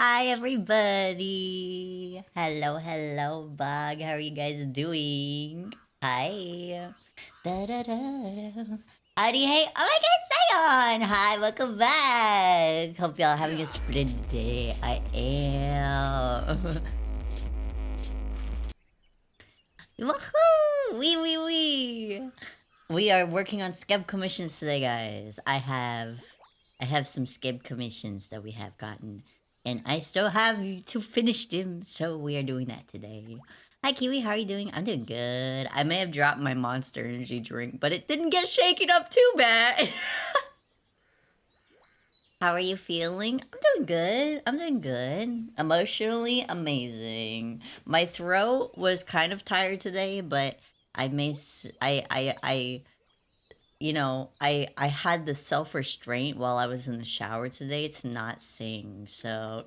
Hi, everybody. Hello, hello, Bug. How are you guys doing? Hi. Da da da da. Howdy, hey, oh my God, Sion. Hi, welcome back. Hope y'all having a splendid day. I am. Woohoo! Wee. We are working on Skeb commissions today, guys. I have some Skeb commissions that we have gotten, and I still have to finish them. So we are doing that today. Hi, Kiwi. How are you doing? I'm doing good. I may have dropped my Monster Energy drink, but it didn't get shaken up too bad. How are you feeling? I'm doing good. I'm doing good. Emotionally amazing. My throat was kind of tired today, but I may s- I had the self restraint while I was in the shower today to not sing. So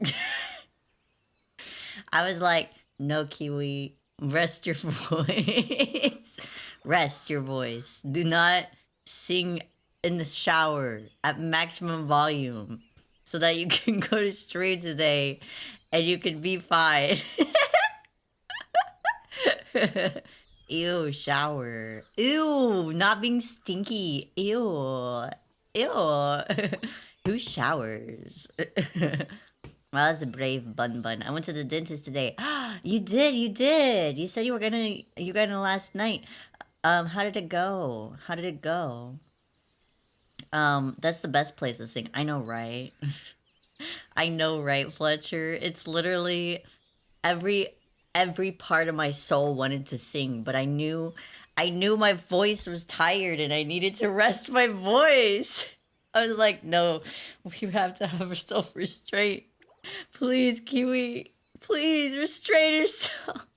I was like, no, Kiwi, rest your voice. Rest your voice. Do not sing in the shower at maximum volume so that you can go to stream today and you can be fine. Ew, shower. Ew, not being stinky. Ew. Ew. Who showers? Well, that's a brave bun. I went to the dentist today. You did. You said you were gonna last night. How did it go? How did it go? That's the best place to sing. I know, right? I know, right, Fletcher? It's literally every every part of my soul wanted to sing, but I knew my voice was tired and I needed to rest my voice. I was like, no, we have to have self restraint. Please, Kiwi, please restrain yourself.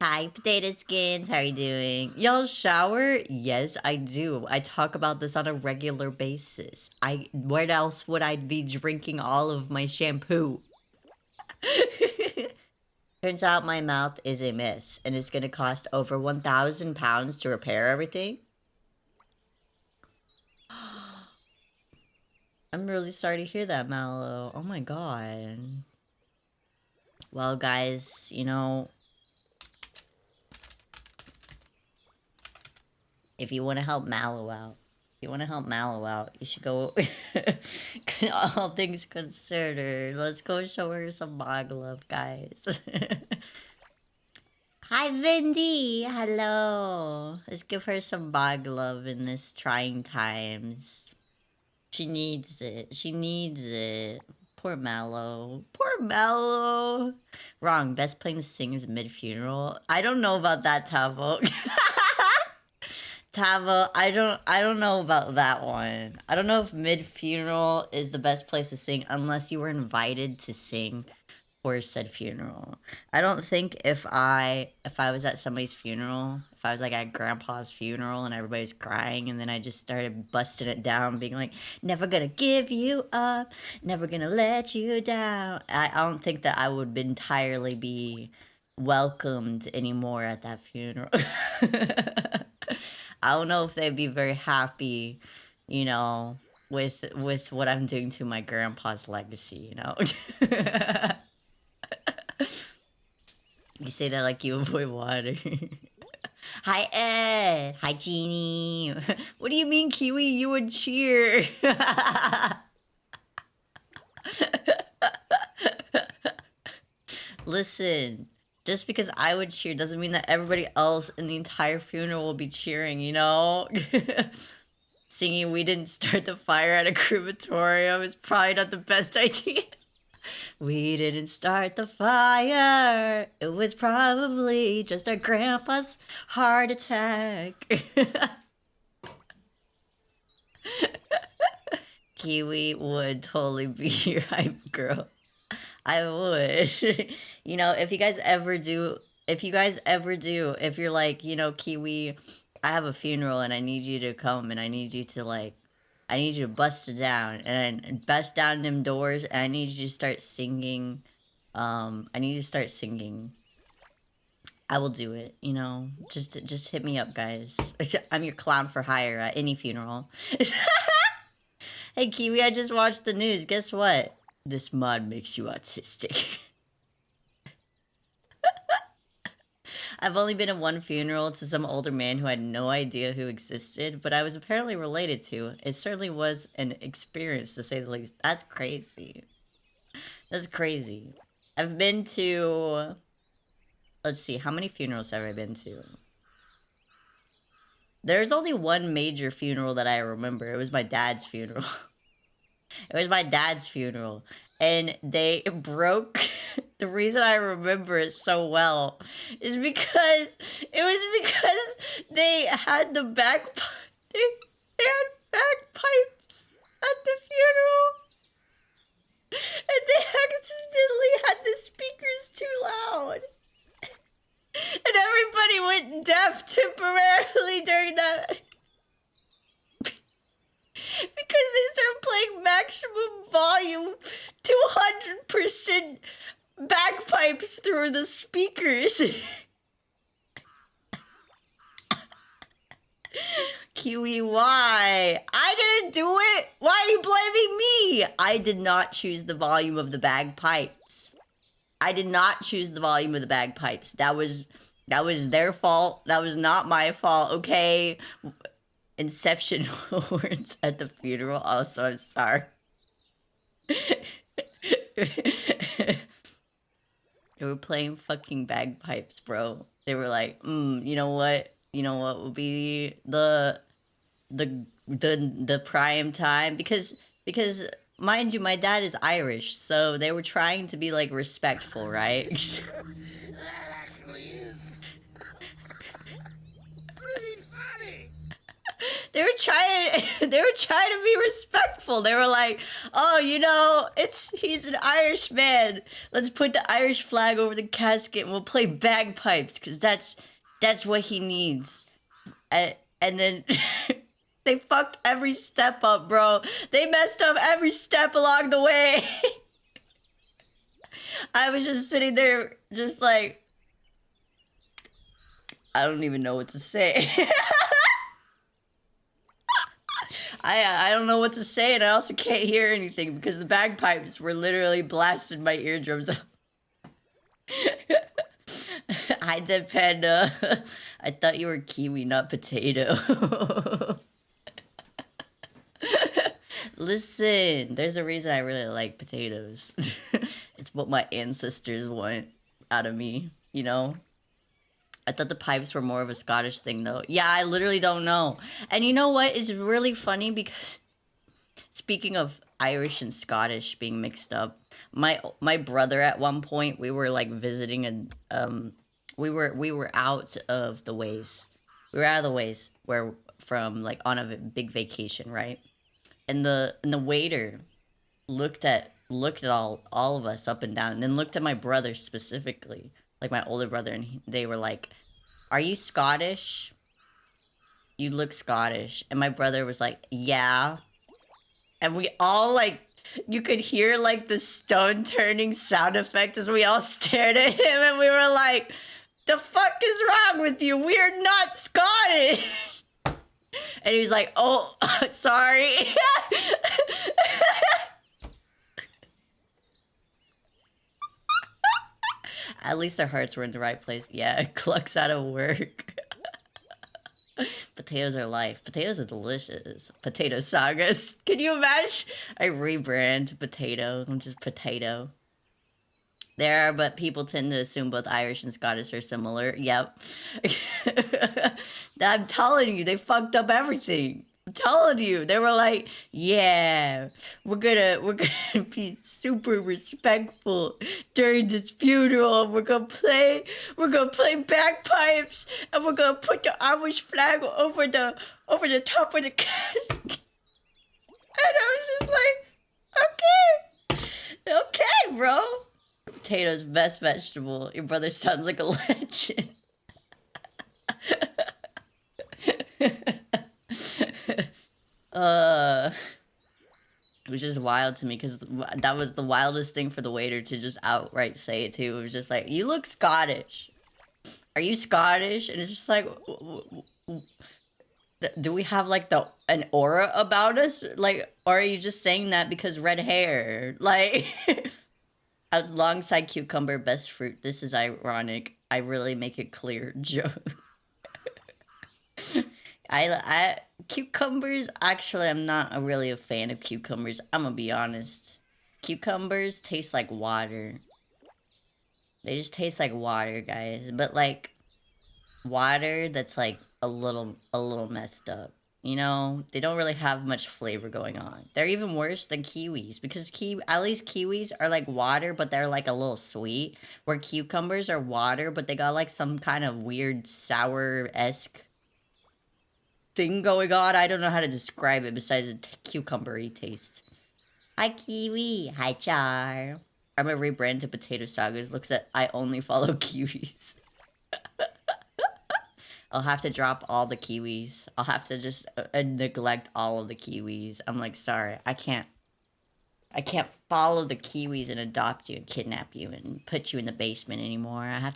Hi, potato skins. How are you doing? Y'all shower? Yes, I do. I talk about this on a regular basis. Where else would I be drinking all of my shampoo? Turns out my mouth is a mess, and it's gonna cost over £1,000 to repair everything. I'm really sorry to hear that, Mallow. Oh my god. Well, guys, if you want to help Mallow out, you should go. All things considered, let's go show her some bog love, guys. Hi, Vindy. Hello. Let's give her some bog love in this trying times. She needs it. She needs it. Poor Mallow. Poor Mallow. Wrong. Best playing to sing is mid funeral. I don't know about that, Tavo. Tavo, I don't know about that one. I don't know if mid funeral is the best place to sing unless you were invited to sing for said funeral. I don't think if I was at somebody's funeral, if I was like at grandpa's funeral and everybody's crying and then I just started busting it down being like, never gonna give you up, never gonna let you down. I don't think that I would entirely be welcomed anymore at that funeral. I don't know if they'd be very happy, you know, with what I'm doing to my grandpa's legacy. You say that like you avoid water. Hi, Ed. Hi, Jeannie. What do you mean, Kiwi? You would cheer. Listen, just because I would cheer doesn't mean that everybody else in the entire funeral will be cheering? Singing "We Didn't Start the Fire" at a crematorium is probably not the best idea. We didn't start the fire. It was probably just our grandpa's heart attack. Kiwi would totally be your hype girl. I would. If you're like, Kiwi, I have a funeral and I need you to come and I need you to bust it down and bust down them doors and I need you to start singing. I need you to start singing. I will do it. Just hit me up, guys. I'm your clown for hire at any funeral. Hey, Kiwi, I just watched the news. Guess what? This mod makes you autistic. I've only been at one funeral to some older man who had no idea who existed, but I was apparently related to. It certainly was an experience, to say the least. That's crazy. That's crazy. I've been to... Let's see, how many funerals have I been to? There's only one major funeral that I remember. It was my dad's funeral. It was my dad's funeral. And they broke... The reason I remember it so well is because... It was because they had the they had bagpipes at the funeral. And they accidentally had the speakers too loud. And everybody went deaf temporarily during that. Because they started playing maximum volume, 200% bagpipes through the speakers. Kiwi, why? I didn't do it! Why are you blaming me? I did not choose the volume of the bagpipes. I did not choose the volume of the bagpipes. That was their fault. That was not my fault, okay? Inception words at the funeral. Also, I'm sorry. They were playing fucking bagpipes, bro. They were like, you know what? You know what would be the prime time? Because mind you, my dad is Irish, so they were trying to be like respectful, right? That actually is pretty funny. They were trying to be respectful. They were like, "Oh, you know, he's an Irish man. Let's put the Irish flag over the casket and we'll play bagpipes because that's what he needs." And then they fucked every step up, bro. They messed up every step along the way. I was just sitting there just like, I don't even know what to say. I don't know what to say, and I also can't hear anything because the bagpipes were literally blasting my eardrums out. Hi, Dead Panda. I thought you were kiwi, not potato. Listen, there's a reason I really like potatoes. It's what my ancestors want out of me, you know? I thought the pipes were more of a Scottish thing, though. Yeah, I literally don't know. And you know what is really funny? Because speaking of Irish and Scottish being mixed up, my brother at one point, we were like visiting and we were out of the ways. We were out of the ways where from like on a big vacation, right? And the waiter looked at all of us up and down, and then looked at my brother specifically, like my older brother, and they were like, "Are you Scottish? You look Scottish." And my brother was like, "Yeah." And we all like, you could hear like the stone turning sound effect as we all stared at him, and we were like, "The fuck is wrong with you? We're not Scottish." And he was like, "Oh, sorry." At least our hearts were in the right place. Yeah, Cluck's out of work. Potatoes are life. Potatoes are delicious. Potato sagas. Can you imagine? I rebrand to potato. I'm just potato. There, but people tend to assume both Irish and Scottish are similar. Yep. I'm telling you, they fucked up everything. I'm telling you, they were like, "Yeah, we're gonna be super respectful during this funeral. We're gonna play bagpipes, and we're gonna put the Irish flag over the top of the casket." And I was just like, okay, bro. Potatoes, best vegetable. Your brother sounds like a legend. Which is wild to me because that was the wildest thing for the waiter to just outright say it too. It was just like, "You look Scottish. Are you Scottish?" And it's just like, Do we have like the an aura about us? Like, or are you just saying that because red hair? Like, alongside cucumber, best fruit. This is ironic. I really make it clear, Joe. I cucumbers. Actually, I'm not really a fan of cucumbers. I'm gonna be honest. Cucumbers taste like water. They just taste like water, guys. But like water that's like a little messed up. You know, they don't really have much flavor going on. They're even worse than kiwis because at least kiwis are like water, but they're like a little sweet. Where cucumbers are water, but they got like some kind of weird sour esque thing going on. I don't know how to describe it besides a cucumbery taste. Hi kiwi, hi char. I'm gonna rebrand to Potato Sagas. Looks at I only follow kiwis. I'll have to drop all the kiwis. I'll have to just neglect all of the kiwis. I'm like, sorry, I can't. I can't follow the kiwis and adopt you and kidnap you and put you in the basement anymore. I have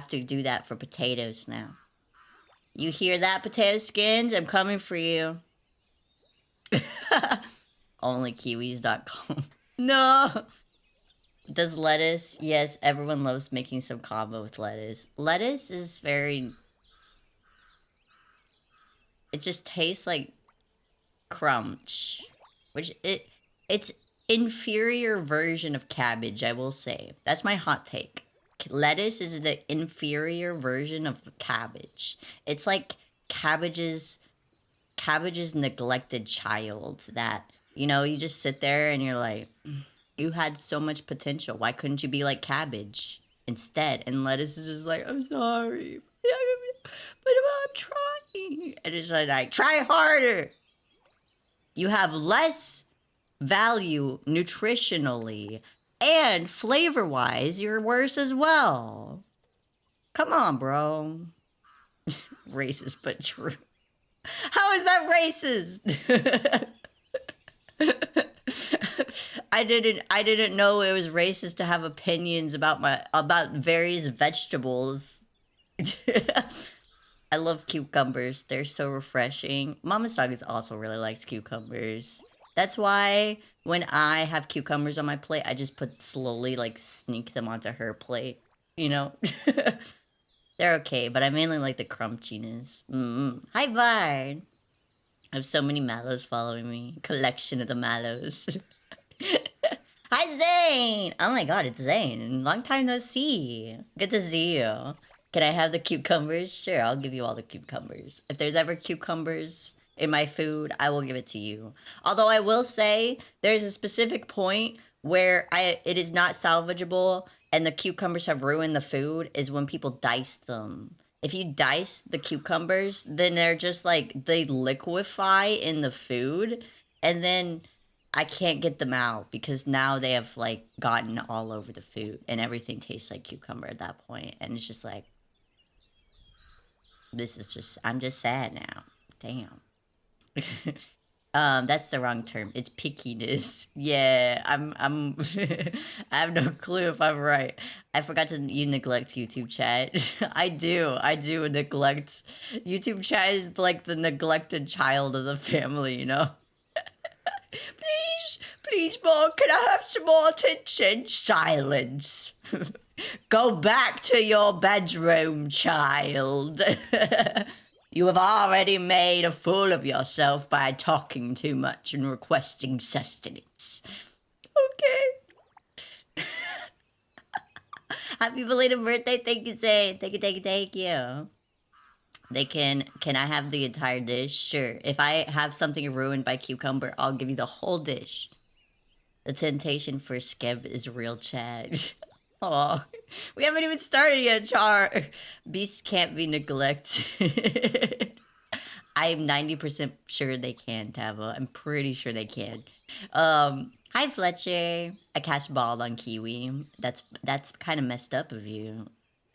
to do that for potatoes now. You hear that, potato skins? I'm coming for you. Onlykiwis.com. No. Does lettuce? Yes, everyone loves making some combo with lettuce. Lettuce is very. It just tastes like crunch, which it's inferior version of cabbage. I will say that's my hot take. Lettuce is the inferior version of cabbage. It's like cabbage's neglected child that you just sit there and you're like, you had so much potential. Why couldn't you be like cabbage instead? And lettuce is just like, I'm sorry, but I'm trying. And it's like, try harder. You have less value nutritionally and flavor wise, you're worse as well. Come on, bro. Racist but true. How is that racist? I didn't know it was racist to have opinions about various vegetables. I love cucumbers. They're so refreshing. Mama Sagas also really likes cucumbers. That's why when I have cucumbers on my plate, I just slowly like sneak them onto her plate. You know? They're okay, but I mainly like the crunchiness. Hi, Bard. I have so many mallows following me. Collection of the mallows. Hi, Zane! Oh my god, it's Zane. Long time no see. Good to see you. Can I have the cucumbers? Sure, I'll give you all the cucumbers. If there's ever cucumbers in my food, I will give it to you. Although I will say, there's a specific point where it is not salvageable and the cucumbers have ruined the food is when people dice them. If you dice the cucumbers, then they're just like, they liquefy in the food, and then I can't get them out because now they have like gotten all over the food and everything tastes like cucumber at that point. And it's just like, I'm just sad now. Damn. That's the wrong term. It's pickiness. Yeah, I'm I have no clue if I'm right. I forgot to you neglect YouTube chat. I do neglect YouTube chat is like the neglected child of the family, you know? Please, Mom, can I have some more attention? Silence. Go back to your bedroom, child. You have already made a fool of yourself by talking too much and requesting sustenance. Okay. Happy belated birthday. Thank you, Zay. Thank you. Can I have the entire dish? Sure. If I have something ruined by cucumber, I'll give you the whole dish. The temptation for Skeb is real, chat. Oh, we haven't even started yet, Char. Beasts can't be neglected. I'm 90% sure they can, Tava. I'm pretty sure they can. Hi Fletcher. I cast ball on Kiwi. That's kind of messed up of you.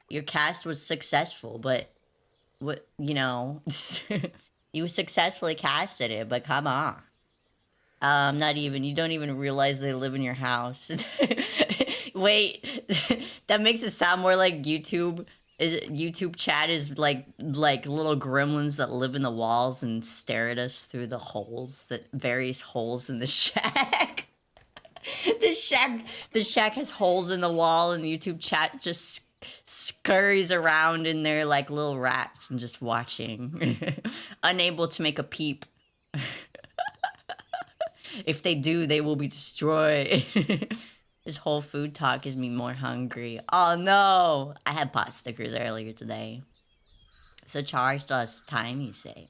Your cast was successful, but what you successfully casted it, but come on. Not even. You don't even realize they live in your house. Wait, that makes it sound more like YouTube YouTube chat is like little gremlins that live in the walls and stare at us through the holes, that various holes in the shack. the shack the shack has holes in the wall, and YouTube chat just scurries around in there like little rats and just watching, unable to make a peep. If they do, they will be destroyed. This whole food talk is me more hungry. Oh no! I had pot stickers earlier today. So Char still has time, you say?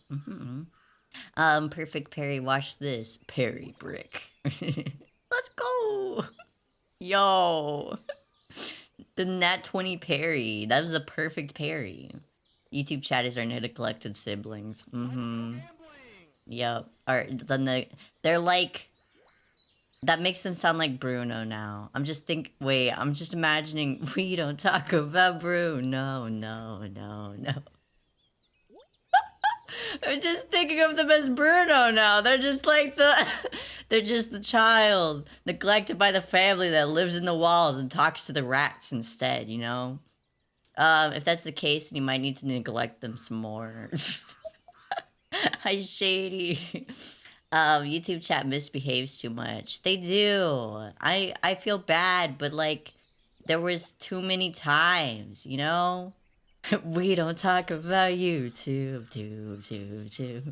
Perfect Perry, watch this. Perry brick. Let's go! Yo! The nat 20 parry. That was a perfect parry. YouTube chat is our neglected siblings. Yep. They're like, that makes them sound like Bruno now. I'm just imagining, we don't talk about Bruno. No. I'm just thinking of them as Bruno now. They're just like they're just the child neglected by the family that lives in the walls and talks to the rats instead, you know? If that's the case, then you might need to neglect them some more. Hi, Shady. YouTube chat misbehaves too much. They do. I feel bad, but like, there was too many times, you know? We don't talk about YouTube, too.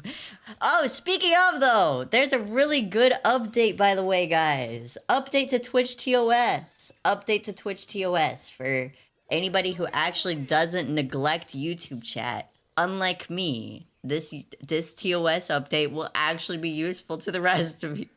Oh, speaking of though, there's a really good update, by the way, guys. Update to Twitch TOS. Update to Twitch TOS for anybody who actually doesn't neglect YouTube chat. Unlike me, this TOS update will actually be useful to the rest of you.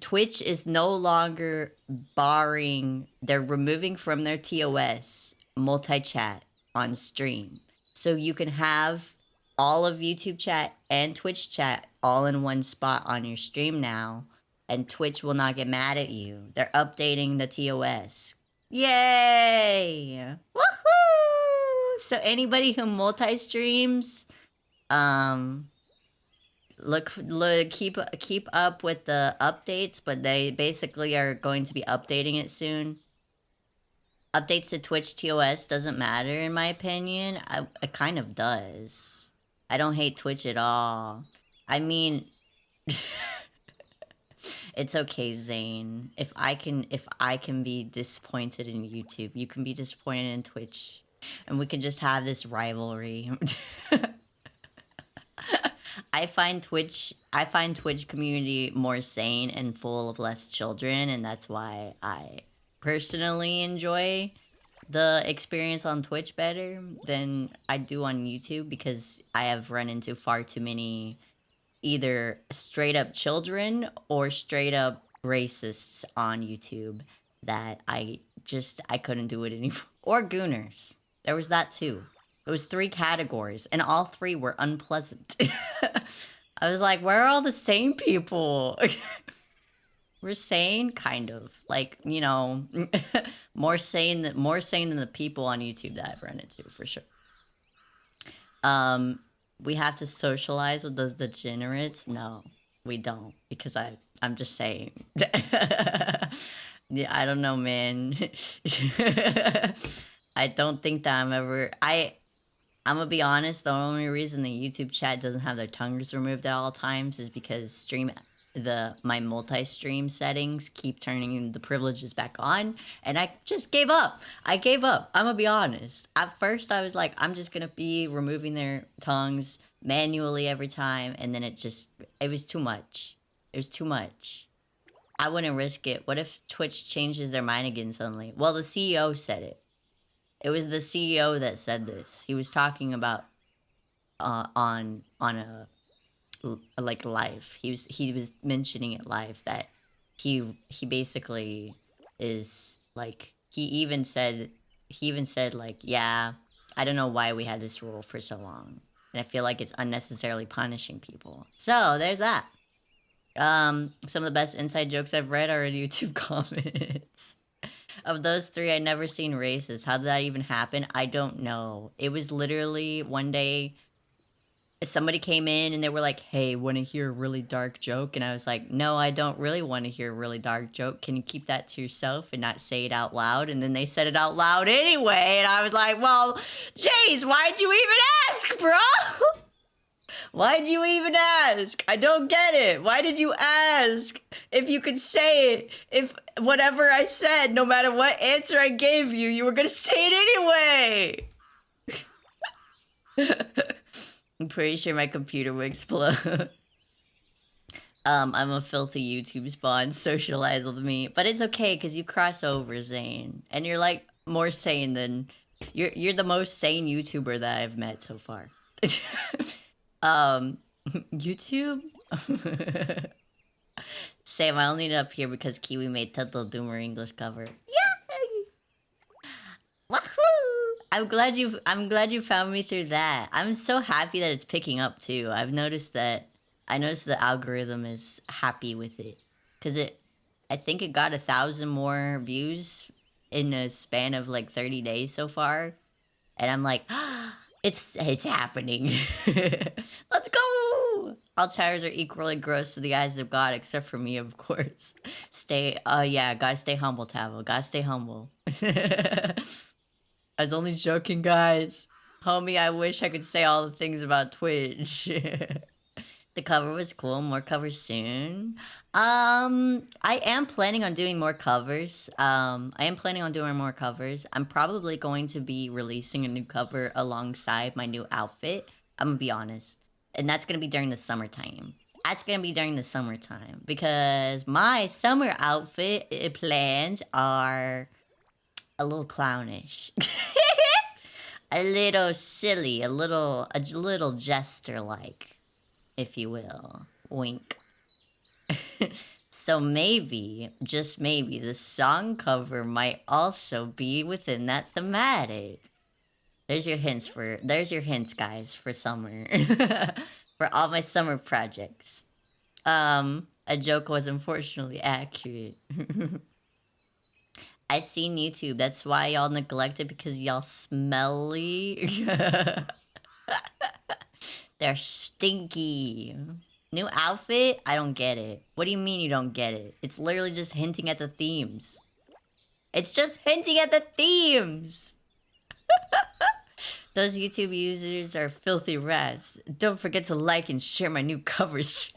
Twitch is no longer barring, they're removing from their TOS multi-chat on stream. So you can have all of YouTube chat and Twitch chat all in one spot on your stream now, and Twitch will not get mad at you. They're updating the TOS. Yay! Woohoo! So anybody who multi-streams, look keep up with the updates, but they basically are going to be updating it soon. Updates to Twitch TOS doesn't matter in my opinion. It kind of does. I don't hate Twitch at all. I mean, it's okay, Zane. If I can be disappointed in YouTube, you can be disappointed in Twitch, and we can just have this rivalry. I find Twitch community more sane and full of less children, and that's why I personally enjoy the experience on Twitch better than I do on YouTube, because I have run into far too many either straight up children or straight up racists on YouTube that I couldn't do it anymore. Or gooners. There was that too. It was 3 categories, and all 3 were unpleasant. I was like, where are all the sane people? We're sane, kind of. Like, you know, more sane than the people on YouTube that I've run into, for sure. We have to socialize with those degenerates? No, we don't, because I'm just saying. Yeah, I don't know, man. I don't think that I'm gonna be honest, the only reason the YouTube chat doesn't have their tongues removed at all times is because my multi-stream settings keep turning the privileges back on, and I just gave up. I'm gonna be honest. At first I was like, I'm just gonna be removing their tongues manually every time, and then it was too much. It was too much. I wouldn't risk it. What if Twitch changes their mind again suddenly? Well, the CEO said it. It was the CEO that said this. He was talking about on a like live. He was mentioning it live that he basically is like, he even said like, yeah, I don't know why we had this rule for so long, and I feel like it's unnecessarily punishing people. So there's that. Some of the best inside jokes I've read are in YouTube comments. Of those 3, I never seen races. How did that even happen? I don't know. It was literally one day, somebody came in and they were like, "Hey, want to hear a really dark joke?" And I was like, "No, I don't really want to hear a really dark joke. Can you keep that to yourself and not say it out loud?" And then they said it out loud anyway, and I was like, "Well, jeez, why'd you even ask, bro? Why'd you even ask? I don't get it. Why did you ask? If you could say it, if whatever I said, no matter what answer I gave you, you were gonna say it anyway." I'm pretty sure my computer will explode. I'm a filthy YouTube spawn. Socialize with me, but it's okay because you cross over, Zane, and you're like more sane than you're the most sane YouTuber that I've met so far. um, YouTube. Sam, I only ended up here because Kiwi made Total Doomer English cover. Yay! Wahoo! I'm glad you found me through that. I'm so happy that it's picking up too. I noticed the algorithm is happy with it. Cause I think it got 1,000 more views in a span of like 30 days so far. And I'm like, it's happening. Let's go! All chatters are equally gross to the eyes of God, except for me, of course. Yeah, gotta stay humble, Tavo. Gotta stay humble. I was only joking, guys. Homie, I wish I could say all the things about Twitch. The cover was cool. More covers soon. I am planning on doing more covers. I'm probably going to be releasing a new cover alongside my new outfit. I'm gonna be honest. And that's gonna be during the summertime. Because my summer outfit plans are a little clownish. A little silly, a little jester like, if you will. Wink. So maybe, just maybe, the song cover might also be within that thematic. There's your hints, guys, for summer. For all my summer projects. A joke was unfortunately accurate. I seen YouTube. That's why y'all neglect it, because y'all smelly. They're stinky. New outfit? I don't get it. What do you mean you don't get it? It's literally just hinting at the themes. It's just hinting at the themes. Those YouTube users are filthy rats. Don't forget to like and share my new covers.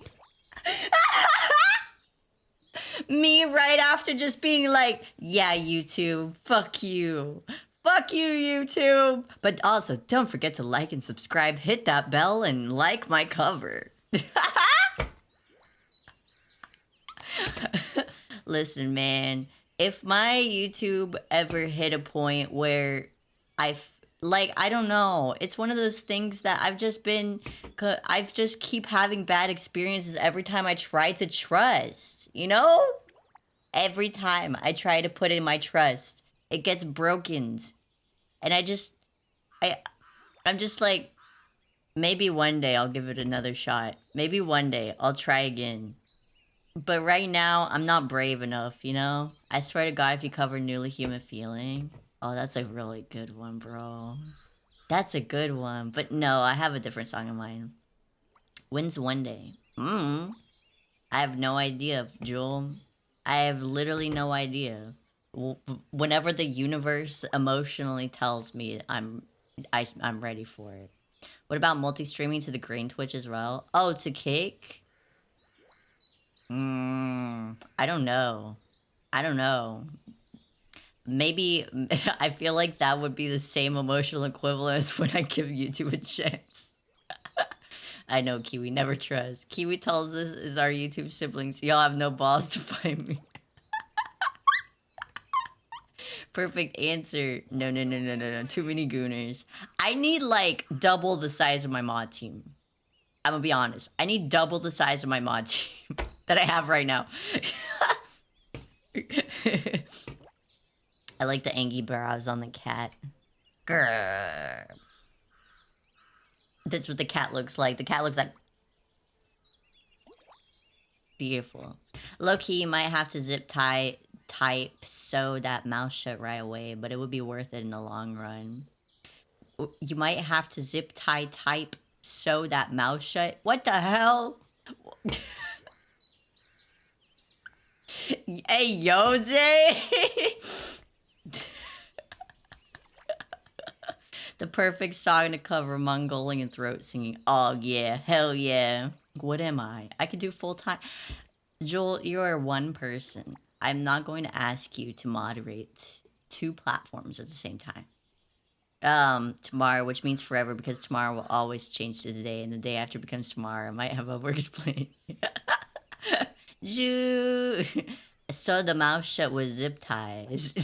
Me right after just being like, yeah, YouTube, fuck you. Fuck you, YouTube. But also, don't forget to like and subscribe, hit that bell, and like my cover. Listen, man, if my YouTube ever hit a point where I don't know, it's one of those things that I've just keep having bad experiences every time I try to trust, you know? Every time I try to put in my trust, it gets broken. And I'm just like, maybe one day I'll give it another shot. Maybe one day I'll try again. But right now, I'm not brave enough, you know? I swear to God, if you cover Newly Human Feeling. Oh, that's a really good one, bro. That's a good one. But no, I have a different song in mind. When's one day? I have no idea, Jewel. I have literally no idea. Whenever the universe emotionally tells me I'm ready for it. What about multi-streaming to the green Twitch as well? Oh, to Cake? I don't know. Maybe I feel like that would be the same emotional equivalent as when I give YouTube a chance. I know, Kiwi, never trust. Kiwi tells this is our YouTube siblings. Y'all have no balls to find me. Perfect answer. No. Too many gooners. I need like double the size of my mod team. I'm gonna be honest. I need double the size of my mod team that I have right now. I like the angry brows on the cat. Grrr. That's what the cat looks like. The cat looks like... Beautiful. Low-key, you might have to zip tie type sew that mouth shut right away, but it would be worth it in the long run. You might have to zip tie type sew that mouth shut. What the hell? Hey, Jose! The perfect song to cover Mongolian throat singing. Oh, yeah. Hell yeah. What am I? I could do full time. Joel, you are one person. I'm not going to ask you to moderate two platforms at the same time. Tomorrow, which means forever, because tomorrow will always change to the day, and the day after becomes tomorrow. I might have a work explain. Ju. So the mouth shut with zip ties.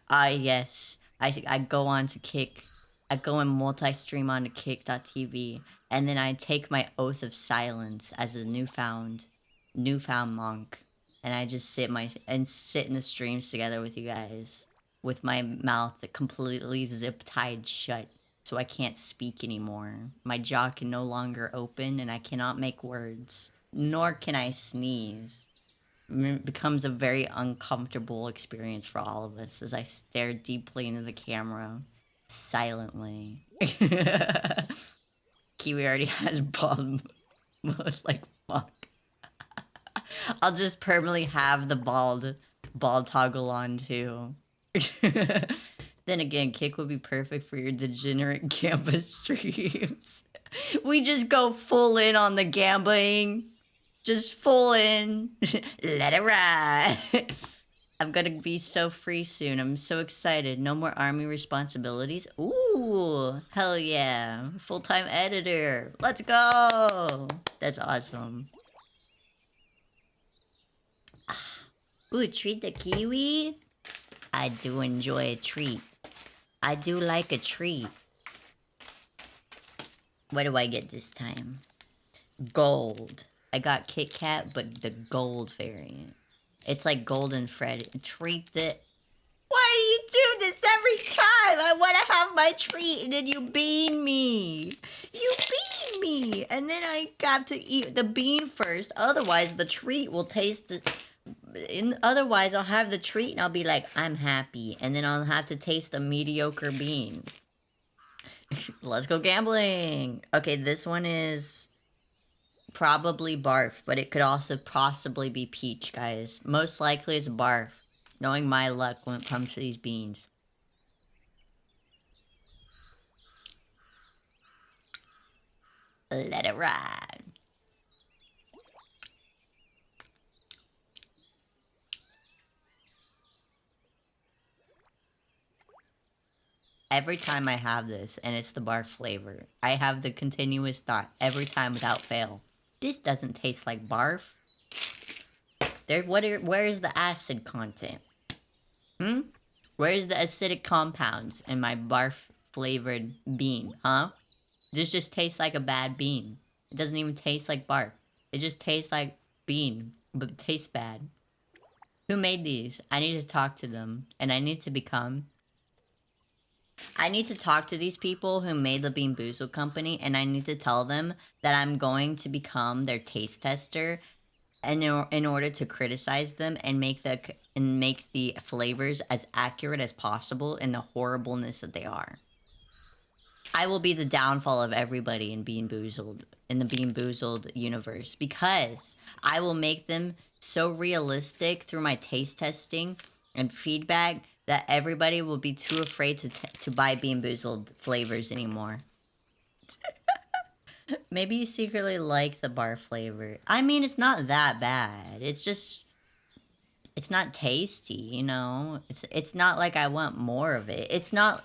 Ah, yes. I go on to Kick. I go and multi-stream on to Kick.tv, and then I take my oath of silence as a newfound monk, and I just sit in the streams together with you guys, with my mouth completely zip tied shut, so I can't speak anymore. My jaw can no longer open, and I cannot make words, nor can I sneeze. It becomes a very uncomfortable experience for all of us as I stare deeply into the camera, silently. Kiwi already has bald mode, like fuck. I'll just permanently have the bald toggle on too. Then again, Kick would be perfect for your degenerate Gamba streams. We just go full in on the gambling. Just full in. Let it ride. I'm gonna be so free soon. I'm so excited. No more army responsibilities. Ooh, hell yeah. Full-time editor. Let's go. That's awesome. Ooh, treat the kiwi? I do enjoy a treat. I do like a treat. What do I get this time? Gold. I got Kit Kat, but the gold variant. It's like Golden Fred. Treat the... Why do you do this every time? I want to have my treat and then you bean me. You bean me. And then I got to eat the bean first. Otherwise, the treat will taste... Otherwise, I'll have the treat and I'll be like, I'm happy. And then I'll have to taste a mediocre bean. Let's go gambling. Okay, this one is probably barf, but it could also possibly be peach, guys. Most likely it's barf, knowing my luck when it comes to these beans. Let it ride. Every time I have this, and it's the barf flavor, I have the continuous thought every time without fail. This doesn't taste like barf. Where is the acid content? Where's the acidic compounds in my barf flavored bean, huh? This just tastes like a bad bean. It doesn't even taste like barf. It just tastes like bean, but it tastes bad. Who made these? I need to talk to them, and I need to talk to these people who made the Bean Boozled company, and I need to tell them that I'm going to become their taste tester, and in order to criticize them and make the flavors as accurate as possible in the horribleness that they are. I will be the downfall of everybody in Bean Boozled, in the Bean Boozled universe, because I will make them so realistic through my taste testing and feedback that everybody will be too afraid to buy Bean Boozled flavors anymore. Maybe you secretly like the bar flavor. I mean, it's not that bad. It's not tasty, you know. It's not like I want more of it. It's not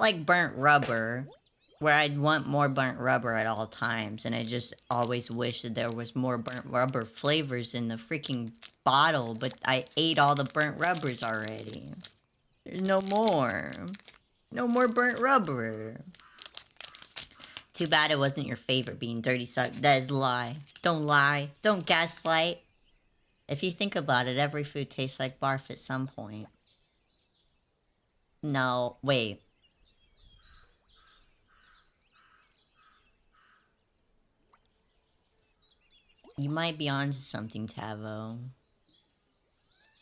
like burnt rubber, where I'd want more burnt rubber at all times, and I just always wish that there was more burnt rubber flavors in the freaking bottle, but I ate all the burnt rubbers already. There's no more. No more burnt rubber. Too bad it wasn't your favorite bean, Dirty Sock. That is a lie. Don't lie. Don't gaslight. If you think about it, every food tastes like barf at some point. No, wait. You might be onto something, Tavo.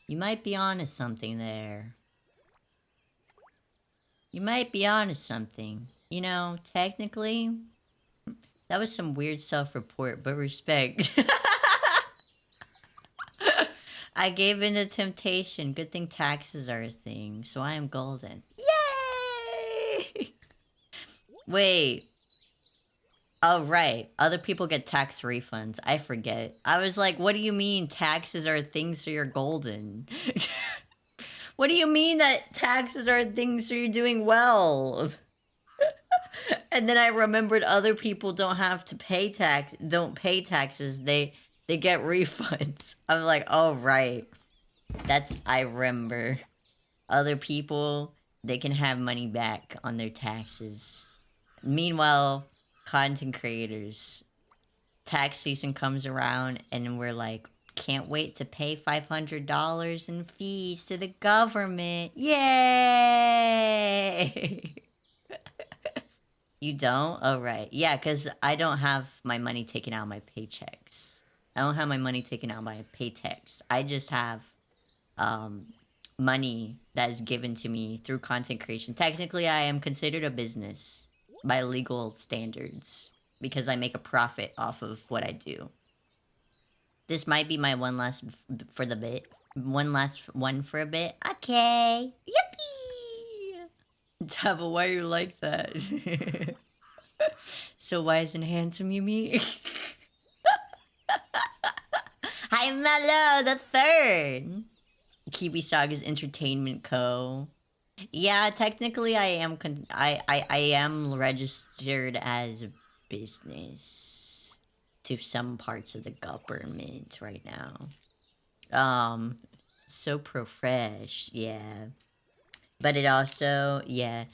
You might be onto something there. You might be onto something. You know, technically, That was some weird self-report, but respect. I gave in to temptation. Good thing taxes are a thing, so I am golden. Yay! Wait. Oh, right. Other people get tax refunds. I forget. I was like, what do you mean taxes are a thing, so you're golden? What do you mean that taxes are a thing, so you're doing well? And then I remembered other people don't pay taxes. They get refunds. I was like, oh right. I remember. Other people, they can have money back on their taxes. Meanwhile, content creators, tax season comes around and we're like, can't wait to pay $500 in fees to the government. Yay! You don't? Oh, right. Yeah, because I don't have my money taken out of my paychecks. I don't have my money taken out of my paychecks. I just have um, money that is given to me through content creation. Technically, I am considered a business by legal standards because I make a profit off of what I do. This might be my one last for the bit. One last one for a bit. Okay. Yippee! Tava, why are you like that? So wise and handsome, you mean? Hi, Mello the Third. Kiwi Saga's Entertainment Co. Yeah, technically, I am registered as a business to some parts of the government right now. Um, so profresh, yeah. But it also, yeah.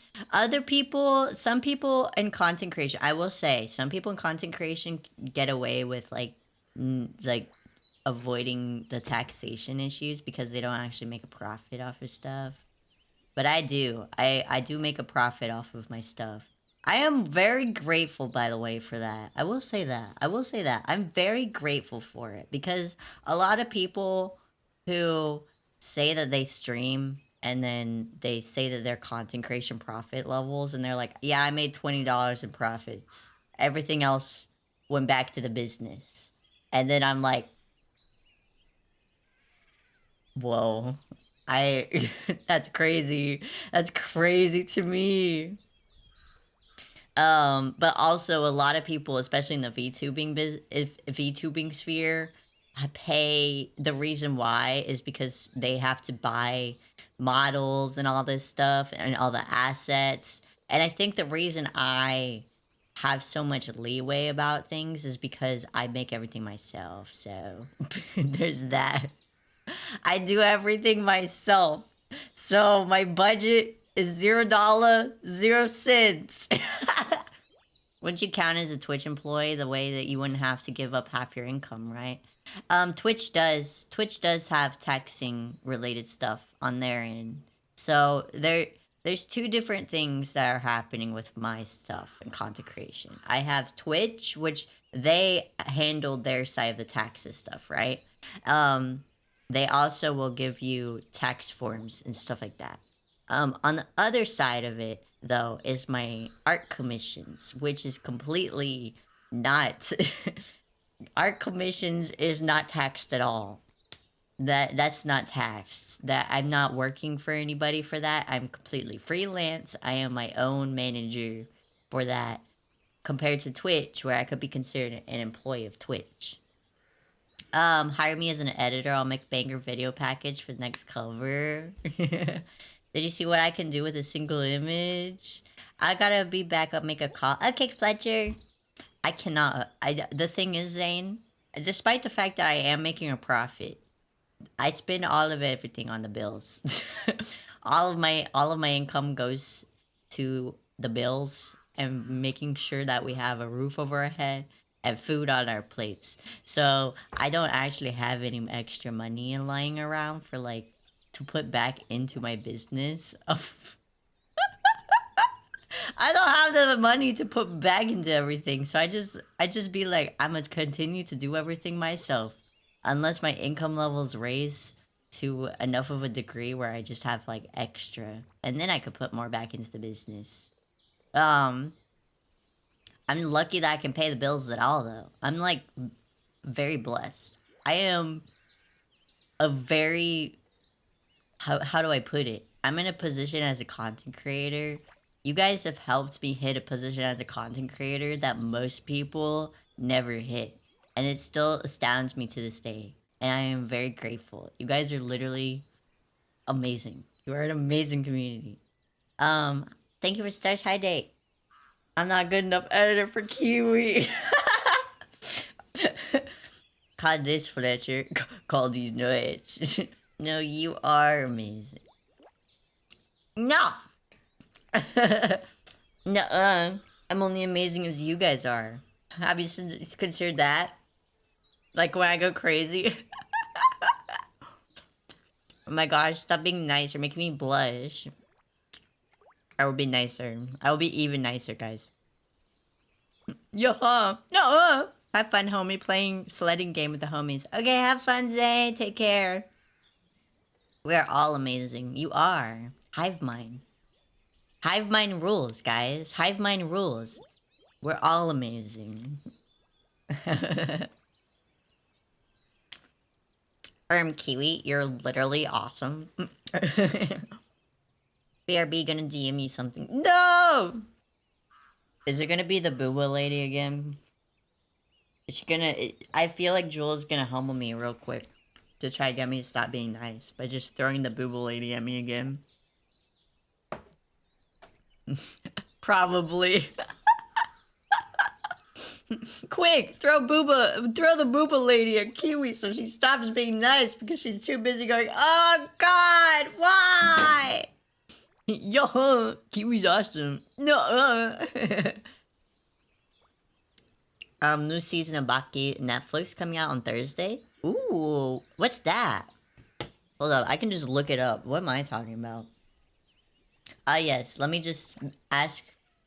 Some people in content creation, I will say, some people in content creation get away with like avoiding the taxation issues because they don't actually make a profit off of stuff. But I do. I do make a profit off of my stuff. I am very grateful, by the way, for that. I will say that. I will say that. I'm very grateful for it because a lot of people who say that they stream and then they say that their content creation profit levels and they're like, yeah, I made $20 in profits. Everything else went back to the business. And then I'm like, whoa. I that's crazy. That's crazy to me. But also a lot of people, especially in the VTubing sphere, pay the reason why is because they have to buy models and all this stuff and all the assets. And I think the reason I have so much leeway about things is because I make everything myself. So there's that. I do everything myself. So my budget is $0, 0 cents. Wouldn't you count as a Twitch employee the way that you wouldn't have to give up half your income, right? Twitch does. Twitch does have taxing related stuff on their end. So there's two different things that are happening with my stuff and content creation. I have Twitch, which they handled their side of the taxes stuff, right? Um, they also will give you tax forms and stuff like that. On the other side of it, though, is my art commissions, which is completely not. Art commissions is not taxed at all. That's not taxed. That I'm not working for anybody for that. I'm completely freelance. I am my own manager for that. Compared to Twitch, where I could be considered an employee of Twitch. Hire me as an editor. I'll make banger video package for the next cover. Did you see what I can do with a single image? I gotta be back up, make a call. Okay, Fletcher. I cannot. The thing is, Zane, despite the fact that I am making a profit, I spend all of everything on the bills. All of my income goes to the bills and making sure that we have a roof over our head and food on our plates. So I don't actually have any extra money lying around for like to put back into my business. I don't have the money to put back into everything, so I just be like, I'm gonna continue to do everything myself, unless my income levels raise to enough of a degree where I just have like extra, and then I could put more back into the business. Um, I'm lucky that I can pay the bills at all, though. I'm like very blessed. I am a very how do I put it? I'm in a position as a content creator. You guys have helped me hit a position as a content creator that most people never hit. And it still astounds me to this day. And I am very grateful. You guys are literally amazing. You are an amazing community. Um, Thank you for Starch High Date. I'm not good enough editor for Kiwi. Call this Fletcher. Call these nuts. No, you are amazing. No! No, I'm only amazing as you guys are. Have you considered that? Like when I go crazy? Oh my gosh, stop being nice. You're making me blush. I will be nicer. I will be even nicer, guys. Yeah. No. Have fun, homie, playing sledding game with the homies. Okay, have fun, Zay. Take care. We are all amazing. You are. Hive mind. Hive mind rules, guys. Hive mind rules. We're all amazing. Kiwi, you're literally awesome. BRB gonna DM me something. No! Is it gonna be the booba lady again? Is she gonna... I feel like Jewel's gonna humble me real quick to try to get me to stop being nice by just throwing the booba lady at me again. Probably. Quick, throw the booba lady at Kiwi so she stops being nice because she's too busy going, oh god, why? Yo, Kiwi's awesome. No. New season of Baki Netflix coming out on Thursday. Ooh, what's that? Hold up, I can just look it up. What am I talking about? Yes, let me just ask,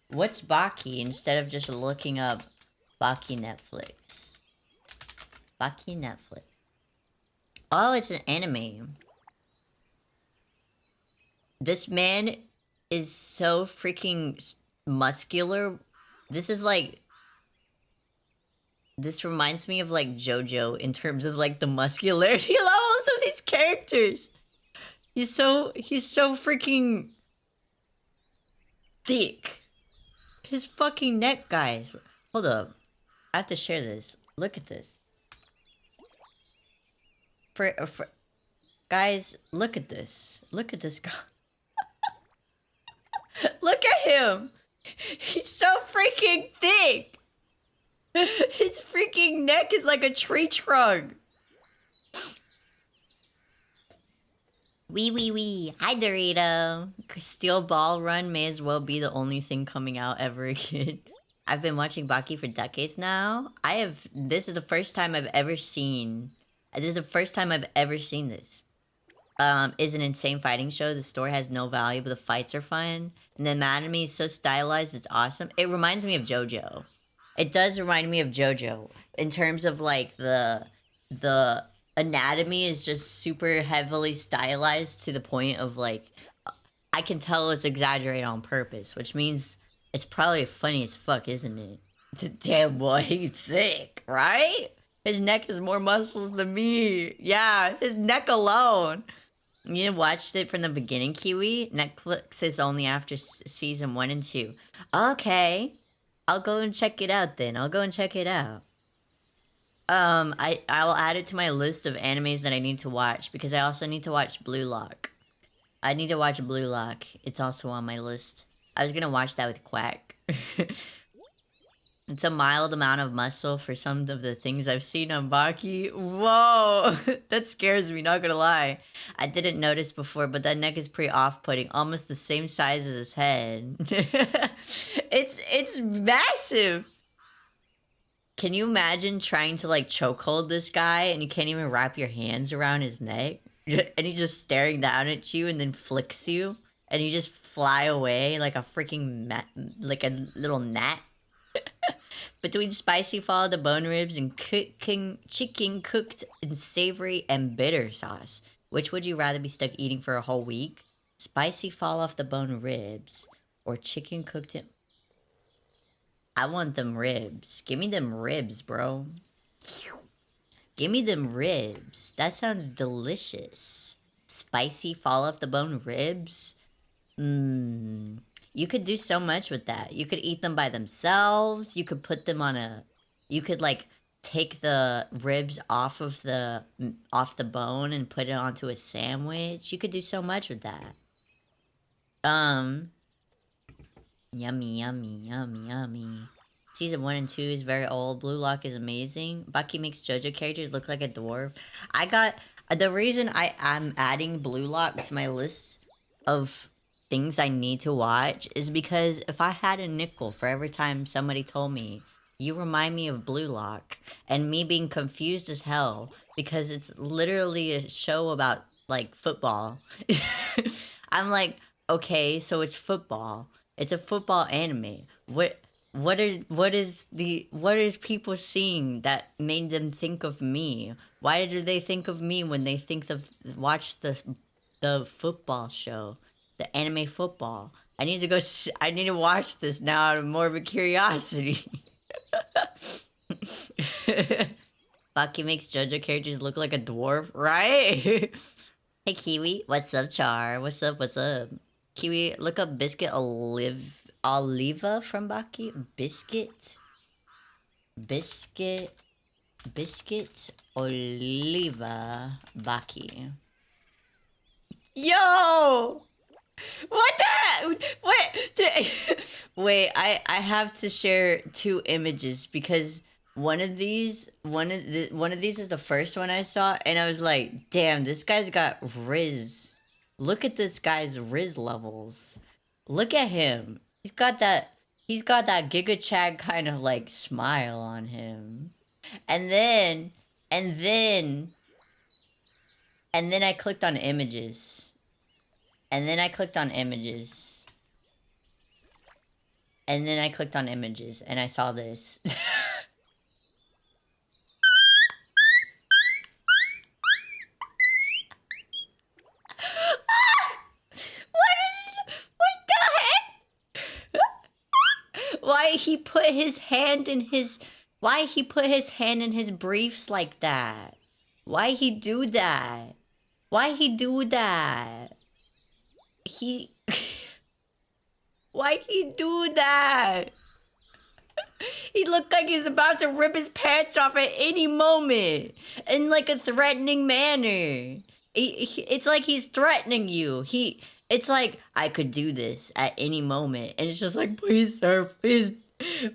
what's Baki instead of just looking up Baki Netflix. Baki Netflix. Oh, it's an anime. This man is so freaking muscular. This is like... This reminds me of like JoJo in terms of like the muscularity levels of these characters. He's so freaking thick. His fucking neck, guys. Hold up. I have to share this. Look at this. For guys, look at this. Look at this guy. Look at him. He's so freaking thick. His freaking neck is like a tree trunk. Wee. Hi, Dorito. Steel Ball Run may as well be the only thing coming out ever again. I've been watching Baki for decades now. This is the first time I've ever seen... This is the first time I've ever seen this. Is an insane fighting show. The story has no value, but the fights are fun. And the anatomy is so stylized, it's awesome. It reminds me of JoJo. It does remind me of JoJo. In terms of, like, the anatomy is just super heavily stylized to the point of, like, I can tell it's exaggerated on purpose, which means it's probably funny as fuck, isn't it? Damn boy, he's thick, right? His neck has more muscles than me. Yeah, his neck alone. You watched it from the beginning, Kiwi? Netflix is only after season 1 and 2. Okay. I'll go and check it out then. I'll go and check it out. I'll add it to my list of animes that I need to watch because I also need to watch Blue Lock. I need to watch Blue Lock. It's also on my list. I was gonna watch that with Quack. It's a mild amount of muscle for some of the things I've seen on Baki. Whoa! That scares me, not gonna lie. I didn't notice before, but that neck is pretty off-putting. Almost the same size as his head. It's massive! Can you imagine trying to, like, chokehold this guy and you can't even wrap your hands around his neck? And he's just staring down at you and then flicks you? And you just fly away like a freaking... like a little gnat? Between spicy fall to bone ribs and chicken cooked in savory and bitter sauce, which would you rather be stuck eating for a whole week? Spicy fall off the bone ribs or chicken cooked in... I want them ribs. Give me them ribs, bro. Give me them ribs. That sounds delicious. Spicy fall off the bone ribs. Mmm. You could do so much with that. You could eat them by themselves. You could put them on a. You could like take the ribs off the bone and put it onto a sandwich. You could do so much with that. Um. Yummy, yummy, yummy, yummy. Season 1 and 2 is very old. Blue Lock is amazing. Bucky makes JoJo characters look like a dwarf. I got the reason I'm adding Blue Lock to my list of things I need to watch is because if I had a nickel for every time somebody told me you remind me of Blue Lock and me being confused as hell because it's literally a show about like football. I'm like, okay, so it's football. It's a football anime. What is people seeing that made them think of me? Why do they think of me when they think of watch the football show, the anime football? I need to I need to watch this now out of morbid curiosity. Baki makes JoJo characters look like a dwarf, right? Hey Kiwi, what's up, Char? What's up? What's up? Kiwi, look up Biscuit Oliva from Baki. Biscuit Oliva Baki. Yo! What the? Wait, wait. I have to share two images because one of these is the first one I saw, and I was like, damn, this guy's got Riz. Look at this guy's Riz levels. Look at him. He's got that Giga Chad kind of like smile on him. And then and then and then I clicked on images. And then I clicked on images. And then I clicked on images and I saw this. Why he put his hand in his briefs like that? Why he do that? Why he do that? He Why he do that? He looked like he's about to rip his pants off at any moment in like a threatening manner. It's like he's threatening you. It's like I could do this at any moment, and it's just like, please, sir, please,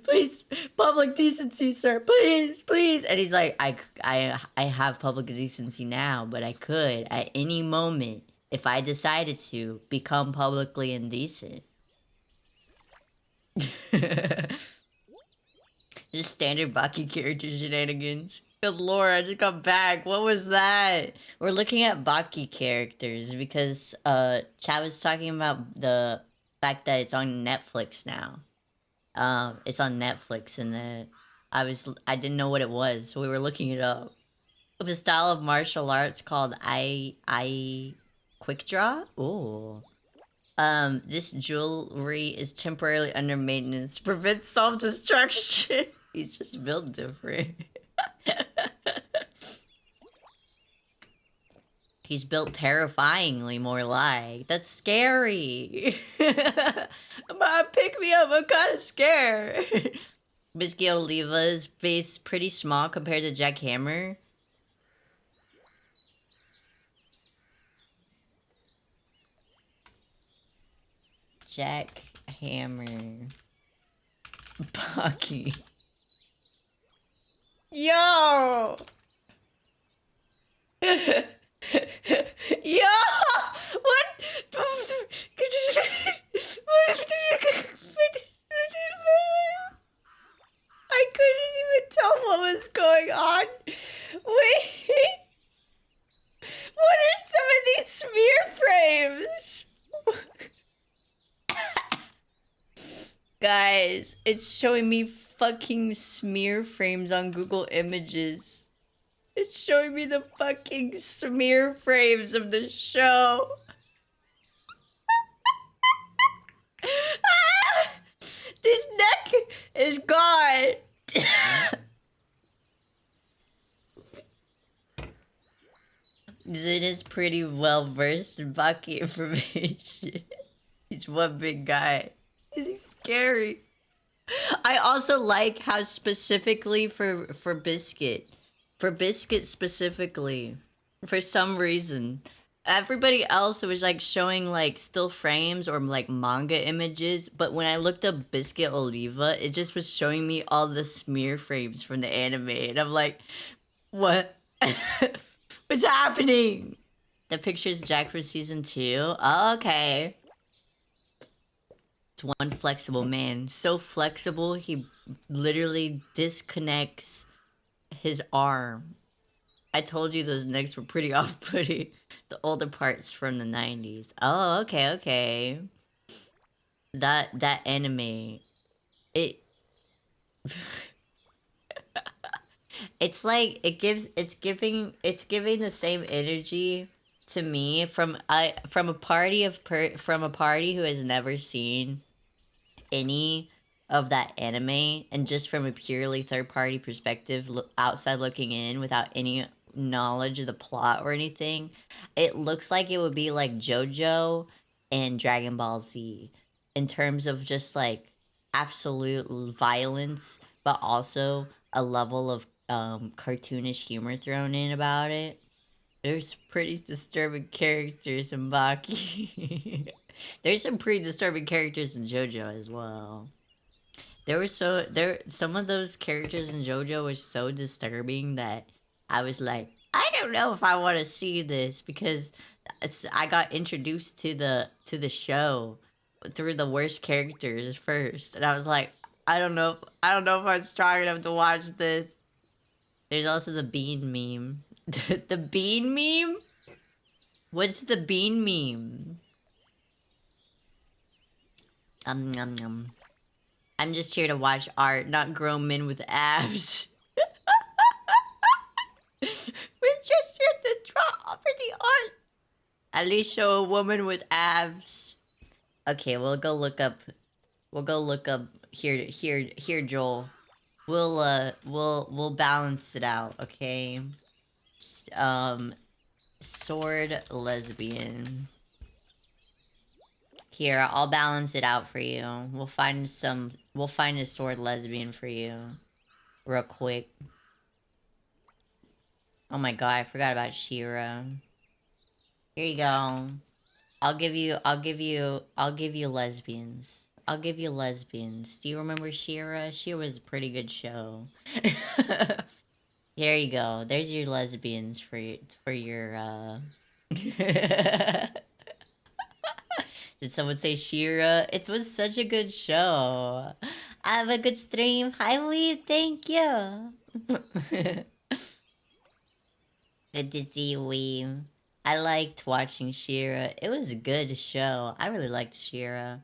please, public decency, sir, please, please. And he's like, I have public decency now, but I could at any moment if I decided to become publicly indecent. Just standard Baki character shenanigans. Good lord, I just got back. What was that? We're looking at Baki characters because Chad was talking about the fact that it's on Netflix now. It's on Netflix and I didn't know what it was, so we were looking it up. It's a style of martial arts called I quick draw? Ooh. This jewelry is temporarily under maintenance. Prevents self-destruction. He's just built different. He's built terrifyingly more like. That's scary. Pick me up, I'm kinda scared. Biscuit Oliva's base pretty small compared to Jack Hammer. Jack Hammer. Bucky. Yo! Yo! What? I couldn't even tell what was going on. Wait. What are some of these smear frames? Guys, it's showing me fucking smear frames on Google Images. It's showing me the fucking smear frames of the show. This neck, It's gone. Jin is pretty well versed in Baki information. He's one big guy. He's scary. I also like how specifically for Biscuit specifically, for some reason, everybody else was like showing like still frames or like manga images, but when I looked up Biscuit Oliva, it just was showing me all the smear frames from the anime, and I'm like, what? What's happening? The picture's Jack for season 2. Oh, okay. It's one flexible man. So flexible, he literally disconnects his arm. I told you those necks were pretty off-putting. The older parts from the 90s. Oh, okay, okay. That anime, it it's like it's giving the same energy to me from a party from a party who has never seen any of that anime, and just from a purely third party perspective, outside looking in without any knowledge of the plot or anything, it looks like it would be like JoJo and Dragon Ball Z in terms of just like absolute violence, but also a level of cartoonish humor thrown in about it. There's pretty disturbing characters in Baki. There's some pretty disturbing characters in JoJo as well. Some of those characters in JoJo were so disturbing that I was like, I don't know if I want to see this, because I got introduced to the show through the worst characters first, and I was like, I don't know if I'm strong enough to watch this. There's also the bean meme. The bean meme? What's the bean meme? Nom nom. I'm just here to watch art, not grown men with abs. We're just here to draw for the art. At least show a woman with abs. Okay, we'll go look up. We'll go look up here, Joel. We'll balance it out, okay? Um, sword lesbian. Here, I'll balance it out for you. We'll find a sword lesbian for you. Real quick. Oh my god, I forgot about Shira. Here you go. I'll give you lesbians. I'll give you lesbians. Do you remember Shira? Shira was a pretty good show. Here you go. There's your lesbians for your Did someone say Shira? It was such a good show. Have a good stream. Hi, Weave. Thank you. Good to see you, Weave. I liked watching Shira. It was a good show. I really liked Shira.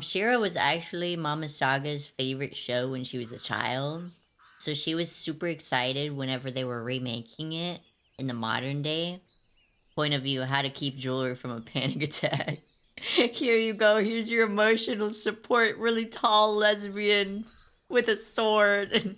Shira was actually Mama Saga's favorite show when she was a child. So she was super excited whenever they were remaking it in the modern day. Point of view, how to keep jewelry from a panic attack. Here you go. Here's your emotional support. Really tall lesbian with a sword.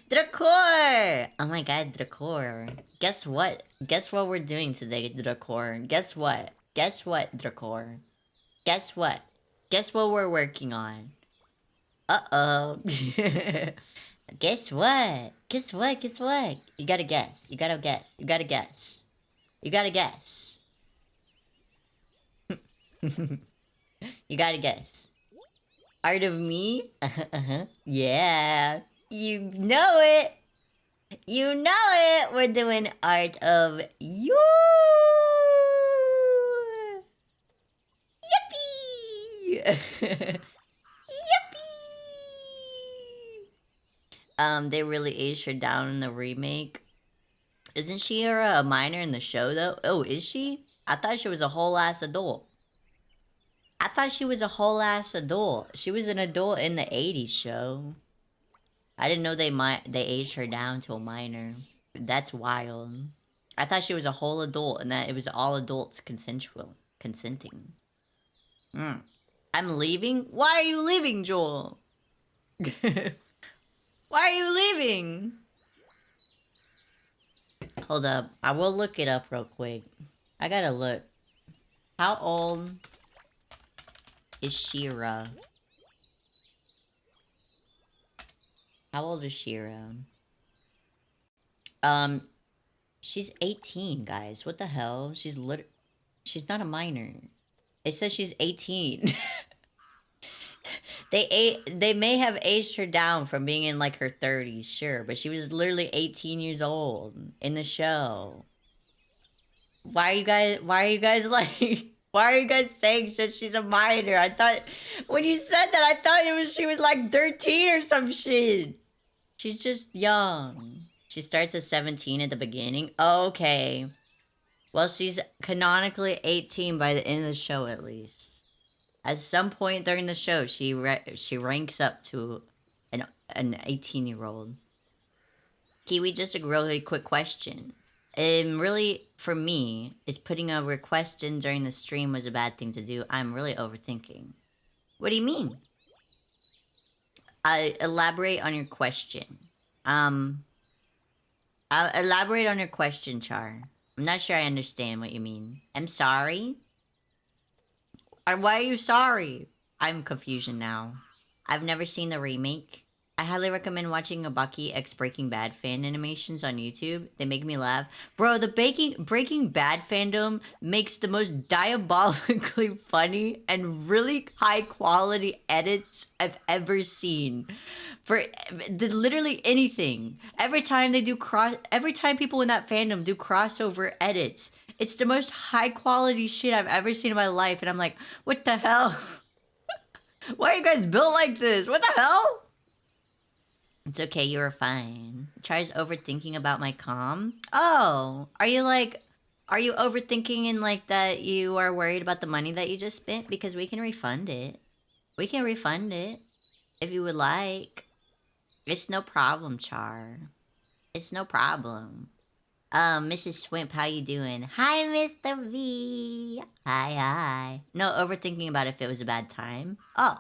Drakor! Oh my god, Drakor. Guess what? Guess what we're doing today, Drakor? Guess what? Guess what, Drakor? Guess what? Guess what we're working on? Uh-oh. Guess what? Guess what? Guess what? You gotta guess. You gotta guess. You gotta guess. You gotta guess. You gotta guess. Art of me? Yeah. You know it. You know it. We're doing art of you. Yippee. Yippee. They really aged her down in the remake. Isn't she a minor in the show though? Oh, is she? I thought she was a whole ass adult. I thought she was a whole ass adult. She was an adult in the 80s show. I didn't know they aged her down to a minor. That's wild. I thought she was a whole adult and that it was all adults consenting. Hmm. I'm leaving? Why are you leaving, Joel? Why are you leaving? Hold up. I will look it up real quick. I gotta look. How old is Shira? How old is Shira? Um, she's 18, guys. What the hell? She's not a minor. It says she's 18. They may have aged her down from being in like her 30s, sure, but she was literally 18 years old in the show. Why are you guys like why are you guys saying that she's a minor? I thought when you said that I thought she was like 13 or some shit. She's just young. She starts at 17 at the beginning. Okay. Well, she's canonically 18 by the end of the show at least. At some point during the show, she ranks up to an 18-year-old. Kiwi, just a really quick question. Really, for me, is putting a request in during the stream was a bad thing to do. I'm really overthinking. What do you mean? Elaborate on your question. Elaborate on your question, Char. I'm not sure I understand what you mean. I'm sorry? Why are you sorry? I'm confusion now. I've never seen the remake. I highly recommend watching Abaki X Breaking Bad fan animations on YouTube. They make me laugh. Bro, the Breaking Bad fandom makes the most diabolically funny and really high quality edits I've ever seen. For literally anything. Every time people in that fandom do crossover edits, it's the most high quality shit I've ever seen in my life. And I'm like, what the hell? Why are you guys built like this? What the hell? It's okay, you were fine. Tries overthinking about my comm. Oh, are you overthinking in like that you are worried about the money that you just spent? Because we can refund it. We can refund it if you would like. It's no problem, Char. It's no problem. Mrs. Swimp, how you doing? Hi, Mr. V. Hi. No overthinking about if it was a bad time. Oh,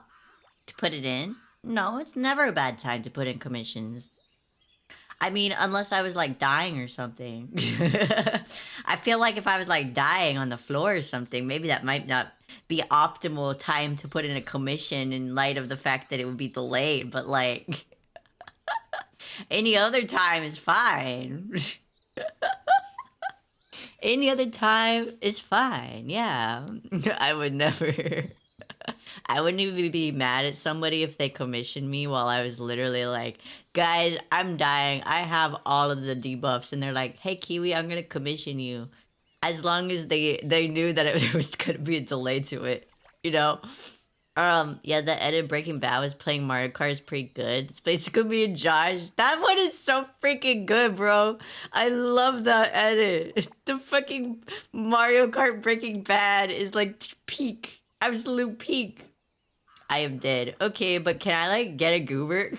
to put it in? No, it's never a bad time to put in commissions. I mean, unless I was like dying or something. I feel like if I was like dying on the floor or something, maybe that might not be optimal time to put in a commission in light of the fact that it would be delayed, but like any other time is fine. Any other time is fine. Yeah. I would never. I wouldn't even be mad at somebody if they commissioned me while I was literally like, guys, I'm dying. I have all of the debuffs. And they're like, hey, Kiwi, I'm going to commission you. As long as they knew that it was going to be a delay to it, you know? Yeah, the edit Breaking Bad was playing Mario Kart is pretty good. It's basically me and Josh. That one is so freaking good, bro. I love that edit. The fucking Mario Kart Breaking Bad is like peak. Absolute peak. I am dead. Okay, but can I like get a goober?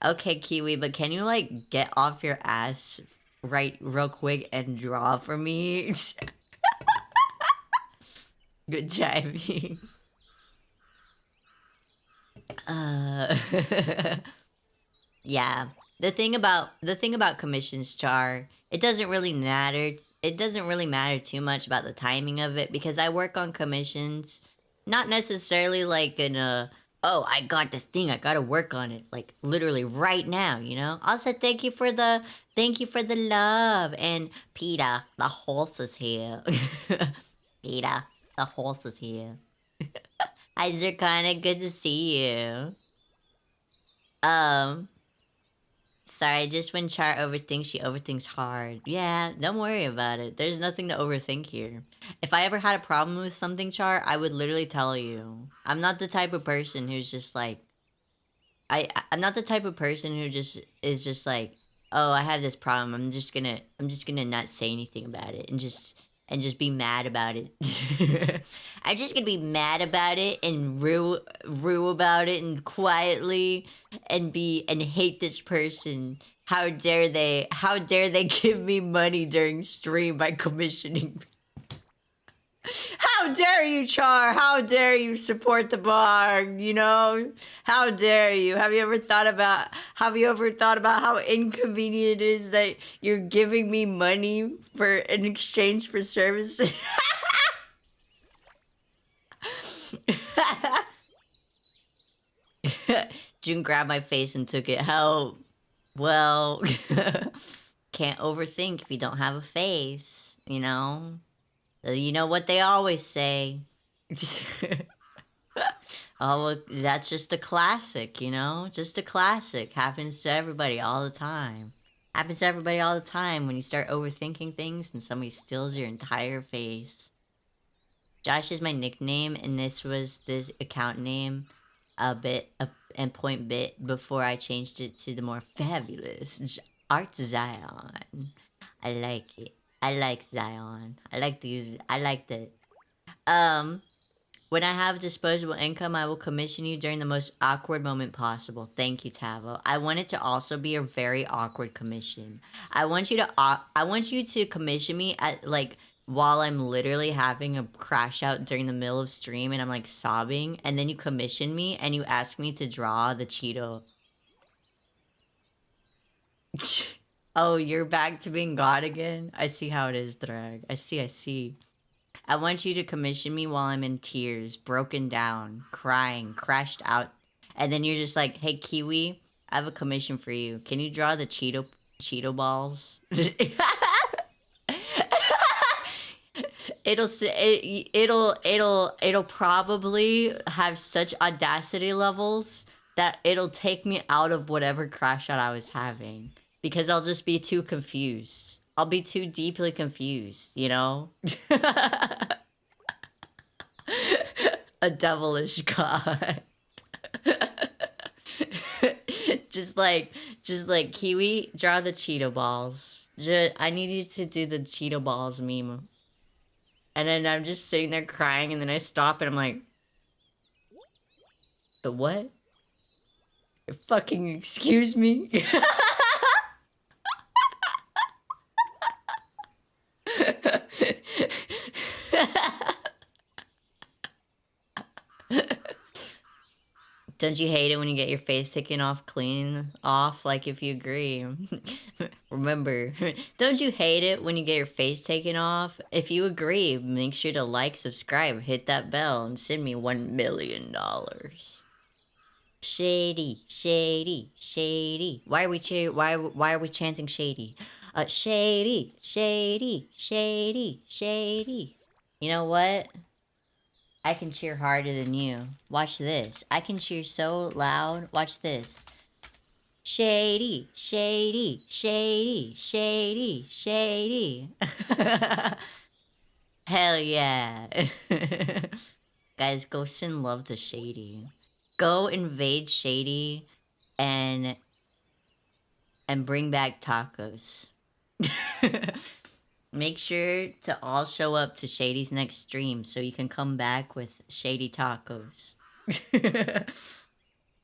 Okay, Kiwi, but can you like get off your ass right real quick and draw for me? Good timing. Yeah. The thing about commissions, Char, it doesn't really matter. It doesn't really matter too much about the timing of it because I work on commissions, not necessarily like in a oh I got this thing I gotta work on it like literally right now. You know. Also, thank you for the love and Peter, the horse is here. Peter, the horse is here. Hi, Zircona, good to see you. Um, Sorry, just when Char overthinks, she overthinks hard. Yeah, don't worry about it. There's nothing to overthink here. If I ever had a problem with something, Char, I would literally tell you. I'm not the type of person who's just like I'm not the type of person who just is just like, "Oh, I have this problem. I'm just gonna not say anything about it and just be mad about it." I'm just gonna be mad about it and rue about it and quietly and hate this person. How dare they give me money during stream by commissioning How dare you, Char? How dare you support the bar? You know? How dare you? Have you ever thought about how inconvenient it is that you're giving me money for in exchange for services? June grabbed my face and took it. How? Well, can't overthink if you don't have a face, you know? You know what they always say. Oh, well, that's just a classic, you know? Just a classic. Happens to everybody all the time. Happens to everybody all the time when you start overthinking things and somebody steals your entire face. Josh is my nickname, and this was this account name and point bit before I changed it to the more fabulous Art Zion. I like it. I like Zion. I like to use it. I like that. Um, when I have disposable income, I will commission you during the most awkward moment possible. Thank you, Tavo. I want it to also be a very awkward commission. I want you to commission me at like while I'm literally having a crash out during the middle of stream and I'm like sobbing, and then you commission me and you ask me to draw the Cheeto. Oh, you're back to being God again? I see how it is, Drag. I see. I want you to commission me while I'm in tears, broken down, crying, crashed out. And then you're just like, hey, Kiwi, I have a commission for you. Can you draw the Cheeto balls? It'll probably have such audacity levels that it'll take me out of whatever crash out I was having because I'll just be too confused. I'll be too deeply confused, you know? A devilish god. just like just like Kiwi, draw the Cheeto balls. I need you to do the Cheeto balls meme. And then I'm just sitting there crying, and then I stop and I'm like, the what? Fucking excuse me? Don't you hate it when you get your face taken off clean off? Like if you agree. Remember, don't you hate it when you get your face taken off? If you agree, make sure to like, subscribe, hit that bell, and send me $1 million. Shady, shady, shady. Why are we chanting shady? Shady, shady, shady, shady. You know what? I can cheer harder than you. Watch this. I can cheer so loud. Watch this. Shady, shady, shady, shady, shady. Hell yeah. Guys, go send love to Shady. Go invade Shady and bring back tacos. Make sure to all show up to Shady's next stream so you can come back with Shady tacos.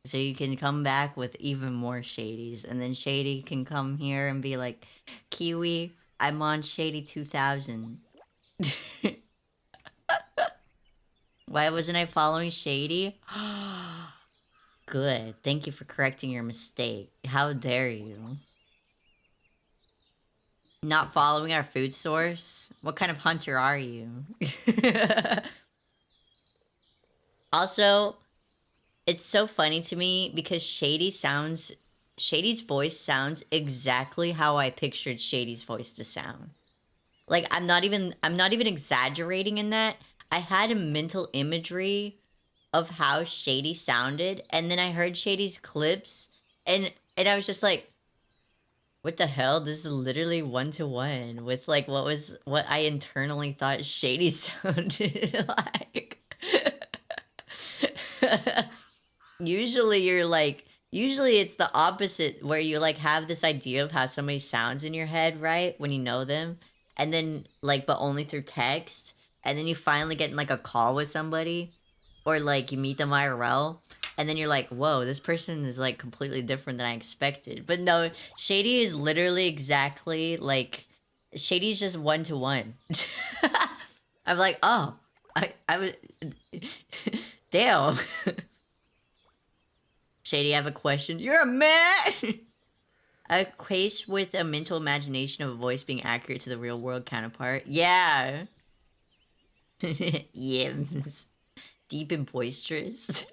So you can come back with even more Shadies, and then Shady can come here and be like, Kiwi, I'm on Shady 2000. Why wasn't I following Shady? Good. Thank you for correcting your mistake. How dare you? Not following our food source? What kind of hunter are you? Also, it's so funny to me because Shady's voice sounds exactly how I pictured Shady's voice to sound. Like I'm not even exaggerating in that. I had a mental imagery of how Shady sounded, and then I heard Shady's clips, and I was just like, what the hell? This is literally 1-to-1 with like what I internally thought Shady sounded like. Usually it's the opposite where you like have this idea of how somebody sounds in your head, right? When you know them. And then like but only through text. And then you finally get in like a call with somebody or like you meet them IRL and then you're like, "Whoa, this person is like completely different than I expected." But no, Shady is literally exactly like Shady's just 1-to-1. I'm like, oh, I was, damn. Shady, I have a question. You're a man. A case with a mental imagination of a voice being accurate to the real world counterpart. Yeah. Yims. Deep and boisterous.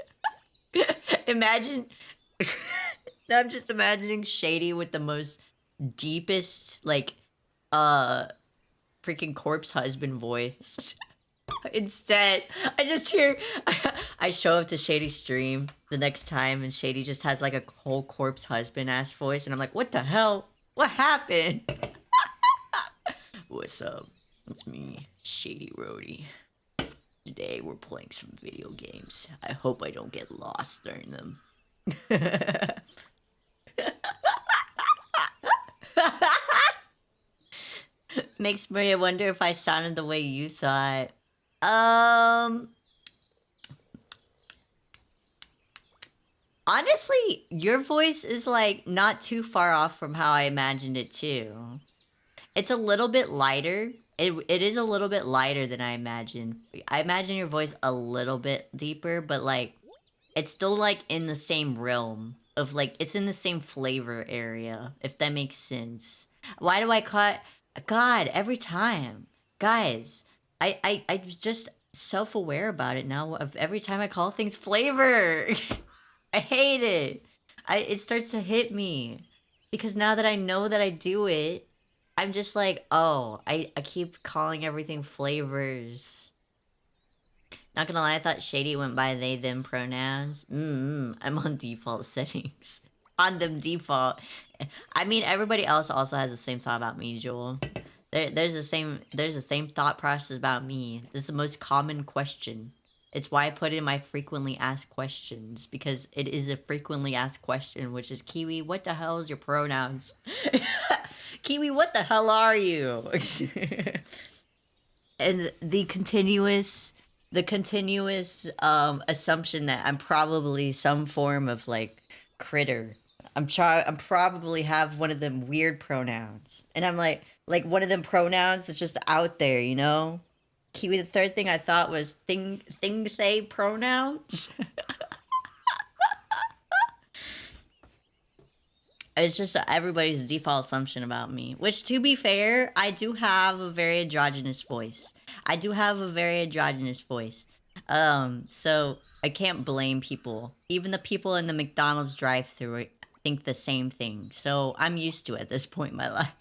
Imagine. I'm just imagining Shady with the most deepest, like, uh, freaking corpse husband voice. Instead, I just hear. I show up to Shady's stream the next time, and Shady just has like a whole corpse husband ass voice, and I'm like, what the hell? What happened? What's up? It's me, Shady Roadie. Today we're playing some video games. I hope I don't get lost during them. Makes me wonder if I sounded the way you thought. Honestly, your voice is like not too far off from how I imagined it too. It's a little bit lighter. It is a little bit lighter than I imagined. I imagine your voice a little bit deeper, but like it's still like in the same realm of like it's in the same flavor area, if that makes sense. Why do I cut God every time? Guys, I just self-aware about it now of every time I call things flavor. I hate it. It starts to hit me because now that I know that I do it, I'm just like, oh, I keep calling everything flavors. Not gonna lie, I thought Shady went by they them pronouns. I'm on default settings. On them default. I mean, everybody else also has the same thought about me, Joel. There's the same thought process about me. This is the most common question. It's why I put it in my frequently asked questions, because it is a frequently asked question, which is, Kiwi, what the hell is your pronouns? Kiwi, what the hell are you? And the continuous assumption that I'm probably some form of like critter. I'm probably have one of them weird pronouns. And I'm like one of them pronouns that's just out there, you know? Kiwi, the third thing I thought was thing say pronouns. It's just everybody's default assumption about me. Which, to be fair, I do have a very androgynous voice. I do have a very androgynous voice. So I can't blame people. Even the people in the McDonald's drive-thru think the same thing. So I'm used to it at this point in my life.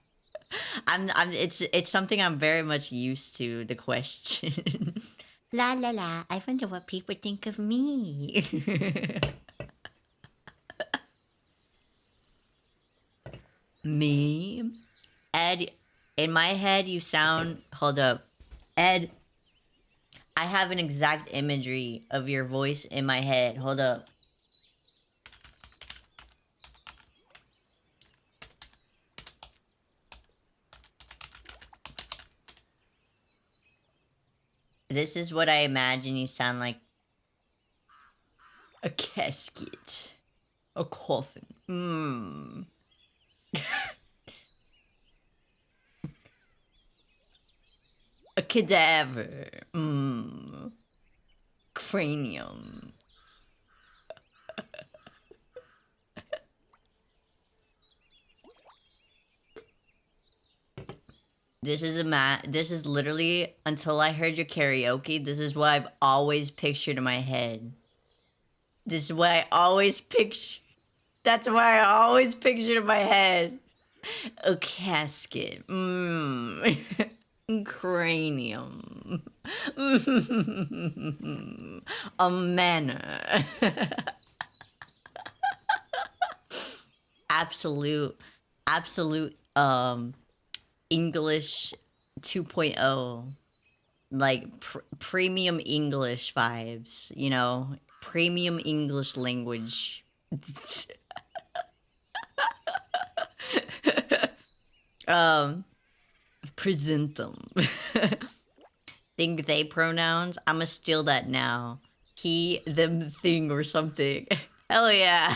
It's something I'm very much used to. The question. La la la. I wonder what people think of me. Me? Ed, in my head, you sound. Hold up. Ed, I have an exact imagery of your voice in my head. Hold up. This is what I imagine you sound like. A casket. A coffin. A cadaver. Cranium. This is literally, until I heard your karaoke, this is what I've always pictured in my head. This is what I always picture. That's what I always pictured in my head. A casket. Cranium. A manor. absolute English 2.0, like premium English vibes, you know, premium English language. Present them. Think they pronouns. I'ma steal that now. He, them, thing, or something. Hell yeah.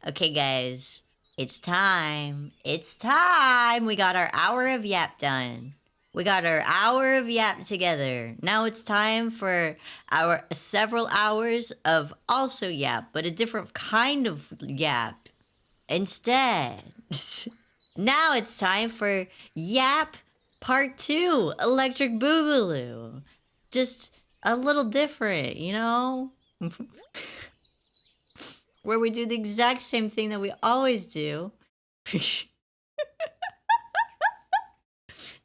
Okay, guys. It's time. It's time. We got our hour of yap done. We got our hour of yap together. Now it's time for our several hours of also yap, but a different kind of yap. Instead, now it's time for Yap Part 2 Electric Boogaloo. Just a little different, you know? Where we do the exact same thing that we always do.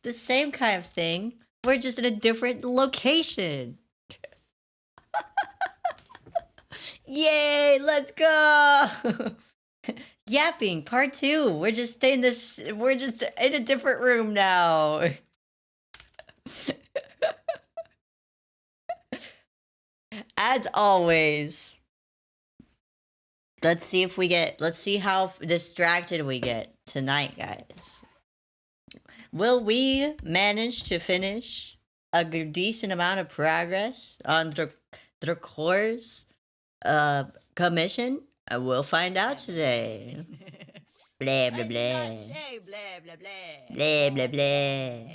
The same kind of thing. We're just in a different location. Yay, let's go! Yapping part 2. We're just staying this we're just in a different room now. As always. Let's see how distracted we get tonight, guys. Will we manage to finish a decent amount of progress on the course commission? We'll find out today. Blah blah blah. Blah blah blah.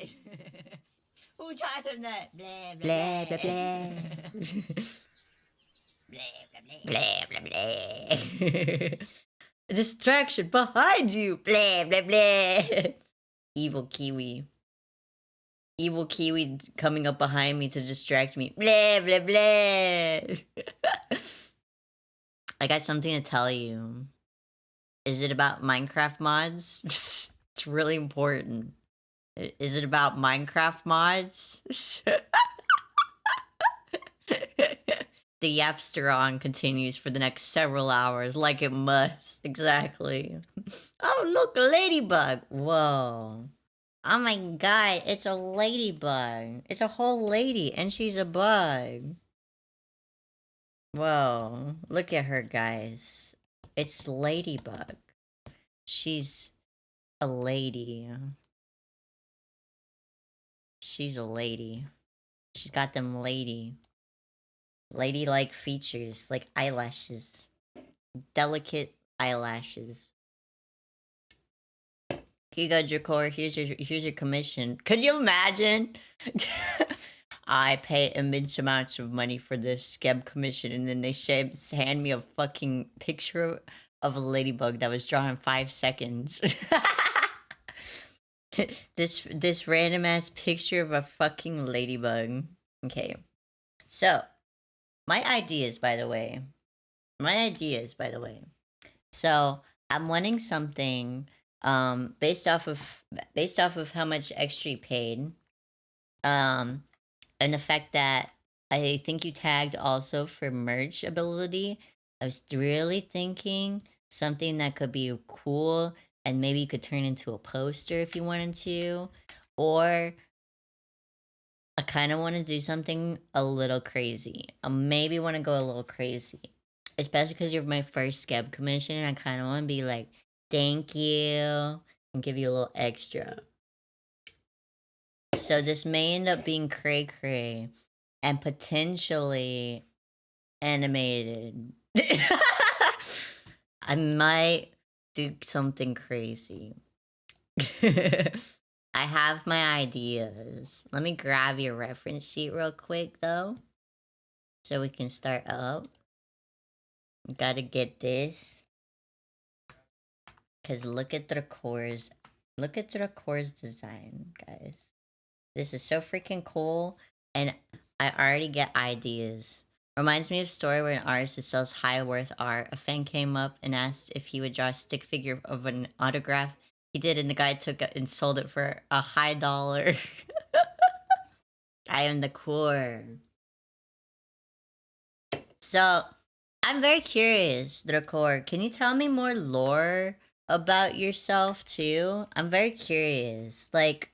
Who taught him that? Blah blah blah. Blah blah blah. A distraction behind you. Blah blah blah. Evil Kiwi. Evil Kiwi coming up behind me to distract me. Blah blah blah. I got something to tell you. Is it about Minecraft mods? It's really important. Is it about Minecraft mods? The Yapster continues for the next several hours, like it must. Exactly. Oh, look, a ladybug. Whoa. Oh my god, it's a ladybug. It's a whole lady, and she's a bug. Whoa. Look at her, guys. It's Ladybug. She's a lady. She's a lady. She's got them lady-like features, like eyelashes. Delicate eyelashes. Here you go, Jakor. Here's your commission. Could you imagine? I pay immense amounts of money for this Skeb commission, and then they hand me a fucking picture of a ladybug that was drawn in 5 seconds. this random ass picture of a fucking ladybug. Okay, so my ideas, by the way. So I'm wanting something based off of how much extra you paid, and the fact that I think you tagged also for merch ability. I was really thinking something that could be cool and maybe you could turn into a poster if you wanted to, or I kind of want to do something a little crazy. I maybe want to go a little crazy, especially because you're my first Skeb commission. I kind of want to be like, thank you, and give you a little extra. So this may end up being cray cray and potentially animated. I might do something crazy. I have my ideas. Let me grab your reference sheet real quick though, so we can start up. Gotta get this. Cause look at the cores. Look at the cores design, guys. This is so freaking cool, and I already get ideas. Reminds me of a story where an artist who sells high worth art. A fan came up and asked if he would draw a stick figure of an autograph. He did, and the guy took it and sold it for a high dollar. I am the core. So, I'm very curious, Drakor. Can you tell me more lore about yourself too? I'm very curious. Like,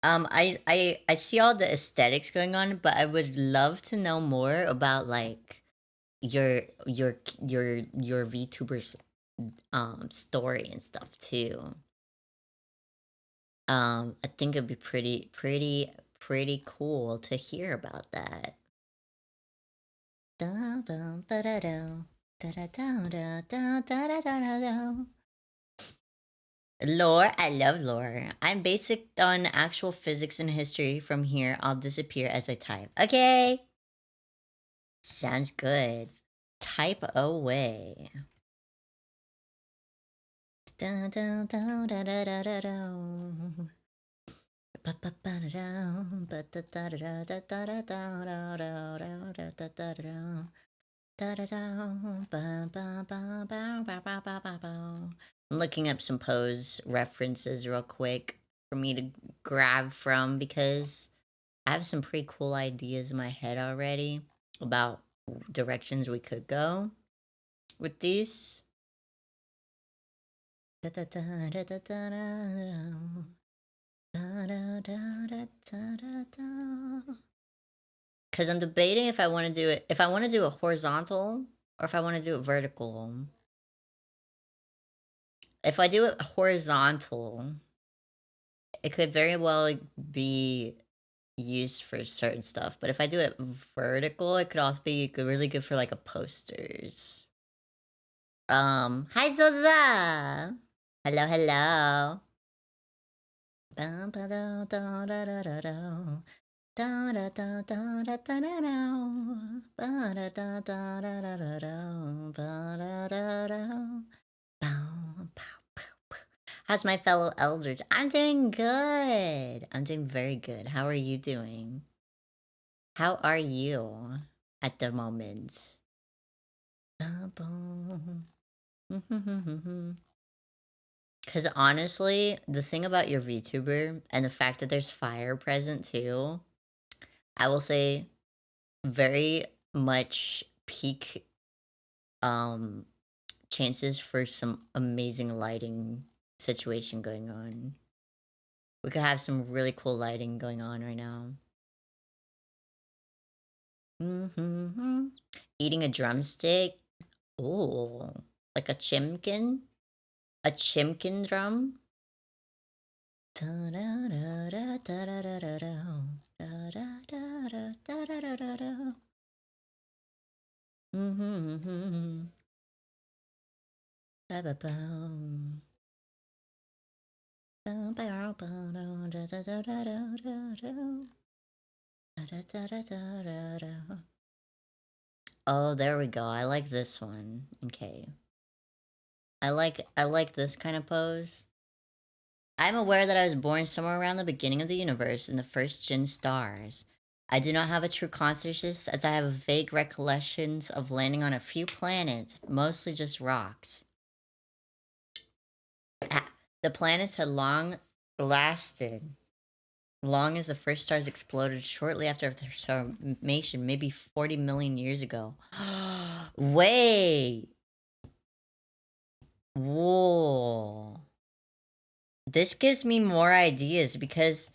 I see all the aesthetics going on, but I would love to know more about like your VTuber's story and stuff too. I think it'd be pretty cool to hear about that. Lore, I love lore. I'm basic on actual physics and history. From here, I'll disappear as I type. Okay. Sounds good. Type away. Dun, dun, dun, da, da, da, da, da. I'm looking up some pose references real quick for me to grab from because I have some pretty cool ideas in my head already about directions we could go with these. Because I'm debating if I want to do it, if I want to do it horizontal or if I want to do it vertical. If I do it horizontal, it could very well be used for certain stuff. But if I do it vertical, it could also be really good for like a posters. Hi Zoza! Hello, hello. How's my fellow elders? I'm doing good. I'm doing very good. How are you doing? How are you at the moment? Because honestly, the thing about your VTuber and the fact that there's fire present too, I will say very much peak um chances for some amazing lighting situation going on. We could have some really cool lighting going on right now. Eating a drumstick. Oh, like a chimkin? A chimkin drum? Oh, there we go. I like this one. Okay. I like this kind of pose. I'm aware that I was born somewhere around the beginning of the universe in the first Jin stars. I do not have a true consciousness as I have vague recollections of landing on a few planets, mostly just rocks. Ah, the planets had long lasted, long as the first stars exploded shortly after their formation, maybe 40 million years ago. Wait! Whoa. This gives me more ideas because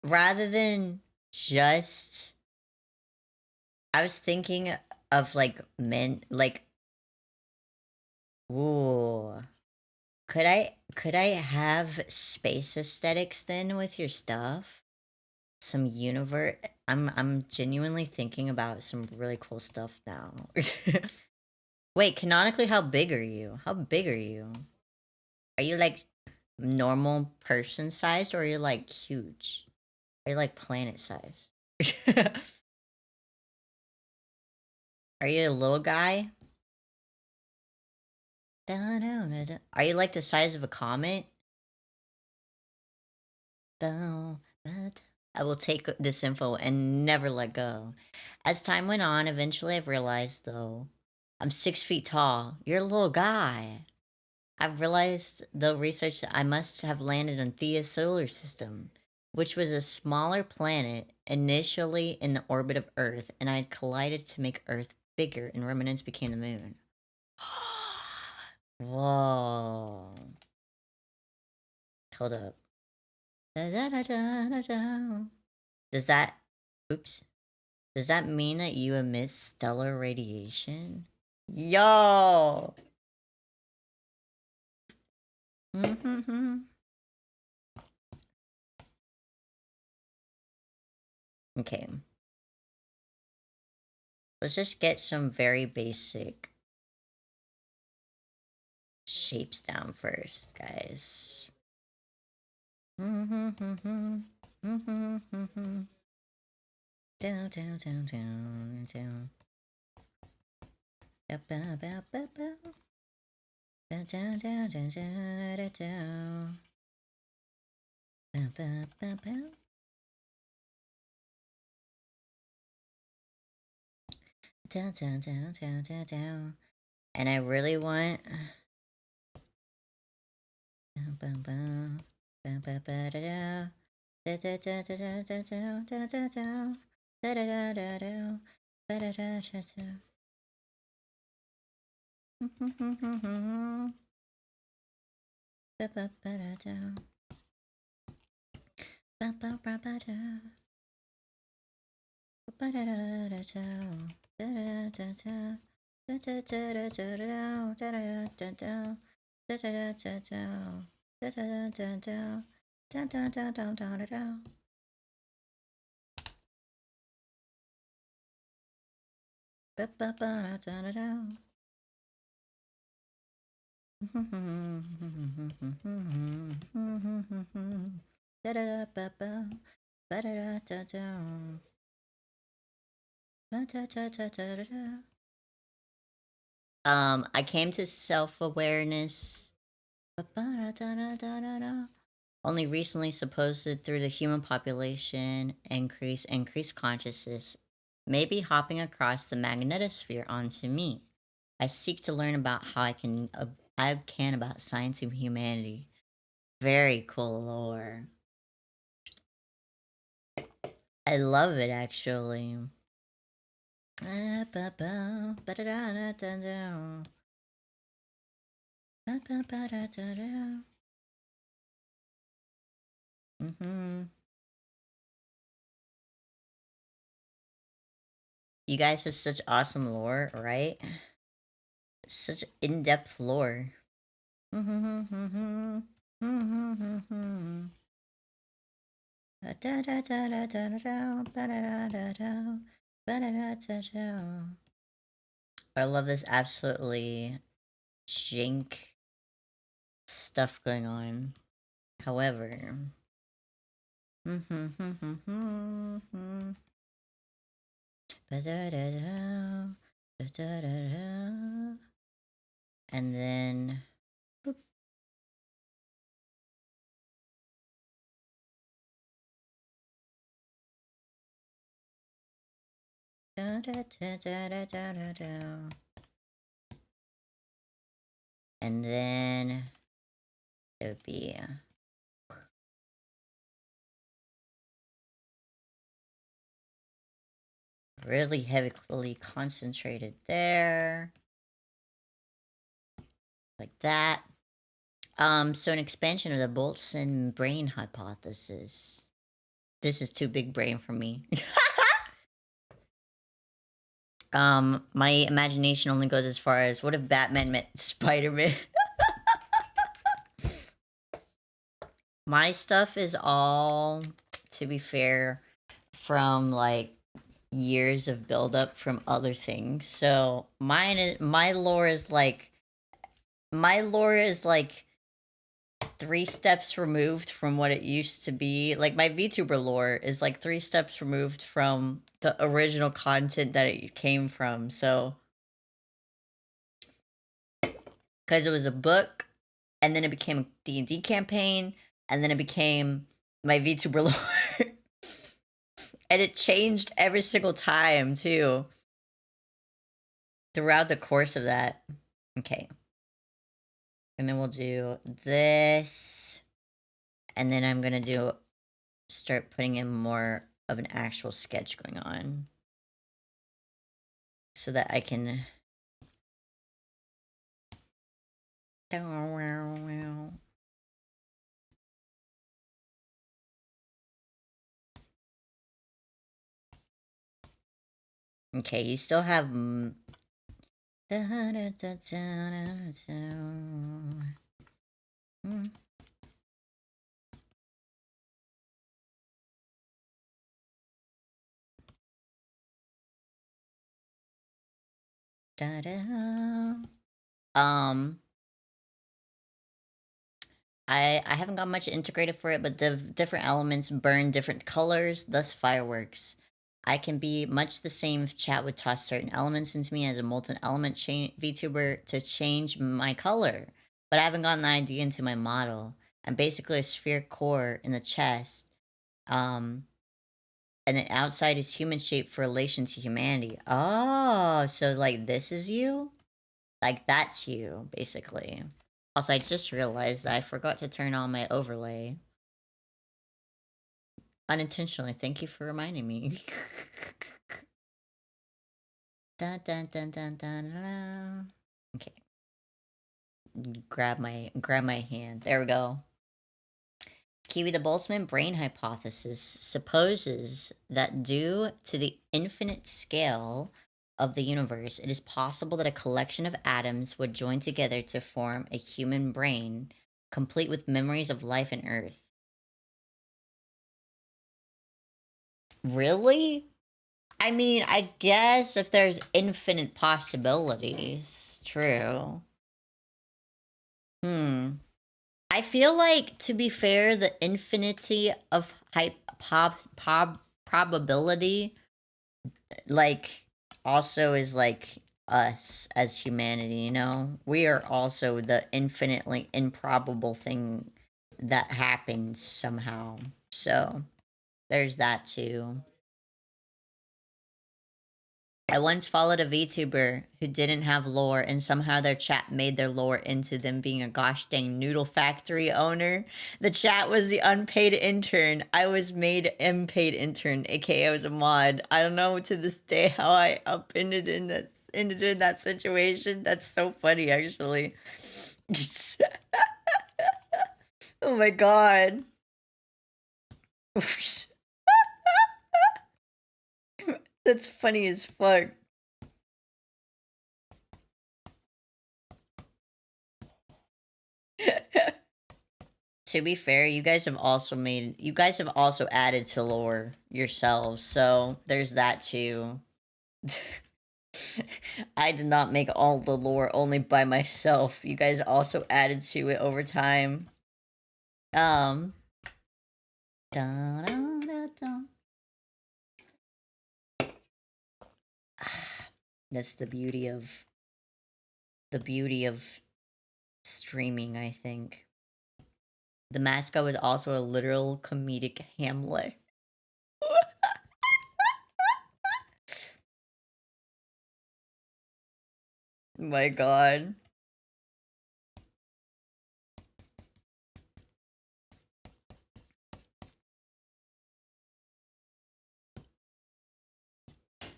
rather than just I was thinking of like men like ooh. Could I have space aesthetics then with your stuff? Some universe I'm genuinely thinking about some really cool stuff now. Wait, canonically how big are you? How big are you? Are you like normal person sized or are you like huge? Are you like planet sized? Are you a little guy? Are you like the size of a comet? I will take this info and never let go. As time went on, eventually I've realized, though, I'm 6 feet tall. You're a little guy. I've realized, though, research that I must have landed on Thea's solar system, which was a smaller planet initially in the orbit of Earth, and I had collided to make Earth bigger, and remnants became the moon. Whoa. Hold up. Does that. Oops. Does that mean that you emit stellar radiation? Yo! Okay. Let's just get some very basic shapes down first, guys. Down, down, down, down, down. Down, down, down, down, down. Down, down, down, down, down, down. Down, down, down, down. Down, down, down, down, down, down. And I really want. Bum, bum, bum. Bum, bum, ba, da, da. Da, da, da, da, da, da, da, da, da, da. Da, da, da, da, da. Da, da, da, da, da. Ba, ba, ba, da, da. Ba, ba, ba, ba, da. Ba, da, da, da, da. Da, da, da, da. Da, da, da, da, da, da. Da, da, da, da. Da, da, da, da, da. Da, da, da, da. Da, da, da, da, da, da, da. Ba, ba, ba, da, da, da. I came to self-awareness only recently, supposed through the human population increase consciousness, maybe hopping across the magnetosphere onto me. I seek to learn about how I can about science and humanity. Very cool lore. I love it actually. You guys have such awesome lore, right? Such in-depth lore. I love this absolutely jank stuff going on. However, and then boop. And then it would be really heavily concentrated there, like that. So an expansion of the Boltzmann brain hypothesis. This is too big brain for me. My imagination only goes as far as what if Batman met Spider-Man? My stuff is all, to be fair, from like years of buildup from other things. So my lore is like 3 steps removed from what it used to be. Like my VTuber lore is like 3 steps removed from the original content that it came from. So, because it was a book, and then it became a D&D campaign, and then it became my VTuber lore. And it changed every single time too. Throughout the course of that. Okay. And then we'll do this. And then I'm gonna start putting in more of an actual sketch going on. So that I can okay, you still have da-da. I haven't got much integrated for it, but the different elements burn different colors, thus fireworks. I can be much the same if chat would toss certain elements into me as a molten element VTuber to change my color. But I haven't gotten the idea into my model. I'm basically a sphere core in the chest. Um, and the outside is human shaped for relation to humanity. Oh, so like this is you? Like that's you, basically. Also, I just realized that I forgot to turn on my overlay. Unintentionally. Thank you for reminding me. Dun, dun, dun, dun, dun, dun. Okay. Grab my hand. There we go. Kiwi the Boltzmann brain hypothesis supposes that due to the infinite scale of the universe, it is possible that a collection of atoms would join together to form a human brain, complete with memories of life on Earth. Really? I mean, I guess if there's infinite possibilities, true. Hmm. I feel like, to be fair, the infinity of probability, like, also is like us as humanity, you know? We are also the infinitely improbable thing that happens somehow. So, there's that too. I once followed a VTuber who didn't have lore, and somehow their chat made their lore into them being a gosh dang noodle factory owner. The chat was the unpaid intern. I was made unpaid intern, aka I was a mod. I don't know to this day how I up ended in that situation. That's so funny, actually. Oh my god. That's funny as fuck. To be fair, you guys have also added to lore yourselves, so there's that too. I did not make all the lore only by myself. You guys also added to it over time. Um dun, dun, dun, dun. That's the beauty of streaming, I think. The mascot was also a literal comedic Hamlet. My god.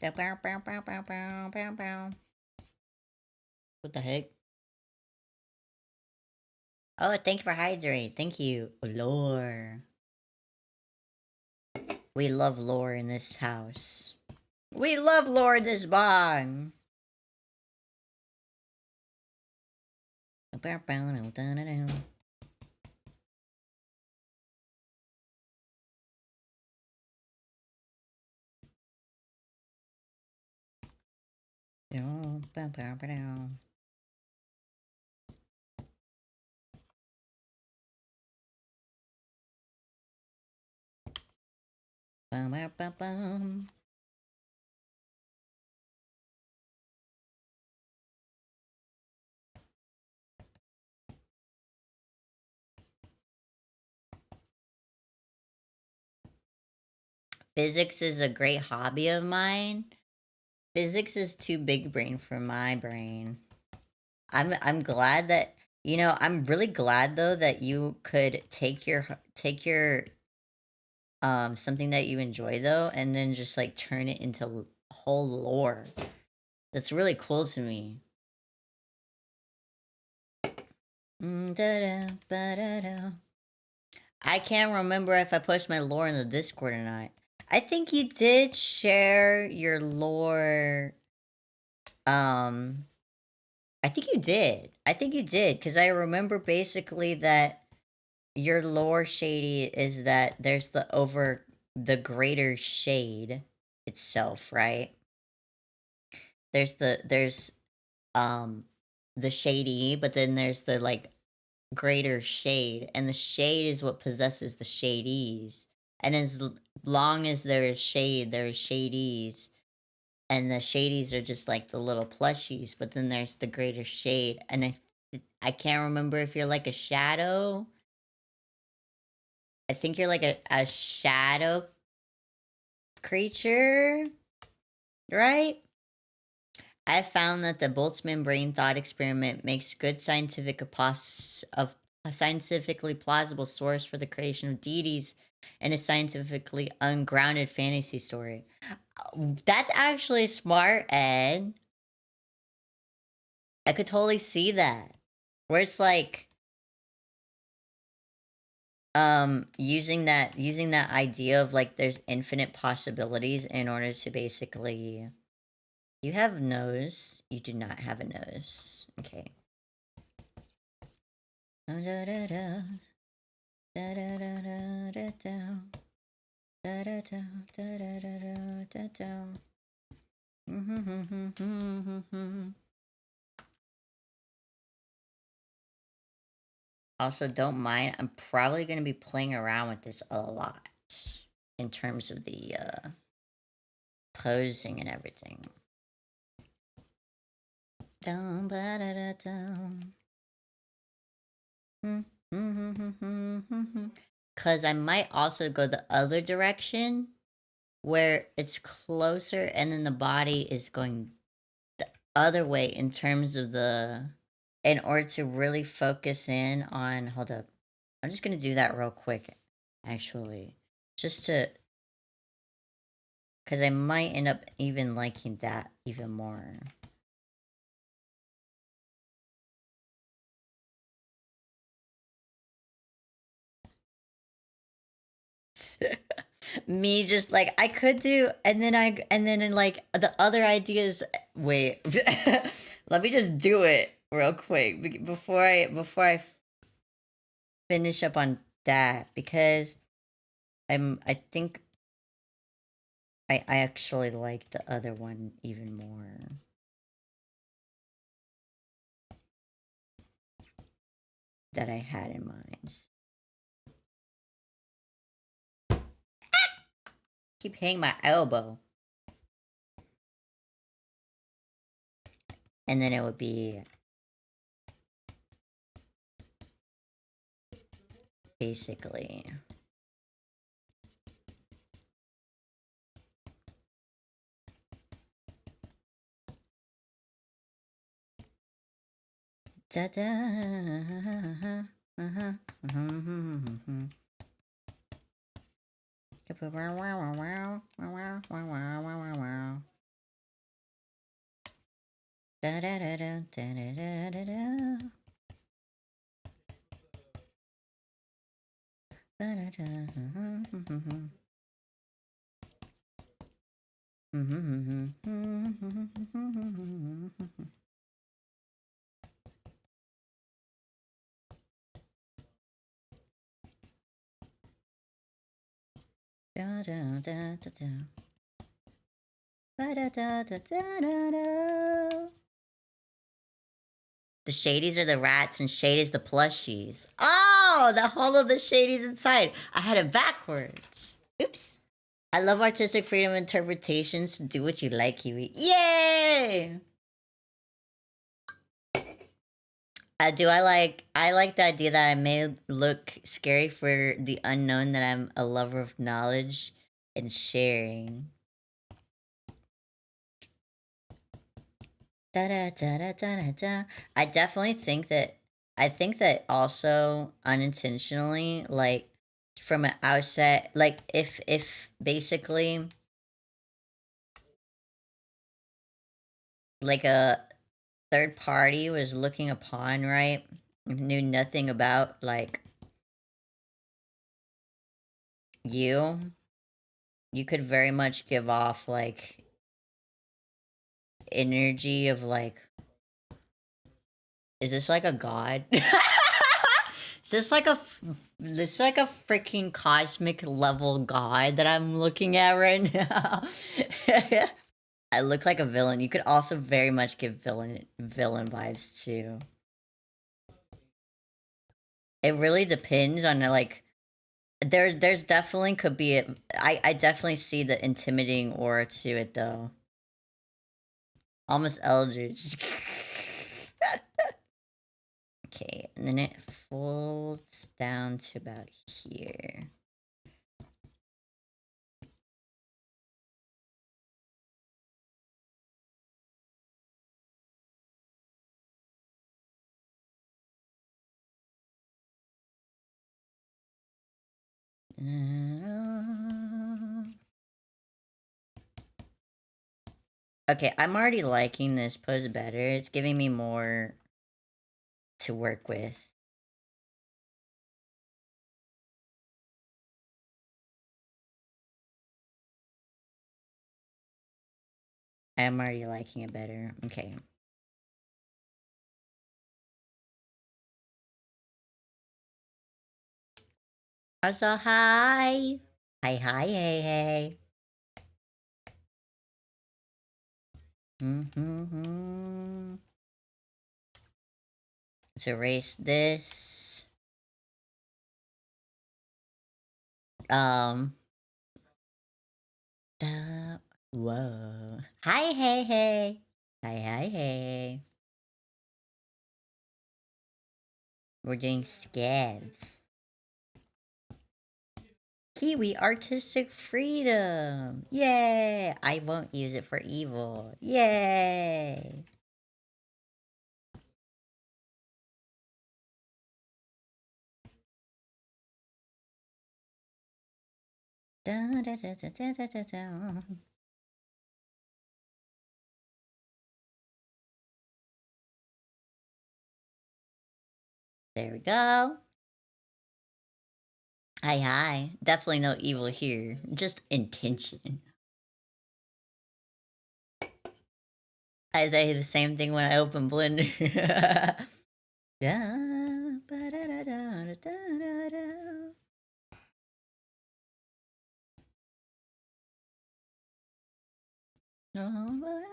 What the heck? Oh, thank you for hydrate. Thank you. Lore. We love lore in this house. We love lore in this bong. Physics is a great hobby of mine. Physics is too big brain for my brain. I'm glad that I'm really glad though that you could take your something that you enjoy though and then just like turn it into whole lore. That's really cool to me. Da-da, ba-da-da. I can't remember if I posted my lore in the Discord or not. I think you did share your lore. Um, I think you did. I think you did because I remember basically that your lore shady is that there's the greater shade itself, right? There's um the shady, but then there's the like greater shade, and the shade is what possesses the shadies. And as long as there is shade, there is shadies. And the shadies are just like the little plushies, but then there's the greater shade. And I can't remember if you're like a shadow. I think you're like a shadow creature, right? I found that the Boltzmann brain thought experiment makes good a scientifically plausible source for the creation of deities in a scientifically ungrounded fantasy story. That's actually smart, Ed. I could totally see that. Where it's like using that idea of like there's infinite possibilities in order to basically you have nose, you do not have a nose. Okay. Da da da da da da da da da da da da da da da da. Also, don't mind. I'm probably going to be playing around with this a lot in terms of the posing and everything. Down, ba da da down. Because I might also go the other direction where it's closer and then the body is going the other way in terms of in order to really focus in on, hold up. I'm just going to do that real quick, actually. Just to, because I might end up even liking that even more. Me just like I could do, and then in like the other ideas. Wait, let me just do it real quick before I finish up on that, because I think I actually like the other one even more. That I had in mind. Keep hitting my elbow. And then it would be basically da da. Da da da da da da da da. Da da da. Da da da da da. Da da da da da da. The shadies are the rats and shade is the plushies. Oh, the whole of the shadies inside. I had it backwards. Oops. I love artistic freedom interpretations. Do what you like, Kiwi. Yay! I like the idea that I may look scary for the unknown, that I'm a lover of knowledge and sharing. Da da da da da da. I definitely think that also unintentionally, like from an outset, like if basically like a third party was looking upon, right, knew nothing about like you could very much give off like energy of like, is this like a god? Is this like a freaking cosmic level god that I'm looking at right now? I look like a villain. You could also very much give villain vibes too. It really depends on like there's definitely could be I definitely see the intimidating aura to it though. Almost eldritch. Okay, and then it folds down to about here. Okay, I'm already liking this pose better. It's giving me more to work with. I'm already liking it better. Okay. Also, hi. Hi, hi, hey, hey. Mm-hmm. Let's erase this. Um. Whoa. Hi, hey, hey. Hi, hi, hey. We're doing scabs. Kiwi artistic freedom. Yay! I won't use it for evil. Yay! Da, da, da, da, da, da, da, da. There we go. Hi, hi. Definitely no evil here. Just intention. I say the same thing when I open Blender. Da, ba, da, da, da, da, da, da. Oh,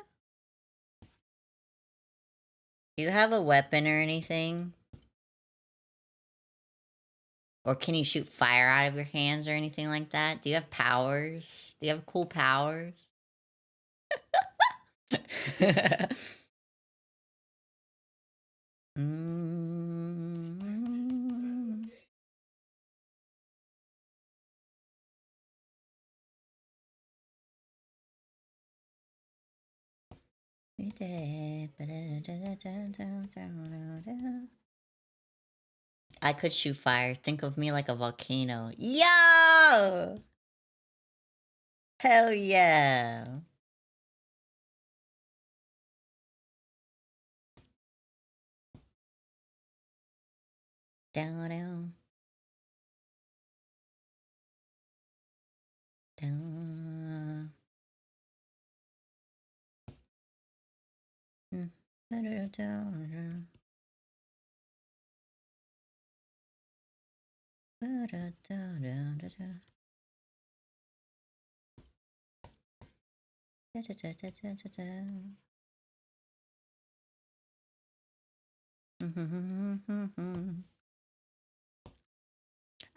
do you have a weapon or anything? Or can you shoot fire out of your hands or anything like that? Do you have powers? Do you have cool powers? Mm. I could shoot fire. Think of me like a volcano. Yo! Hell yeah. Down, down. Down.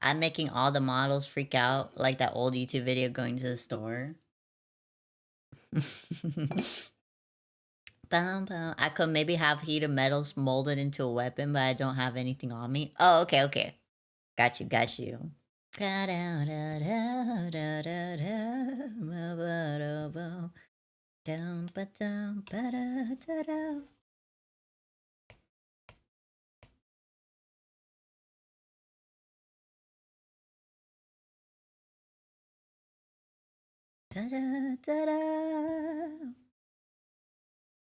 I'm making all the models freak out like that old YouTube video going to the store. Bum, bum. I could maybe have heat of metals molded into a weapon, but I don't have anything on me. Oh, okay, okay. Got you, got you.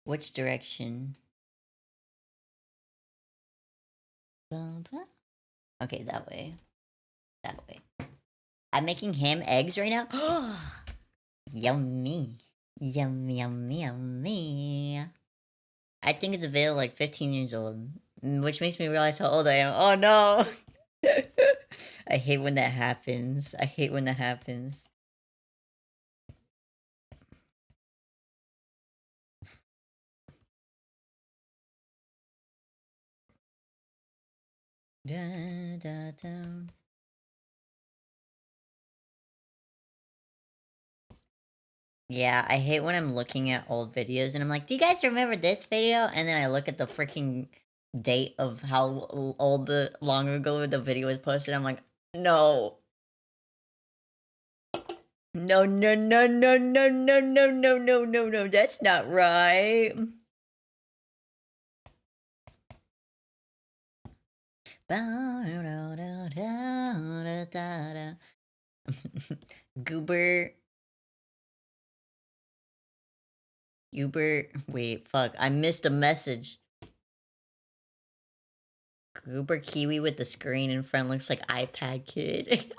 Which direction? Okay, that way. That way. I'm making ham eggs right now. Yummy. Yummy, yummy, yummy. I think it's available like 15 years old, which makes me realize how old I am. Oh no! I hate when that happens. I hate when that happens. Da, Yeah, I hate when I'm looking at old videos and I'm like, do you guys remember this video? And then I look at the freaking date of how old the long ago the video was posted. I'm like, no. No, no, no, no, no, no, no, no, no, no, no. That's not right. Goober. Goober. Wait, fuck. I missed a message. Goober Kiwi with the screen in front looks like iPad kid.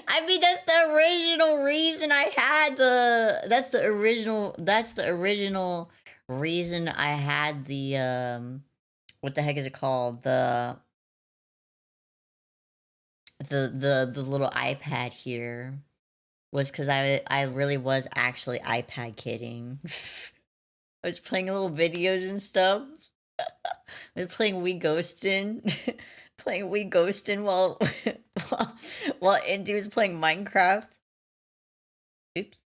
I mean, that's the original reason I had the. That's the original. That's the original reason I had the. What the heck is it called? The little iPad here was because I really was actually iPad kidding. I was playing little videos and stuff. I was playing Wii Ghostin, playing Wii Ghostin while while Indy was playing Minecraft. Oops.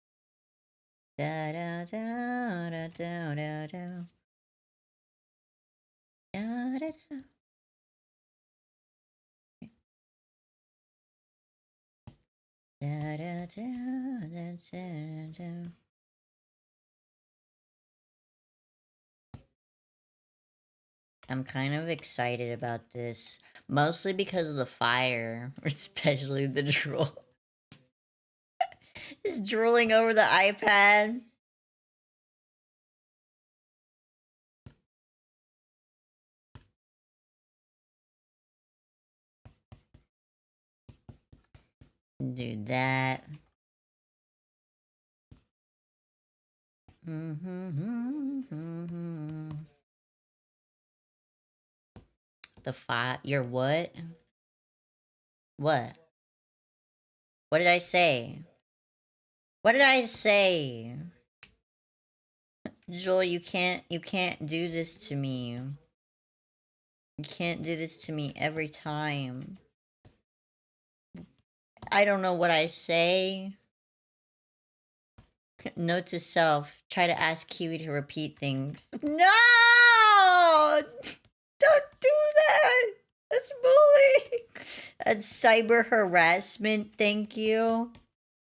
Da da da da da da da. Da, da, da. Da, da, da, da, da, da. I'm kind of excited about this, mostly because of the fire, especially the drool. Just drooling over the iPad. Do that. The fire. Your what? What? What did I say? What did I say? Joel, you can't do this to me. You can't do this to me every time. I don't know what I say. Note to self, try to ask Kiwi to repeat things. No! Don't do that! That's bullying! That's cyber harassment, thank you.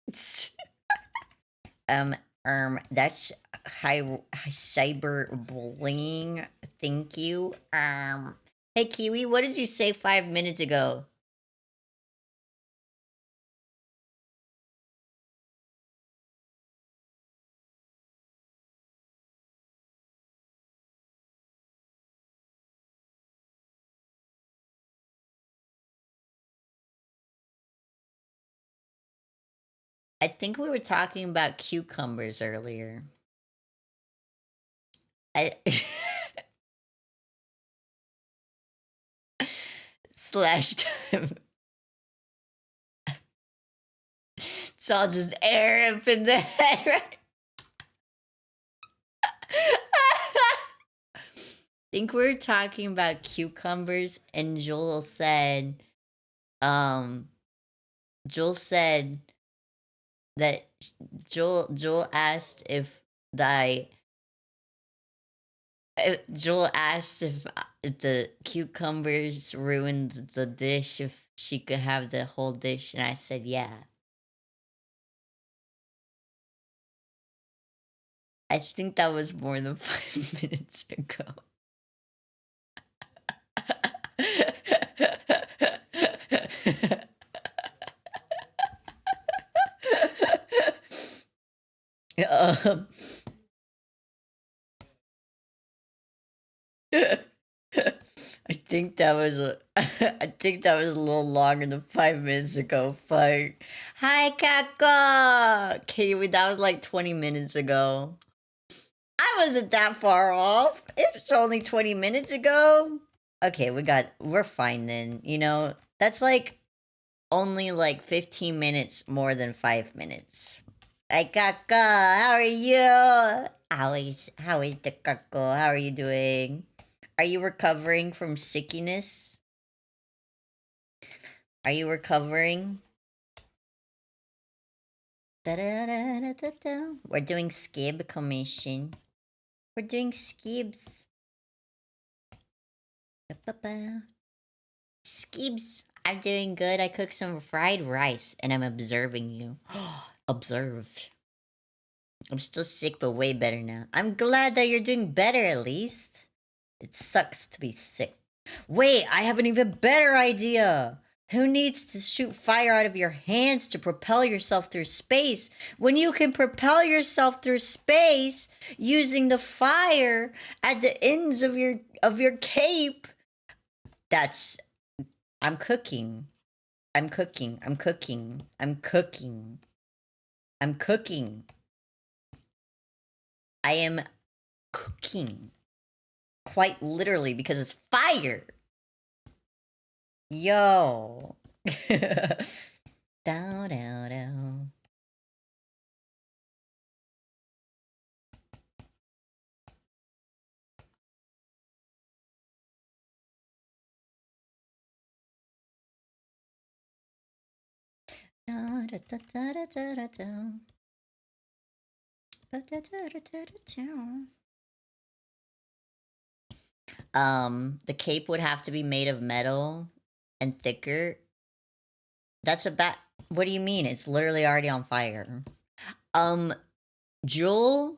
That's high cyber bullying. Thank you. Hey Kiwi, what did you say 5 minutes ago? I think we were talking about cucumbers earlier. I slash time. It's all just air up in the head, right? Think we were talking about cucumbers, and um, Joel said that Joel asked if the Joel asked if the cucumbers ruined the dish, if she could have the whole dish, and I said yeah. I think that was more than 5 minutes ago. um, I think that was I think that was a little longer than 5 minutes ago. Fuck. Hi, Kaka. Kiwi, that was like 20 minutes ago. I wasn't that far off. It was only 20 minutes ago. Okay, we're fine then. You know, that's like only like 15 minutes more than 5 minutes. Hi, Kaka. How are you? How is the Kako? How are you doing? Are you recovering from sickiness? Are you recovering? Da-da-da-da-da-da. We're doing Skeb commission. We're doing Skebs. Ba-ba-ba. Skebs. I'm doing good. I cooked some fried rice and I'm observing you. Observed. I'm still sick, but way better now. I'm glad that you're doing better at least. It sucks to be sick. Wait, I have an even better idea. Who needs to shoot fire out of your hands to propel yourself through space when you can propel yourself through space using the fire at the ends of your cape? That's I'm cooking. I'm cooking. I'm cooking. I'm cooking. I'm cooking. I am cooking. Quite literally because it's fire. Yo. Down, down, down. Da, da, da, da, da, da, da, da. Ba, da, da, da, da, da, da. The cape would have to be made of metal and thicker. That's about. What do you mean? It's literally already on fire. Jewel,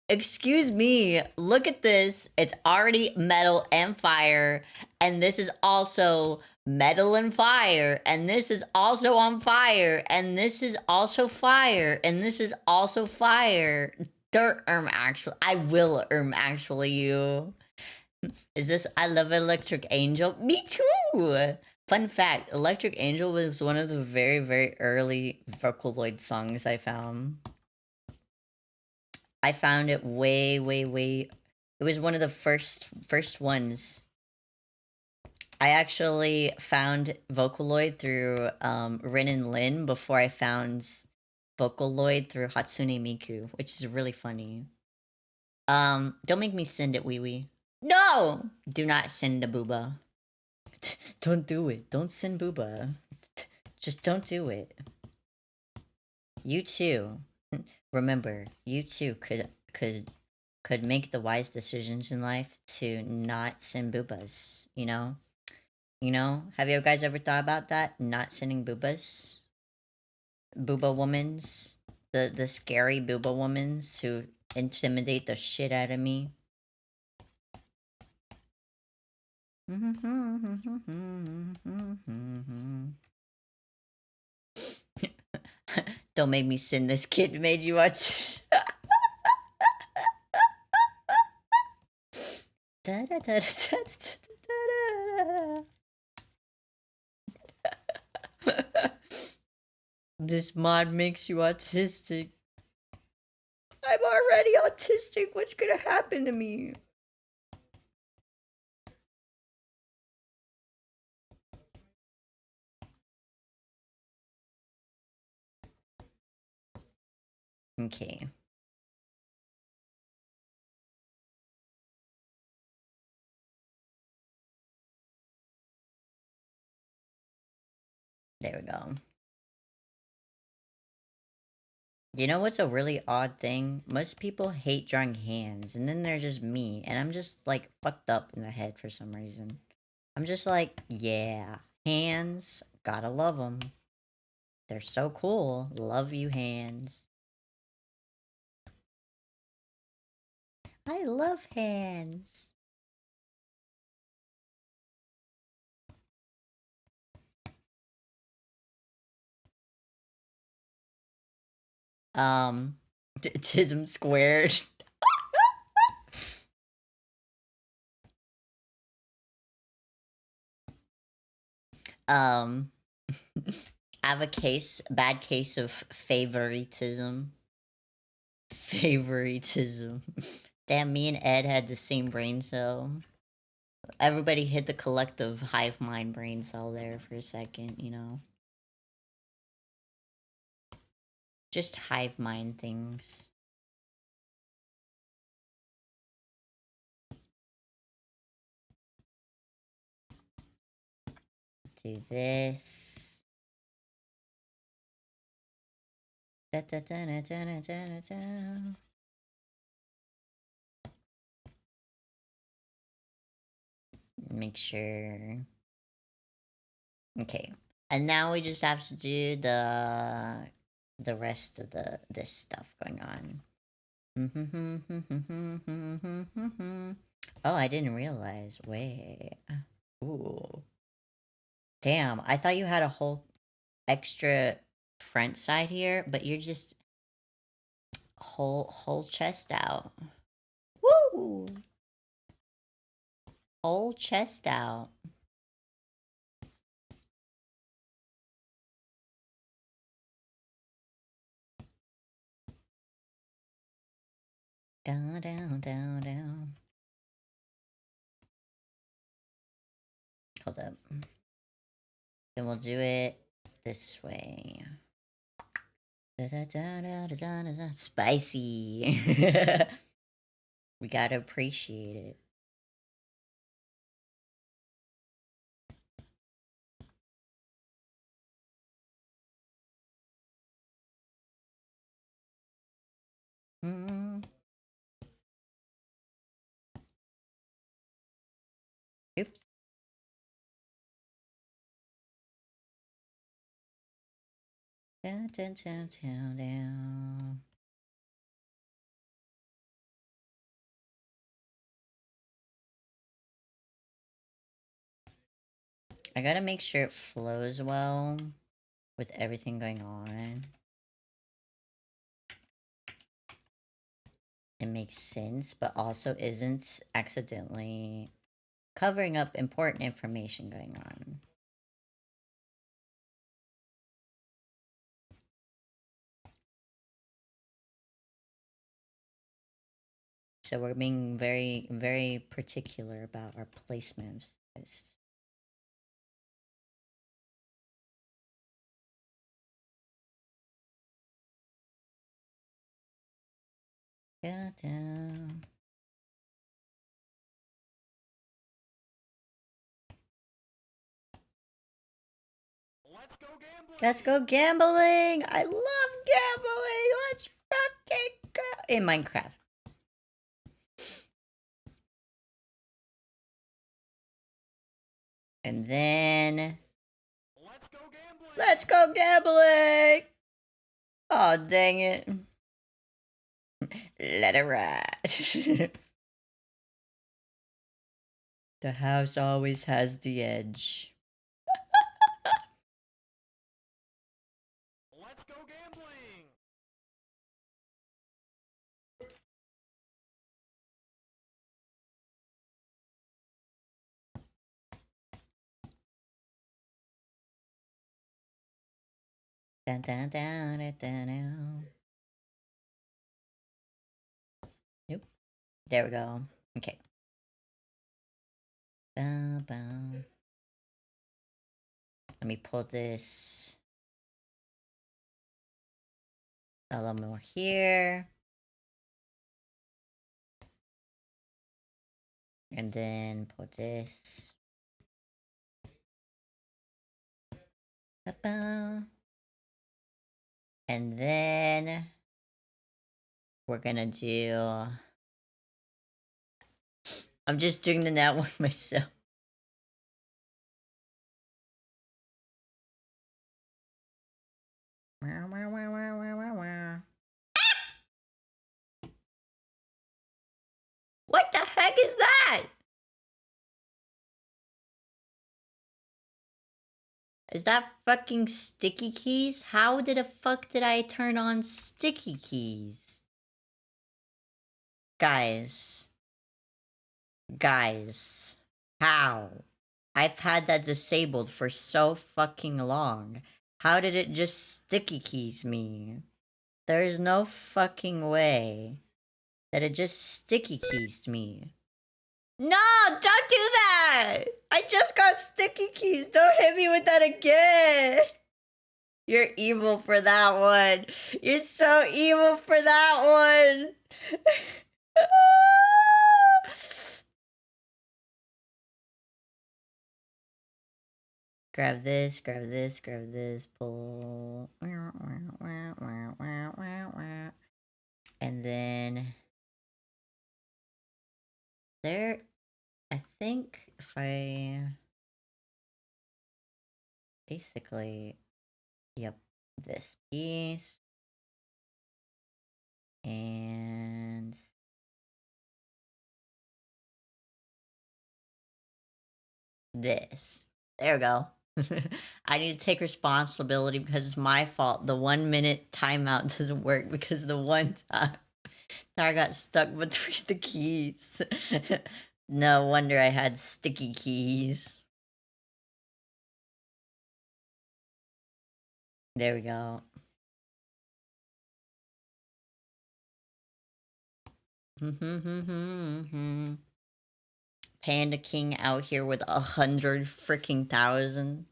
excuse me. Look at this. It's already metal and fire, and this is also metal and fire, and this is also on fire, and this is also fire, and this is also fire. Dirt actually, I will actually you. Is this I Love Electric Angel? Me too! Fun fact, Electric Angel was one of the very, very early Vocaloid songs I found. I found it way, way, way. It was one of the first ones. I actually found Vocaloid through Rin and Lin before I found Vocaloid through Hatsune Miku, which is really funny. Don't make me send it, wee wee. No! Do not send a booba. Don't do it. Don't send booba. Just don't do it. You too. Remember, you too could make the wise decisions in life to not send boobas, you know? You know? Have you guys ever thought about that? Not sending boobas? Booba womans? The scary booba womans who intimidate the shit out of me? Don't make me send this kid made you watch. This mod makes you autistic. I'm already autistic. What's gonna happen to me? Okay. There we go. You know what's a really odd thing? Most people hate drawing hands, and then there's just me, and I'm just like fucked up in the head for some reason. I'm just like, yeah, hands, gotta love them. They're so cool. Love you, hands. I love hands. Tism squared. um, I have a bad case of favoritism. Favoritism. Damn, me and Ed had the same brain cell. Everybody hit the collective hive mind brain cell there for a second, you know? Just hive mind things. Do this. Da, da, da, da, da, da, da, da. Make sure. Okay. And now we just have to do the rest of this stuff going on. Oh, I didn't realize. Wait. Ooh. Damn, I thought you had a whole extra front side here, but you're just whole chest out. Woo! Whole chest out. Down, down, down, down. Hold up. Then we'll do it this way. Da, da, da, da, da, da, da, da. Spicy. We gotta appreciate it. Mm. Oops. Down, down, down, down, down. I gotta make sure it flows well with everything going on. It makes sense, but also isn't accidentally covering up important information going on. So we're being very, very particular about our placement of this. Down, down. Let's go gambling. Let's go gambling! I love gambling! Let's fucking go! In Minecraft. And then... Let's go gambling. Let's go gambling! Oh, dang it. Let it ride. The house always has the edge. Let's go gambling. Dun, dun, dun, dun, dun, dun. Nope. There we go. Okay. Bow, bow. Let me pull this a little more here. And then pull this. Ba-bow. And then we're gonna do... I'm just doing the nat one myself. What the heck is that? Is that fucking sticky keys? How the fuck did I turn on sticky keys? Guys. Guys. How? I've had that disabled for so fucking long. How did it just sticky keys me? There's no fucking way that it just sticky keys me. No, don't do that! I just got sticky keys. Don't hit me with that again. You're evil for that one. You're so evil for that one. Grab this, grab this, grab this, pull. And then there, I think if I basically, yep, this piece and this. There we go. I need to take responsibility because it's my fault. The 1 minute timeout doesn't work because the one time I got stuck between the keys. No wonder I had sticky keys. There we go. Panda King out here with 100 freaking thousand.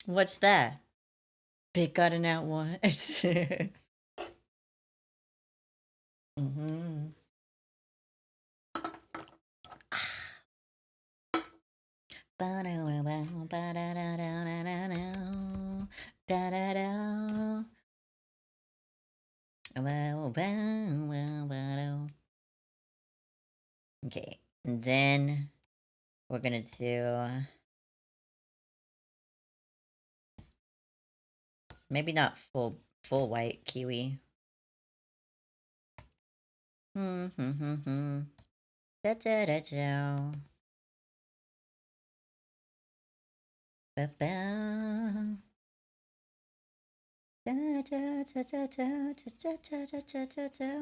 What's that? Big got an out one. Mm-hmm. Okay, and then we're gonna do maybe not full white kiwi. Da da da da. Ba ba. Da da da da da da da da da da da.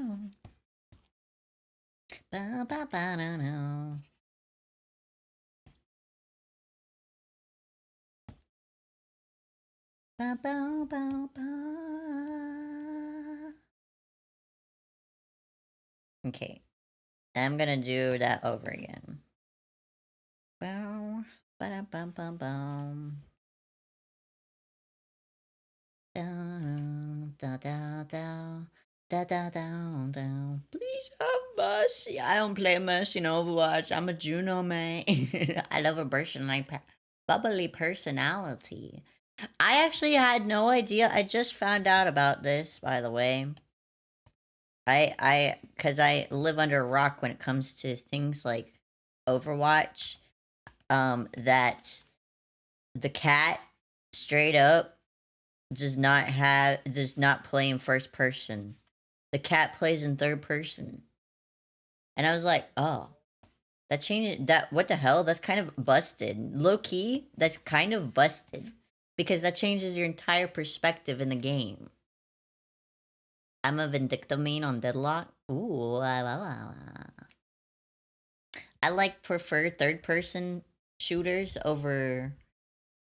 Ba ba ba da da. Ba ba ba ba. Okay, I'm gonna do that over again. Bow, ba da bum bum bum. Down, da da da. Da da da da. Please have mercy. I don't play Mercy in Overwatch. I'm a Juno man. I love a version like bubbly personality. I actually had no idea. I just found out about this, by the way. Cause I live under a rock when it comes to things like Overwatch. That the cat straight up does not play in first person. The cat plays in third person. And I was like, oh, that changed that what the hell? That's kind of busted. Low key, that's kind of busted. Because that changes your entire perspective in the game. I'm a vindictive main on Deadlock. Ooh, la, la, la, la. I like prefer third person shooters over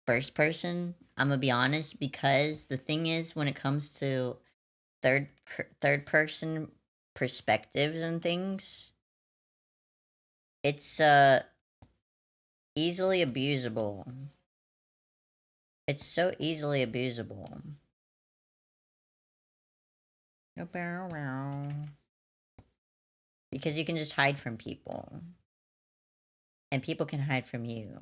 first person. I'm gonna be honest because the thing is when it comes to third person perspectives and things, it's easily abusable. It's so easily abusable. Because you can just hide from people. And people can hide from you.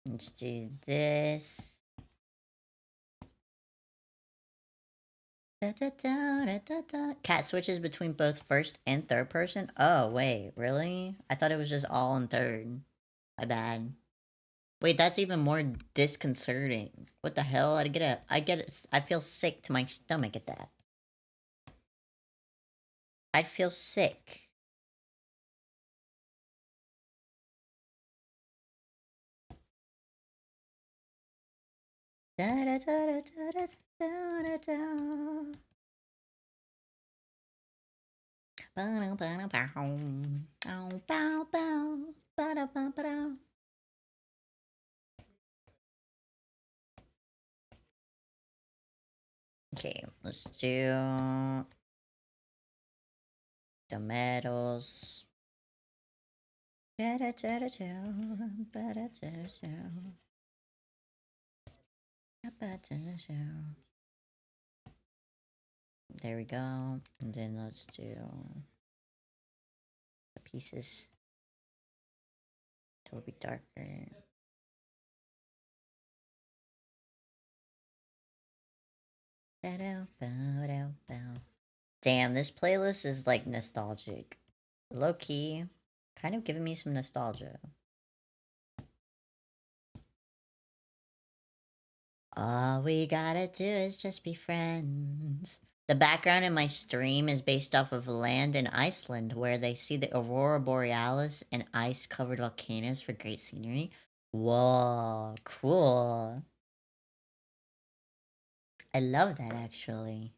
Let's do this. Da, da, da, da, da, da. Cat switches between both first and third person? Oh, wait, really? I thought it was just all in third. My bad. Wait, that's even more disconcerting. What the hell? I feel sick to my stomach at that. I'd feel sick. Da da da da da da da da. Okay, let's do the metals. There we go. And then let's do the pieces to be darker. Damn, this playlist is like nostalgic. Low key, kind of giving me some nostalgia. All we gotta do is just be friends. The background in my stream is based off of land in Iceland, where they see the aurora borealis and ice-covered volcanoes for great scenery. Whoa, cool. I love that actually.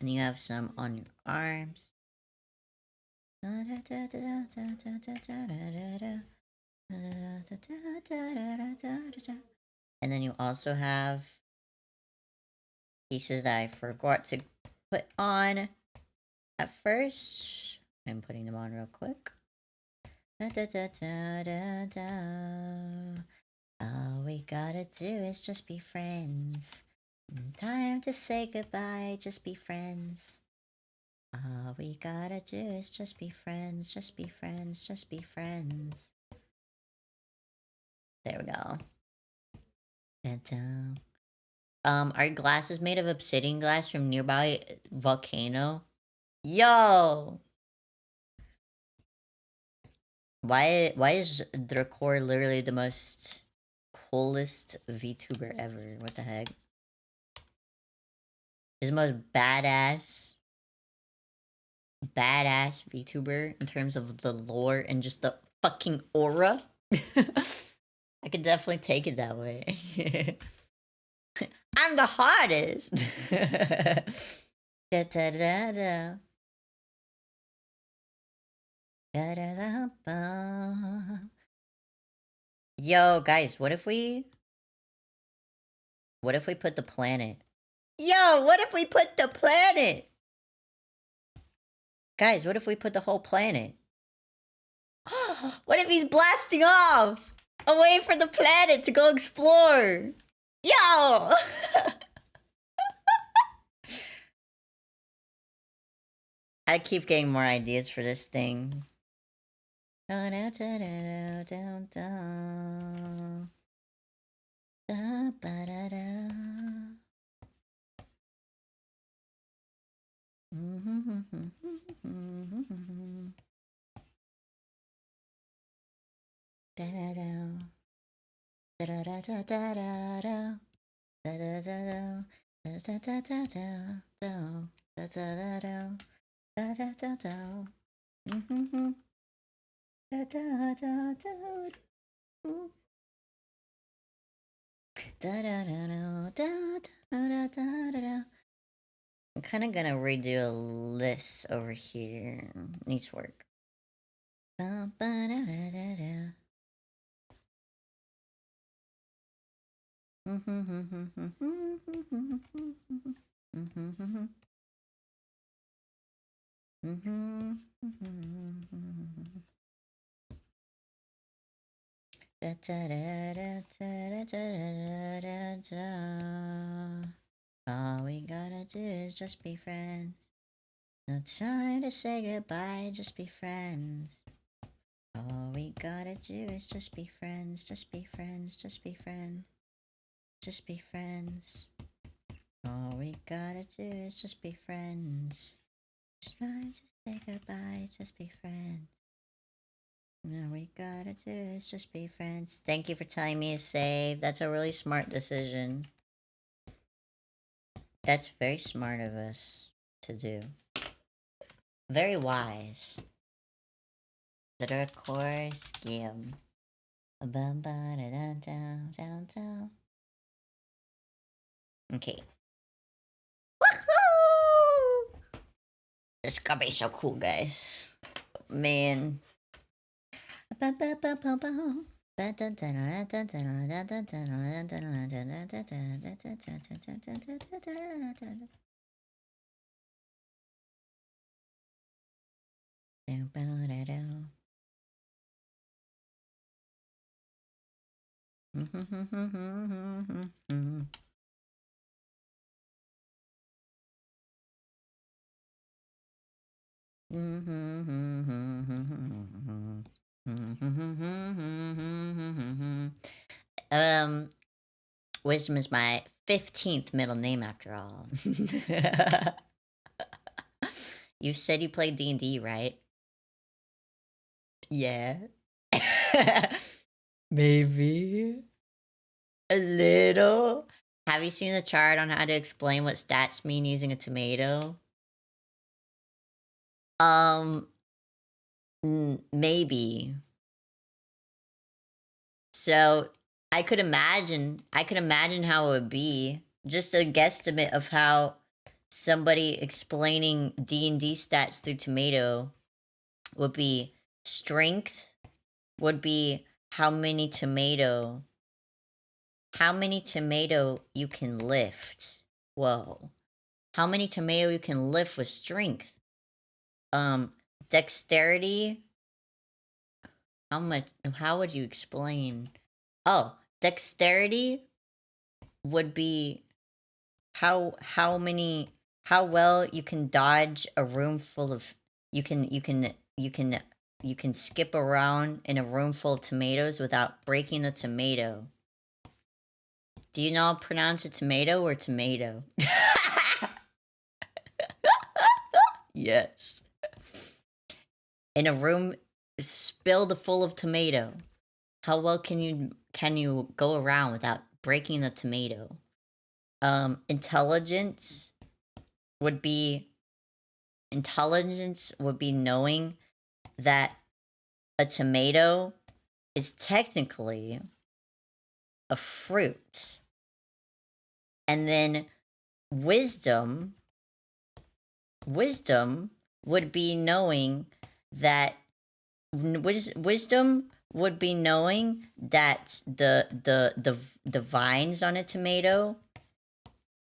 And you have some on your arms. And then you also have pieces that I forgot to put on at first. I'm putting them on real quick. All we gotta do is just be friends. Time to say goodbye, just be friends. All we gotta do is just be friends, just be friends, just be friends. There we go. Our glass is made of obsidian glass from nearby volcano. Yo! Why is Drakor literally the most coolest VTuber ever? What the heck? He's the most badass VTuber in terms of the lore and just the fucking aura. I could definitely take it that way. I'm the hottest. Da, da, da, da. Da, da, da, ba. Yo, guys, what if we put the planet? Yo, what if we put the planet? Guys, what if we put the whole planet? What if he's blasting off away from the planet to go explore? Yo! I keep getting more ideas for this thing. I'm kind of gonna redo a list over here. Needs work. All we gotta do is just be friends. No time to say goodbye, just be friends. All we gotta do is just be friends, just be friends, just be friends. Just be friends. All we gotta do is just be friends. Just try to say goodbye, just be friends. No, we gotta do is just be friends. Thank you for telling me to save. That's a really smart decision. That's very smart of us to do. Very wise. The dark core Skeb. Okay. Woohoo! This is gonna be so cool, guys. Man. Wisdom is my 15th middle name after all. You said you played D&D, right? Yeah. Maybe a little. Have you seen the chart on how to explain what stats mean using a tomato? Maybe. So I could imagine how it would be. Just a guesstimate of how somebody explaining D&D stats through tomato would be strength would be how many tomato you can lift. Whoa. How many tomato you can lift with strength? Dexterity. How would you explain? Oh, dexterity would be how well you can dodge a room full of you can skip around in a room full of tomatoes without breaking the tomato. Do you know how to pronounce a tomato or tomato? Yes. In a room spilled full of tomato. How well can you go around without breaking the tomato? Intelligence would be knowing that a tomato is technically a fruit. And then wisdom would be knowing that wisdom would be knowing that the vines on a tomato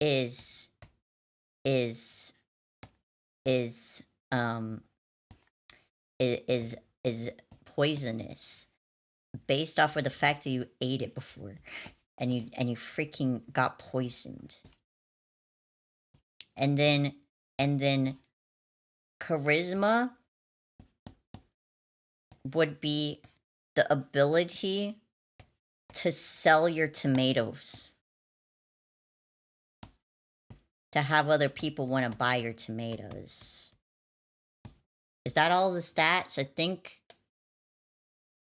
is poisonous based off of the fact that you ate it before and you freaking got poisoned. And then charisma would be the ability to sell your tomatoes, to have other people want to buy your tomatoes. Is that all the stats? I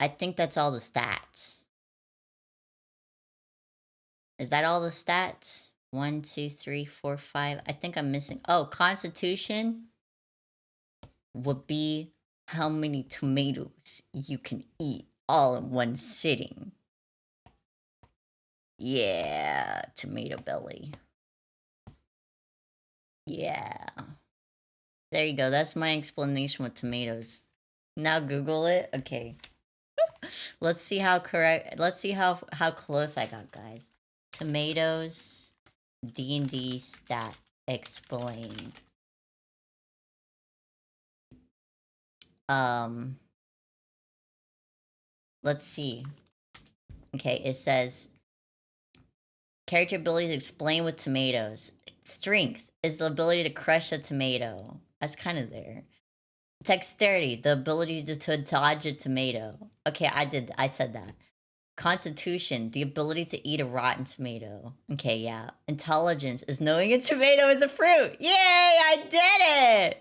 think that's all the stats. Is that all the stats? 1, 2, 3, 4, 5. I think I'm missing. Oh, constitution would be how many tomatoes you can eat all in one sitting. Yeah, tomato belly. Yeah. There you go. That's my explanation with tomatoes. Now Google it. Okay. Let's see how close I got, guys. Tomatoes D&D stat explained. Let's see. Okay, it says character abilities explained with tomatoes. Strength is the ability to crush a tomato. That's kind of there. Dexterity, the ability to dodge a tomato. Okay, I said that. Constitution, the ability to eat a rotten tomato. Okay, yeah. Intelligence is knowing a tomato is a fruit. Yay, I did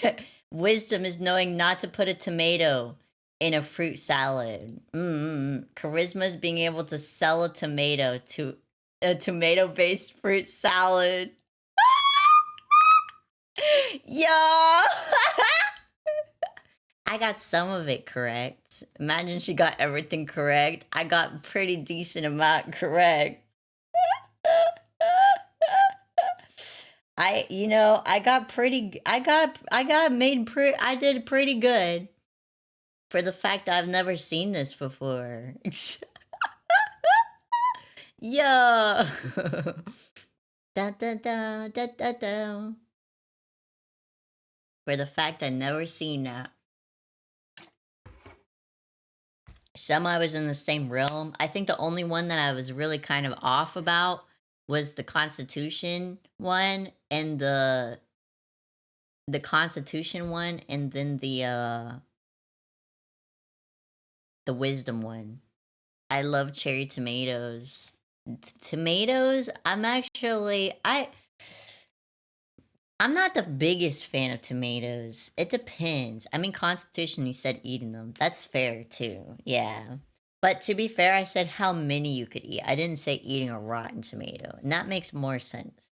it! Wisdom is knowing not to put a tomato in a fruit salad. Charisma's being able to sell a tomato to a tomato-based fruit salad. Yo! I got some of it correct. Imagine she got everything correct. I got pretty decent amount correct. I did pretty good for the fact that I've never seen this before. Yo. Da da da da da da. For the fact I've never seen that. Some I was in the same realm. I think the only one that I was really kind of off about was the Constitution one and the Constitution one and then the Wisdom one. I love cherry tomatoes. Tomatoes, I'm not the biggest fan of tomatoes. It depends. I mean, Constitution, you said eating them. That's fair too. Yeah. But to be fair, I said how many you could eat. I didn't say eating a rotten tomato. And that makes more sense.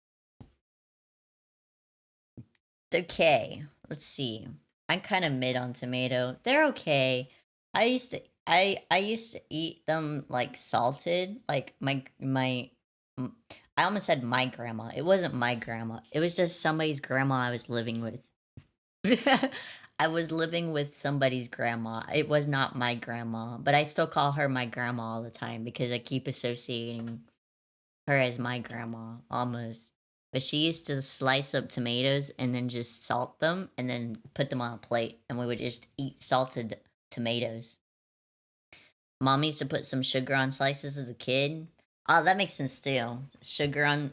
Okay. Let's see. I'm kind of mid on tomato. They're okay. I used to eat them like salted. Like I almost said my grandma. It wasn't my grandma. It was just somebody's grandma I was living with. I was living with somebody's grandma. It was not my grandma, but I still call her my grandma all the time because I keep associating her as my grandma almost. But she used to slice up tomatoes and then just salt them and then put them on a plate, and we would just eat salted tomatoes. Mom used to put some sugar on slices as a kid. Oh, that makes sense too. Sugar on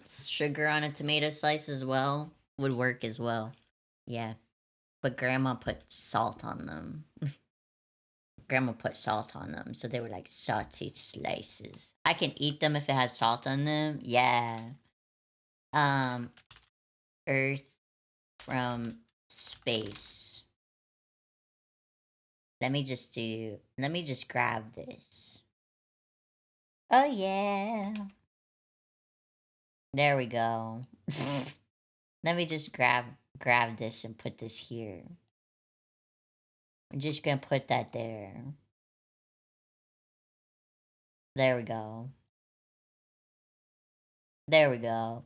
a tomato slice as well would work as well. Yeah. But grandma put salt on them. Grandma put salt on them, so they were like salty slices. I can eat them if it has salt on them. Yeah. Earth from space. Let me just grab this. Oh yeah. There we go. Let me just grab this and put this here. I'm just gonna put that there. There we go. There we go.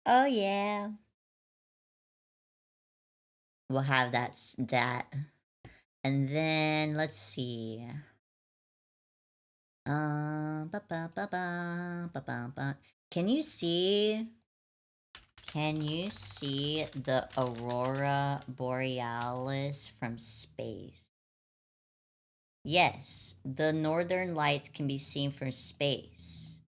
Oh yeah. We'll have that. And then let's see. Ba ba ba ba ba ba ba. Can you see? Can you see the aurora borealis from space? Yes, the northern lights can be seen from space.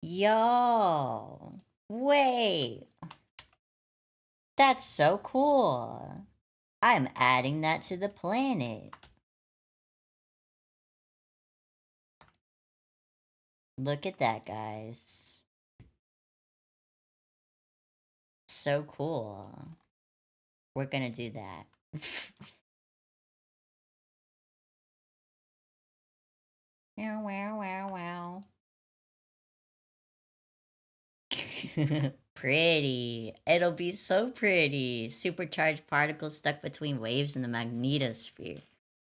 Yo, wait. That's so cool. I'm adding that to the planet. Look at that, guys. So cool. We're gonna do that. Wow, wow, wow, wow. Pretty. It'll be so pretty. Supercharged particles stuck between waves in the magnetosphere.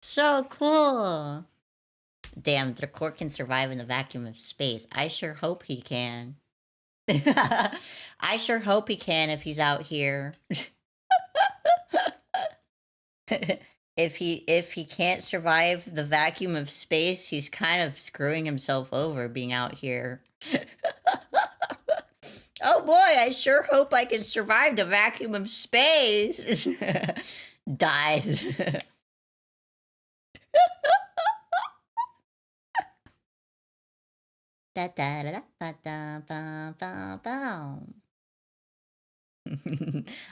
So cool. Damn, the core can survive in the vacuum of space. I sure hope he can. I sure hope he can if he's out here. If he can't survive the vacuum of space, he's kind of screwing himself over being out here. Oh boy, I sure hope I can survive the vacuum of space. Dies. Da da da da da ba ba ba.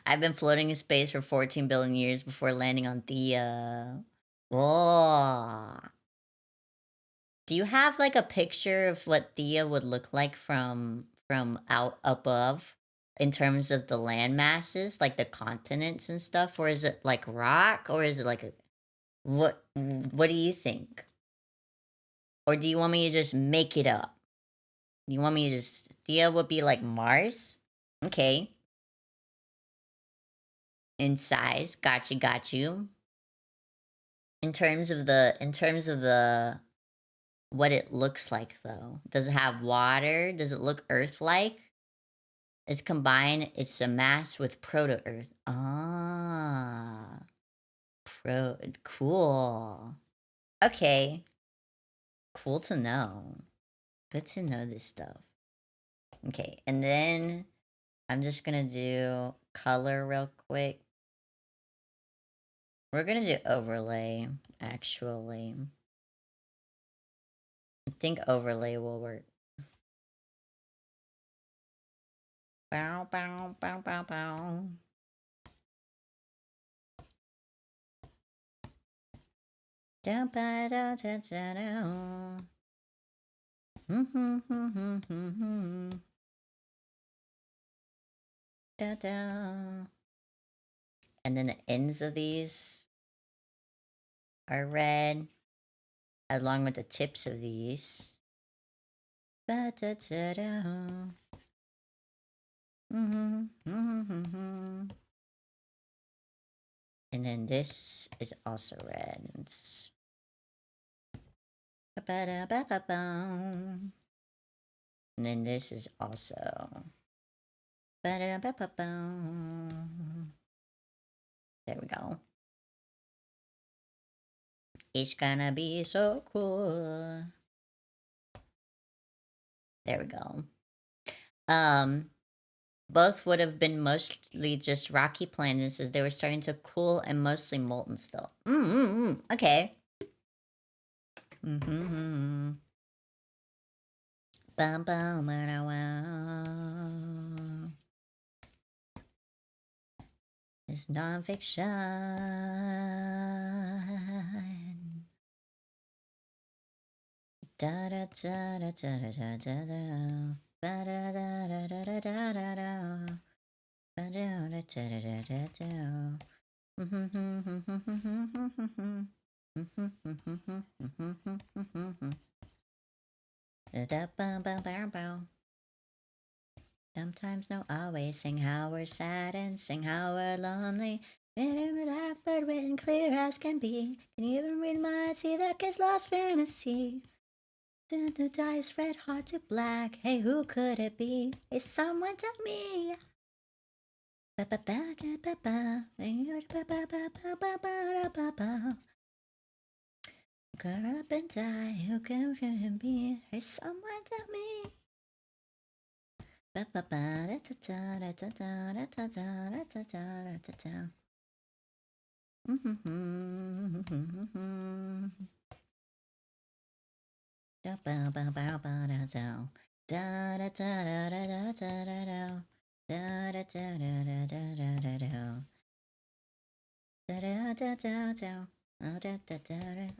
I've been floating in space for 14 billion years before landing on Thea. Whoa. Do you have like a picture of what Thea would look like from out above? in terms of the land masses, like the continents and stuff, or is it like rock, or is it like a, what do you think? Or do you want me to just make it up? You want me to just Thea would be like Mars? Okay. In size. Got you. In terms of the what it looks like though. Does it have water? Does it look Earth like? It's combined, it's a mass with proto Earth. Ah. Cool. Okay. Cool to know. Good to know this stuff. Okay, and then I'm just gonna do color real quick. We're gonna do overlay, actually. I think overlay will work. Bow, bow, bow, bow, bow. Da, ba, da, da, da, da. Da, da. And then the ends of these are red, along with the tips of these. Ba, da, da, da. And then this is also red. And then this is also. There we go. It's gonna be so cool. There we go. Both would have been mostly just rocky planets as they were starting to cool and mostly molten still. Okay. Bum, bum, wow, wow. It's nonfiction. Da da da da da da da da. Ba da da da da da da da da. Ba da da da da da da. Sometimes, no, always. Sing how we're sad and sing how we're lonely. Written with black, but written clear as can be. Can you even read my see that gets lost fantasy? The dice red hot to black. Hey, who could it be? Is someone tell me? Girl up and die, who can it be? Is someone tell me?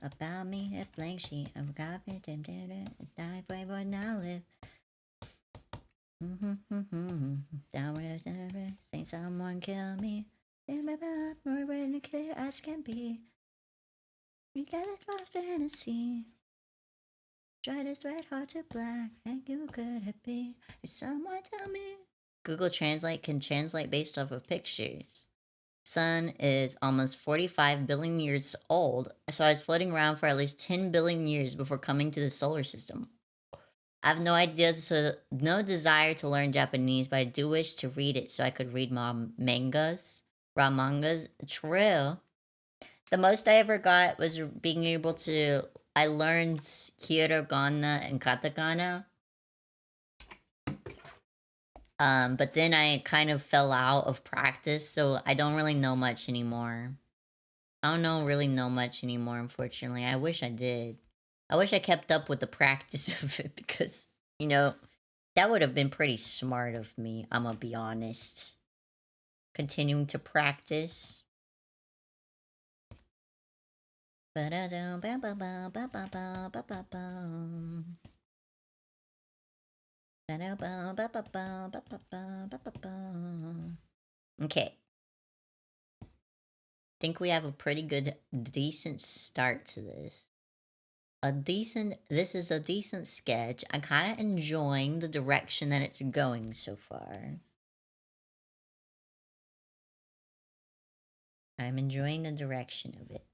About me, a blank sheet of copy. It's time for everyone now live. Downward, say someone kill me. More written clear as can be. We got a lost fantasy. Try this red hot to black. And who could it be? Is someone tell me? Google Translate can translate based off of pictures. Sun is almost 45 billion years old, so I was floating around for at least 10 billion years before coming to the solar system. I have no idea, so no desire to learn Japanese, but I do wish to read it so I could read mangas. Raw mangas. True. The most I ever got was being able to. I learned hiragana and katakana. But then I kind of fell out of practice, so I don't really know much anymore. I don't really know much anymore, unfortunately. I wish I did. I wish I kept up with the practice of it because, that would have been pretty smart of me, I'm gonna be honest. Continuing to practice. Okay. Think we have a pretty good, decent start to this. This is a decent sketch. I'm kind of enjoying the direction that it's going so far. I'm enjoying the direction of it.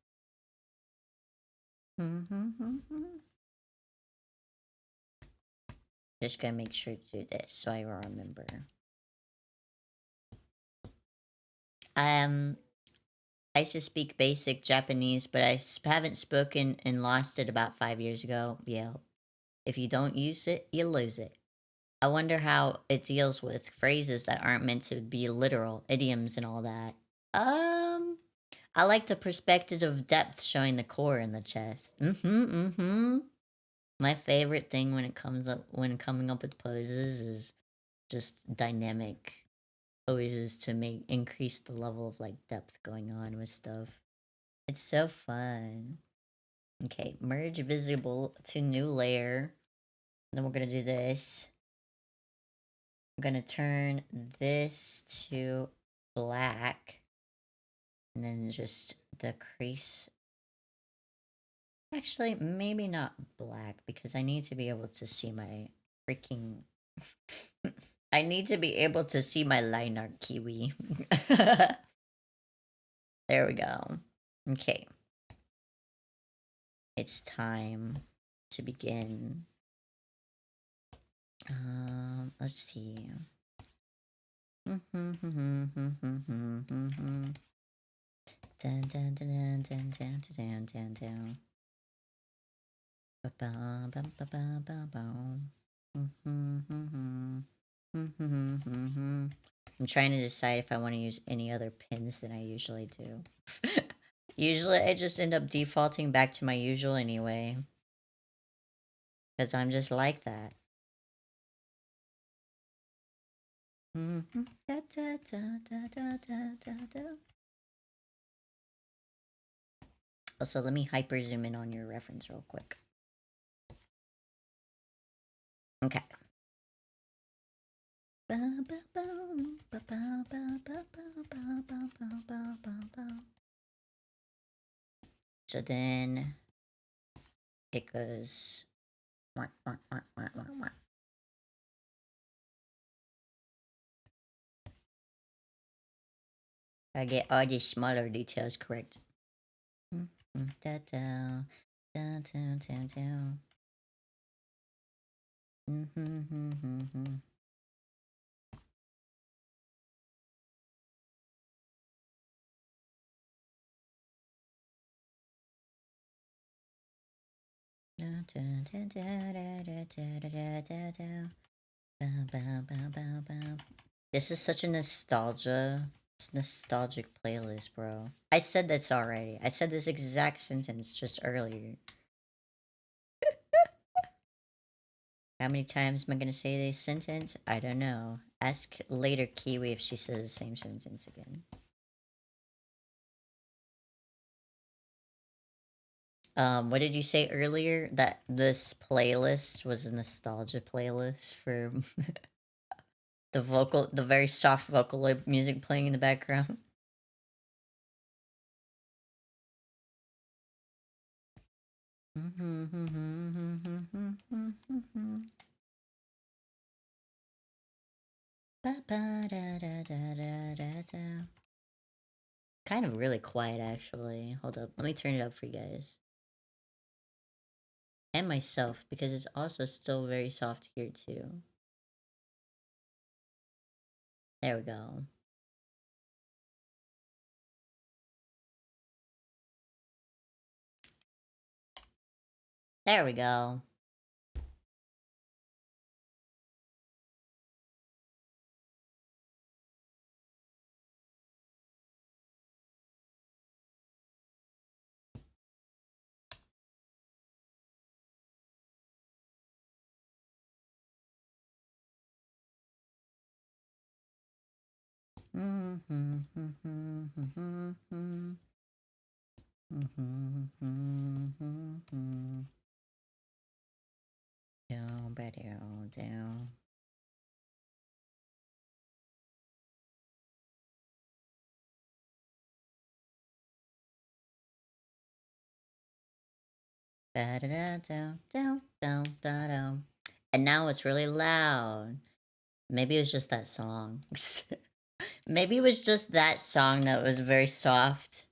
Just gonna make sure to do this so I remember. I used to speak basic Japanese, but I haven't spoken and lost it about 5 years ago. Yeah. If you don't use it, you lose it. I wonder how it deals with phrases that aren't meant to be literal, idioms and all that. I like the perspective of depth showing the core in the chest. My favorite thing when coming up with poses is just dynamic poses to increase the level of like depth going on with stuff. It's so fun. Okay, merge visible to new layer. Then we're gonna do this. I'm gonna turn this to black and then just decrease. Actually, maybe not black because I need to be able to see my freaking. I need to be able to see my line art kiwi. There we go. Okay. It's time to begin. Let's see. Dun, dun, dun, dun, dun, dun, dun, dun, dun, dun. I'm trying to decide if I want to use any other pins than I usually do. Usually I just end up defaulting back to my usual anyway. Because I'm just like that. Also, let me hyper zoom in on your reference real quick. Okay. So then it goes. I get all these smaller details correct. This is such a nostalgic playlist, bro. I said this already. I said this exact sentence just earlier. How many times am I gonna say this sentence? I don't know. Ask later Kiwi if she says the same sentence again. What did you say earlier? That this playlist was a nostalgia playlist for the very soft vocal music playing in the background. Kind of really quiet, actually. Hold up. Let me turn it up for you guys. And myself, because it's also still very soft here, too. There we go. There we go. Down, down, down. Ba-da-da-da-da-da-da-da. And now it's really loud. Maybe it was just that song. Maybe it was just that song that was very soft.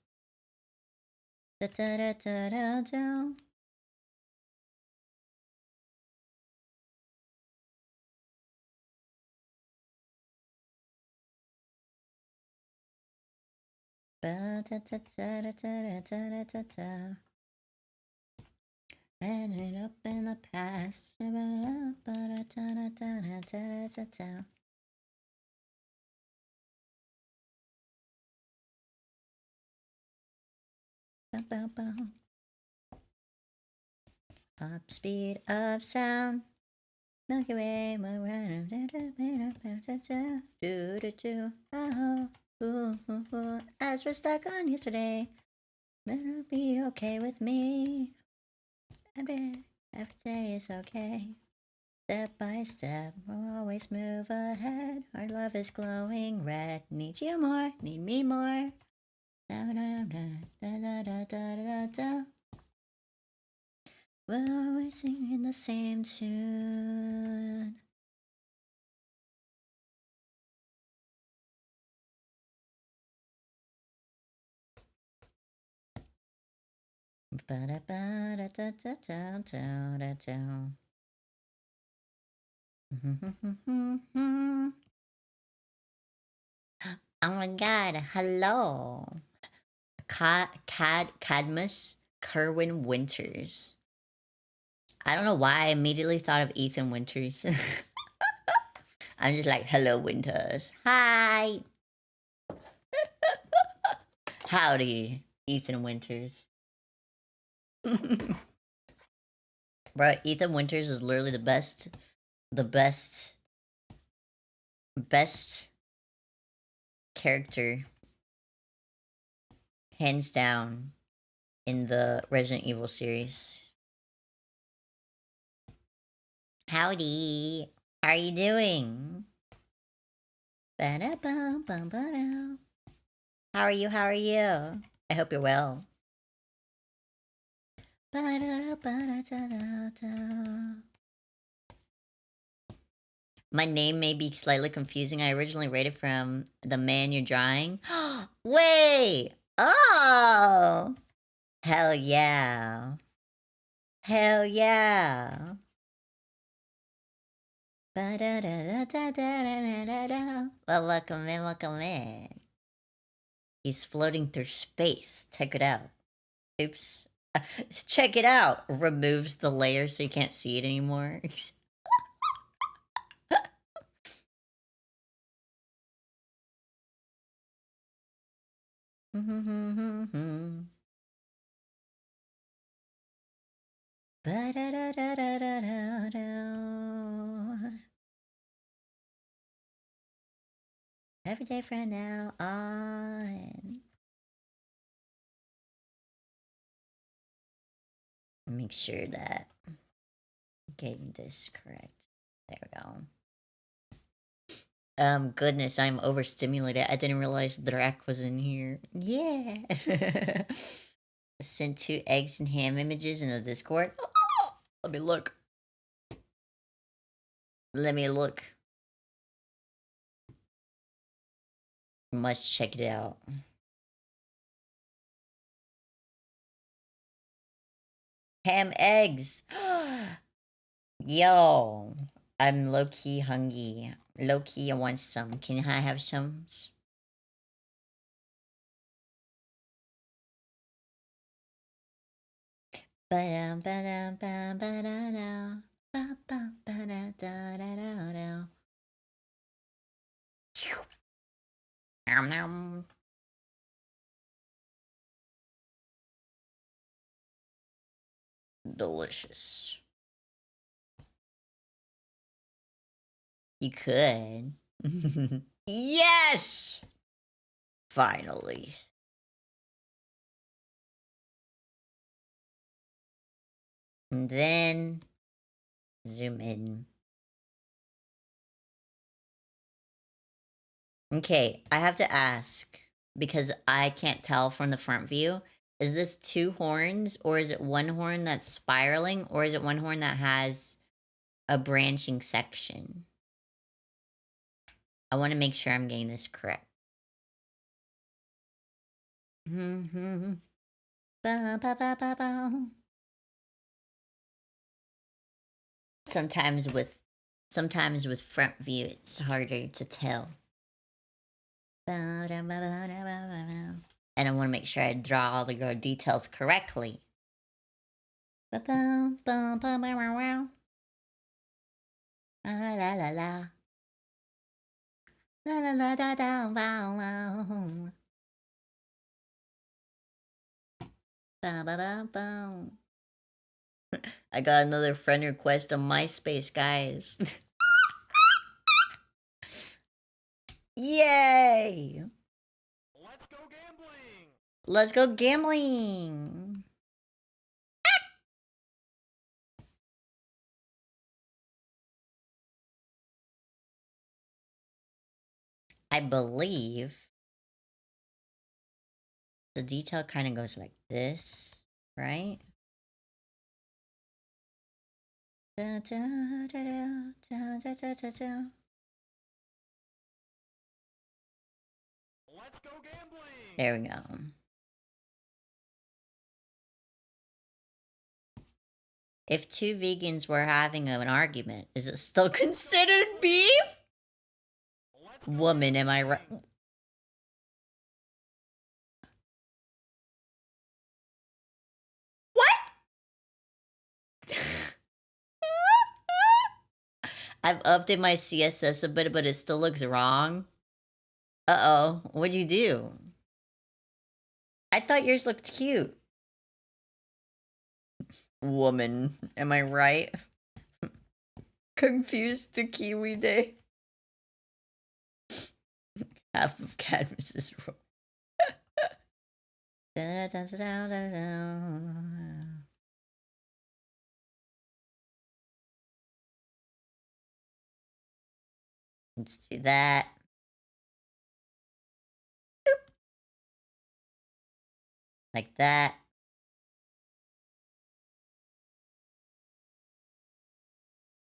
Da-da-da-da-da-da. Ba-da-da-da-da-da-da-da-da. Ended up in the past. Ba-da-da-da-da-da-da-da-da. Ba-ba-ba. Top speed of sound. Milky Way, as we're stuck on yesterday, it'll be okay with me. Every day is okay. Step by step, we'll always move ahead. Our love is glowing red. Need you more, need me more. Da da da da da da da da. We're always singing the same tune. Oh my god, hello. Cadmus Kerwin Winters. I don't know why I immediately thought of Ethan Winters. I'm just like, hello, Winters. Hi. Howdy, Ethan Winters. Bro, Ethan Winters is literally the best character, hands down, in the Resident Evil series. Howdy. How are you doing? Ba-da-bum-bum-ba-da. How are you? How are you? I hope you're well. Ba-da-da-ba-da-da-da-da. My name may be slightly confusing. I originally rated from the man you're drawing. Wait! Oh! Hell yeah. Hell yeah. Ba-da-da-da-da-da-da-da-da. Well, welcome in, welcome in. He's floating through space. Check it out. Oops. Check it out. Removes the layer so you can't see it anymore. Every day from now on. Make sure that I'm getting this correct. There we go. Goodness, I'm overstimulated. I didn't realize Drac was in here. Yeah. Sent 2 eggs and ham images in the Discord. Let me look. Let me look. Must check it out. Ham eggs. Yo, I'm low key hungry. Low key, I want some. Can I have some? Ba-dum, ba-dum, ba-dum, ba-da-dum. Ba-bum, ba-da-da-da-da-da. Nom nom. Delicious. You could. Yes! Finally. And then zoom in. Okay, I have to ask because I can't tell from the front view. Is this 2 horns, or is it 1 horn that's spiraling, or is it 1 horn that has a branching section? I want to make sure I'm getting this correct. Sometimes with front view, it's harder to tell. And I want to make sure I draw all the details correctly. La la la la. La la la da da wow wow. Ba ba ba ba. I got another friend request on MySpace, guys. Yay! Let's go gambling! Let's go gambling! I believe the detail kind of goes like this, right? Da, da, da, da, da, da, da, da. Let's go gambling! There we go. If 2 vegans were having an argument, is it still considered beef? Let's go Woman, am I gambling! right? What? I've updated my CSS a bit, but it still looks wrong. Uh-oh, what'd you do? I thought yours looked cute. Woman, am I right? Confused to Kiwi Day. Half of Cadmus's role. Let's do that. Boop. Like that.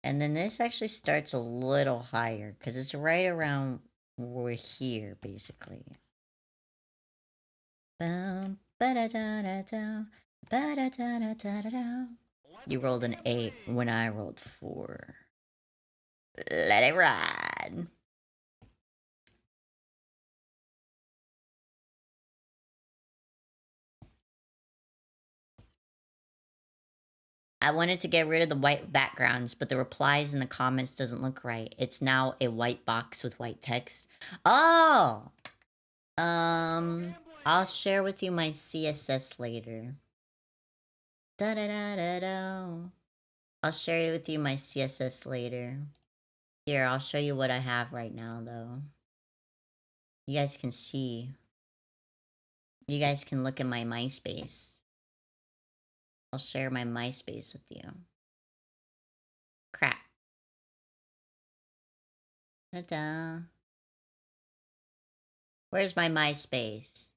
And then this actually starts a little higher because it's right around we're here, basically. You rolled an 8 when I rolled 4. Let it ride. I wanted to get rid of the white backgrounds, but the replies in the comments doesn't look right. It's now a white box with white text. Oh! I'll share with you my CSS later. Da-da-da-da-da. I'll share with you my CSS later. Here, I'll show you what I have right now, though. You guys can see. You guys can look at my MySpace. I'll share my MySpace with you. Crap. Ta-da. Where's my MySpace?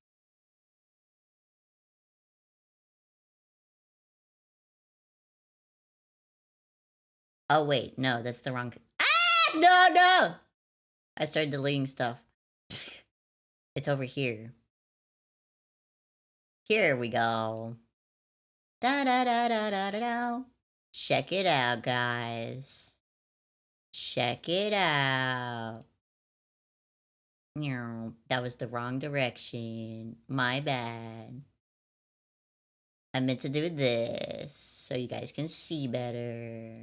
Oh, wait. No, that's the wrong... Ah! No! I started deleting stuff. It's over here. Here we go. Da-da-da-da-da-da-da. Check it out, guys. Check it out. No, that was the wrong direction. My bad. I meant to do this so you guys can see better.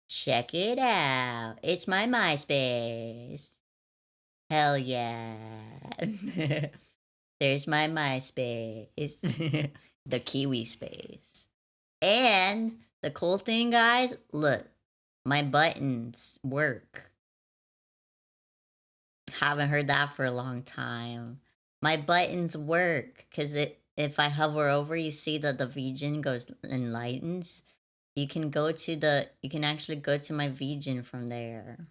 Check it out. It's my MySpace. Hell yeah. There's my MySpace. The Kiwi space. And the cool thing, guys, look, my buttons work. Haven't heard that for a long time. My buttons work because if I hover over, you see that the region goes enlightens. You can actually go to my region from there.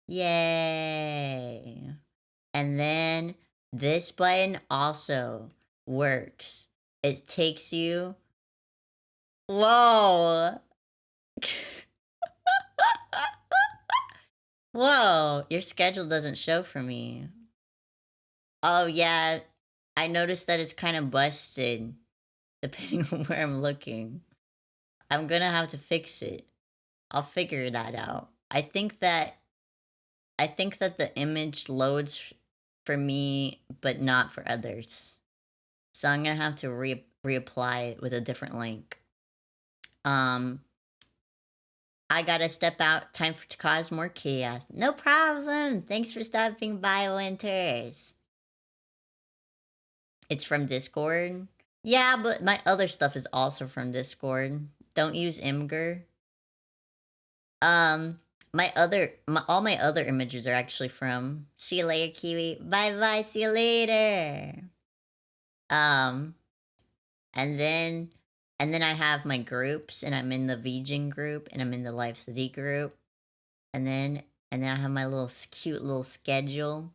Yay! And then this button also works. It takes you. Whoa. Whoa, your schedule doesn't show for me. Oh, yeah. I noticed that it's kind of busted, depending on where I'm looking. I'm gonna have to fix it. I'll figure that out. I think that the image loads for me, but not for others. So I'm gonna have to reapply it with a different link. Um, I gotta step out. Time to cause more chaos. No problem. Thanks for stopping by, Winters. It's from Discord. Yeah, but my other stuff is also from Discord. Don't use Imgur. Um, all my other images are actually from. See you later, Kiwi. Bye bye. See you later. Um, and then I have my groups, and I'm in the Vegan group, and I'm in the Life City group, and then I have my little cute little schedule.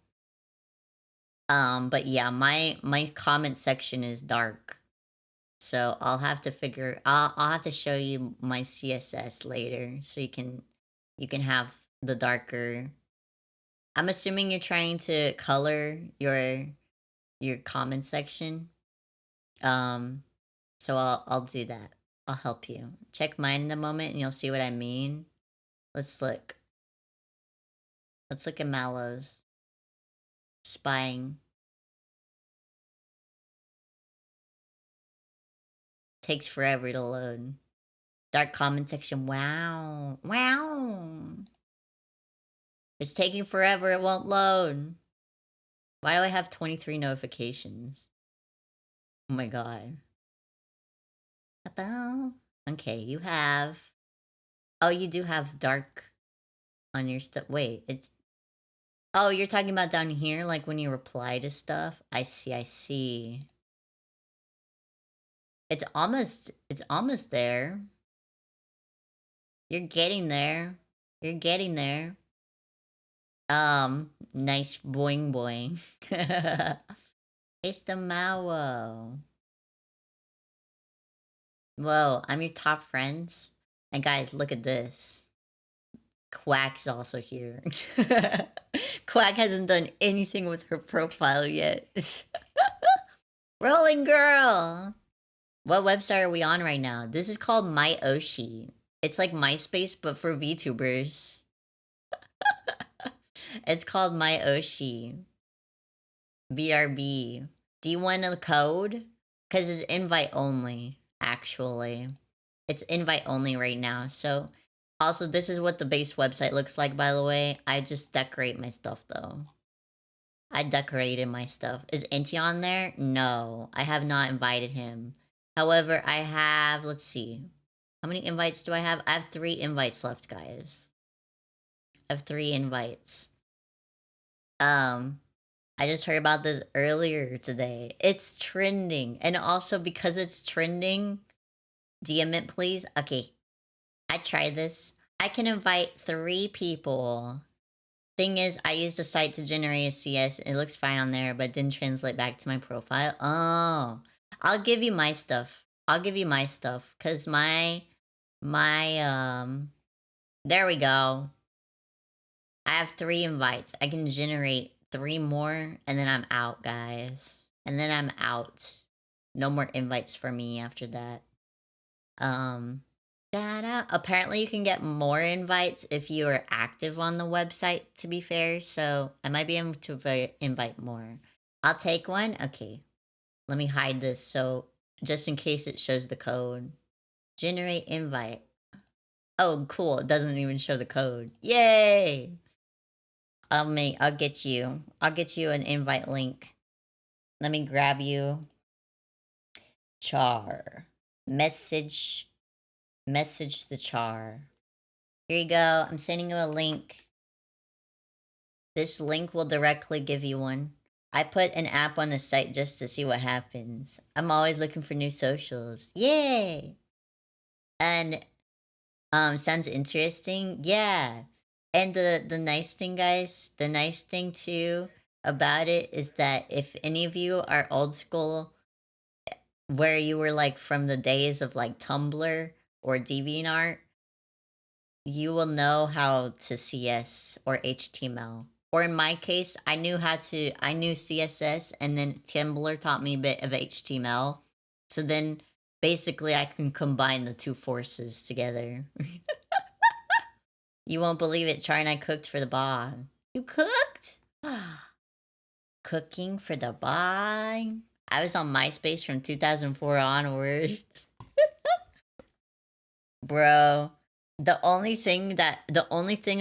But yeah, my comment section is dark. So I'll have to show you my CSS later so you can have the darker. I'm assuming you're trying to color your comment section. Um so I'll do that. I'll help you. Check mine in a moment and you'll see what I mean. Let's look. Let's look at Mallow's spying. Takes forever to load. Dark comment section. Wow. Wow. It's taking forever. It won't load. Why do I have 23 notifications? Oh my god. Okay, you have. Oh, you do have dark on your stuff. Wait, it's. Oh, you're talking about down here, like when you reply to stuff? I see, I see. It's almost there. You're getting there. You're getting there. Nice boing boing. It's the Mawo. Whoa, I'm your top friends. And guys, look at this. Quack's also here. Quack hasn't done anything with her profile yet. Rolling Girl! What website are we on right now? This is called MyOshi. It's like MySpace, but for VTubers. It's called MyOshi. BRB. Do you want a code? Because it's invite only, actually. It's invite only right now. So, also, this is what the base website looks like, by the way. I just decorate my stuff, though. I decorated my stuff. Is Inti on there? No, I have not invited him. However, I have, let's see. How many invites do I have? I have 3 invites left, guys. I have 3 invites. I just heard about this earlier today. It's trending. And also because it's trending, DM it please. Okay, I tried this. I can invite 3 people. Thing is, I used a site to generate a CS. It looks fine on there, but didn't translate back to my profile. Oh, I'll give you my stuff. I'll give you my stuff. Cause there we go. I have 3 invites. I can generate 3 more, and then I'm out, guys. And then I'm out. No more invites for me after that. Apparently you can get more invites if you are active on the website, to be fair, so I might be able to invite more. I'll take one. Okay. Let me hide this so just in case it shows the code. Generate invite. Oh, cool. It doesn't even show the code. Yay! I'll get you an invite link. Let me grab you. Char. Message the char. Here you go. I'm sending you a link. This link will directly give you one. I put an app on the site just to see what happens. I'm always looking for new socials. Yay! And sounds interesting. Yeah. And the nice thing, guys, the nice thing too about it is that if any of you are old school where you were like from the days of like Tumblr or DeviantArt, you will know how to CS or HTML. Or in my case, I knew CSS and then Tumblr taught me a bit of HTML. So then basically I can combine the two forces together. You won't believe it, Char and I cooked for the bog. You cooked? Cooking for the bog? I was on MySpace from 2004 onwards. Bro, the only thing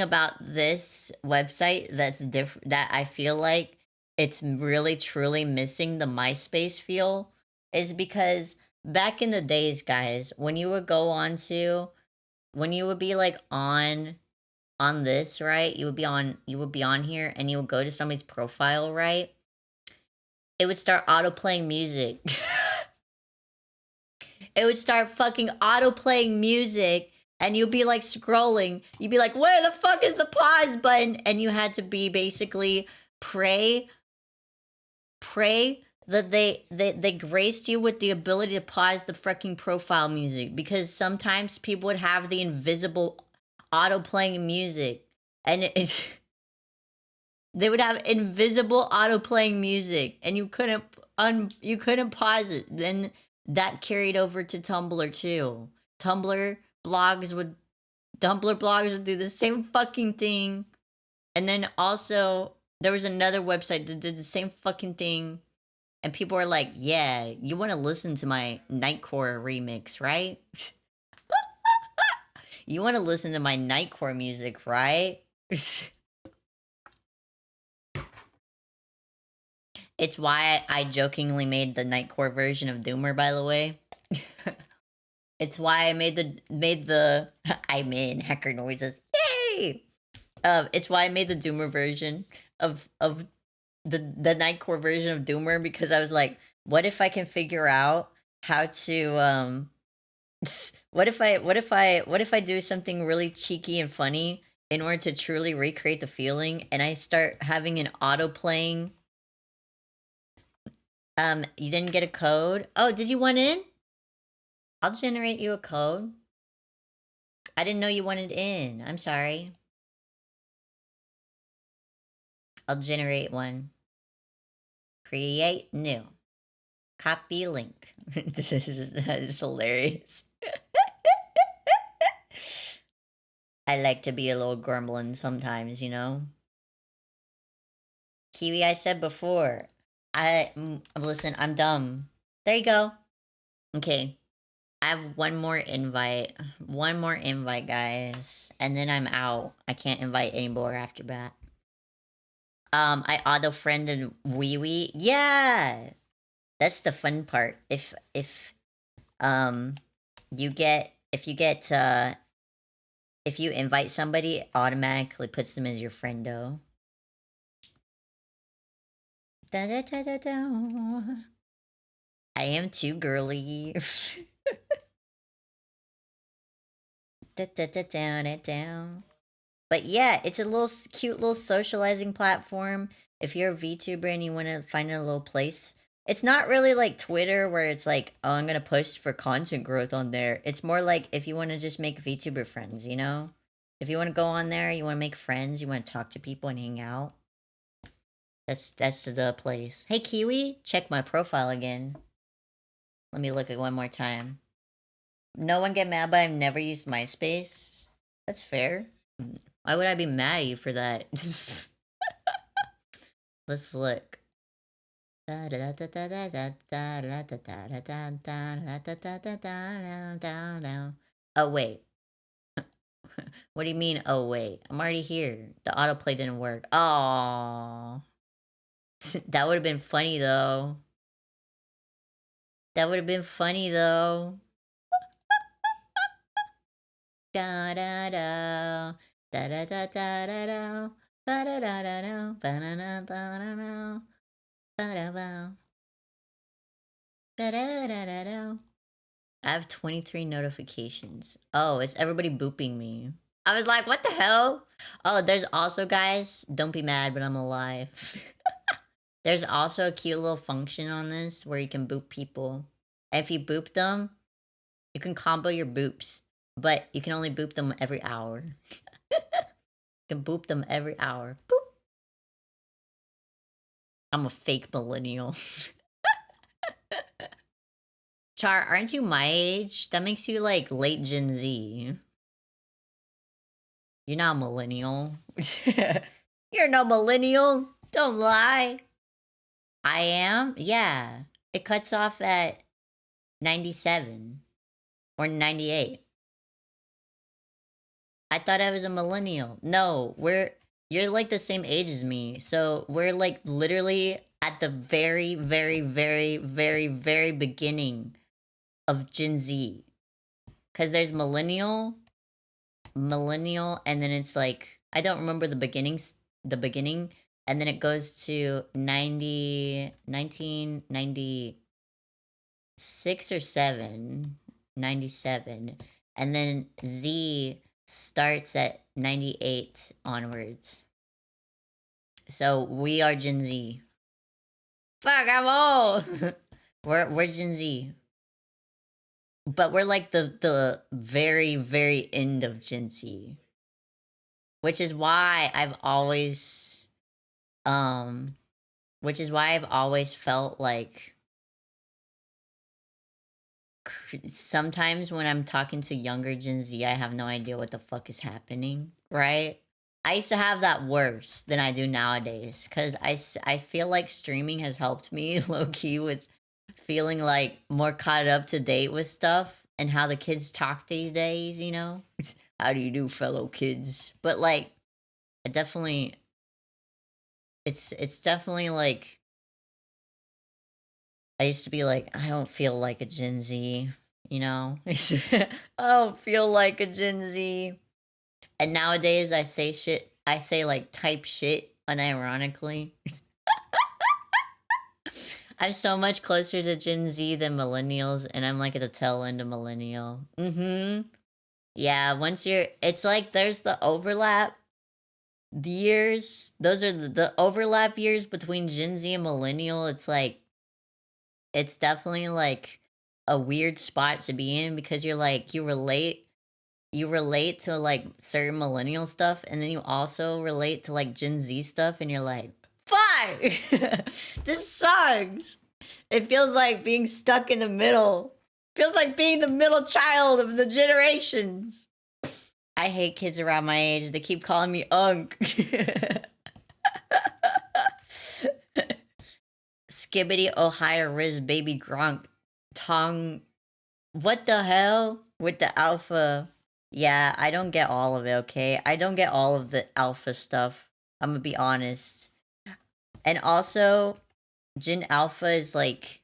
about this website that's different, that I feel like it's really truly missing the MySpace feel, is because back in the days, guys, when you would go on to, when you would be like on this, right? You would be on here and you would go to somebody's profile, right? It would start auto playing music. It would start fucking auto playing music, and you'd be like scrolling. You'd be like, where the fuck is the pause button? And you had to be basically pray that they graced you with the ability to pause the freaking profile music, because sometimes people would have the invisible auto playing music, and it's they would have invisible auto playing music, and you couldn't pause it. Then that carried over to Tumblr too. Tumblr blogs would Tumblr blogs would do the same fucking thing. And then also there was another website that did the same fucking thing. And people were like, yeah, you want to listen to my Nightcore remix, right? You want to listen to my Nightcore music, right? It's why I jokingly made the Nightcore version of Doomer, by the way. It's why I made the I made hacker noises. Yay! It's why I made the Doomer version of the Nightcore version of Doomer, because I was like, what if I can figure out how to what if I do something really cheeky and funny in order to truly recreate the feeling, and I start having an auto playing. You didn't get a code? Oh, did you want in? I'll generate you a code. I didn't know you wanted in. I'm sorry. I'll generate one. Create new. Copy link. This is hilarious. I like to be a little gremlin sometimes, you know? Kiwi, I said before. Listen, I'm dumb. There you go. Okay. I have one more invite. One more invite, guys. And then I'm out. I can't invite anymore after that. I auto friended Wee Wee. Yeah. That's the fun part. Um you get if you invite somebody, it automatically puts them as your friendo. Da da da da da. I am too girly. Da da da down it down. But yeah, it's a little cute little socializing platform. If you're a VTuber and you want to find a little place, it's not really like Twitter where it's like, oh, I'm gonna post for content growth on there. It's more like if you want to just make VTuber friends, you know. If you want to go on there, you want to make friends, you want to talk to people and hang out. That's the place. Hey Kiwi, check my profile again. Let me look at it one more time. No one get mad, but I've never used MySpace. That's fair. Why would I be mad at you for that? Let's look. Oh wait. What do you mean? Oh wait. I'm already here. The autoplay didn't work. Oh. That would have been funny though. That would have been funny though. Da da da. Da da da da da da. Ba da da da da. Ba da da da da da. Ba da ba. Ba da da da da. I have 23 notifications. Oh, it's everybody booping me. I was like, what the hell? Oh, there's also, guys, don't be mad, but I'm alive. There's also a cute little function on this where you can boop people. If you boop them, you can combo your boops, but you can only boop them every hour. You can boop them every hour. Boop. I'm a fake millennial. Char, aren't you my age? That makes you like late Gen Z. You're not a millennial. You're no millennial. Don't lie. I am? Yeah. It cuts off at 97 or 98. I thought I was a millennial. No, you're like the same age as me. So we're like literally at the very, very, very, very, very beginning of Gen Z. Cause there's millennial, and then it's like I don't remember the beginning, and then it goes to 1996 or 7, 97, and then Z starts at 98 onwards. So we are Gen Z. Fuck, I'm old. we're Gen Z. But we're like the very, very end of Gen Z. Which is why I've always which is why I've always felt like sometimes when I'm talking to younger Gen Z, I have no idea what the fuck is happening, right? I used to have that worse than I do nowadays because I feel like streaming has helped me low key with feeling like more caught up to date with stuff and how the kids talk these days, you know? How do you do, fellow kids? But like, I definitely, it's definitely like, I used to be like, I don't feel like a Gen Z, you know? I don't feel like a Gen Z. And nowadays I say shit, I say like type shit unironically. I'm so much closer to Gen Z than millennials, and I'm like at the tail end of millennial. Mm-hmm. Yeah, once it's like there's the overlap years. Those are the overlap years between Gen Z and millennial. It's like, it's definitely like a weird spot to be in because you're like, you relate to like certain millennial stuff, and then you also relate to like Gen Z stuff, and you're like, fuck, this sucks. It feels like being stuck in the middle. Feels like being the middle child of the generations. I hate kids around my age. They keep calling me Unk. Skibbity Ohio Riz Baby Gronk Tongue. What the hell? With the alpha. Yeah, I don't get all of it, okay? I don't get all of the alpha stuff. I'm gonna be honest. And also, Gen Alpha is like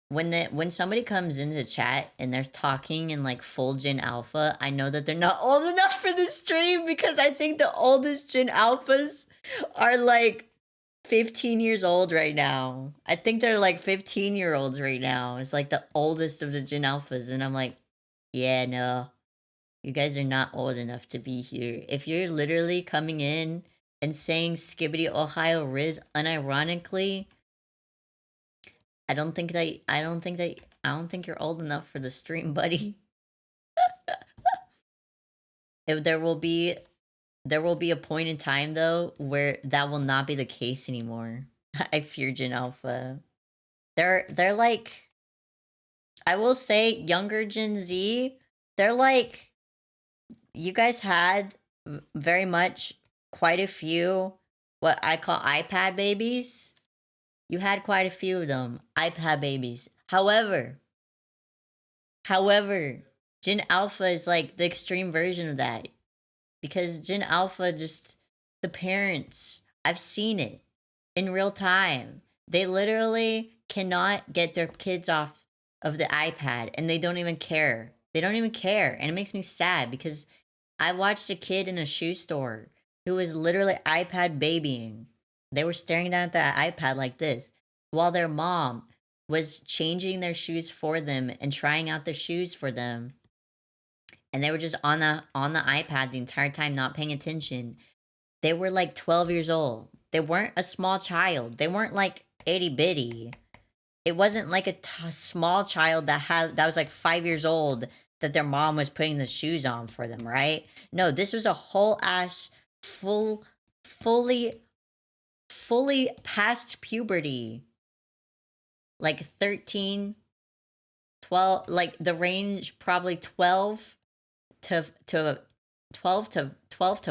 when somebody comes into chat and they're talking in like full Gen Alpha, I know that they're not old enough for the stream because I think the oldest Gen Alphas are like 15 years old right now. I think they're like 15-year-olds right now. It's like the oldest of the Gen Alphas, and I'm like, yeah, no. You guys are not old enough to be here. If you're literally coming in and saying Skibbity Ohio Riz unironically, I don't think you're old enough for the stream, buddy. If there will be a point in time though where that will not be the case anymore. I fear Gen Alpha. They're like, I will say younger Gen Z, they're like, you guys had very much quite a few what I call iPad babies. You had quite a few of them, iPad babies. However, Gen Alpha is like the extreme version of that because Gen Alpha just the parents, I've seen it in real time. They literally cannot get their kids off of the iPad and they don't even care. They don't even care. And it makes me sad because I watched a kid in a shoe store who was literally iPad babying. They were staring down at the iPad like this while their mom was changing their shoes for them and trying out the shoes for them. And they were just on the iPad the entire time, not paying attention. They were like 12 years old. They weren't a small child. They weren't like itty bitty. it wasn't like a small child that was like 5 years old that their mom was putting the shoes on for them, right? No, this was a whole ass full, fully, fully past puberty, like 13, 12, like the range probably 12 to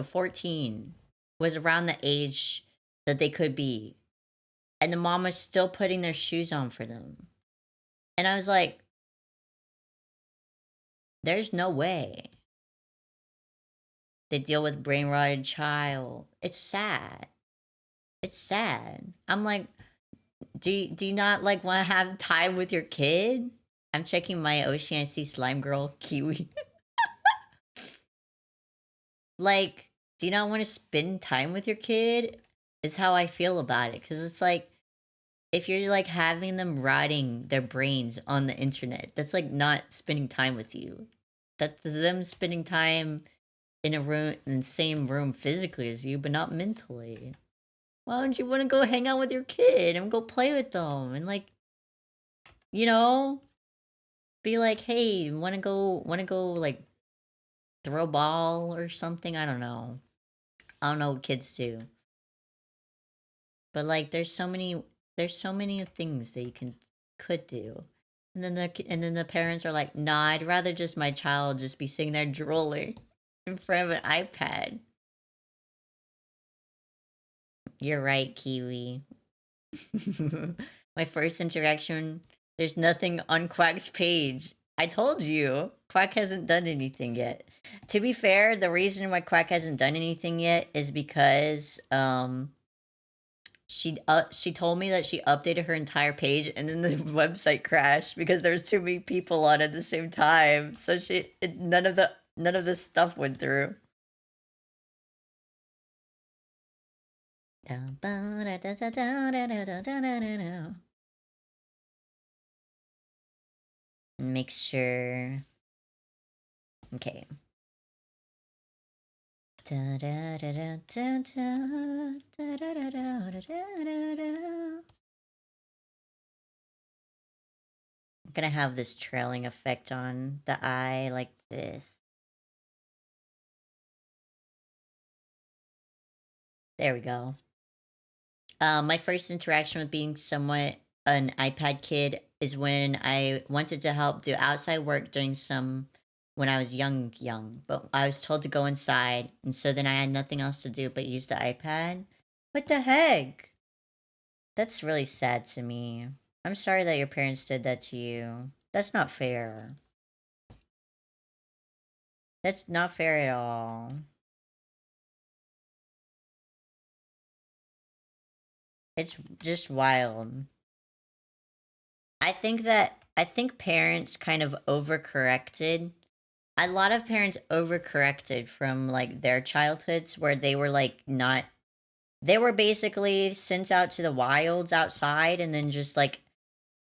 14 was around the age that they could be. And the mom was still putting their shoes on for them. And I was like, there's no way they deal with brain rotted child. It's sad. It's sad. I'm like, do you not like want to have time with your kid? I'm checking my Ocean. I see Slime Girl Kiwi. Like, do you not want to spend time with your kid? Is how I feel about it. Because it's like, if you're like having them rotting their brains on the internet, that's like not spending time with you. That's them spending time in a room, in the same room physically as you, but not mentally. Why don't you want to go hang out with your kid and go play with them and like, you know, be like, hey, want to go like throw a ball or something? I don't know. I don't know what kids do. But like there's so many things that you could do. And then the parents are like, "Nah, I'd rather just my child just be sitting there drooling in front of an iPad." You're right, Kiwi. My first interaction, there's nothing on Quack's page. I told you, Quack hasn't done anything yet. To be fair, the reason why Quack hasn't done anything yet is because she told me that she updated her entire page and then the website crashed because there was too many people on at the same time. So none of the stuff went through. Make sure. Okay. I'm gonna have this trailing effect on the eye like this. There we go. My first interaction with being somewhat an iPad kid is when I wanted to help do outside work during some when I was young, but I was told to go inside, and so then I had nothing else to do but use the iPad. What the heck? That's really sad to me. I'm sorry that your parents did that to you. That's not fair. That's not fair at all. It's just wild. I think parents kind of overcorrected. A lot of parents overcorrected from like their childhoods where they were like not they were basically sent out to the wilds outside and then just like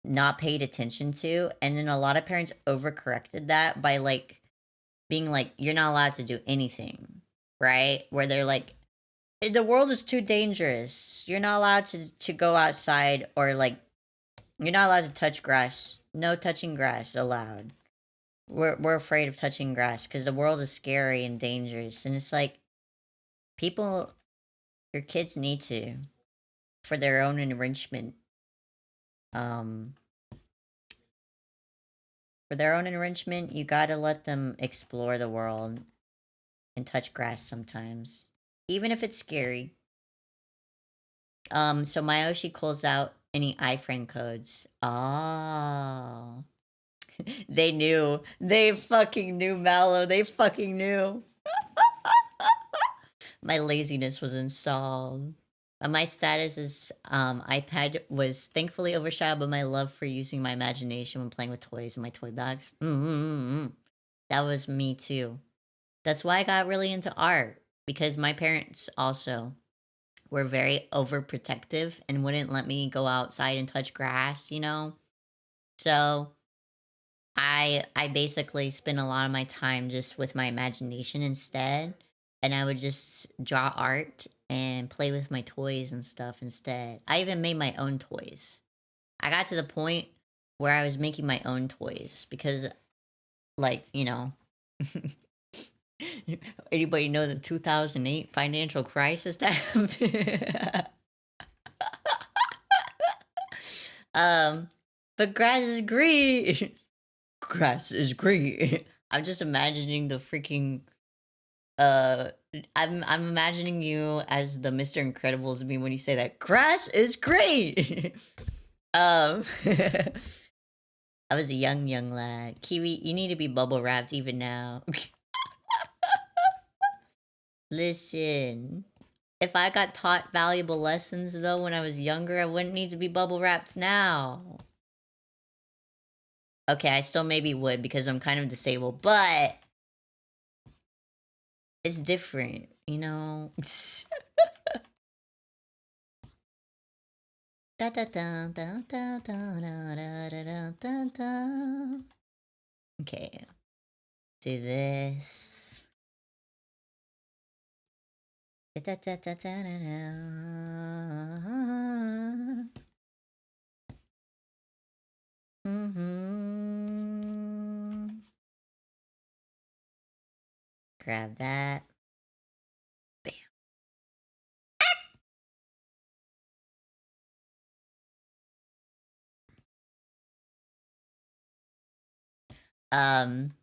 not paid attention to, and then a lot of parents overcorrected that by like being like you're not allowed to do anything, right? Where they're like the world is too dangerous. You're not allowed to go outside or like you're not allowed to touch grass. No touching grass allowed. We're afraid of touching grass because the world is scary and dangerous. And it's like people, your kids need to for their own enrichment. Um, for their own enrichment, you gotta let them explore the world and touch grass sometimes, even if it's scary. So Mayoshi calls out any iframe codes. Oh. They knew. They fucking knew, Mallow. They fucking knew. My laziness was installed. My status is iPad was thankfully overshadowed by my love for using my imagination when playing with toys in my toy bags. That was me too. That's why I got really into art because my parents also were very overprotective and wouldn't let me go outside and touch grass, you know? So I basically spent a lot of my time just with my imagination instead, and I would just draw art and play with my toys and stuff instead. I even made my own toys. I got to the point where I was making my own toys because, like, anybody know the 2008 financial crisis that happened? But grass is green. Grass is green. I'm just imagining the freaking uh I'm imagining you as the Mr. Incredibles meme when you say that grass is green. I was a young lad. Kiwi, you need to be bubble wrapped even now. Listen. If I got taught valuable lessons though when I was younger, I wouldn't need to be bubble wrapped now. Okay, I still maybe would because I'm kind of disabled, but it's different, you know? Da da da da da da da da da da. Okay, do this. Da da da da da da. Mm-hmm. Grab that. Bam.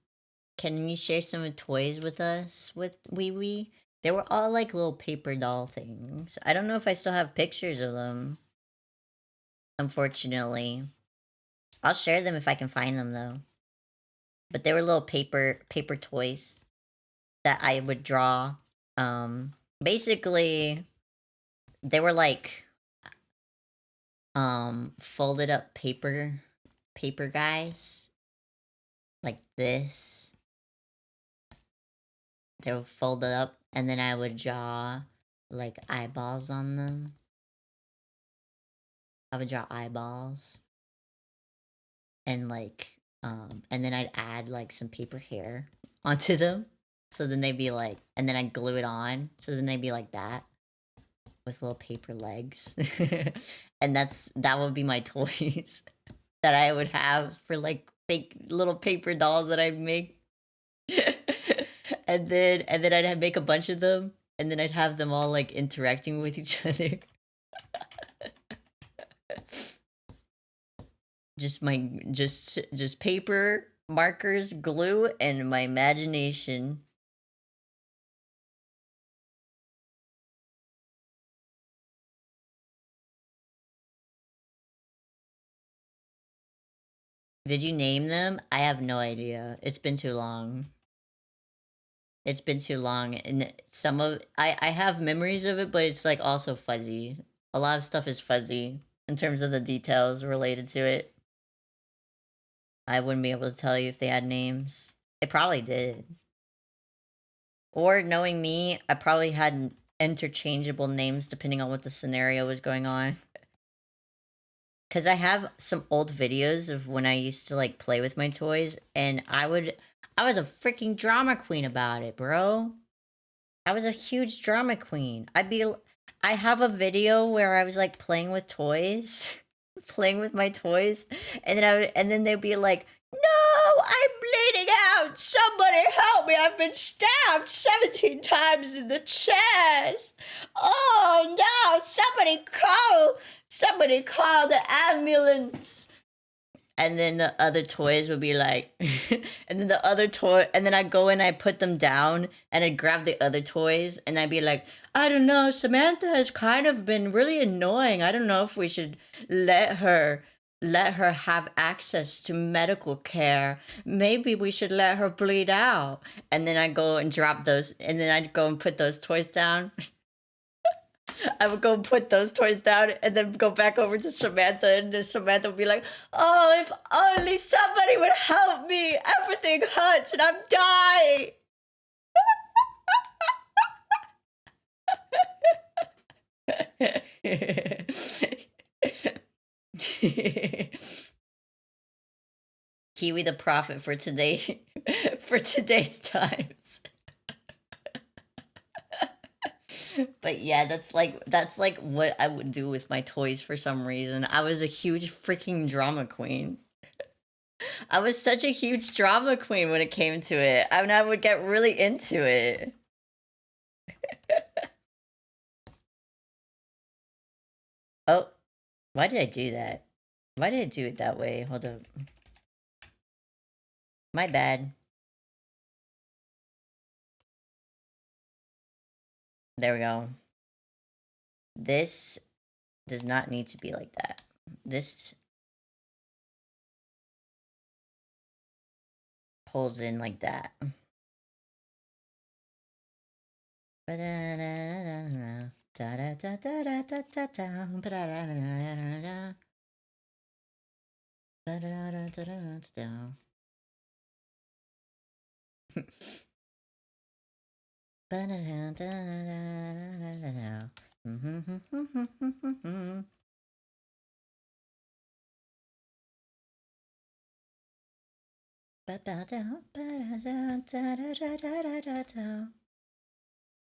Can you share some toys with us with Wee Wee? They were all like little paper doll things. I don't know if I still have pictures of them. Unfortunately, I'll share them if I can find them though. But they were little paper toys that I would draw. Basically, they were like folded up paper guys like this. They were folded up, and then I would draw like eyeballs on them. I would draw eyeballs, and and then I'd add like some paper hair onto them. So then they'd be like, and then I'd glue it on. So then they'd be like that with little paper legs. And that would be my toys that I would have for like fake little paper dolls that I'd make. and then I'd make a bunch of them, and then I'd have them all like interacting with each other. Just paper, markers, glue, and my imagination. Did you name them? I have no idea. It's been too long. It's been too long, and some of I have memories of it, but it's like also fuzzy. A lot of stuff is fuzzy in terms of the details related to it. I wouldn't be able to tell you if they had names. It probably did. Or knowing me, I probably had interchangeable names depending on what the scenario was going on. Cause I have some old videos of when I used to like play with my toys, and I was a freaking drama queen about it, bro. I was a huge drama queen. I have a video where I was like playing with toys, playing with my toys, and then they'd be like, "No, I'm bleeding out. Somebody help me. I've been stabbed 17 times in the chest. Oh no, somebody call the ambulance." And then the other toys would be like, and then the other toy, and then I'd go and I put them down, and I'd grab the other toys, and I'd be like, I don't know, Samantha has kind of been really annoying. I don't know if we should let her have access to medical care. Maybe we should let her bleed out. And then I'd go and drop those, and then I'd go and put those toys down. I would go put those toys down and then go back over to Samantha, and then Samantha would be like, "Oh, if only somebody would help me! Everything hurts and I'm dying!" Kiwi the prophet for today, for today's times. But yeah, that's like what I would do with my toys for some reason. I was a huge freaking drama queen. I was such a huge drama queen when it came to it. I mean, I would get really into it. Oh, why did I do that? Why did I do it that way? Hold up. My bad. There we go. This does not need to be like that. This pulls in like that.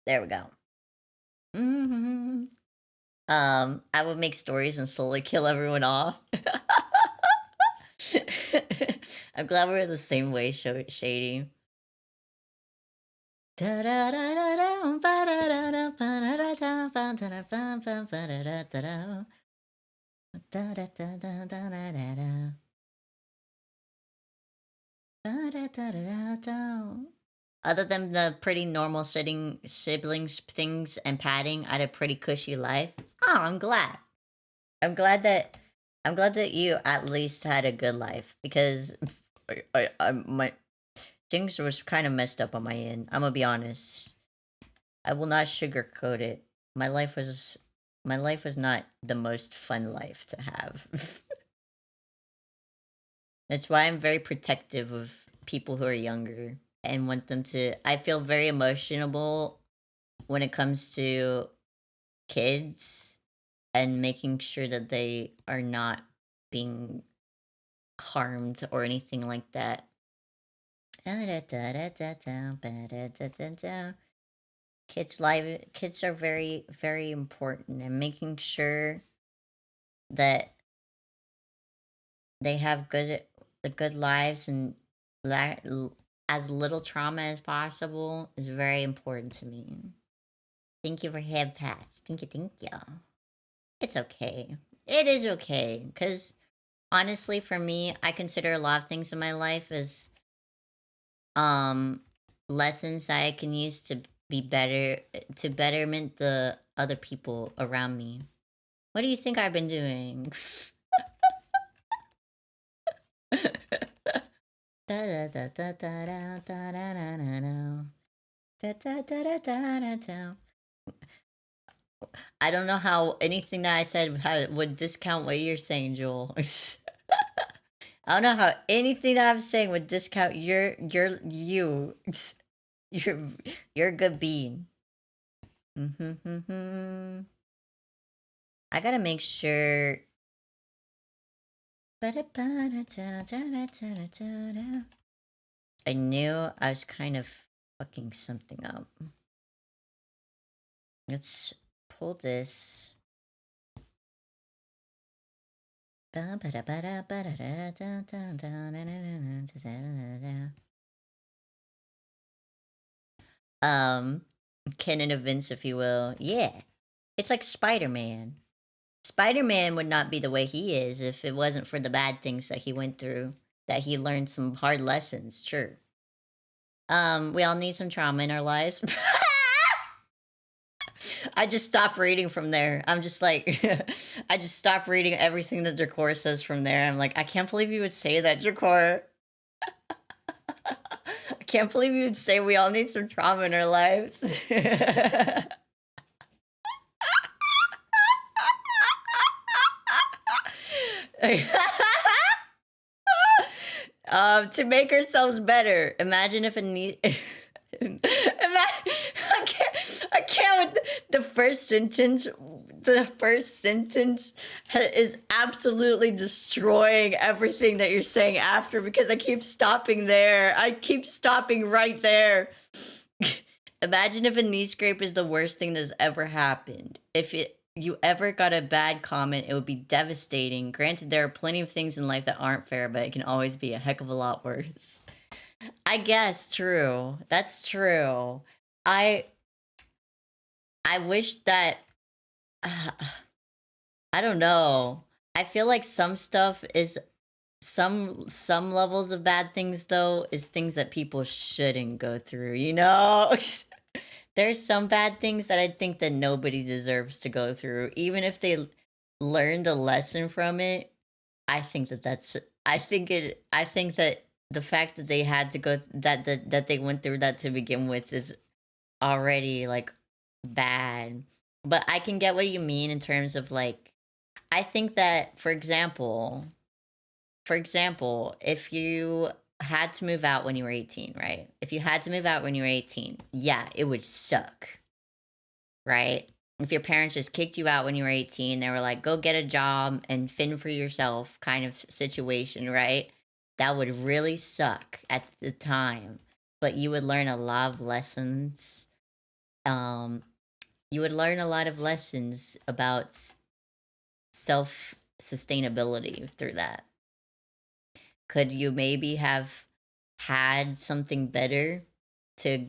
There we go. I would make stories and slowly kill everyone off. I'm glad we're the same way, Shady. Other than the pretty normal sitting siblings things and padding, I had a pretty cushy life. Oh, I'm glad. I'm glad that you at least had a good life because my things was kind of messed up on my end. I'm gonna be honest. I will not sugarcoat it. My life was not the most fun life to have. That's why I'm very protective of people who are younger and want them to. I feel very emotional when it comes to kids and making sure that they are not being harmed or anything like that. Kids are very, very important, and making sure that they have good lives and as little trauma as possible is very important to me. Thank you for head pass. Thank you. It's okay. It is okay, because honestly, for me, I consider a lot of things in my life as um lessons that I can use to be better, to betterment the other people around me. What do you think I've been doing? I don't know how anything that I said would discount what you're saying, Joel. I don't know how anything that I'm saying would discount you. You're you're a good bean. I gotta make sure. I knew I was kind of fucking something up. Let's pull this. Canon events, if you will. Yeah. It's like Spider-Man. Spider-Man would not be the way he is if it wasn't for the bad things that he went through, that he learned some hard lessons, sure. We all need some trauma in our lives. I just stopped reading from there. I'm just like, I just stopped reading everything that Jakor says from there. I'm like, I can't believe you would say that, Jakor. I can't believe you would say we all need some trauma in our lives. To make ourselves better. Imagine if a need. I can't with the first sentence. The first sentence is absolutely destroying everything that you're saying after because I keep stopping there. I keep stopping right there. Imagine if a knee scrape is the worst thing that's ever happened. If you ever got a bad comment, it would be devastating. Granted, there are plenty of things in life that aren't fair, but it can always be a heck of a lot worse. I guess true. That's true. I I wish that I don't know. I feel like some stuff is some levels of bad things though is things that people shouldn't go through, you know? There's some bad things that I think that nobody deserves to go through even if they learned a lesson from it. I think that that's I think that the fact that they had to go that they went through that to begin with is already like bad. But I can get what you mean in terms of like I think that for example, if you had to move out when you were 18, right? If you had to move out when you were 18, yeah, it would suck, right? If your parents just kicked you out when you were 18, they were like, go get a job and fend for yourself kind of situation, right? That would really suck at the time. But you would learn a lot of lessons. Um, you would learn a lot of lessons about self sustainability through that. Could you maybe have had something better to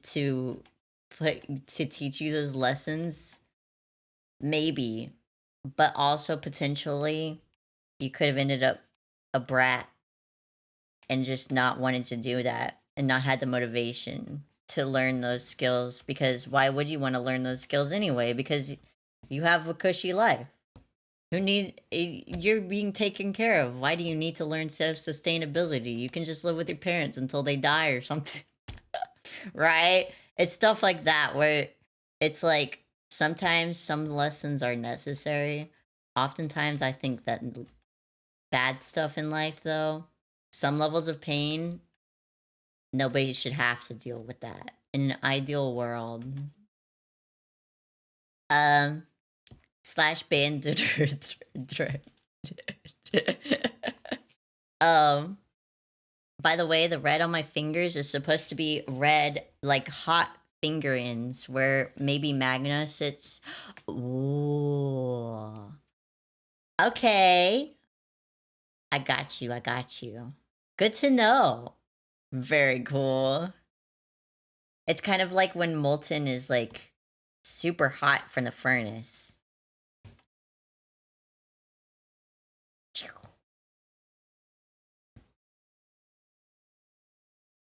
to put to teach you those lessons? Maybe, but also potentially you could have ended up a brat and just not wanted to do that and not had the motivation to learn those skills because why would you want to learn those skills anyway? Because you have a cushy life. You're being taken care of. Why do you need to learn self sustainability? You can just live with your parents until they die or something. Right? It's stuff like that where it's like sometimes some lessons are necessary. Oftentimes I think that bad stuff in life though, some levels of pain, nobody should have to deal with that. In an ideal world. Um slash band um by the way, the red on my fingers is supposed to be red, like hot fingerings, where maybe Magna sits. Ooh. Okay. I got you. I got you. Good to know. Very cool. It's kind of like when molten is like super hot from the furnace.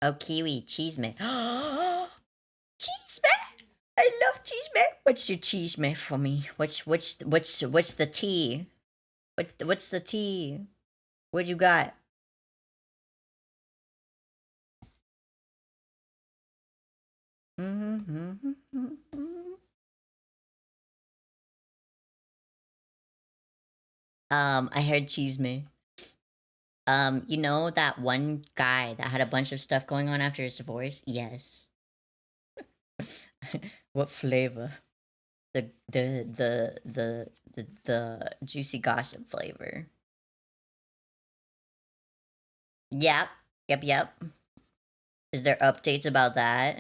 Oh, kiwi, cheese man. Cheese man! I love cheese man. What's your cheese man for me? What's the tea? What's the tea? What you got? I heard cheese me. You know that one guy that had a bunch of stuff going on after his divorce? Yes. What flavor? The juicy gossip flavor. Yep. Yep. Is there updates about that?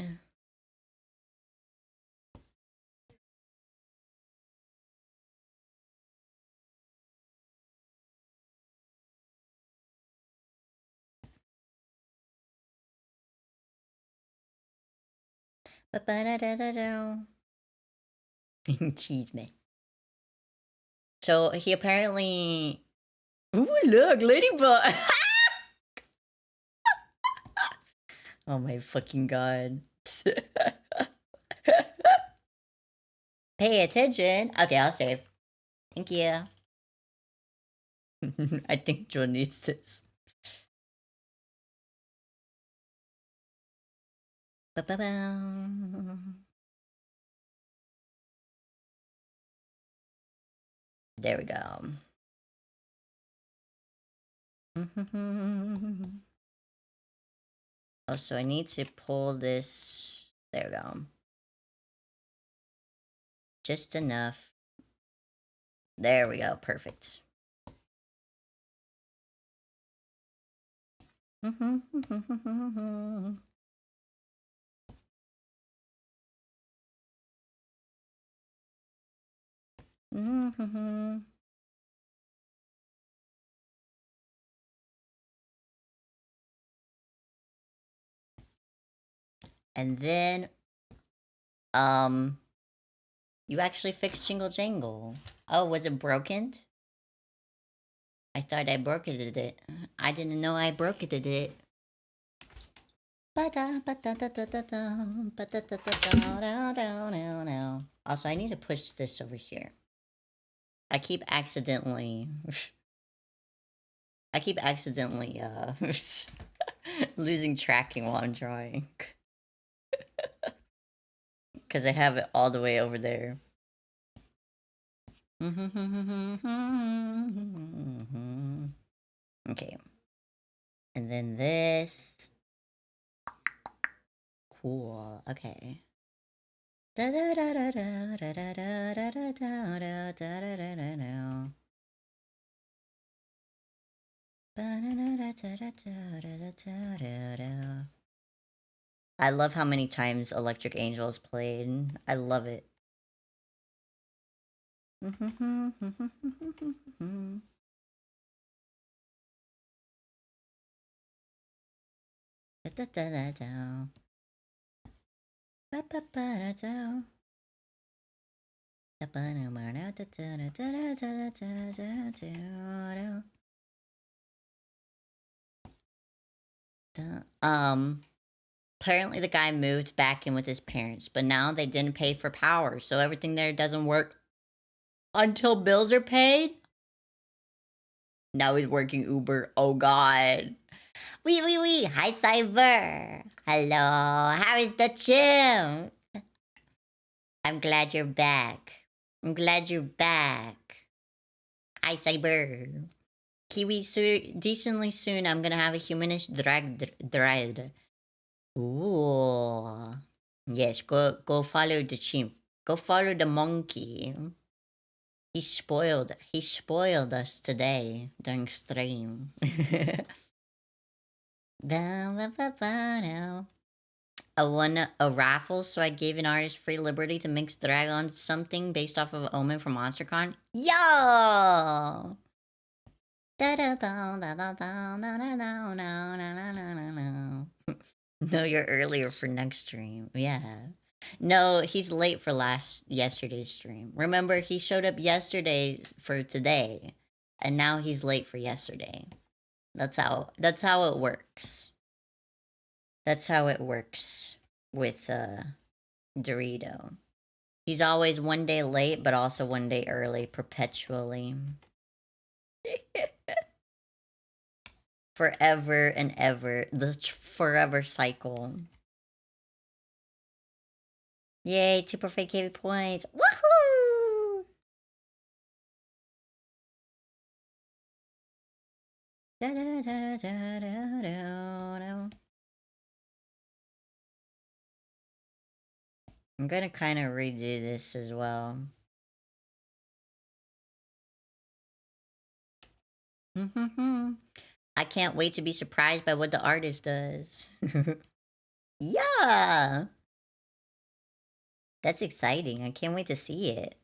Cheese me. So he apparently. Ooh, look, ladybug. Oh my fucking god. Pay attention. Okay, I'll save. Thank you. I think Joe needs this. Ba-ba-bum. There we go. Oh, so I need to pull this. There we go. Just enough. There we go. Perfect. Mm-hmm. And then, um, you actually fixed Jingle Jangle. Oh, was it broken? I thought I broke it. I didn't know I broke it. Also, I need to push this over here. I keep accidentally losing tracking while I'm drawing. Because I have it all the way over there. Okay. And then this. Cool. Okay. I love how many times Electric Angel is played. I love it. Um, apparently the guy moved back in with his parents, but now they didn't pay for power, so everything there doesn't work until bills are paid. Now he's working Uber. Oh God. Wee. Hi, Cyber. Hello. How is the chimp? I'm glad you're back. I'm glad you're back. Hi, Cyber. Kiwi, decently soon, I'm gonna have a humanish drag. Ooh. Yes, go follow the chimp. Go follow the monkey. He spoiled us today during stream. I won a raffle, so I gave an artist free liberty to mix drag on something based off of Omen from MonsterCon. Yo! No, you're earlier for next stream. Yeah. No, he's late for yesterday's stream. Remember, he showed up yesterday for today, and now he's late for yesterday. That's how it works. That's how it works with Dorito. He's always one day late, but also one day early, perpetually. Forever and ever. The forever cycle. Yay, 2 perfect KB points. Woohoo! I'm gonna kind of redo this as well. I can't wait to be surprised by what the artist does. Yeah! That's exciting. I can't wait to see it.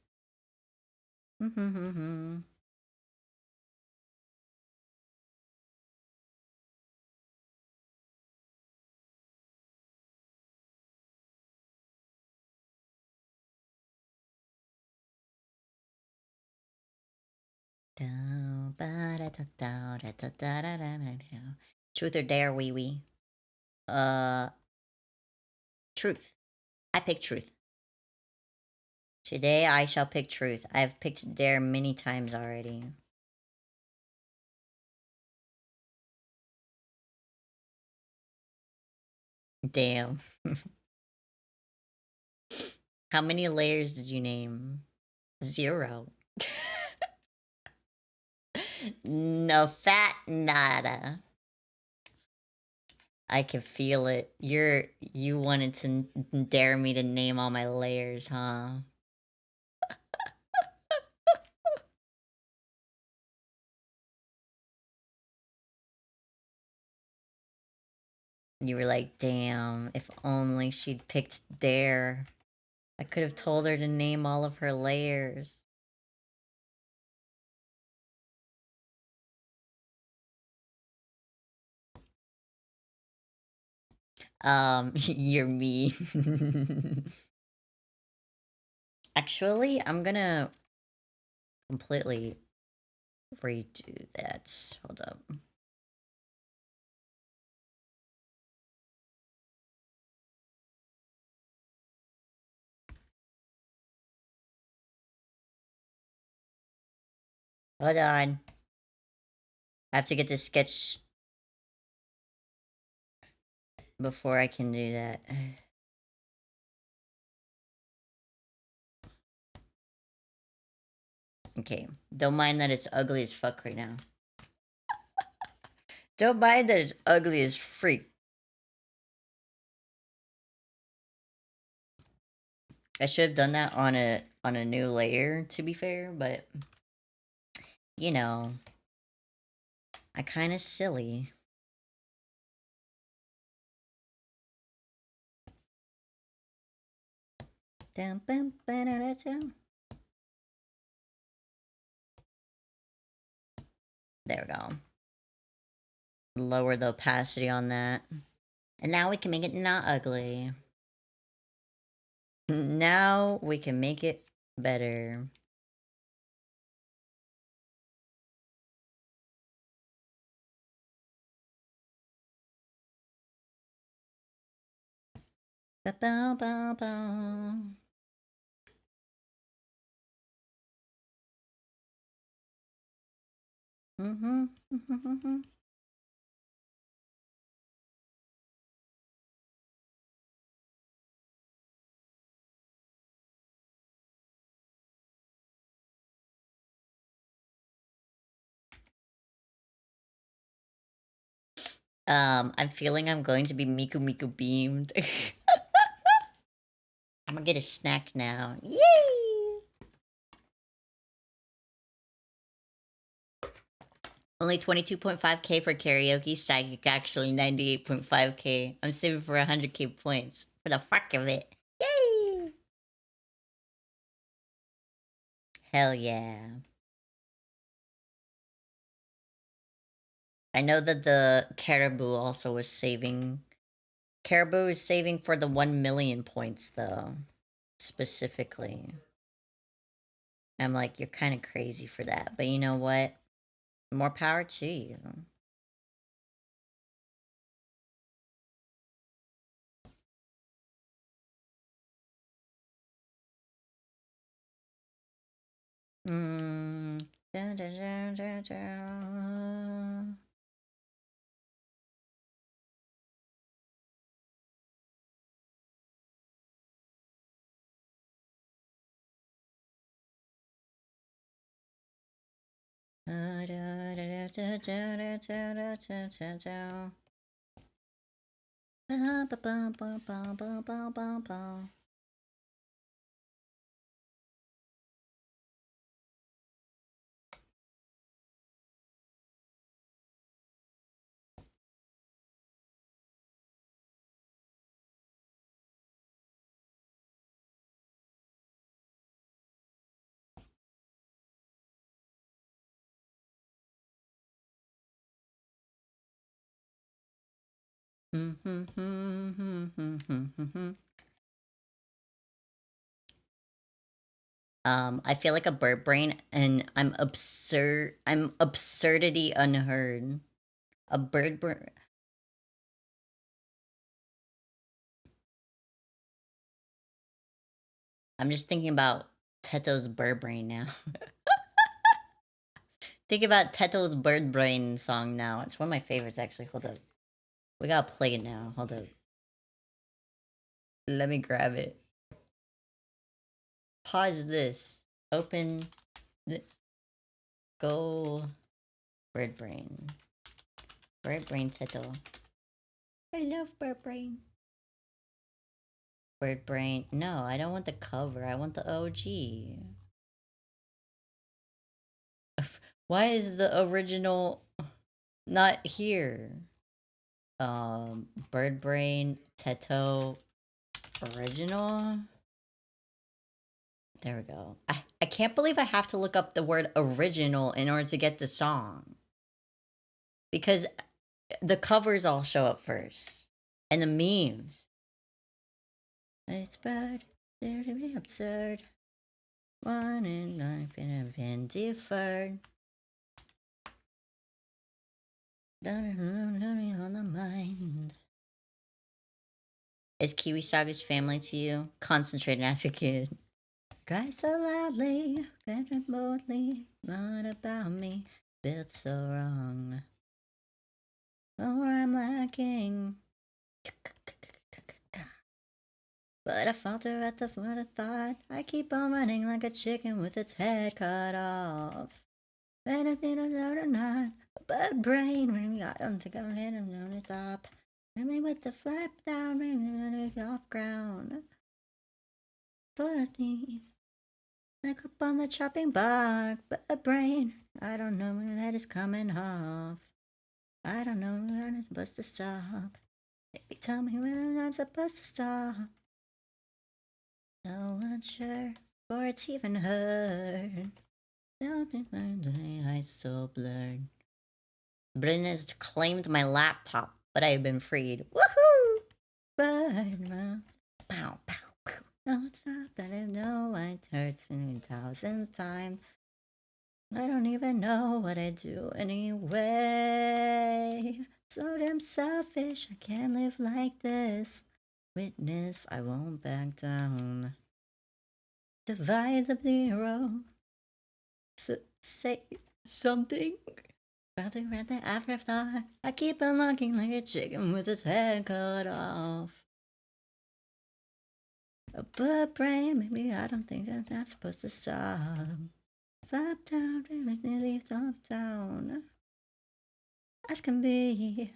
Truth or dare, wee wee? Truth. I pick truth. Today I shall pick truth. I've picked dare many times already. Damn. How many layers did you name? 0. No fat nada. I can feel it. You wanted to dare me to name all my layers, huh? You were like, damn, if only she'd picked dare. I could have told her to name all of her layers. You're me. Actually, I'm gonna completely redo that. Hold up. Hold on. I have to get this sketch before I can do that. Okay. Don't mind that it's ugly as fuck right now. Don't mind that it's ugly as freak. I should have done that on a new layer, to be fair, but you know, I kind of silly. There we go. Lower the opacity on that. And now we can make it not ugly. Now we can make it better. Ba-ba-ba-ba. Mm-hmm. I'm feeling I'm going to be Miku Miku beamed. I'm gonna get a snack now. Yay! Only 22.5k for karaoke. Psychic actually 98.5k. I'm saving for 100k points. For the fuck of it. Yay! Hell yeah. I know that the Caribou also was saving. Caribou is saving for the 1 million points, though. Specifically. I'm like, you're kind of crazy for that. But you know what? More power to you. Mm. Da, da, da, da, da. Da, da, da, da, da, da, da, da, da, da. Ba, ba, ba, ba, ba, ba, ba, ba, ba. I feel like a bird brain, and I'm absurd. I'm absurdity unheard. A bird brain. I'm just thinking about Teto's bird brain now. Think about Teto's bird brain song now. It's one of my favorites, actually. Hold up. We gotta play it now. Hold up. Let me grab it. Pause this. Open this. Go. Bird brain. Bird brain Teto. I love bird brain. Bird brain. No, I don't want the cover. I want the OG. Why is the original not here? Bird brain Teto original. There we go. I can't believe I have to look up the word original in order to get the song. Because the covers all show up first. And the memes. It's bad. They're to be absurd. One in life and been deferred. On the mind. Is Kiwi Saga's family to you? Concentrated as a kid. Cry so loudly, better boldly, not about me, built so wrong. Oh, I'm lacking. But I falter at the word of thought. I keep on running like a chicken with its head cut off. Anything I know or not, a bird brain. I don't think I'm hitting on the top. Maybe with the flap down, maybe off ground. Foot knees, like up on the chopping block. Bird brain. I don't know when that is coming off. I don't know when I'm supposed to stop. Maybe tell me when I'm supposed to stop. No one's sure, or it's even heard. Don't be my eyes so blurred. Bryn has claimed my laptop, but I have been freed. Woohoo! Burn, pow, pow, pow. No, it's not that I know it hurts me 1,000 times. I don't even know what I do anyway. So damn selfish, I can't live like this. Witness, I won't back down. Divide the zero. Say something. About to read the afterthought. I keep on looking like a chicken with its head cut off. A bird brain, maybe I don't think I'm not supposed to stop. Flap down, leave off down. As can be.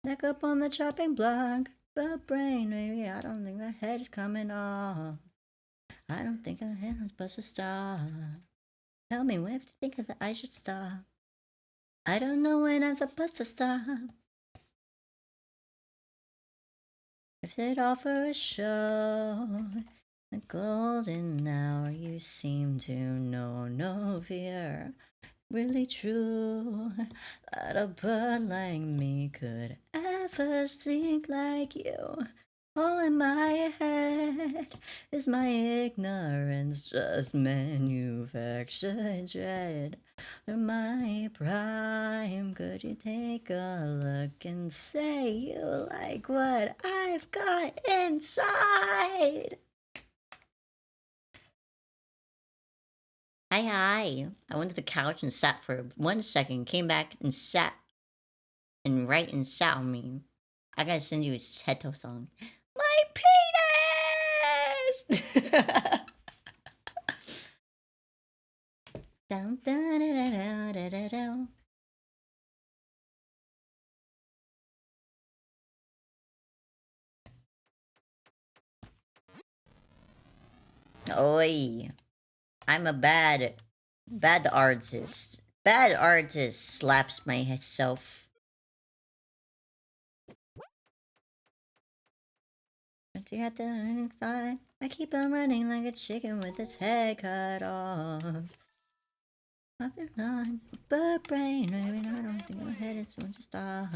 Neck up on the chopping block. Bird brain, maybe I don't think my head is coming off. I don't think I'm supposed to stop. Tell me when to think that I should stop. I don't know when I'm supposed to stop. If they'd offer a show, the golden hour, you seem to know no fear. Really true that a bird like me could ever sing like you. All in my head is my ignorance, just manufactured dread. For my prime, could you take a look and say you like what I've got inside? Hi. I went to the couch and sat for 1 second, came back and sat and sat on me. I gotta send you a Seto song. My penis! Down, da, da, da, da, da, da. Oi. I'm a bad artist. Bad artist slaps myself. But you have to thought I keep on running like a chicken with its head cut off. Nothing on bird brain. Maybe I don't think my head is going to stop.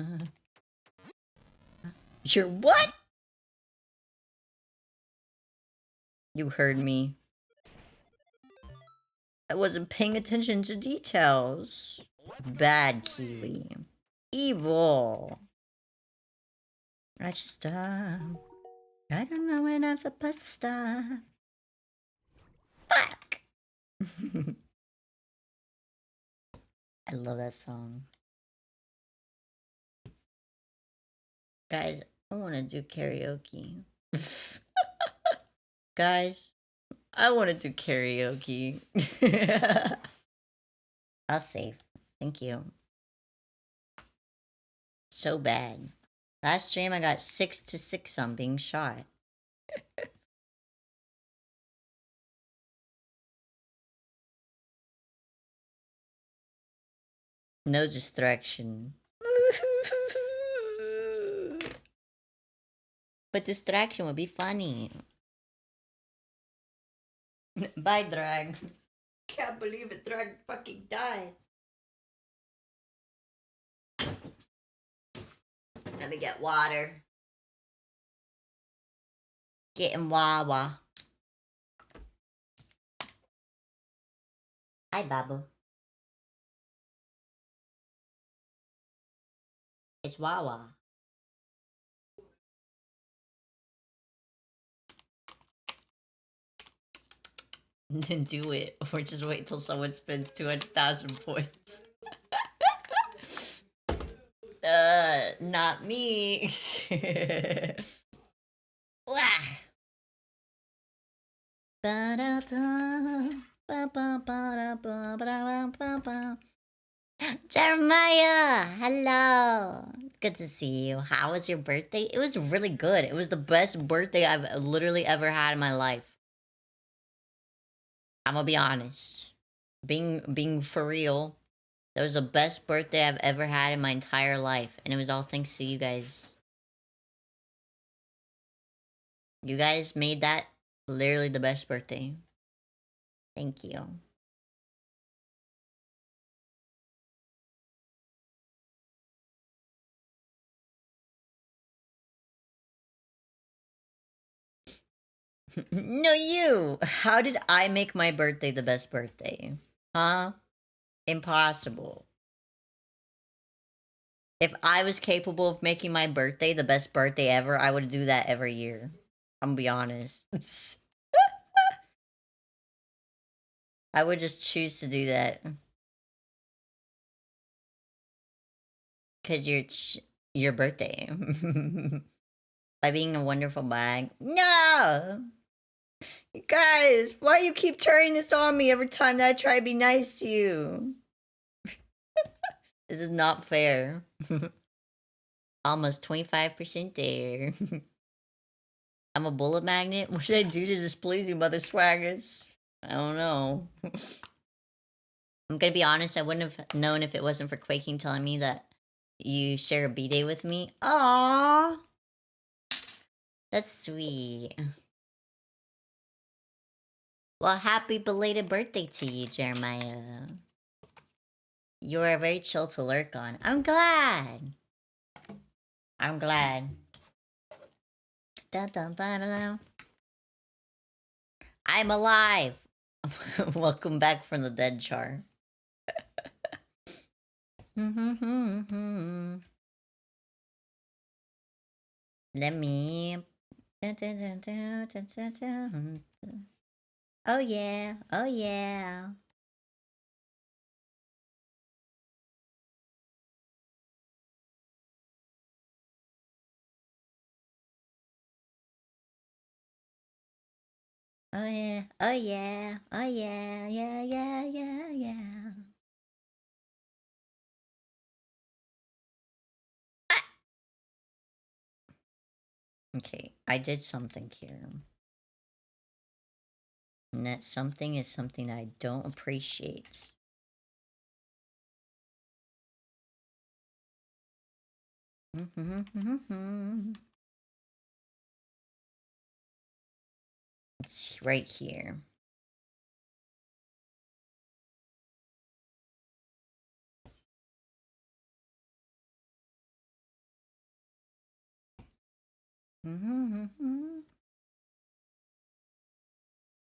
You're what? You heard me. I wasn't paying attention to details. Bad Kiwi. Evil. I just stop. I don't know when I'm supposed to stop. Fuck! I love that song. Guys, I want to do karaoke. Guys, I want to do karaoke. I'll save. Thank you. So bad. Last stream I got 6-6 on being shot. No distraction. But distraction would be funny. Bye, Drag. Can't believe it, Drag fucking died. Let me get water. Getting Wawa. Hi, Babu. It's Wawa. Then do it, or just wait till someone spends 200,000 points. Not me. Wah. Ba-da-da, ba-ba-ba-da-ba-ba-da-ba-ba. Jeremiah, hello. Good to see you. How was your birthday? It was really good. It was the best birthday I've literally ever had in my life. I'm gonna be honest. Being for real, that was the best birthday I've ever had in my entire life, and it was all thanks to you guys. You guys made that literally the best birthday. Thank you. No, you. How did I make my birthday the best birthday? Huh? Impossible. If I was capable of making my birthday the best birthday ever, I would do that every year. I'm gonna be honest. I would just choose to do that. Because your birthday. By being a wonderful bag. No! Guys, why you keep turning this on me every time that I try to be nice to you? This is not fair. Almost 25% there. I'm a bullet magnet? What should I do to displease you, mother swaggers? I don't know. I'm gonna be honest, I wouldn't have known if it wasn't for Quaking telling me that you share a B-Day with me. Aww! That's sweet. Well, happy belated birthday to you, Jeremiah. You are very chill to lurk on. I'm glad. I'm glad. Dun, dun, dun, dun, dun. I'm alive. Welcome back from the dead, Char. Let me. Dun, dun, dun, dun, dun, dun, dun. Oh yeah. Oh yeah. Oh yeah. Oh yeah. Oh yeah. Yeah. Yeah. Yeah. Yeah. Okay, I did something here. And that something is something I don't appreciate. It's right here.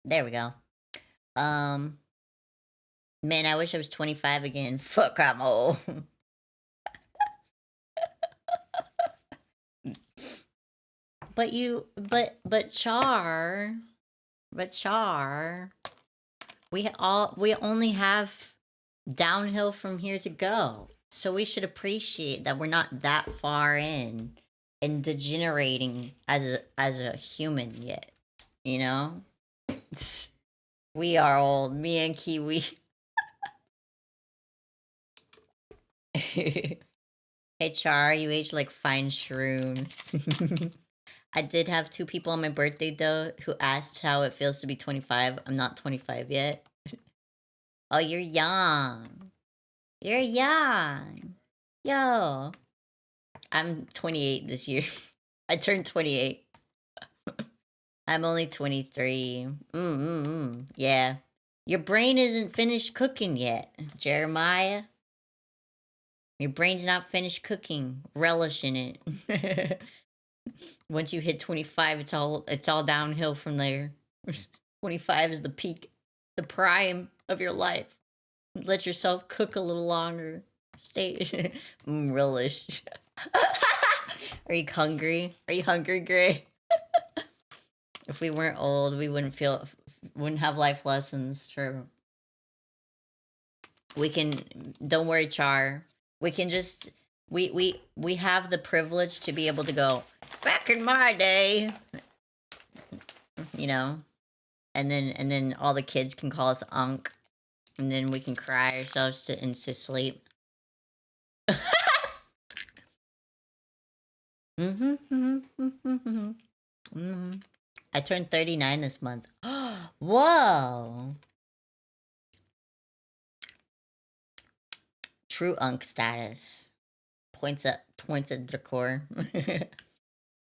There we go. Man, I wish I was 25 again. Fuck, I'm old. but Char, we only have downhill from here to go. So we should appreciate that we're not that far in and degenerating as a human yet. You know? We are old. Me and Kiwi. Hey Char, you age like fine shrooms. I did have two people on my birthday though who asked how it feels to be 25. I'm not 25 yet. Oh, you're young. You're young. Yo. I'm 28 this year. I turned 28. I'm only 23. Yeah. Your brain isn't finished cooking yet, Jeremiah. Your brain's not finished cooking. Relish in it. Once you hit 25, it's all downhill from there. 25 is the peak, the prime of your life. Let yourself cook a little longer. Stay relish. Are you hungry? Are you hungry, Gray? If we weren't old, we wouldn't have life lessons. True. We can. Don't worry, Char. We can just. We have the privilege to be able to go back in my day. You know, and then all the kids can call us Unc, and then we can cry ourselves into sleep. I turned 39 this month. Whoa! True Unc status. Points at Dracor.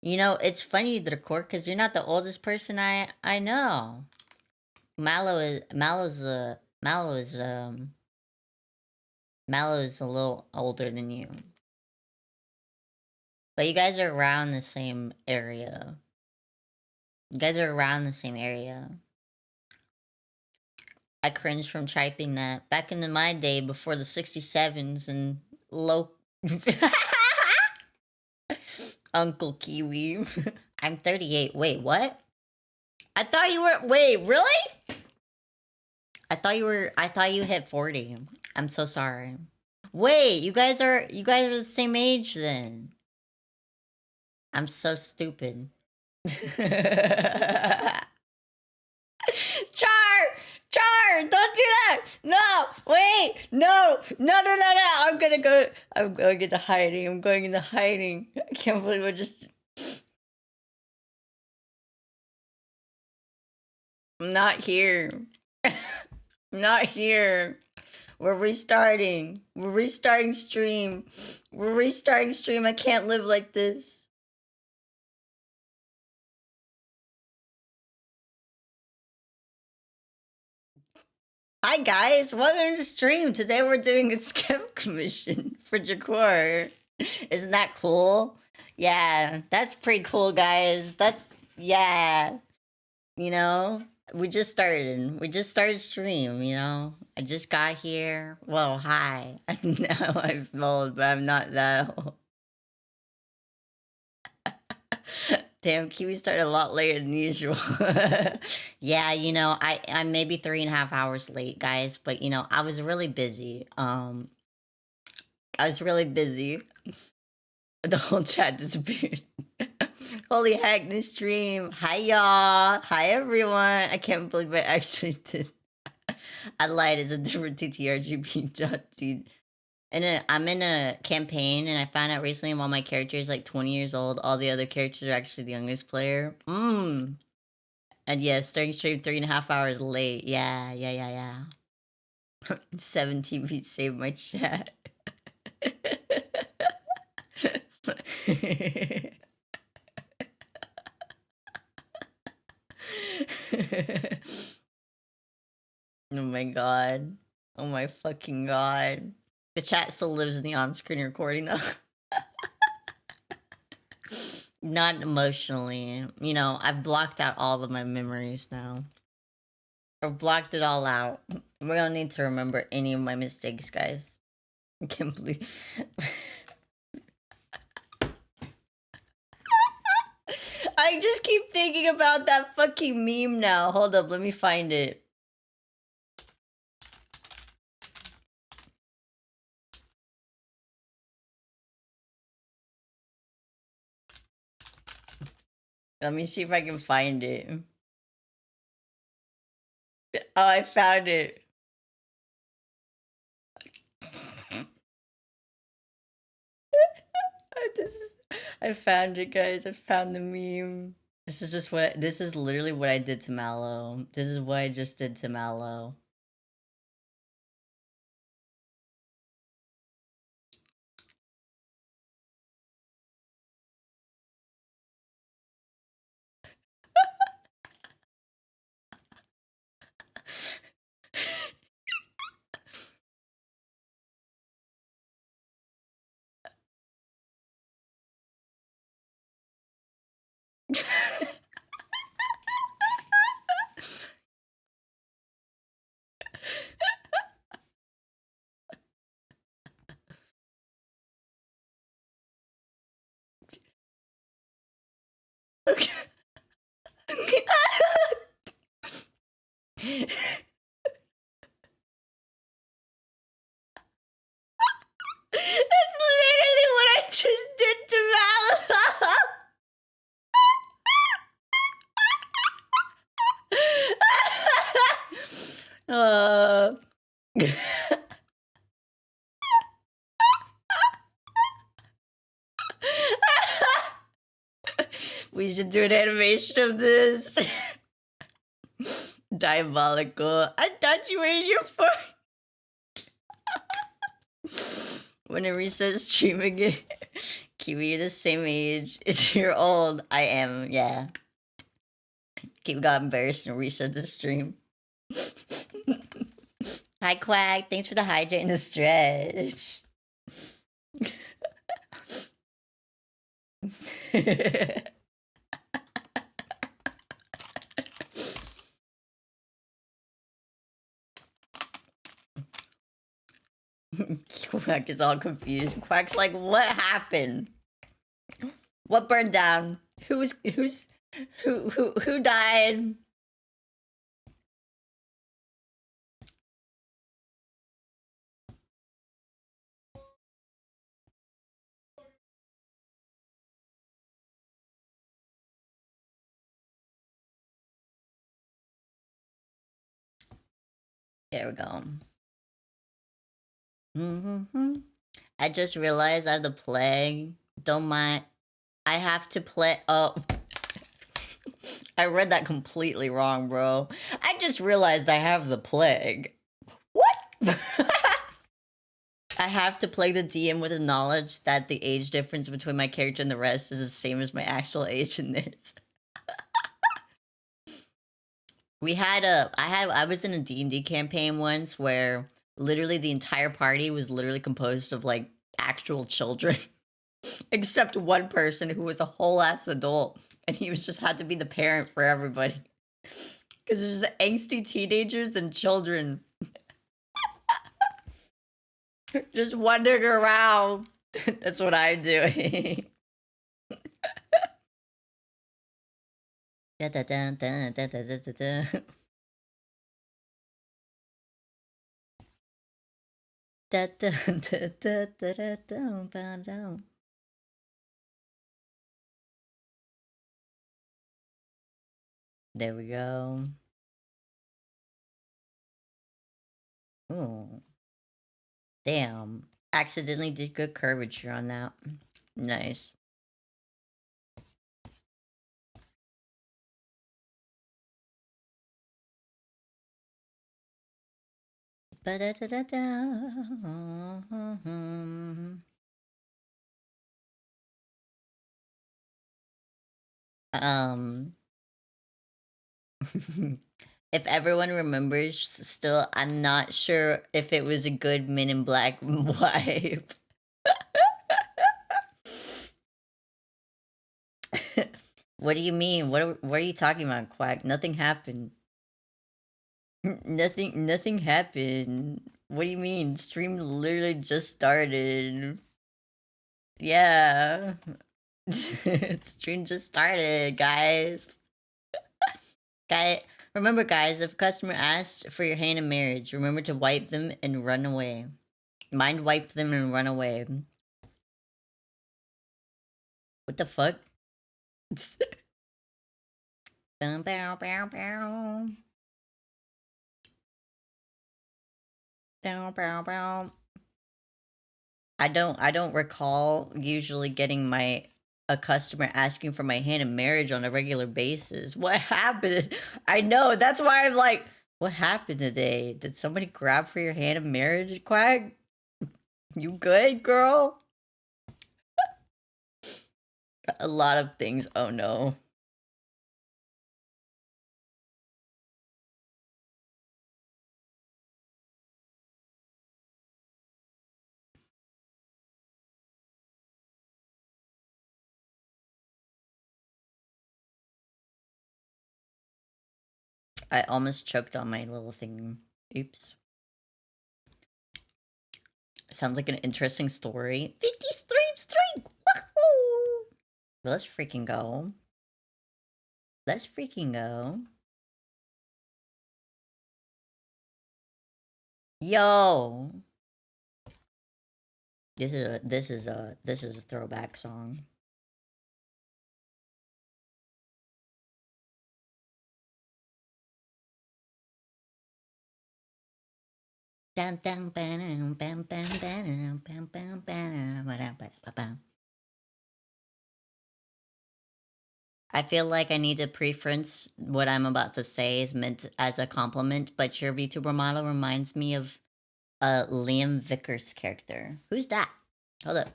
You know, it's funny, Dracor, because you're not the oldest person I know. Mallow is a little older than you. But you guys are around the same area. You guys are around the same area. I cringe from typing that. Back in my day, before the 67s and low... Uncle Kiwi. I'm 38. Wait, what? I thought you were... Wait, really? I thought you hit 40. I'm so sorry. Wait, you guys are the same age then. I'm so stupid. Char, don't do that. No, wait, no. I'm going into hiding. I'm going into hiding. I can't believe I just. I'm not here. I'm not here. We're restarting. We're restarting stream. I can't live like this. Hi guys, welcome to the stream. Today we're doing a Skeb commission for Jakor. Isn't that cool? Yeah, that's pretty cool, guys. Yeah. You know, we just started. We just started stream, you know. I just got here. Well, hi. Now I'm old, but I'm not that old. Damn, Kiwi started a lot later than usual. Yeah, you know, I'm maybe 3.5 hours late, guys, but you know, I was really busy. I was really busy. The whole chat disappeared. Holy heck, new stream. Hi y'all. Hi everyone. I can't believe I actually did. I lied, it's a different TTRGB job, dude. I'm in a campaign, and I found out recently while my character is like 20 years old, all the other characters are actually the youngest player. And yeah, starting stream 3.5 hours late. Yeah. 17 feet saved my chat. Oh my god. Oh my fucking god. The chat still lives in the on-screen recording though. Not emotionally. You know, I've blocked out all of my memories now. I've blocked it all out. We don't need to remember any of my mistakes, guys. I can't believe. I just keep thinking about that fucking meme now. Hold up, let me find it. Let me see if I can find it. Oh, I found it. I found it, guys. I found the meme. This is literally what I did to Mallow. This is what I just did to Mallow. That's literally what I just did to Mal. We should do an animation of this. Diabolical. I thought you were in your phone. When it resets stream again. Kiwi, you're the same age. You're old. I am, yeah. Kiwi got embarrassed and reset the stream. Hi, Quack. Thanks for the hydrate and the stretch. Quack is all confused. Quack's like, what happened? What burned down? Who died? There we go. I just realized I have the plague. Don't mind. I have to play. Oh. I read that completely wrong, bro. I just realized I have the plague. What? I have to play the DM with the knowledge that the age difference between my character and the rest is the same as my actual age in this. I was in a D&D campaign once where literally the entire party was literally composed of like actual children. Except one person who was a whole ass adult, and he was just had to be the parent for everybody. Because there's just angsty teenagers and children just wandering around. That's what I'm doing. Da, da, da, da, da, da, da, da. Da, da, da, da, da, da, da, da, da. There we go. Oh. Damn. Accidentally did good curvature on that. Nice. Ba-da-da-da-da. If everyone remembers still, I'm not sure if it was a good Men in Black wipe. What do you mean? What are you talking about, Quack? Nothing happened. Nothing happened. What do you mean? Stream literally just started. Yeah. Stream just started, guys. Remember, guys, if a customer asks for your hand in marriage, remember to wipe them and run away. Mind wipe them and run away. What the fuck? Bow, bow, bow, bow. Bow, bow, bow. I don't recall usually getting a customer asking for my hand in marriage on a regular basis. What happened? I know, that's why I'm like, what happened today? Did somebody grab for your hand in marriage, Quack? You good, girl? A lot of things. Oh no. I almost choked on my little thing. Oops. Sounds like an interesting story. 50 stream streak! Wahoo! Let's freaking go. Let's freaking go. Yo. This is a throwback song. Dun, dun, bam, bam, bam, bam, bam, bam, bam, ba-dum. I feel like I need to preference what I'm about to say is meant as a compliment, but your VTuber model reminds me of a Liam Vickers character. Who's that? Hold up.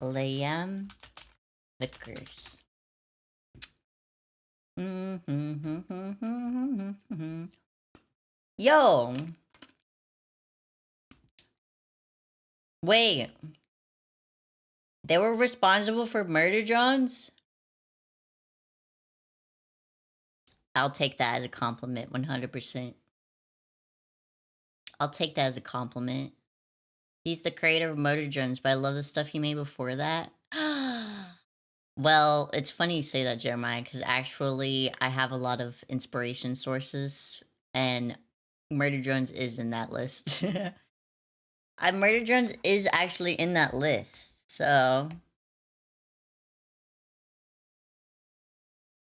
Liam Vickers. Yo! Wait. They were responsible for murder drones? I'll take that as a compliment, 100%. I'll take that as a compliment. He's the creator of Murder Drones, but I love the stuff he made before that. Well, it's funny you say that, Jeremiah, because actually I have a lot of inspiration sources, and Murder Drones is in that list. Murder Drones is actually in that list, so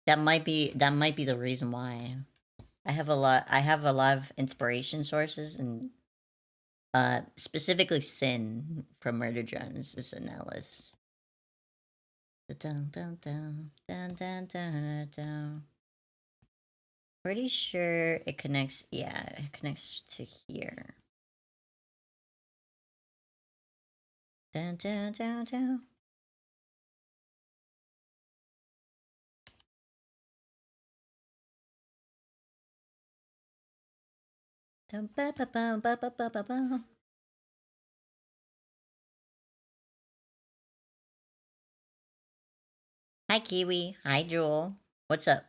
that might be the reason why. I have a lot of inspiration sources, and specifically Sin from Murder Drones is in that list. Dun, dun, dun, dun, dun, dun, dun. Pretty sure it connects. Yeah, it connects to here. Dun, dun, dun, dun. Dun, ba, ba, ba, ba, ba, ba, ba, ba. Hi, Kiwi. Hi, Jewel. What's up?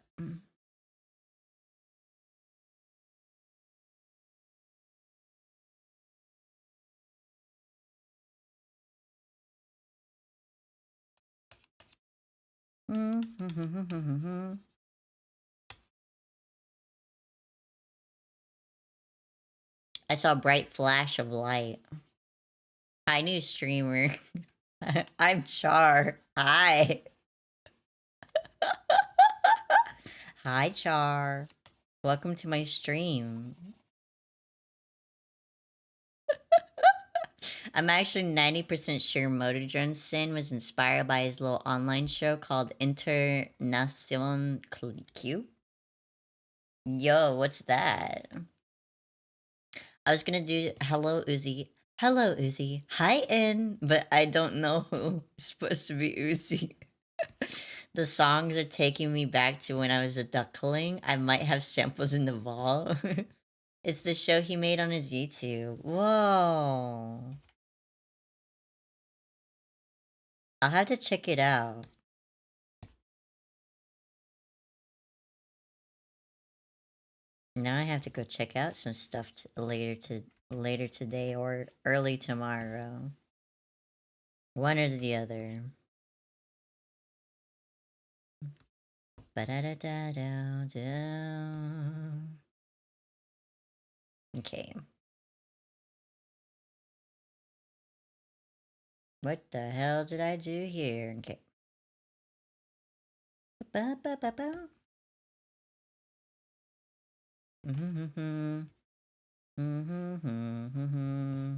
I saw a bright flash of light. Hi, new streamer. I'm Char. Hi. Hi, Char. Welcome to my stream. I'm actually 90% sure Motor Drone Sin was inspired by his little online show called Internacion Q. Yo, what's that? I was gonna do hello Uzi. Hello Uzi. Hi N, but I don't know who's supposed to be Uzi. The songs are taking me back to when I was a duckling. I might have samples in the vault. It's the show he made on his YouTube. Whoa. I'll have to check it out. Now I have to go check out some stuff later today or early tomorrow. One or the other. Ba-da-da-da-da-da. Okay. What the hell did I do here? Okay. Ba-ba-ba-ba. Mm-hmm. Mm-hmm.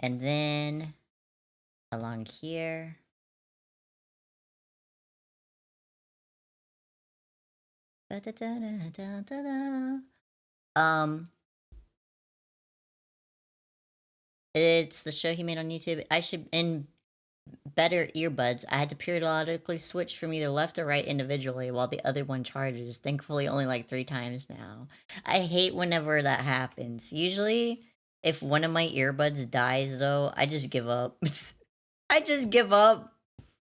And then along here. Um, it's the show he made on YouTube. I should in better earbuds, I had to periodically switch from either left or right individually while the other one charges. Thankfully, only like 3 times now. I hate whenever that happens. Usually, if one of my earbuds dies, though, I just give up. I just give up.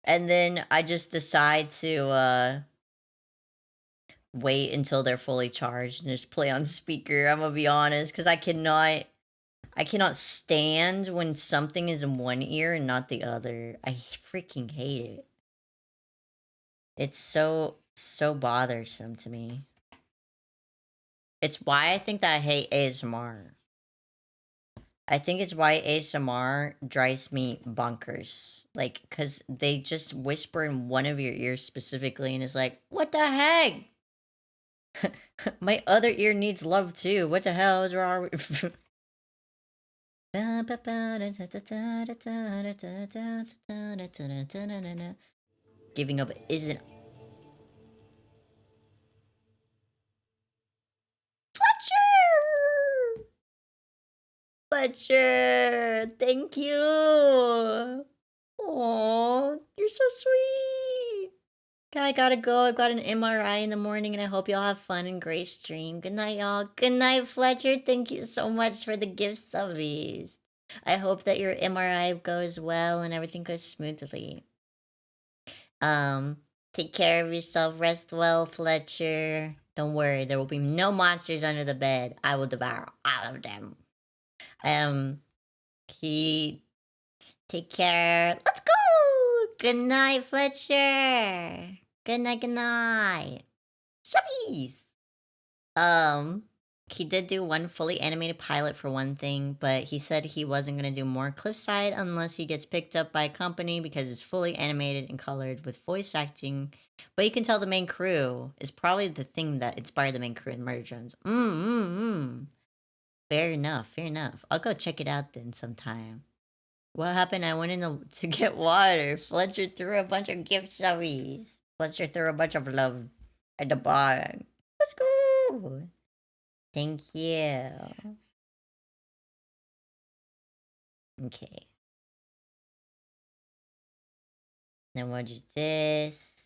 And then I just decide to wait until they're fully charged and just play on speaker. I'm gonna be honest, because I cannot stand when something is in one ear and not the other. I freaking hate it. It's so bothersome to me. It's why I think that I hate ASMR. I think it's why ASMR drives me bonkers. Like, cause they just whisper in one of your ears specifically, and it's like, what the heck? My other ear needs love too. What the hell is wrong? Giving up isn't Fletcher. Fletcher, thank you. Oh, you're so sweet. I gotta go. I've got an MRI in the morning, and I hope y'all have fun and great stream. Good night, y'all. Good night, Fletcher. Thank you so much for the gift subbies. I hope that your MRI goes well and everything goes smoothly. Um, take care of yourself. Rest well, Fletcher. Don't worry, there will be no monsters under the bed. I will devour all of them. Um, he take care. Let's go. Good night, Fletcher. Good night. Good night. Subbies. Um, he did do one fully animated pilot for one thing, but he said he wasn't going to do more Cliffside unless he gets picked up by a company because it's fully animated and colored with voice acting. But you can tell the main crew is probably the thing that inspired the main crew in Murder Drones. Fair enough, fair enough. I'll go check it out then sometime. What happened? I went in to get water. Fletcher threw a bunch of gift subbies. Fletcher threw a bunch of love at the bar. Let's go. Thank you. Okay. Then we'll do this.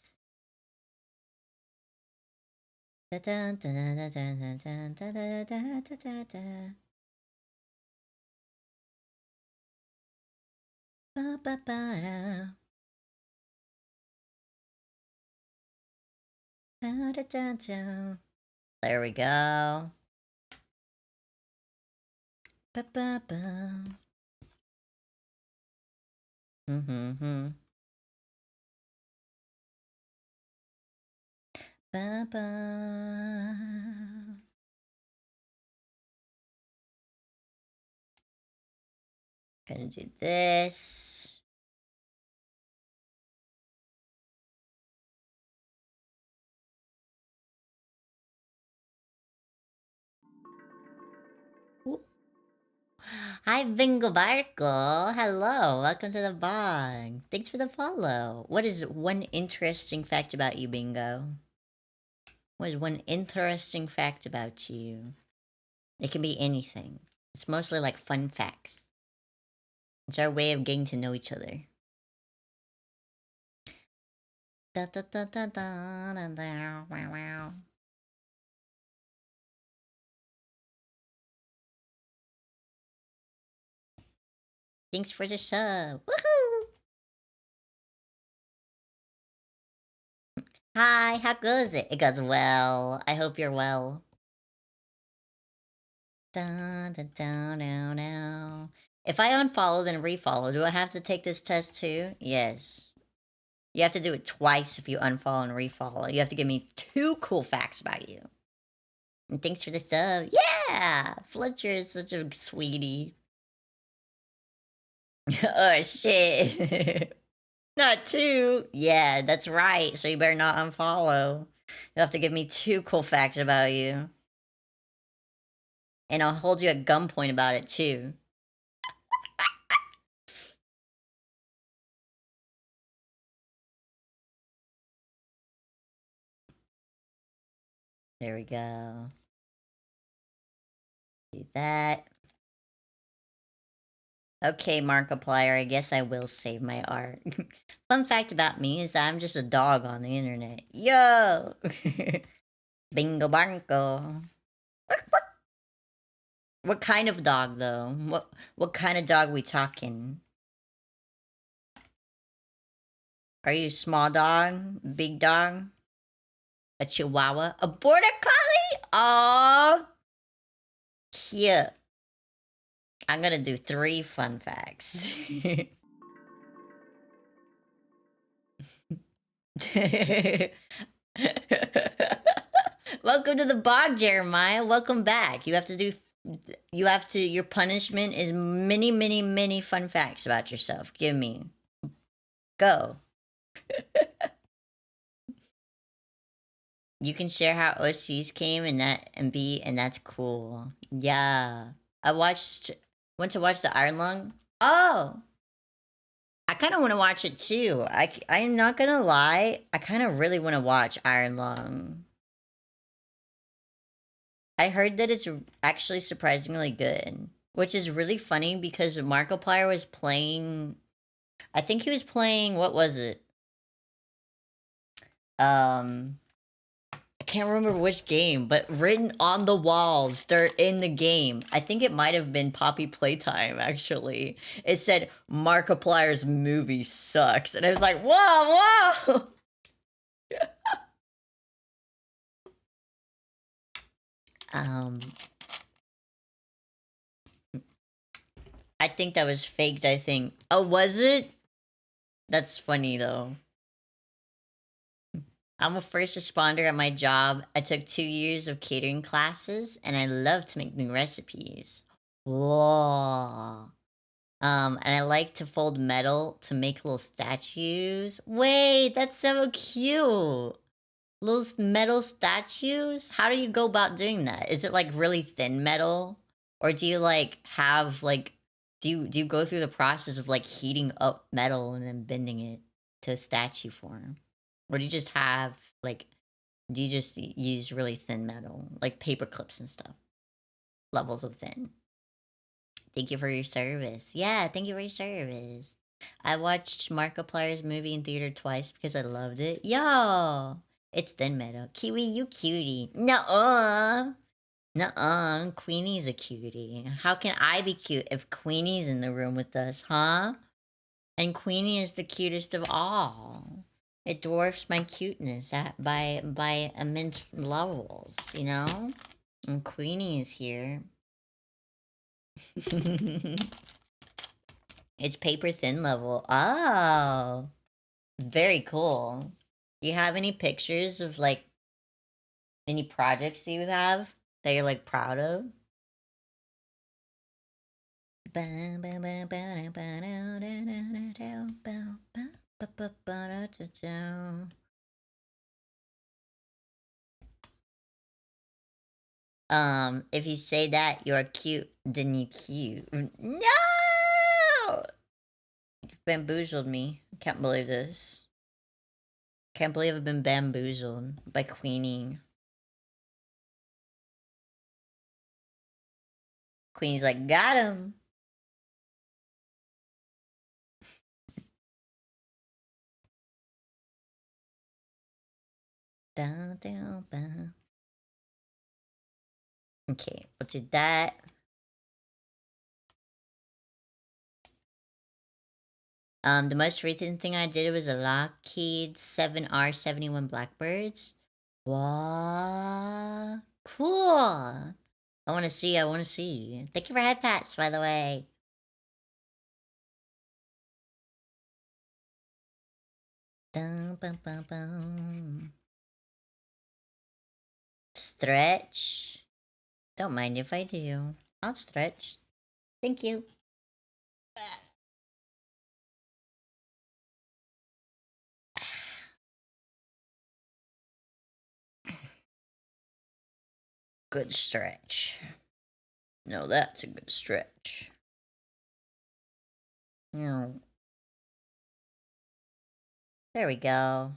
Da da da da da da da da da da da da da. Ba ba ba da. Da da da da. There we go. Ba ba ba. Mm-hmm. Ba ba. Gonna do this. Ooh. Hi, Bingo Barco. Hello, welcome to the bog. Thanks for the follow. What is one interesting fact about you, Bingo? What is one interesting fact about you? It can be anything. It's mostly like fun facts. It's our way of getting to know each other. Da, da, da, da, da, da, da, wow, wow. Thanks for the sub. Woohoo! Hi, how goes it? It goes well. I hope you're well. Da, da, da, da, da. If I unfollow, then refollow. Do I have to take this test too? Yes. You have to do it twice if you unfollow and refollow. You have to give me 2 cool facts about you. And thanks for the sub. Yeah! Fletcher is such a sweetie. Oh, shit. Not 2. Yeah, that's right. So you better not unfollow. You'll have to give me 2 cool facts about you. And I'll hold you at gunpoint about it too. There we go. Do that. Okay, Markiplier, I guess I will save my art. Fun fact about me is that I'm just a dog on the internet. Yo! Bingo bango. What kind of dog though? What kind of dog we talking? Are you a small dog? Big dog? A chihuahua? A border collie? Aww. Cute. I'm gonna do 3 fun facts. Welcome to the bog, Jeremiah. Welcome back. Your punishment is many, many, many fun facts about yourself. Give me. Go. You can share how OCs came and that's cool. Yeah. Went to watch the Iron Lung. Oh, I kind of want to watch it too. I'm not gonna lie. I kind of really want to watch Iron Lung. I heard that it's actually surprisingly good, which is really funny because Markiplier was playing. I think he was playing. What was it? I can't remember which game, but written on the walls, they're in the game. I think it might have been Poppy Playtime, actually. It said Markiplier's movie sucks. And I was like, whoa, whoa! um, I think that was faked, I think. Oh, was it? That's funny, though. I'm a first responder at my job. I took 2 years of catering classes, and I love to make new recipes. Whoa. And I like to fold metal to make little statues. Wait, that's so cute. Little metal statues? How do you go about doing that? Is it like really thin metal? Or do you like have like do you go through the process of like heating up metal and then bending it to statue form? Or do you just have like do you just use really thin metal, like paper clips and stuff? Levels of thin. Thank you for your service. Yeah, thank you for your service. I watched Markiplier's movie in theater twice because I loved it. Yo, it's thin metal. Kiwi, you cutie. Nuh-uh. Nuh-uh. Queenie's a cutie. How can I be cute if Queenie's in the room with us, huh? And Queenie is the cutest of all. It dwarfs my cuteness by immense levels, you know? And Queenie is here. It's paper thin level. Oh, very cool. Do you have any pictures of like any projects that you have that you're like proud of? If you say that you're cute, then you cute. No! You've bamboozled me. Can't believe this. Can't believe I've been bamboozled by Queenie. Queenie's like, got him. Okay, we'll do that. The most recent thing I did was a Lockheed 7R71 Blackbirds. What? Cool. I want to see. I want to see. Thank you for head pats, by the way. Dum, bum, bum, bum. Stretch. Don't mind if I do. I'll stretch. Thank you. Good stretch. No, that's a good stretch. There we go.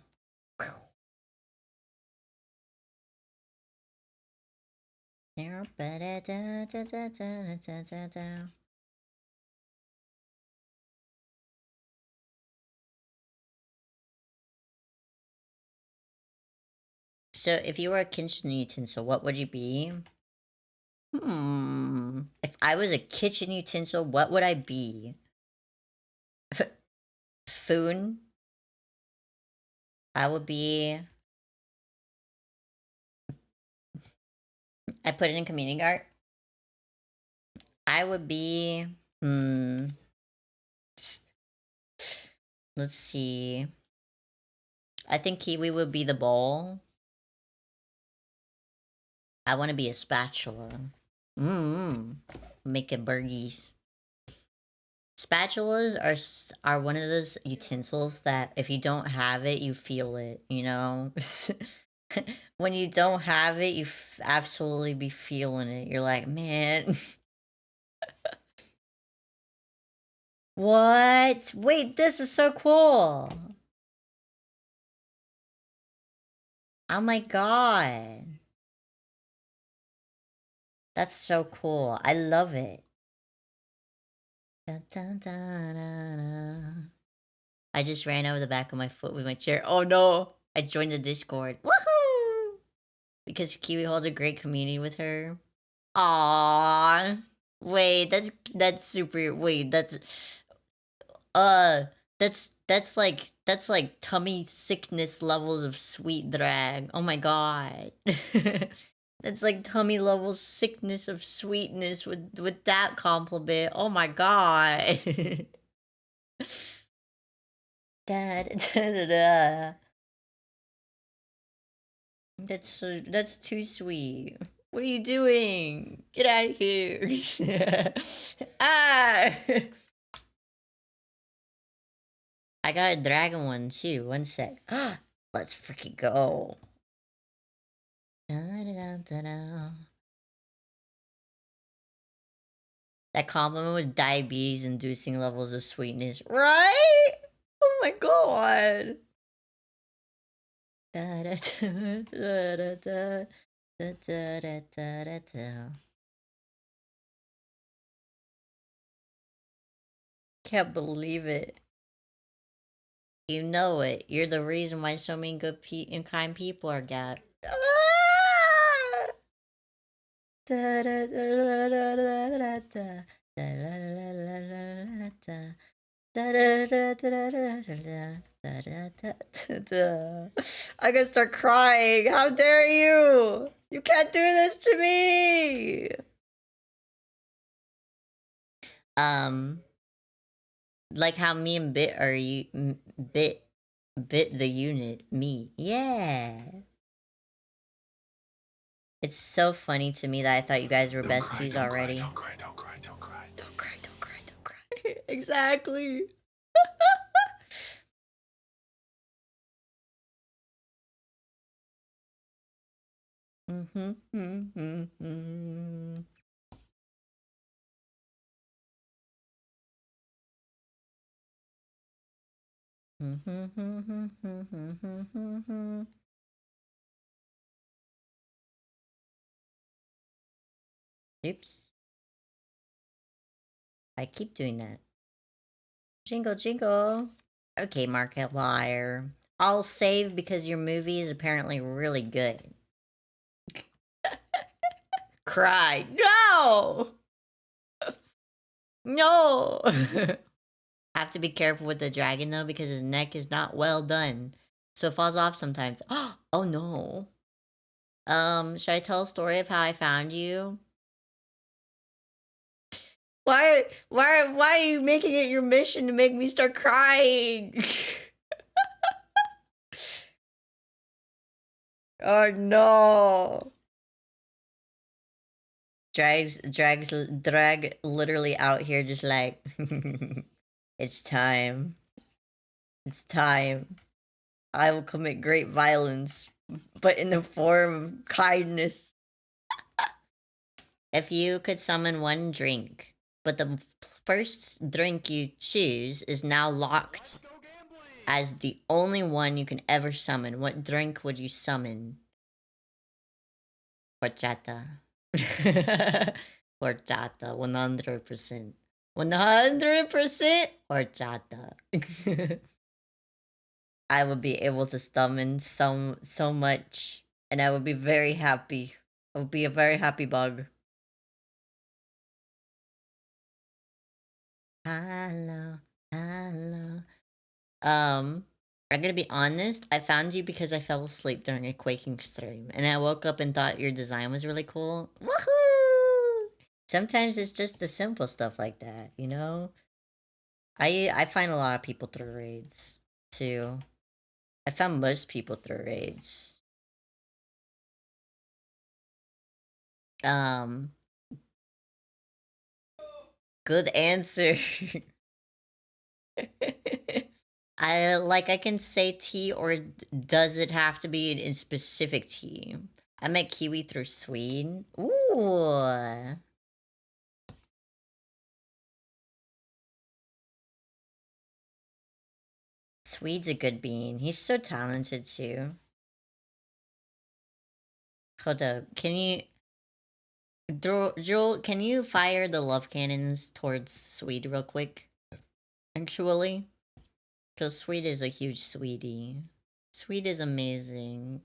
So if you were a kitchen utensil, what would you be? If I was a kitchen utensil, what would I be? Food. I would be. I put it in community art. I would be. Let's see. I think Kiwi would be the bowl. I want to be a spatula. Making burgies. Spatulas are one of those utensils that if you don't have it, you feel it. You know, when you don't have it, you absolutely be feeling it. You're like, man, what? Wait, this is so cool. Oh my god, that's so cool. I love it. Dun, dun, dun, dun, dun. I just ran over the back of my foot with my chair. Oh no! I joined the Discord. Woohoo! Because Kiwi holds a great community with her. Aww. Wait, that's super. Wait, uh, that's like tummy sickness levels of sweet drag. Oh my god. That's like tummy level sickness of sweetness with that compliment. Oh my god. Da, da, da, da. That's too sweet. What are you doing? Get out of here. Ah! I got a dragon one too. One sec. Let's freaking go. Da-da-da-da-da. That compliment was diabetes inducing levels of sweetness, right? Oh my god. Da-da-da-da-da-da. Da-da-da-da-da-da. Can't believe it. You know it. You're the reason why so many good and kind people are gathered. I'm gonna start crying. How dare you? You can't do this to me. Um, like how me and Bit are you Bit the unit. Me. Yeah. It's so funny to me that I thought you guys were besties already. Don't cry, don't cry, don't cry. Don't cry, don't cry, don't cry. Exactly. Oops. I keep doing that. Jingle, jingle. Okay, Markiplier. I'll save because your movie is apparently really good. Cry. No! No! Have to be careful with the dragon though because his neck is not well done. So it falls off sometimes. Oh no. Should I tell a story of how I found you? Why are you making it your mission to make me start crying? Oh no. Drag literally out here just like it's time. It's time. I will commit great violence, but in the form of kindness. If you could summon one drink, but the first drink you choose is now locked Let's go gambling. as the only one you can ever summon, what drink would you summon? Horchata. Horchata, 100%. 100% horchata. I would be able to summon so much and I would be very happy. I would be a very happy bug. Hello, hello. Um, I'm gonna be honest. I found you because I fell asleep during a quaking stream, and I woke up and thought your design was really cool. Woohoo! Sometimes it's just the simple stuff like that, you know. I find a lot of people through raids too. I found most people through raids. Um, good answer. I can say tea, or does it have to be in specific tea? I met kiwi through Swede. Ooh. Swede's a good bean. He's so talented too. Hold up. Can you Joel, can you fire the love cannons towards Swede real quick? Actually. Because Swede is a huge sweetie. Swede is amazing.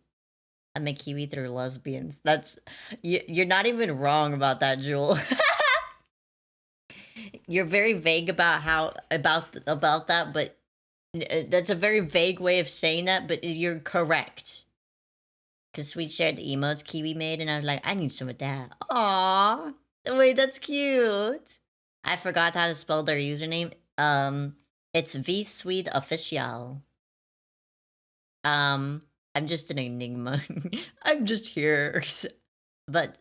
I'm a kiwi through lesbians. That's you're not even wrong about that, Jewel. You're very vague about about that, but that's a very vague way of saying that. But you're correct. Because Sweet shared the emotes Kiwi made, and I was like, I need some of that. Aww, wait, that's cute. I forgot how to spell their username. It's V Sweet Official. Um, I'm just an enigma. I'm just here. But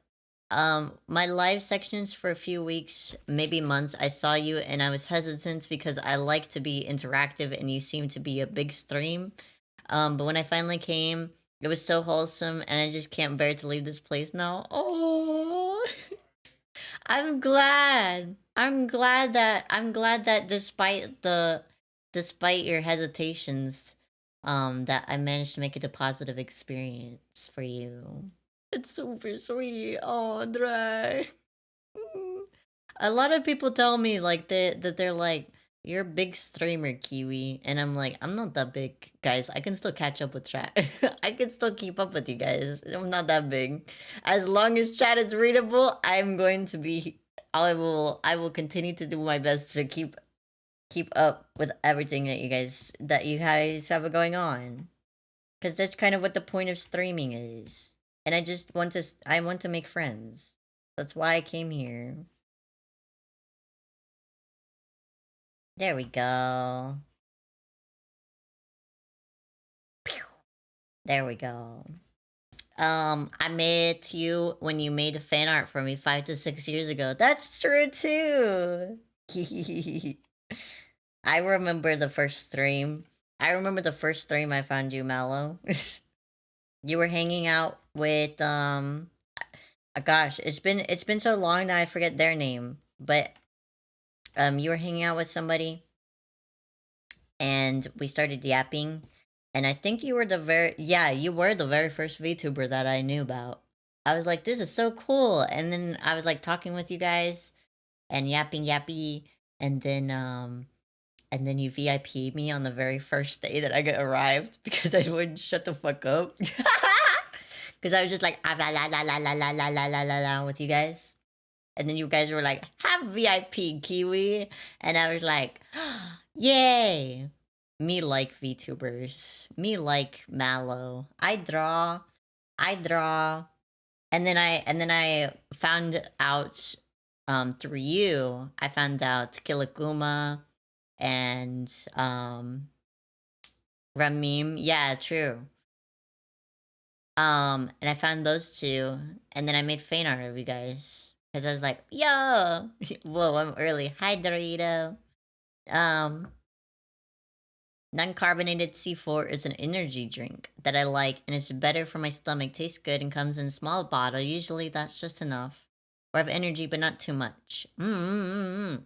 my live sections for a few weeks, maybe months, I saw you and I was hesitant because I like to be interactive and you seem to be a big stream. But when I finally came, it was so wholesome and I just can't bear to leave this place now. Oh, I'm glad. I'm glad that despite your hesitations, that I managed to make it a positive experience for you. It's super sweet. Oh, Dry. A lot of people tell me like that they're like, you're a big streamer, Kiwi, and I'm like, I'm not that big, guys. I can still catch up with chat. I can still keep up with you guys. I'm not that big. As long as chat is readable, I'm going to be. I will continue to do my best to keep up with everything that you guys have going on. Because that's kind of what the point of streaming is. And I want to make friends. That's why I came here. There we go. There we go. I met you when you made fan art for me 5 to 6 years ago. That's true too. I remember the first stream. I remember the first stream I found you, Mallow. You were hanging out with gosh, it's been so long that I forget their name. But you were hanging out with somebody and we started yapping, and I think you were the very first VTuber that I knew about. I was like, this is so cool. And then I was like talking with you guys and yappy, and then you VIP'd me on the very first day that I got arrived because I wouldn't shut the fuck up. Because I was just like, ah, la la la la la la la la la la la with you guys. And then you guys were like, have VIP, Kiwi. And I was like, yay. Me like VTubers. Me like Mallow. I draw. And then I found out through you, I found out Kilakuma and Ramim. Yeah, true. And I found those two, and then I made fan art of you guys because I was like, "Yo, whoa, I'm early." Hi, Dorito. Um, non-carbonated C4 is an energy drink that I like, and it's better for my stomach. Tastes good and comes in a small bottle. Usually, that's just enough. Or have energy, but not too much. The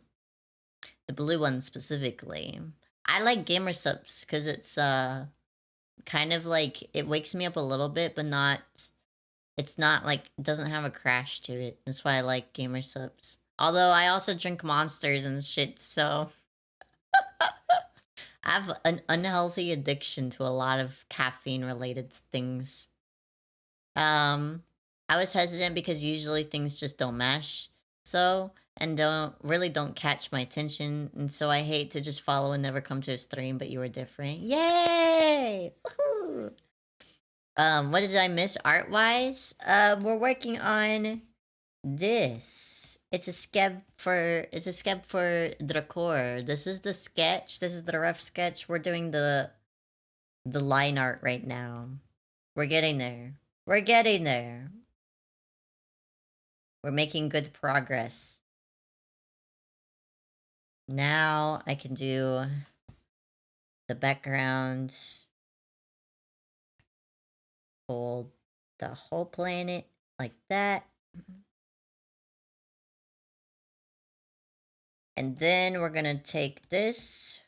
blue one specifically. I like gamer subs because it's kind of like it wakes me up a little bit, but not. It's not like it doesn't have a crash to it. That's why I like gamer subs. Although I also drink monsters and shit, so I have an unhealthy addiction to a lot of caffeine related things. Um, I was hesitant because usually things just don't mesh. So, and don't catch my attention. And so I hate to just follow and never come to a stream, but you were different. Yay! Woohoo! What did I miss art wise? We're working on this. It's a skeb for Dracor. This is the sketch. This is the rough sketch. We're doing the line art right now. We're getting there. We're getting there. We're making good progress. Now I can do the background, hold the whole planet like that. And then we're gonna take this.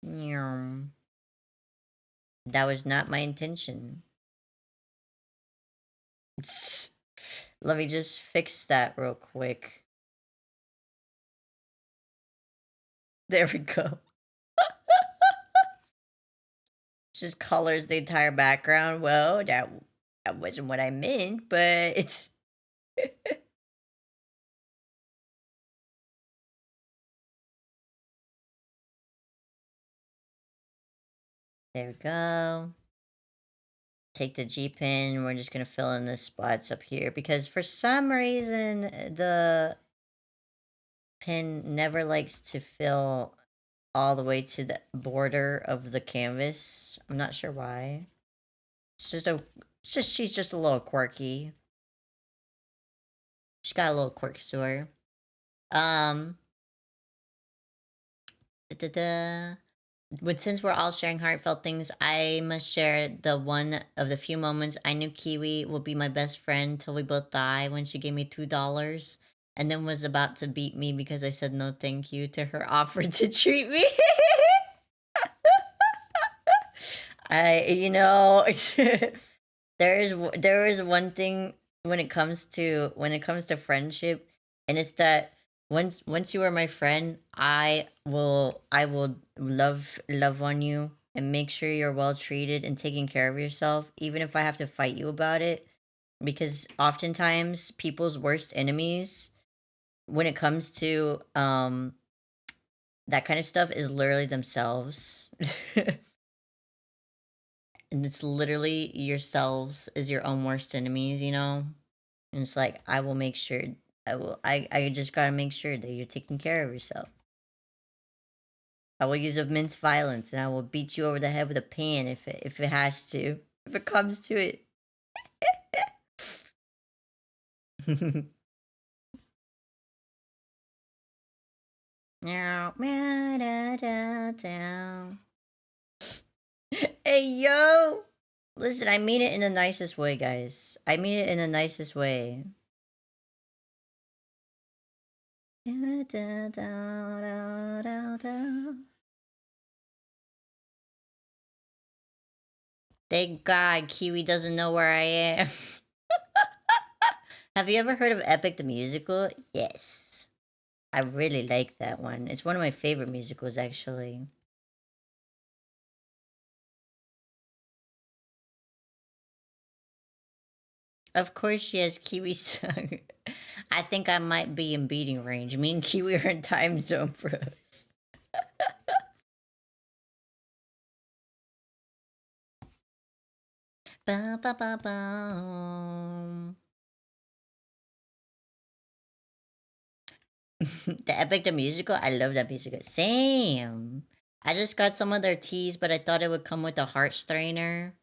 That was not my intention. Let me just fix that real quick. There we go. Just colors the entire background. Well, that wasn't what I meant, but it's there we go. Take the G pin. We're just gonna fill in the spots up here because for some reason the pen never likes to fill all the way to the border of the canvas. I'm not sure why. She's just a little quirky. She's got a little quirk to her. Da, da, da. But since we're all sharing heartfelt things, I must share the one of the few moments I knew Kiwi will be my best friend till we both die when she gave me $2 and then was about to beat me because I said no thank you to her offer to treat me. There is one thing when it comes to friendship, and it's that once you are my friend, I will love on you and make sure you're well treated and taking care of yourself, even if I have to fight you about it. Because oftentimes people's worst enemies when it comes to that kind of stuff is literally themselves. And it's literally yourselves is your own worst enemies, you know? And it's like I will make sure I just gotta make sure that you're taking care of yourself. I will use immense violence and I will beat you over the head with a pan if it has to. If it comes to it. Meow, meow, da, da, da. Hey yo! Listen, I mean it in the nicest way, guys. I mean it in the nicest way. Da, da, da, da, da, da. Thank God Kiwi doesn't know where I am. Have you ever heard of Epic the Musical? Yes. I really like that one. It's one of my favorite musicals, actually. Of course, she has Kiwi sung. I think I might be in beating range. Me and Kiwi are in time zone bros. Ba, ba, ba, ba. The Epic the Musical? I love that musical. Same. I just got some of their teas, but I thought it would come with a heart strainer.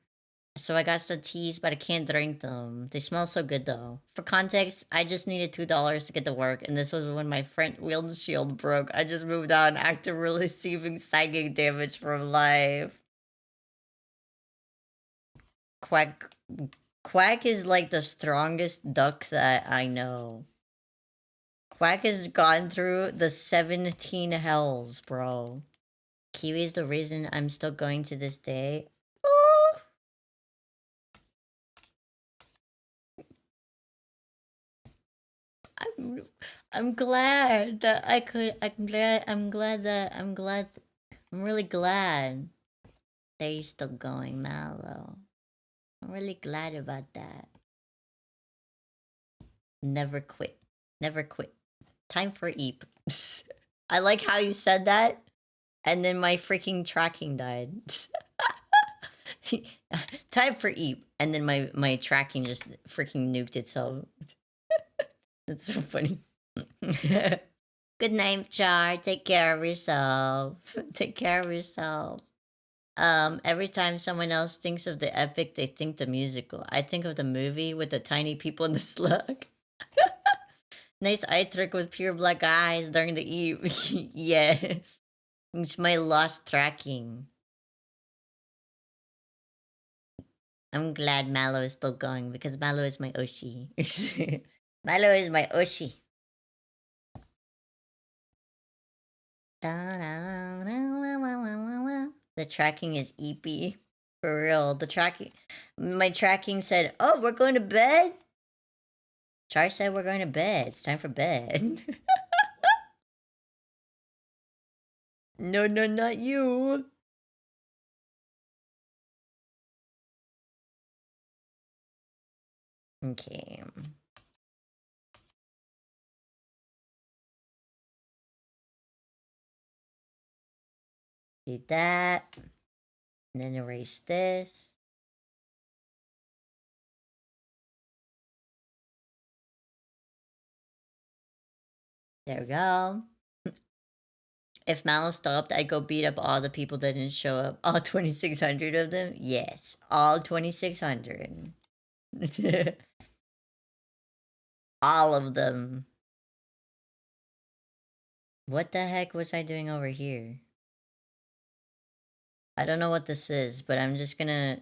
So I got some teas, but I can't drink them. They smell so good though. For context, I just needed $2 to get to work, and this was when my front windshield broke. I just moved on after receiving psychic damage from life. Quack Quack is like the strongest duck that I know. Quack has gone through the 17 hells, bro. Kiwi is the reason I'm still going to this day. Oh, I'm I'm glad that I could. I'm glad. I'm glad that I'm glad. I'm really glad. They're still going, Mallow. I'm really glad about that. Never quit. Never quit. Time for Eep. I like how you said that, and then my freaking tracking died. Time for Eep, and then my tracking just freaking nuked itself. That's so funny. Good night, Char. Take care of yourself. Take care of yourself. Every time someone else thinks of the epic, they think the musical. I think of the movie with the tiny people in the slug. Nice eye trick with pure black eyes during the eve. Yeah. It's my lost tracking. I'm glad Mallow is still going because Mallow is my Oshi. Mallow is my Oshi. The tracking is EP. For real. The tracking. My tracking said, oh, we're going to bed? Char said we're going to bed. It's time for bed. No, no, not you. Okay. Do that. And then erase this. There we go. If Mallow stopped, I'd go beat up all the people that didn't show up. All 2,600 of them? Yes, all 2,600. All of them. What the heck was I doing over here? I don't know what this is, but I'm just gonna...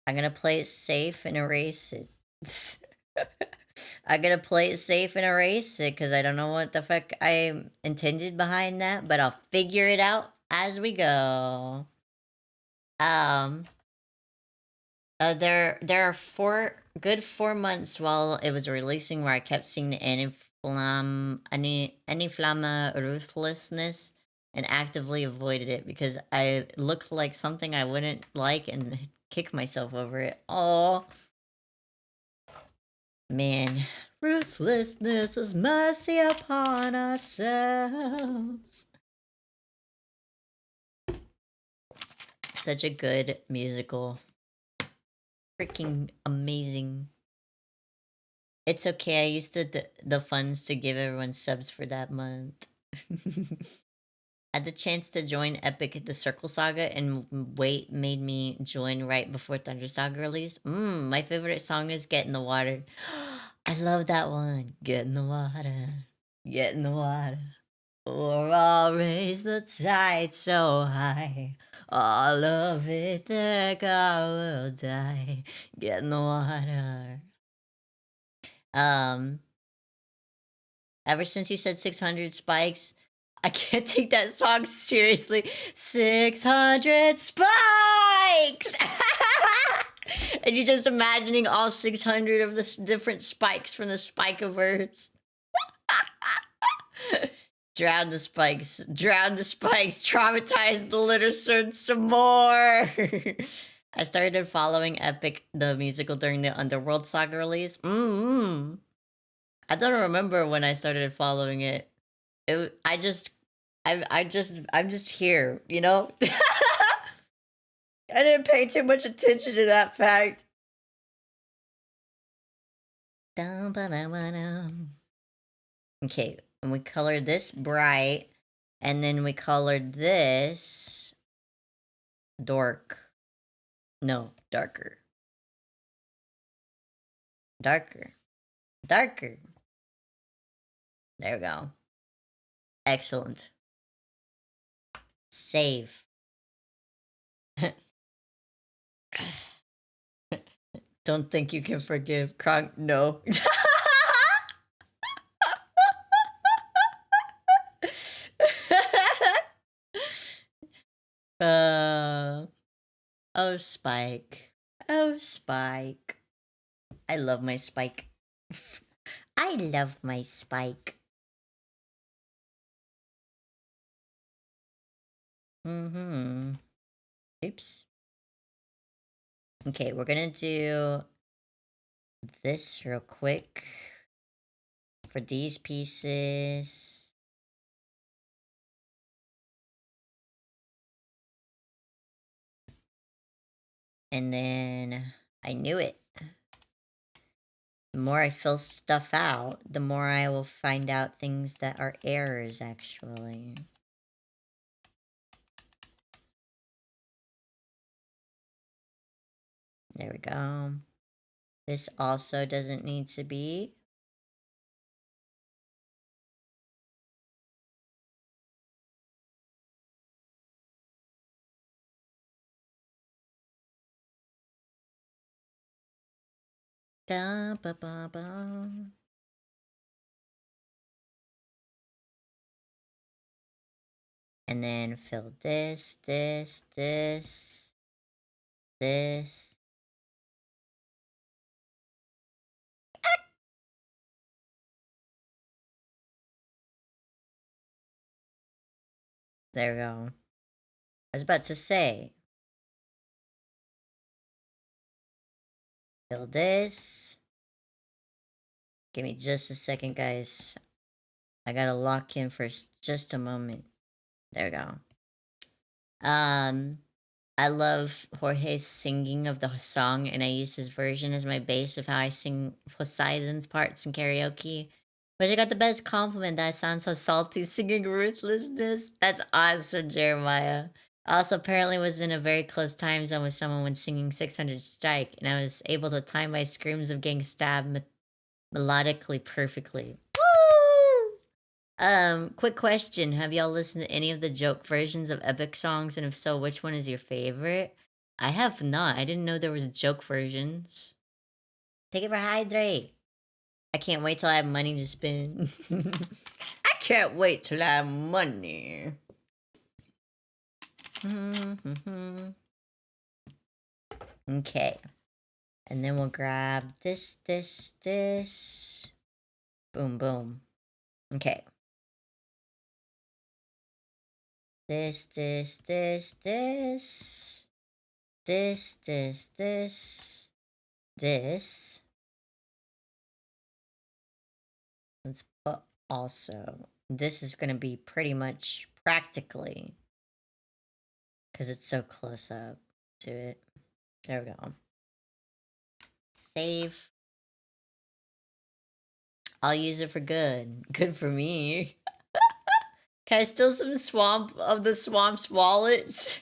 I'm gonna play it safe and erase it. I'm gonna play it safe and erase it because I don't know what the fuck I intended behind that, but I'll figure it out as we go. Um, there are 4 months while it was releasing where I kept seeing the Aniflama ruthlessness and actively avoided it because I looked like something I wouldn't like and kick myself over it. Oh man, ruthlessness is mercy upon ourselves. Such a good musical. Freaking amazing. It's okay. I used the funds to give everyone subs for that month. Had the chance to join Epic the Circle Saga, and wait made me join right before Thunder Saga released. My favorite song is Get in the Water. I love that one. Get in the water. Get in the water. Or I'll raise the tide so high. All of it think I will die. Get in the water. Um, Ever since you said 600 spikes, I can't take that song seriously. 600 spikes! And you're just imagining all 600 of the different spikes from the Spikeverse. Drown the spikes, traumatize the literature some more. I started following Epic the musical during the Underworld Saga release. I don't remember when I started following it. I'm just here, you know? I didn't pay too much attention to that fact. Okay, and we colored this bright, and then we colored this dark. No, darker. Darker. Darker. There we go. Excellent. Save. Don't think you can forgive. Kronk, no. Oh, Spike. Oh, Spike. I love my Spike. I love my Spike. Oops. Okay, we're gonna do this real quick for these pieces. And then I knew it. The more I fill stuff out, the more I will find out things that are errors, actually. There we go. This also doesn't need to be. Da, ba, ba, ba. And then fill this, this, this, this. There we go. I was about to say, fill this. Give me just a second, guys. I gotta lock in for just a moment. There we go. I love Jorge's singing of the song, and I use his version as my base of how I sing Poseidon's parts in karaoke. But I got the best compliment that I sound so salty singing Ruthlessness. That's awesome, Jeremiah. I also apparently was in a very close time zone with someone when singing 600 Strike, and I was able to time my screams of getting stabbed melodically perfectly. Woo! Quick question. Have y'all listened to any of the joke versions of epic songs? And if so, which one is your favorite? I have not. I didn't know there was joke versions. Take it for hydrate. I can't wait till I have money to spend. I can't wait till I have money. Okay. And then we'll grab this, this, this. Boom, boom. Okay. This, this, this, this. This, this, this. This. Let's put also. This is going to be pretty much practically because it's so close up to it. There we go. Save. I'll use it for good. Good for me. Can I steal some swamp of the swamp's wallets?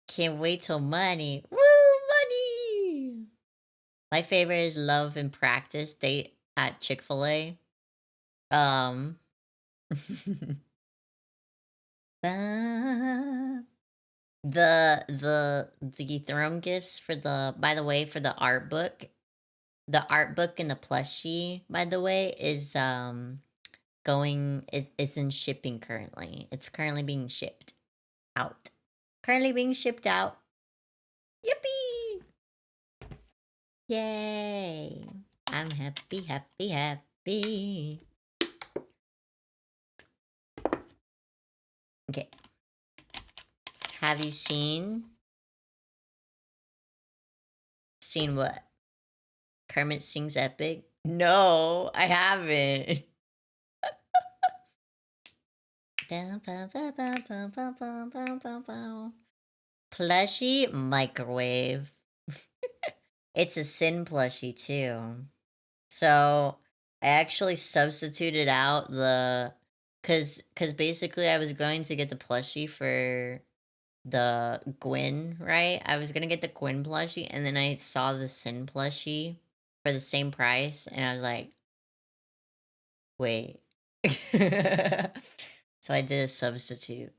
Can't wait till money. Woo, money! My favorite is Love and Practice Date at Chick-fil-A. The throne gifts for the, by the way, for the art book. The art book and the plushie, by the way, is is in shipping currently. It's currently being shipped out. Currently being shipped out. Yippee! Yay! I'm happy, happy, happy. Okay. Have you seen what? Kermit Sings Epic? No, I haven't. Plushie microwave. It's a Sin plushie too. So I actually substituted out the cause basically I was going to get the plushie for the Gwen, right? I was gonna get the Gwen plushie and then I saw the Sin plushie for the same price and I was like, wait. So I did a substitute.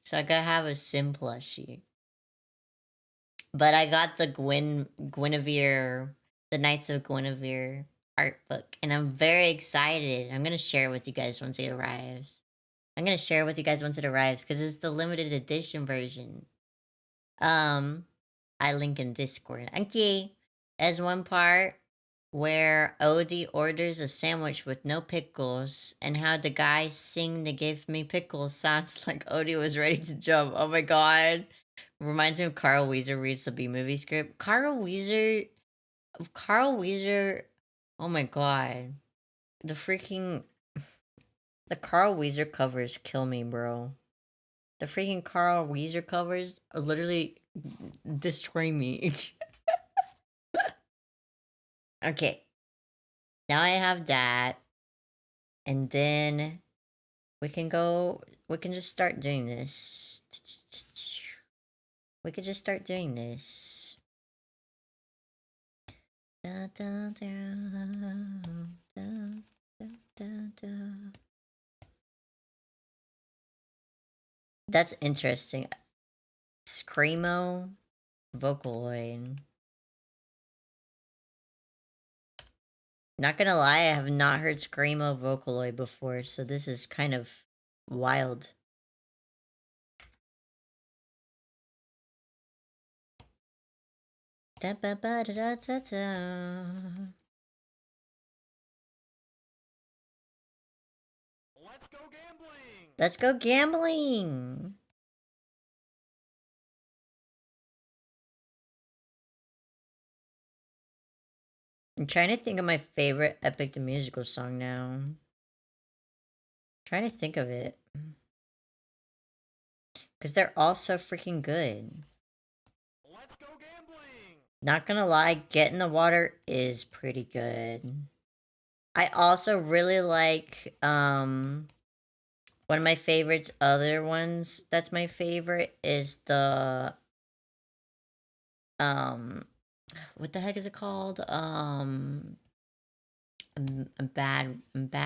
So I gotta have a Sim plushie. But I got the Guinevere, the Knights of Guinevere art book, and I'm very excited. I'm gonna share it with you guys once it arrives. Because it's the limited edition version. I link in Discord. Okay, as one part. where Odie orders a sandwich with no pickles, and how the guy sing the "Give Me Pickles" sounds like Odie was ready to jump. Oh my god. Reminds me of Carl Weezer reads the B movie script. Carl Weezer, oh my god. The freaking, the Carl Weezer covers kill me, bro. The freaking Carl Weezer covers are literally destroy me. Okay, now I have that, and then we can go. We can just start doing this. We could just start doing this. Da, da, da, da, da, da, da. That's interesting. Screamo Vocaloid. Not gonna lie, I have not heard Screamo Vocaloid before, so this is kind of wild. Da ba ba da da da da. Let's go gambling. Let's go gambling. I'm trying to think of my favorite Epic the Musical song now. Trying to think of it. Because they're all so freaking good. Let's go gambling. Not gonna lie, Get in the Water is pretty good. I also really like one of my favorites, other ones that's my favorite is the what the heck is it called? I'm bad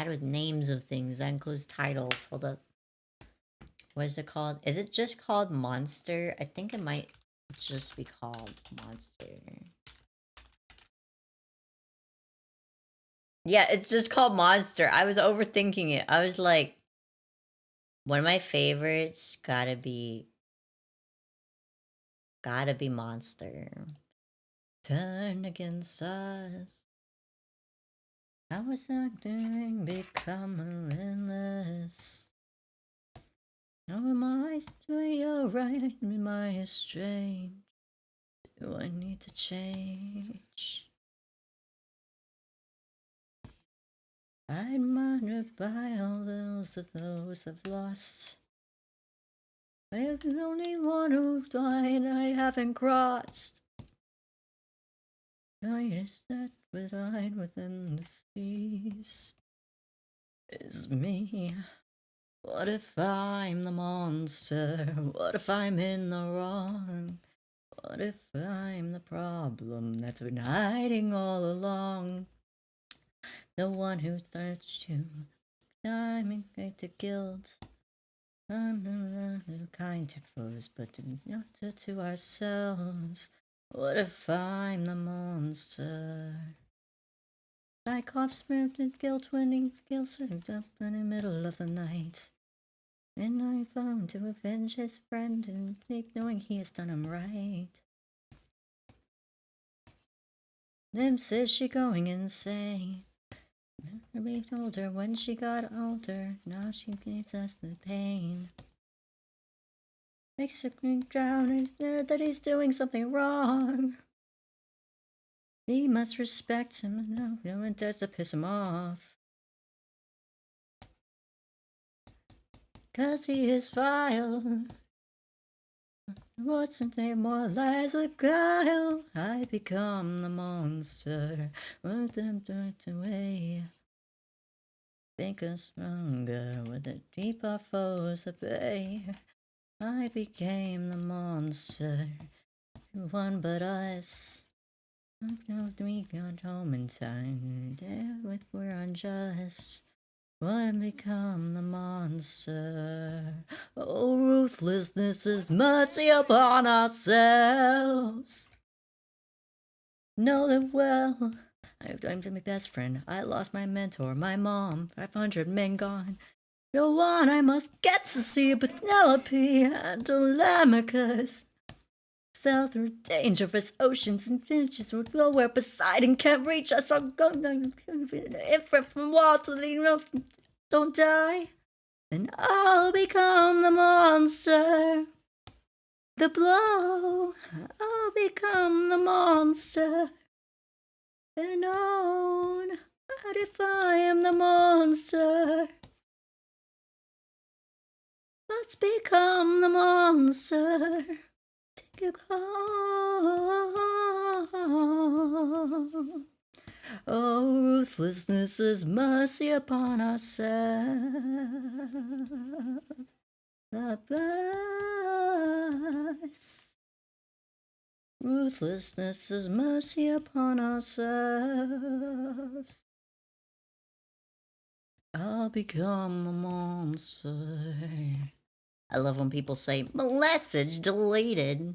with names of things. That includes titles. Hold up. What is it called? Is it just called Monster? I think it might just be called Monster. Yeah, it's just called Monster. I was overthinking it. I was like, one of my favorites gotta be Monster. Turn against us. I was acting, become endless. Now am I doing you right? Am I strange? Do I need to change? I'm honored by all those I've lost. I am the only one who's died I haven't crossed. I is that within the seas is me. What if I'm the monster? What if I'm in the wrong? What if I'm the problem that's been hiding all along? The one who starts you, I'm to guilt. I'm not kind to foes, but not to ourselves. What if I'm the monster? Cyclops moved in guilt when he feels served up in the middle of the night. And I found to avenge his friend and deep knowing he has done him right. Nim says she going insane. We told her when she got older, now she gives us the pain. Makes him drown and that he's doing something wrong. We must respect him, no one dares to piss him off. 'Cause he is vile. What's the name? More lies with guile. I become the monster. With them turned away. Make us stronger with the deep our foes at bay. I became the monster. One but us. We got home in time. If we're unjust. What become the monster? Oh, ruthlessness is mercy upon ourselves. Know that well. I'm to my best friend. I lost my mentor, my mom. 500 men gone. No one I must get to see Penelope and Telemachus. Sail through dangerous oceans and beaches with nowhere Poseidon can't reach us. I'll go if from walls so they don't die. Then I'll become the monster. The blow, I'll become the monster. And known, but if I am the monster, must become the monster. Take you home. Oh, ruthlessness is mercy upon ourselves. The price. Ruthlessness is mercy upon ourselves. I'll become the monster. I love when people say, message deleted.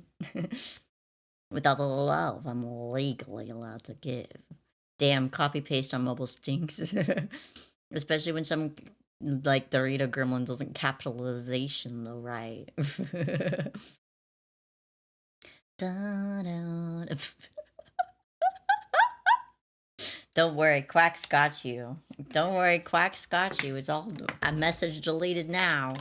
Without the love I'm legally allowed to give. Damn, copy paste on mobile stinks. Especially when some, like, Dorito Gremlin doesn't capitalization though, right? Don't worry, Quack's got you. Don't worry, Quack's got you. It's all a message deleted now.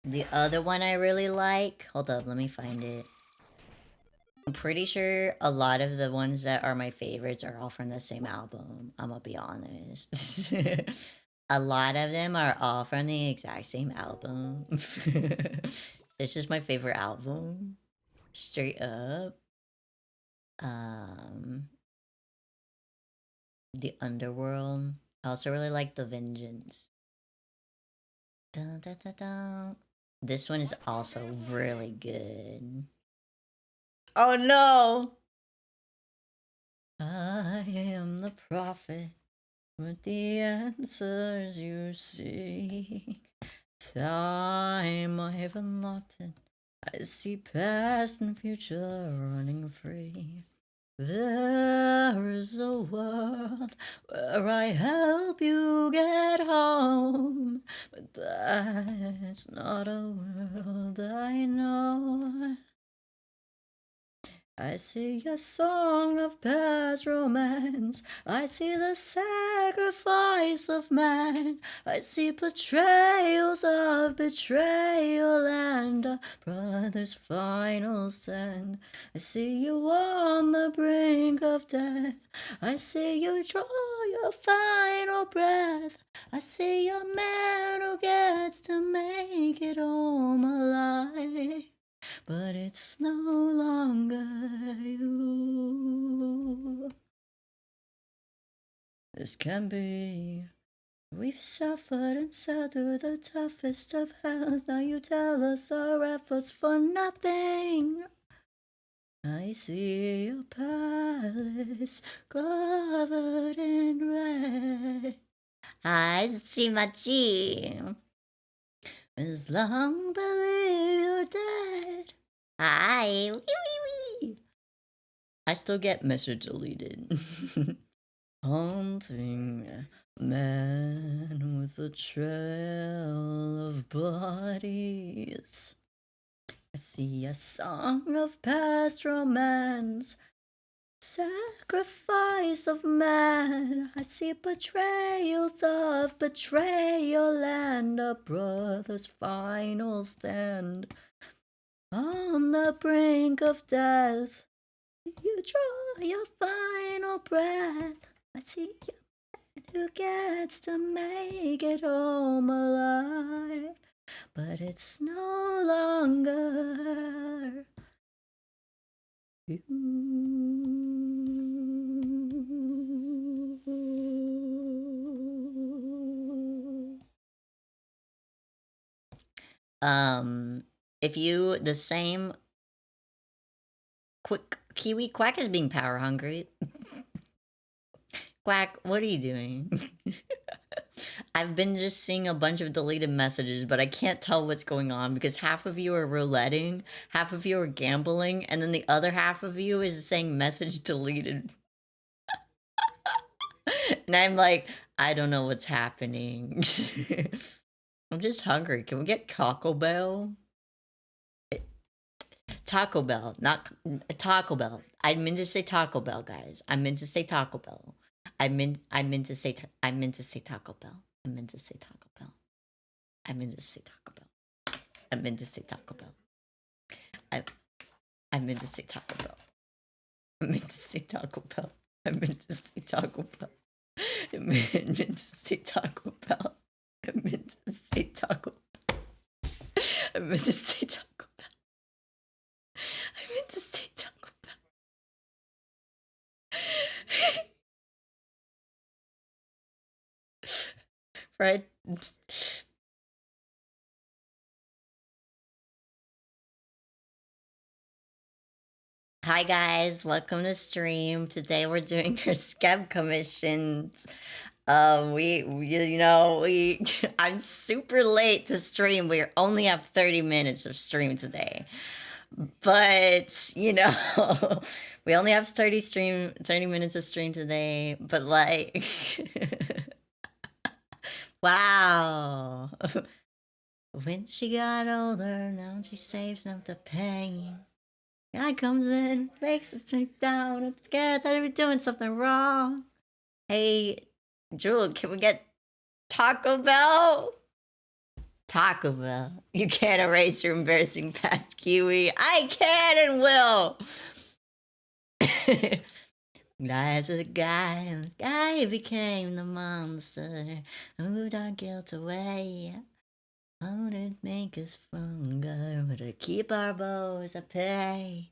The other one I really like, hold up, let me find it. I'm pretty sure a lot of the ones that are my favorites are all from the same album. I'm gonna be honest. A lot of them are all from the exact same album. This is my favorite album. Straight up. The Underworld. I also really like The Vengeance. Dun, dun, dun, dun. This one is also really good. Oh no! I am the prophet with the answers you seek. Time I have unlocked it. I see past and future running free. There is a world where I help you get home, but that's not a world I know. I see a song of past romance. I see the sacrifice of man. I see portrayals of betrayal and a brother's final stand. I see you on the brink of death. I see you draw your final breath. I see a man who gets to make it home alive. But it's no longer you. This can be. We've suffered and sat through the toughest of hells. Now you tell us our efforts for nothing. I see your palace covered in red. I see my G. As long believe you're dead. Wee wee wee. I still get message deleted. Haunting man with a trail of bodies. I see a song of past romance. Sacrifice of man. I see betrayals of betrayal and a brother's final stand. On the brink of death, you draw your final breath. I see you who gets to make it home alive, but it's no longer you. If you the same quick Kiwi Quack is being power hungry. Quack, what are you doing? I've been just seeing a bunch of deleted messages, but I can't tell what's going on because half of you are rouletting, half of you are gambling, and then the other half of you is saying message deleted. And I'm like, I don't know what's happening. I'm just hungry. Can we get Taco Bell? Taco Bell, not Taco Bell. I meant to say Taco Bell, guys. I meant to say Taco Bell. I meant to say Taco Bell. I meant to say Taco Bell. I meant to say Taco Bell. I meant to say Taco Bell. I I meant to say Taco Bell. I meant to say Taco Bell. I meant to say Taco Bell. I meant to say Taco Bell. I meant to say Taco Bell. I meant to say Taco Bell. I meant to say Taco Bell. Right? Hi guys, welcome to stream. Today we're doing our Skeb commissions. We I'm super late to stream. We only have 30 minutes of stream today. But, we only have 30 minutes of stream today, but like wow. When she got older, now she saves up the pain. Guy comes in, makes us take down. I'm scared that we're doing something wrong. Hey, Jewel, can we get Taco Bell? Taco Bell. You can't erase your embarrassing past, Kiwi. I can and will. Lives of the guy became the monster, moved our guilt away. How to make us stronger, to keep our bows at bay.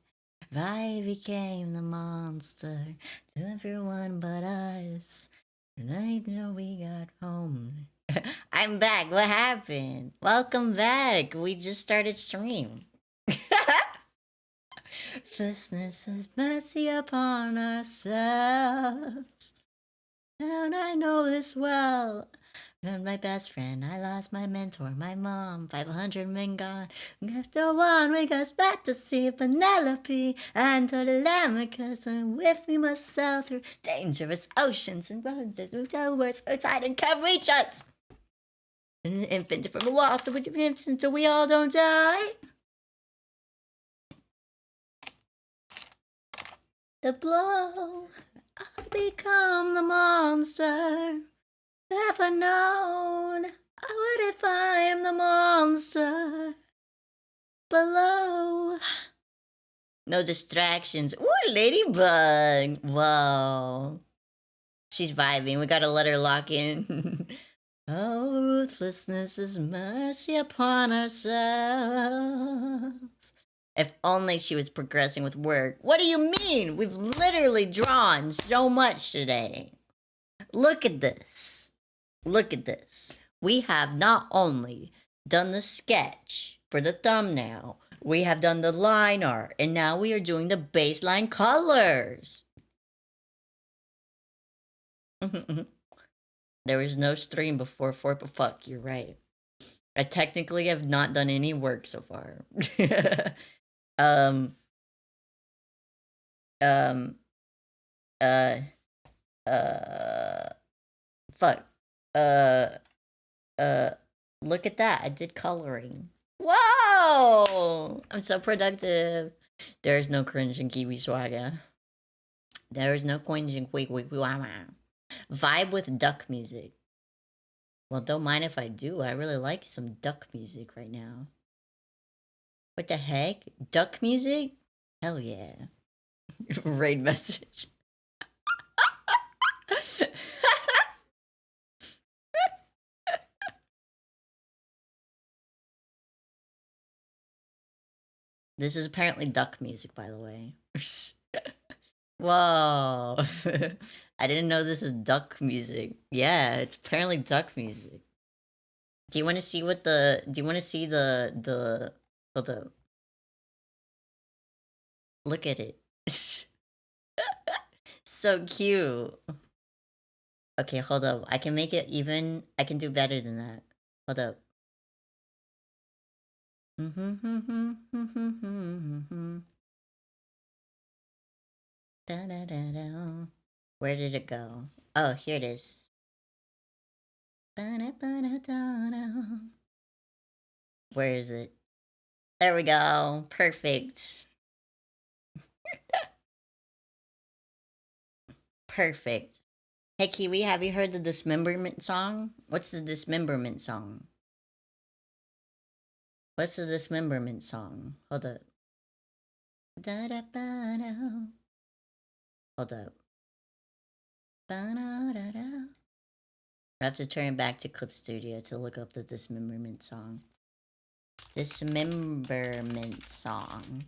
I became the monster to everyone but us. And I know we got home. I'm back. What happened? Welcome back. We just started stream. Business is mercy upon ourselves. And I know this well. And my best friend, I lost my mentor, my mom, 500 men gone. The one we got back to see Penelope and Telemachus, and with me must sail through dangerous oceans and roads words so tight and can't reach us. An infant from a wall, so we live until we all don't die. The blow, I'll become the monster. Never known I would if I am the monster below. No distractions. Ooh, ladybug. Whoa. She's vibing. We gotta let her lock in. Oh, ruthlessness is mercy upon ourselves. If only she was progressing with work. What do you mean? We've literally drawn so much today. Look at this. Look at this. We have not only done the sketch for the thumbnail, we have done the line art, and now we are doing the baseline colors. There was no stream before 4, but fuck, you're right. I technically have not done any work so far. um, um, uh, fuck. Look at that. I did coloring. Whoa! I'm so productive. There is no cringe in Kiwi Swagger. There is no cringe in Kiwi Swagger. Vibe with duck music. Well, don't mind if I do. I really like some duck music right now. What the heck? Duck music? Hell yeah. Raid message. This is apparently duck music, by the way. Whoa. I didn't know this is duck music. Yeah, it's apparently duck music. Do you want to see what the do you want to see hold up. Look at it. So cute. Okay, hold up. I can make it even. I can do better than that. Hold up. Da-da-da-da. Where did it go? Oh, here it is. Ba-da-ba-da-da-da. Where is it? There we go. Perfect. Perfect. Hey Kiwi, have you heard the dismemberment song? What's the dismemberment song? What's the dismemberment song? Hold up. Da-da-ba-da. Hold up. Ba-da-da-da. I have to turn back to Clip Studio to look up the dismemberment song. Dismemberment song.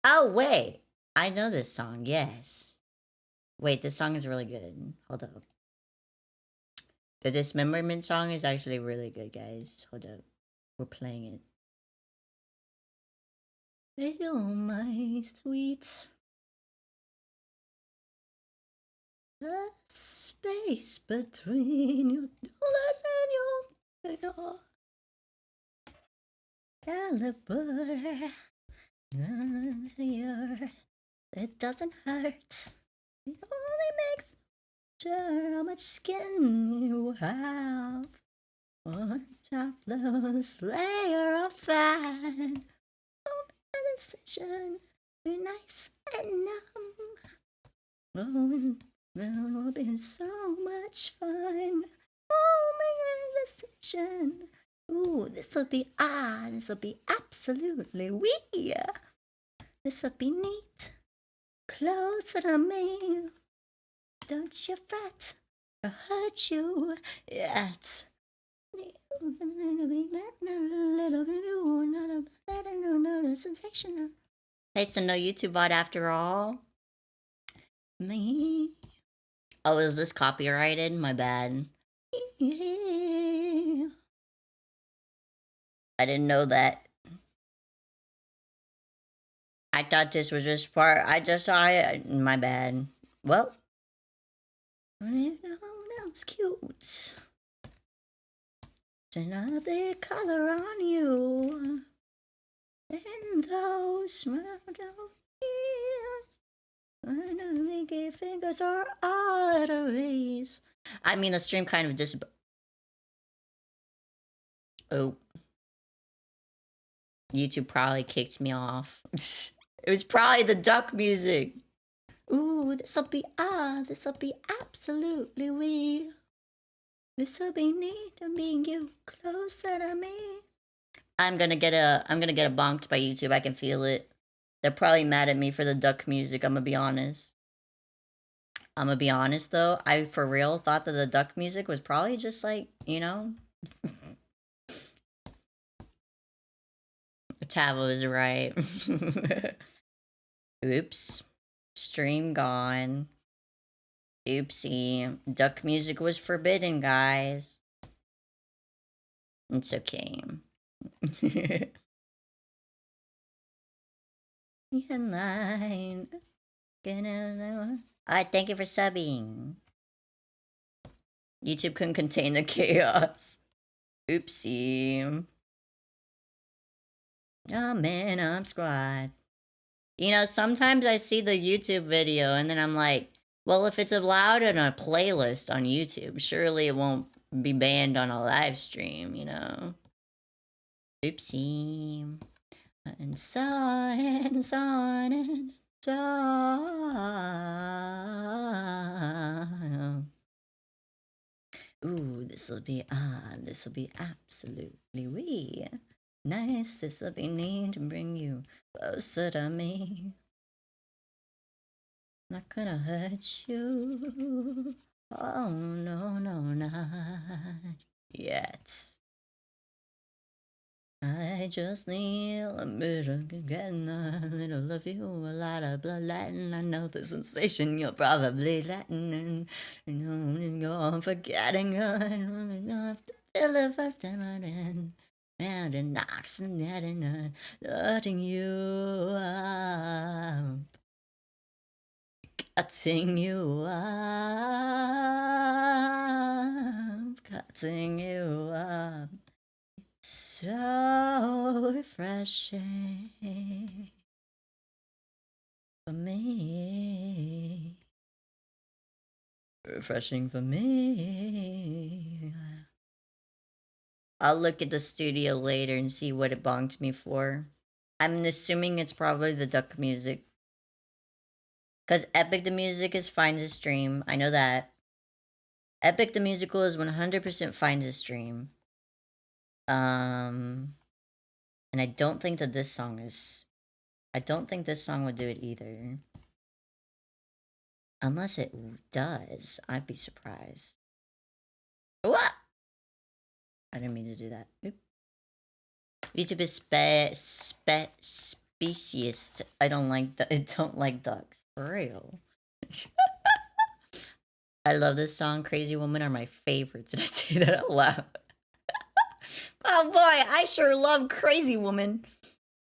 Oh, wait. I know this song, yes. Wait, this song is really good. Hold up. The dismemberment song is actually really good, guys. Hold up. We're playing it. Oh, my sweet. The space between your dollars and your caliber. It doesn't hurt. It only makes sure how much skin you have. One topless layer of fat. Oh, sensation. Be nice and numb. Oh, it'll be so much fun. Oh, my sensation. Ooh, this'll be this'll be absolutely wee. This'll be neat. Closer to me. Don't you fret, I'll hurt you yet. Sensation. Hey, so no YouTube VOD after all? Me. Oh, is this copyrighted? My bad. I didn't know that. I thought this was just part. I just saw it. My bad. Well, it's cute. It's another color on you. And those Pinky fingers are arteries. I mean, the stream kind of Oh. YouTube probably kicked me off. It was probably the duck music. Ooh, this'll be absolutely weird. This'll be neat and being you closer to me. I'm gonna get bonked by YouTube. I can feel it. They're probably mad at me for the duck music. I'm gonna be honest. Though. I for real thought that the duck music was probably just like, you know. Tavo is right. Oops. Stream gone. Oopsie. Duck music was forbidden, guys. It's okay. Line. Alright, thank you for subbing. YouTube couldn't contain the chaos. Oopsie. Oh man, I'm squad. You know, sometimes I see the YouTube video and then I'm like, well, if it's allowed in a playlist on YouTube, surely it won't be banned on a live stream, you know? Oopsie. And so and so and so. Ooh, this'll be absolutely wee. Nice, this'll be neat to bring you closer to me. Not gonna hurt you. Oh, no, not yet. I just need a bit of getting a little of you, a lot of blood Latin. I know the sensation you're probably Latin, and you know you're forgetting enough to feel the first time I'm in. And it knocks and getting letting you up, cutting you up, cutting you up. So refreshing for me. Refreshing for me. I'll look at the studio later and see what it bonked me for. I'm assuming it's probably the duck music. Because Epic the Music is fine to stream. I know that. Epic the Musical is 100% fine to stream. And I don't think that this song is. I don't think this song would do it either. Unless it does. I'd be surprised. What? I didn't mean to do that. Oop. YouTube is speciest. I don't like I don't like ducks. For real. I love this song. Crazy Woman are my favorites. Did I say that out loud? Oh boy, I sure love Crazy Woman.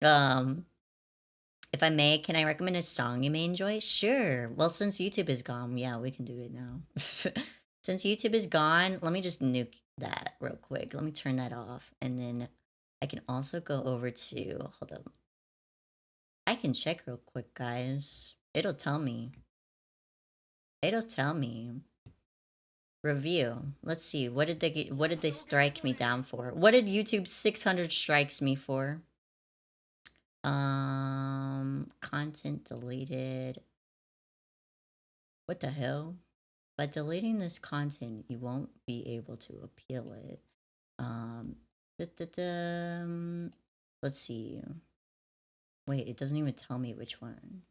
If I may, can I recommend a song you may enjoy? Sure. Well, since YouTube is gone, yeah, we can do it now. Since YouTube is gone, let me just nuke that real quick. Let me turn that off. And then I can also go over to, hold up. I can check real quick, guys. It'll tell me. It'll tell me. Review. Let's see. What did they strike me down for? What did YouTube 600 strikes me for? Content deleted. What the hell? By deleting this content, you won't be able to appeal it. Let's see. Wait, it doesn't even tell me which one.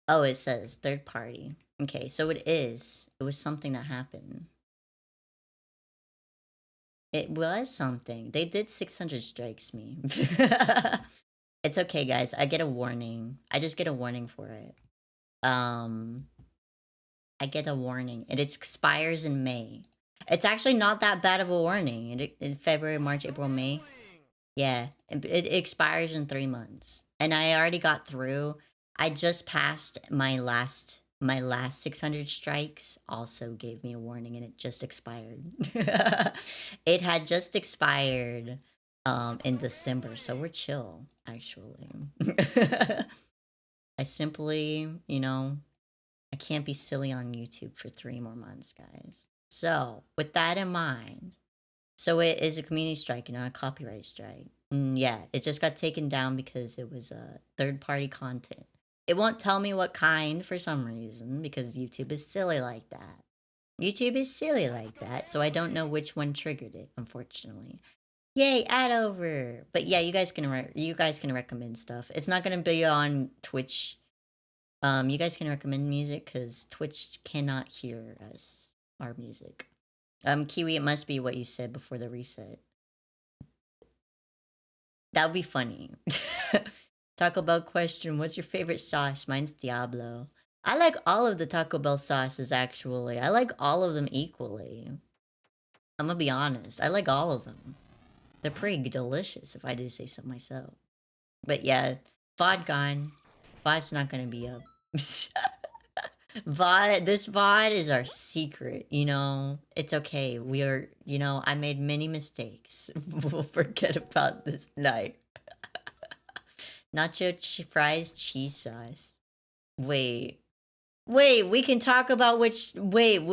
Oh, it says third party. Okay, so it is. It was something that happened. It was something. They did 600 strikes me. It's okay, guys. I get a warning. I just get a warning for it. I get a warning. It expires in May. It's actually not that bad of a warning. In February, March, April, May. Yeah, it expires in 3 months. And I already got through. I just passed my last 600 strikes also gave me a warning and it just expired. It had just expired in December, so we're chill actually. I simply, I can't be silly on YouTube for 3 more months, guys. So, with that in mind, so it is a community strike, not a copyright strike. Yeah, it just got taken down because it was third-party content. It won't tell me what kind for some reason because YouTube is silly like that. YouTube is silly like that, so I don't know which one triggered it, unfortunately. Yay, ad over. But yeah, you guys can recommend stuff. It's not gonna be on Twitch. You guys can recommend music because Twitch cannot hear our music. Kiwi, it must be what you said before the reset. That would be funny. Taco Bell question: what's your favorite sauce? Mine's Diablo. I like all of the Taco Bell sauces. Actually, I like all of them equally. I'm gonna be honest. I like all of them. They're pretty delicious, if I do say so myself. But yeah, VOD gone. VOD's not gonna be up. This VOD is our secret, It's okay. We are, I made many mistakes. We'll forget about this night. Nacho fries, cheese sauce. Wait. We can talk about which. Wait.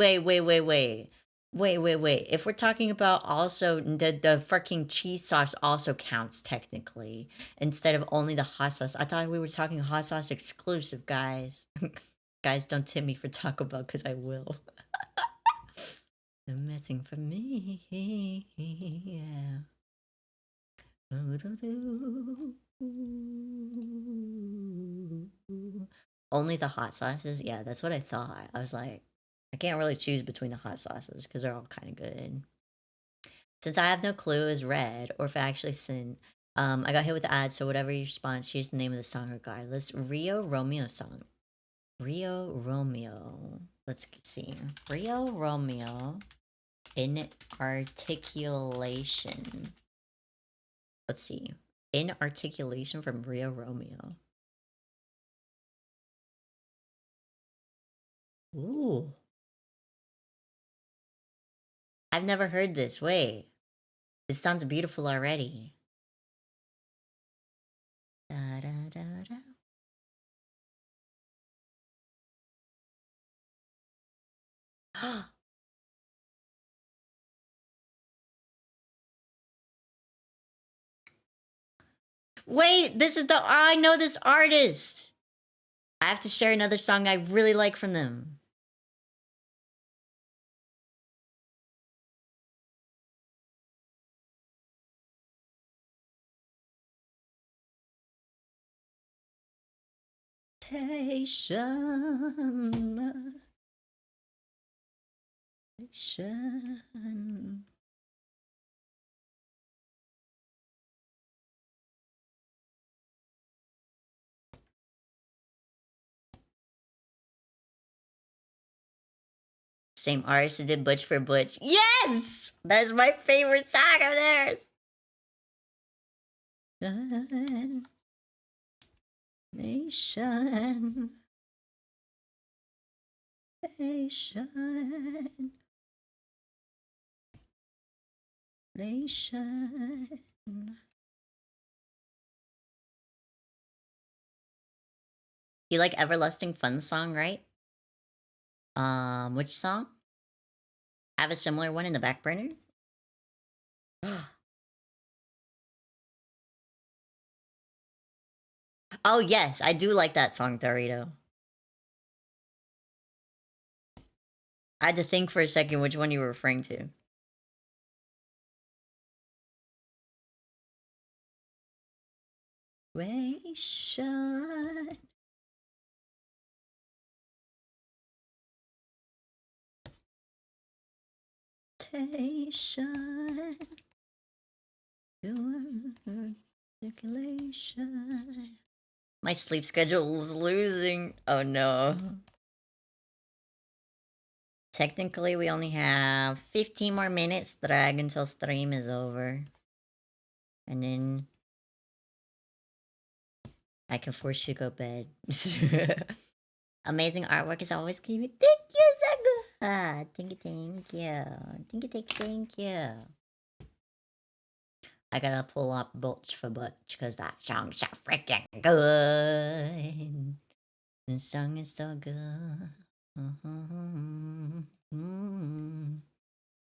If we're talking about also the freaking cheese sauce also counts technically instead of only the hot sauce. I thought we were talking hot sauce exclusive, guys. Guys, don't tip me for Taco Bell because I will. They're messing for me. Yeah. Only the hot sauces? Yeah, that's what I thought. I was like, I can't really choose between the hot sauces because they're all kind of good. Since I have no clue is red or if I actually sin, I got hit with the ad, so whatever your response, here's the name of the song regardless. Rio Romeo song. Rio Romeo. Let's see. Rio Romeo in articulation. Let's see. In articulation from Rio Romeo. Ooh. I've never heard this. Wait. This sounds beautiful already. Da, da, da, da. Wait, this is the I know this artist. I have to share another song I really like from them. Temptation. Same artist who did Butch for Butch. Yes! That is my favorite song of theirs. Nation. Nation. Nation. You like Everlasting Fun song, right? Which song? I have a similar one in the back burner. Oh yes, I do like that song, Dorito. I had to think for a second which one you were referring to. Ration. Temptation. Circulation. My sleep schedule is losing. Oh no. Technically, we only have 15 more minutes drag until stream is over. And then I can force you to go bed. Amazing artwork is always keeping. Thank you, Saga. Thank you, thank you. Thank you. I gotta pull up Butch for Butch because that song's so freaking good. The song is so good.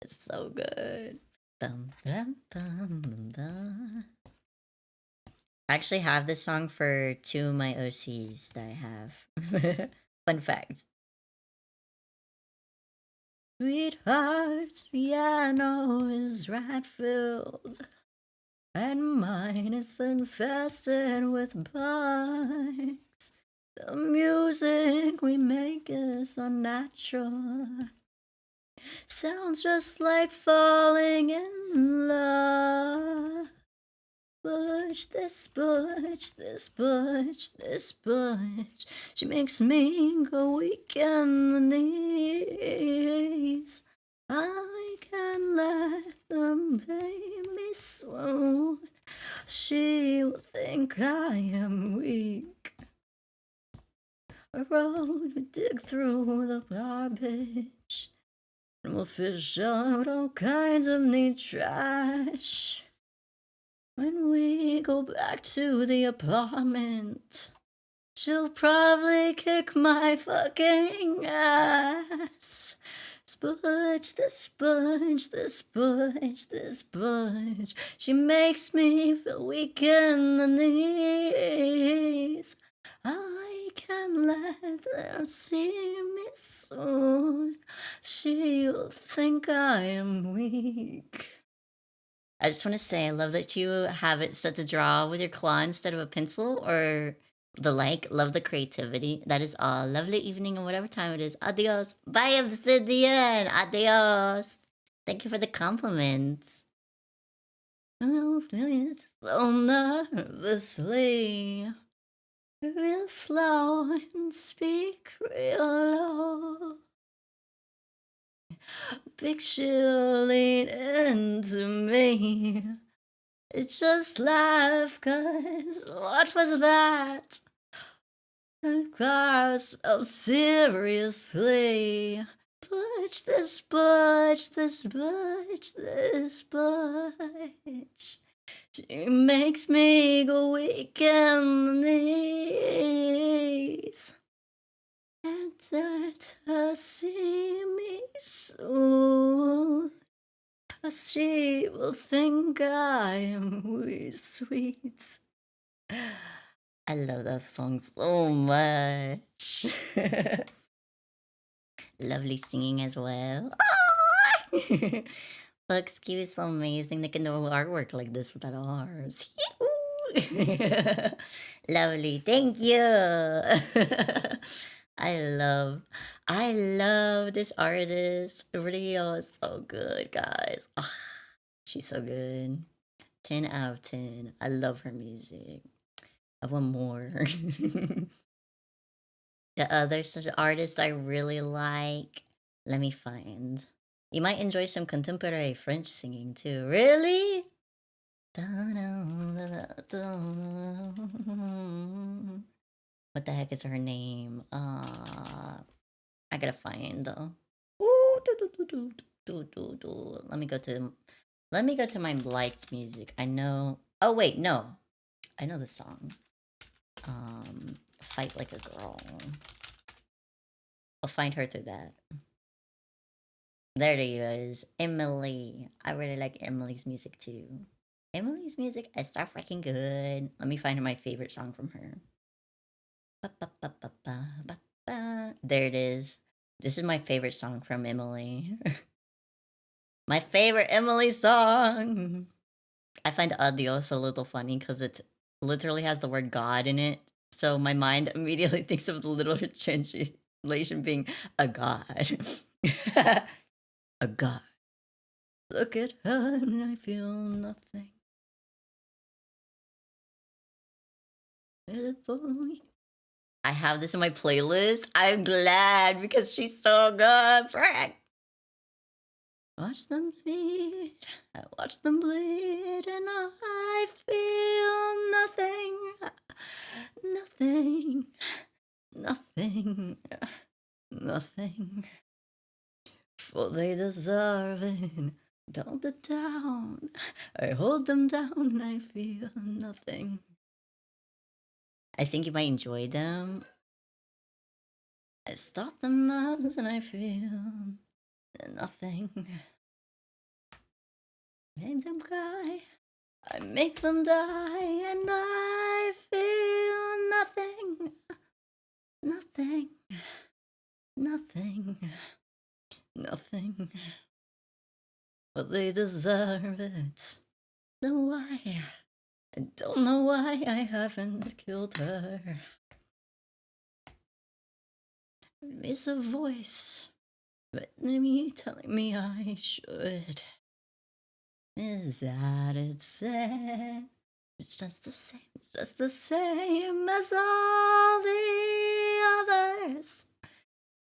It's so good. Dum, dum, dum, dum, dum. I actually have this song for 2 of my OCs that I have. Fun fact. Sweetheart's piano is rat filled, and mine is infested with bugs. The music we make is unnatural. Sounds just like falling in love. Butch, this Butch, this Butch, this Butch. She makes me go weak in the knees. I can't let them pay me swoon. She will think I am weak. A road we dig through the garbage, and we'll fish out all kinds of neat trash. When we go back to the apartment, she'll probably kick my fucking ass. Spudge, this Spudge, this Spudge, this Spudge. She makes me feel weak in the knees. I can't let them see me soon. She'll think I am weak. I just want to say, I love that you have it set to draw with your claw instead of a pencil or the like. Love the creativity. That is all. Lovely evening and whatever time it is. Adios. Bye, Obsidian. Adios. Thank you for the compliments. Oh, so nervously, real slow and speak real low. Picture lean into me. It's just laugh, cause what was that? Of course, so seriously. Butch, this Butch, this Butch, this Butch. She makes me go weak in the knees. And let her see me soon. She will think I am sweet. I love that song so much. Lovely singing as well. Look, Skeb is so amazing. They can do artwork like this without ours. Lovely. Thank you. I love I love this artist. Video is so good, guys. Ugh, she's so good. 10 out of 10. I love her music. I want more. The other artist I really like, let me find. You might enjoy some contemporary French singing too. Really? What the heck is her name? I gotta find. Let me go to my liked music. I know. Oh wait, no. I know the song. Fight Like a Girl. I'll find her through that. There she is. Emily. I really like Emily's music too. Emily's music is so freaking good. Let me find my favorite song from her. There it is. This is my favorite song from Emily. My favorite Emily song. I find Adios a little funny because it literally has the word God in it. So my mind immediately thinks of the little translation being a god. A god. Look at her and I feel nothing. I have this in my playlist. I'm glad because she's so good. Frick. Watch them bleed. I watch them bleed and I feel nothing. Nothing. Nothing. Nothing. For they deserve it. Don't the down. I hold them down. I feel nothing. I think you might enjoy them. I stop the mouths and I feel nothing. Make them cry. I make them die and I feel nothing. Nothing. Nothing. Nothing. But they deserve it. Know why? I don't know why I haven't killed her. It's a voice, but me telling me I should. Is that it's sad? It's just the same. It's just the same as all the others.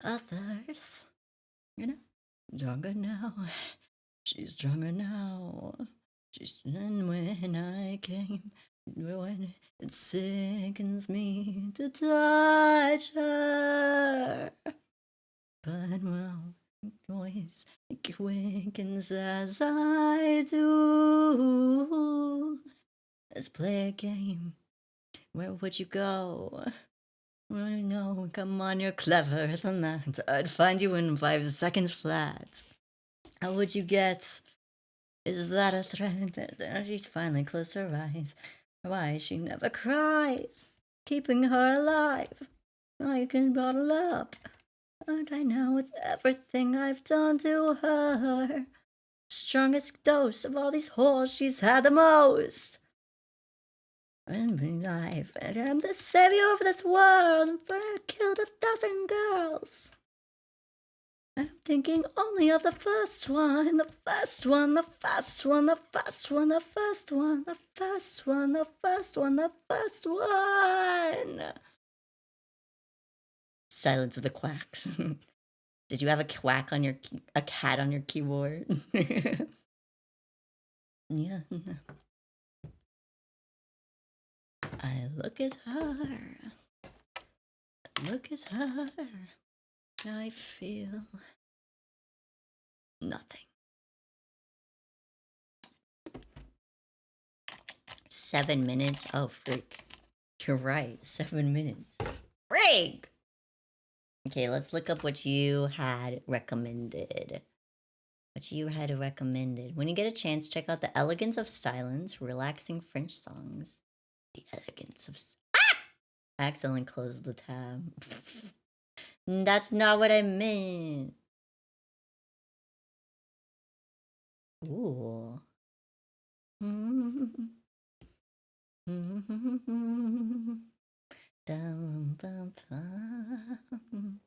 Others, you know, stronger now. She's stronger now. She's and when I came, when it sickens me to touch her. But well, voice it quickens as I do. Let's play a game. Where would you go? Well, you know, come on, you're clever than that. I'd find you in 5 seconds flat. How would you get? Is that a threat? She's finally closed her eyes. Why she never cries, keeping her alive. I can bottle up, aren't I now with everything I've done to her? Strongest dose of all these whores, she's had the most. And life, and I'm the savior of this world, and I killed 1,000 girls. I'm thinking only of the first one, the first one, the first one, the first one, the first one, the first one, the first one, the first one. Silence of the quacks. Did you have a quack on your a cat on your keyboard? Yeah. I look at her. Look at her. I feel nothing. 7 minutes? Oh, freak. You're right. 7 minutes. Freak! Okay, let's look up what you had recommended. What you had recommended. When you get a chance, check out The Elegance of Silence, Relaxing French Songs. The elegance of. I accidentally closed the tab. That's not what I meant. Ooh. Dum, bum, bum.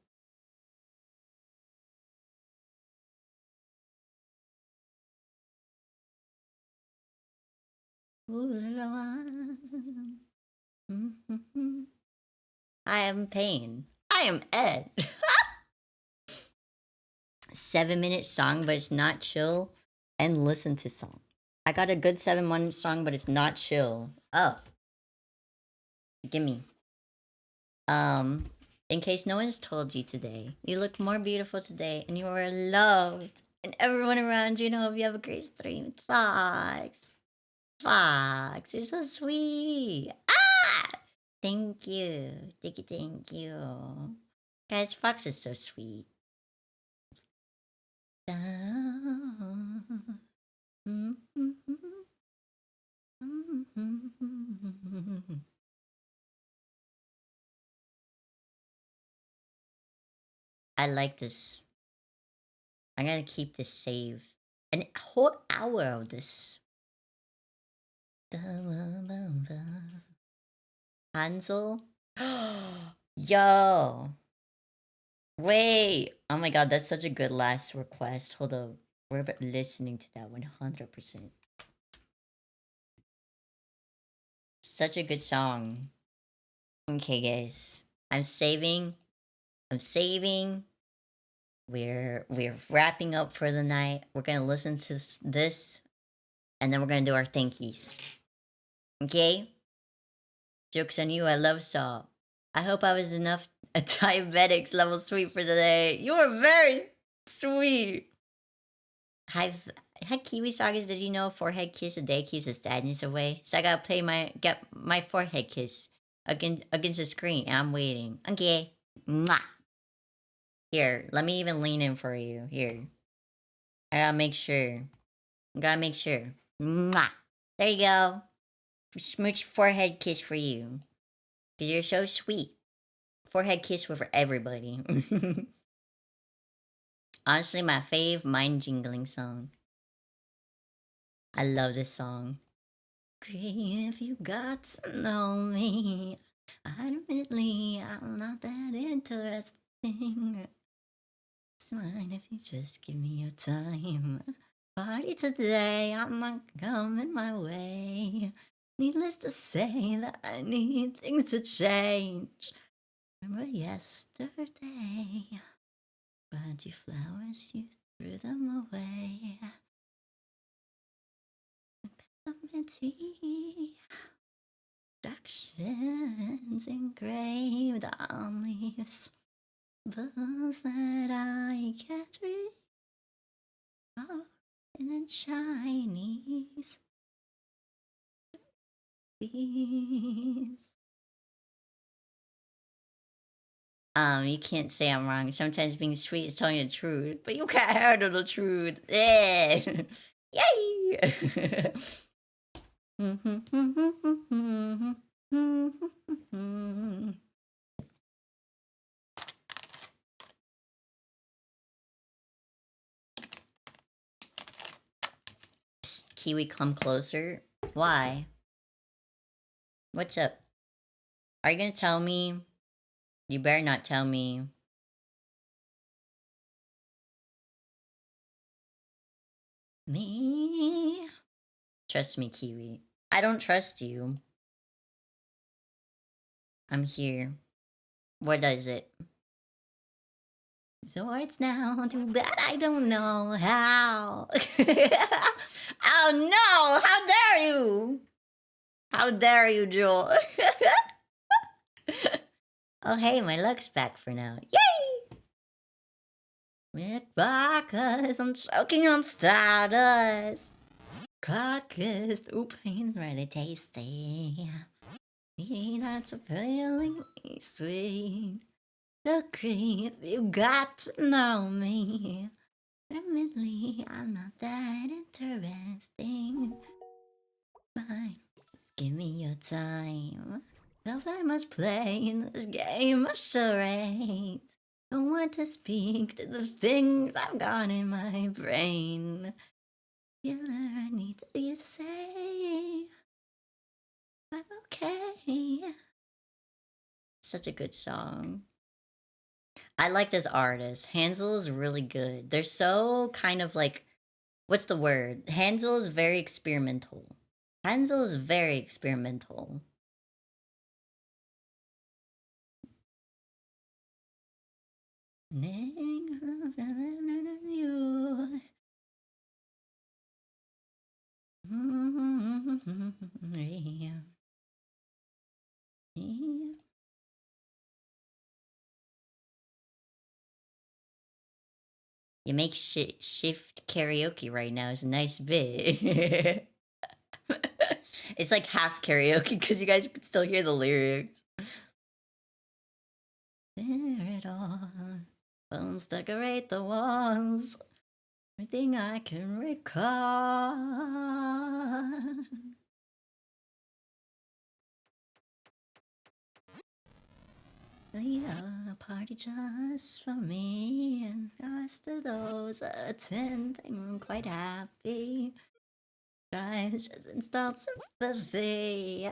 Ooh, la, la. I am Pain. I am Ed. 7-minute song, but it's not chill. And listen to song. I got a good 7-minute song, but it's not chill. Oh, gimme. In case no one's told you today, you look more beautiful today, and you are loved. And everyone around you know if you have a great stream. Fox. Fox, you're so sweet. Ah! Thank you. Thank you, thank you. Guys, Fox is so sweet. I like this. I'm gonna keep this save. An whole hour of this. Hansel? Yo! Wait! Oh my god, that's such a good last request. Hold up. We're listening to that 100%. Such a good song. Okay, guys. I'm saving. I'm saving. We're wrapping up for the night. We're gonna listen to this, and then we're gonna do our thankies. Okay? Jokes on you. I love Saw. I hope I was enough a diabetics level sweet for the day. You were very sweet. Hi, Kiwi Sagas. Did you know a forehead kiss a day keeps the sadness away? So I gotta get my forehead kiss against the screen, and I'm waiting. Okay. Mwah. Here, let me even lean in for you. Here. I gotta make sure. Mwah. There you go. Smooch forehead kiss for you. Because you're so sweet. Forehead kiss for everybody. Honestly, my fave mind jingling song. I love this song. Great if you got to know me. Admittedly, I'm not that interesting. It's fine if you just give me your time. Party today, I'm not coming my way. Needless to say that I need things to change. Remember yesterday? Bought you flowers, you threw them away. Peppermint tea. Directions engraved on leaves. Books that I can't read. Oh, in Chinese. Please. You can't say I'm wrong. Sometimes being sweet is telling the truth, but you can't handle the truth. Eh. Yay! Psst, Kiwi, come closer. Why? What's up? Are you gonna tell me? You better not tell me. Me? Trust me, Kiwi. I don't trust you. I'm here. What is it? So it's now too bad I don't know how. Oh no! How dare you! How dare you, Joel? Oh hey, my luck's back for now. Yay! With vodkas, I'm choking on stardust. Carcass, ooh, pain's really tasty. That's appealing, sweet. The creep, you got to know me. Admittedly, I'm not that interesting. Fine. give me your time. If I must play in this game of charades, don't want to speak to the things I've got in my brain. Feel I need to say I'm okay. Such a good song. I like this artist. Hansel is really good. They're so kind of like, what's the word? Hansel is very experimental. Hansel is very experimental. You make shift karaoke right now is a nice bit. It's like half karaoke because you guys can still hear the lyrics. There it all. Bones decorate the walls. Everything I can recall. Yeah, a party just for me and us to those attending. I'm quite happy. Guys, just installed sympathy.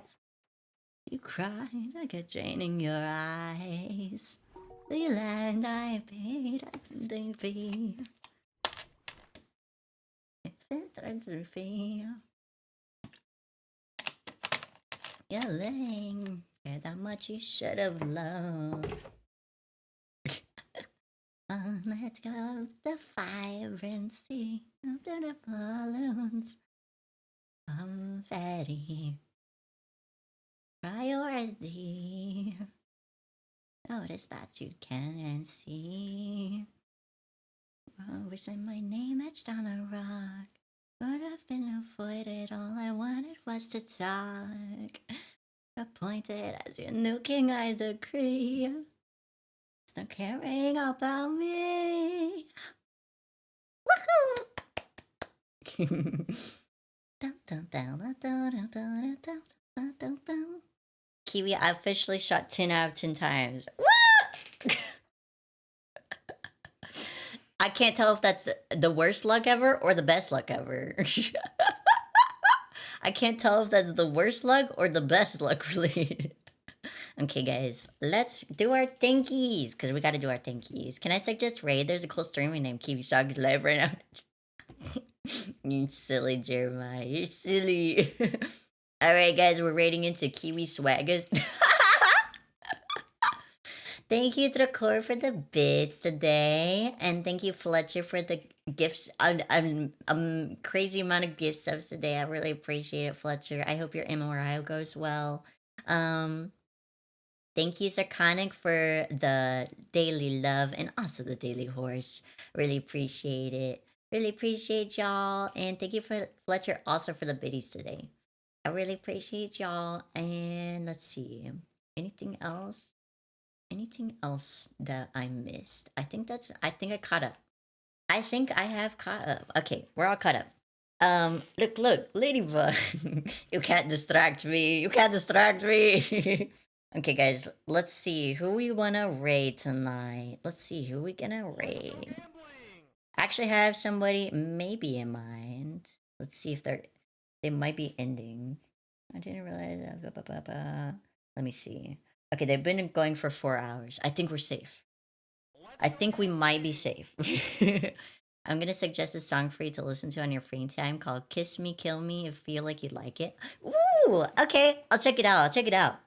You cried, I get drain in your eyes. The land I paid, I couldn't be. If it turns to feel, yelling, care that much you should have loved. Let's go the vibrancy of the balloons. Confetti, priority. Notice that you can see. Wish that my name etched on a rock. Would have been avoided. All I wanted was to talk. Appointed as your new king, I decree. Stop caring about me. Woohoo! Kiwi, I officially shot 10 out of 10 times. Woo! I can't tell if that's the worst luck ever or the best luck ever. I can't tell if that's the worst luck or the best luck related. Okay, guys, let's do our thankies because we got to do our thankies. Can I suggest raid? There's a cool streamer named Kiwi Sog's live right now. You're silly, Jeremiah. You're silly. All right, guys, we're raiding into Kiwi Swaggers. Thank you, Drakor, for the bits today, and thank you, Fletcher, for the gifts. Crazy amount of gift subs today. I really appreciate it, Fletcher. I hope your MRI goes well. Thank you, Sarconic, for the daily love and also the daily horse. Really appreciate it. Really appreciate y'all, and thank you for Fletcher also for the biddies today. I really appreciate y'all, and let's see, anything else? Anything else that I missed? I think I caught up. I think I have caught up. Okay, we're all caught up. Look, Ladybug. You can't distract me. You can't distract me. Okay, guys, let's see who we wanna raid tonight. Let's see who we gonna raid. I actually have somebody maybe in mind. Let's see if they might be ending. I didn't realize that. Let me see. Okay, they've been going for 4 hours. I think we're safe. I think we might be safe. I'm gonna suggest a song for you to listen to on your free time called "Kiss Me, Kill Me" if you feel like you like it. Ooh, okay, I'll check it out. I'll check it out.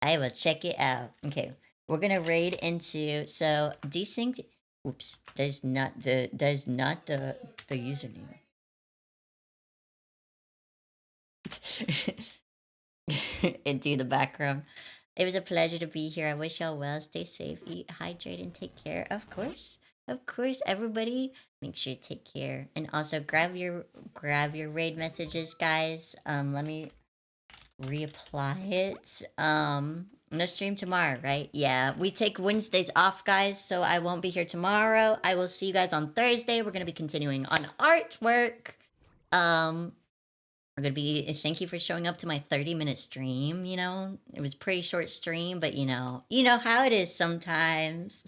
I will check it out. Okay, we're gonna raid into desync. Oops, that is not the username. Into the background. It was a pleasure to be here. I wish y'all well. Stay safe, eat, hydrate, and take care. Of course, everybody, make sure you take care. And also grab your raid messages, guys. Let me reapply it. No stream tomorrow, right? Yeah, we take Wednesdays off, guys, so I won't be here tomorrow. I will see you guys on Thursday. We're gonna be continuing on artwork. We're gonna be thank you for showing up to my 30-minute stream, you know? It was a pretty short stream, but you know how it is sometimes.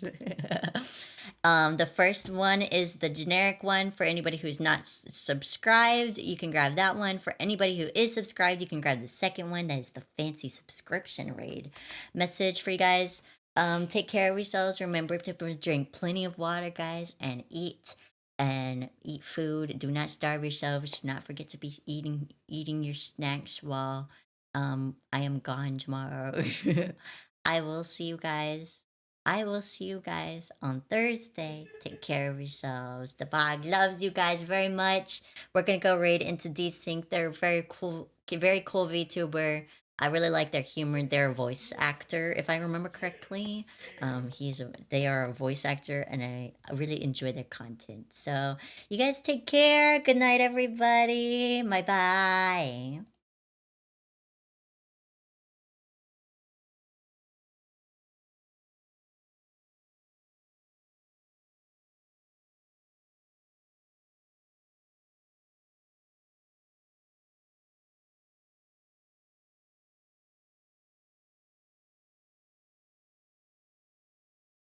The first one is the generic one for anybody who's not subscribed. You can grab that one. For anybody who is subscribed, you can grab the second one. That is the fancy subscription raid. Message for you guys. Take care of yourselves. Remember to drink plenty of water, guys, and eat food. Do not starve yourselves. Do not forget to be eating your snacks while I am gone tomorrow. I will see you guys. I will see you guys on Thursday. Take care of yourselves. The bog loves you guys very much. We're gonna go raid into Desync. They're very cool VTuber. I really like their humor. Their voice actor, if I remember correctly. They are a voice actor, and I really enjoy their content. So you guys take care. Good night, everybody. Bye bye.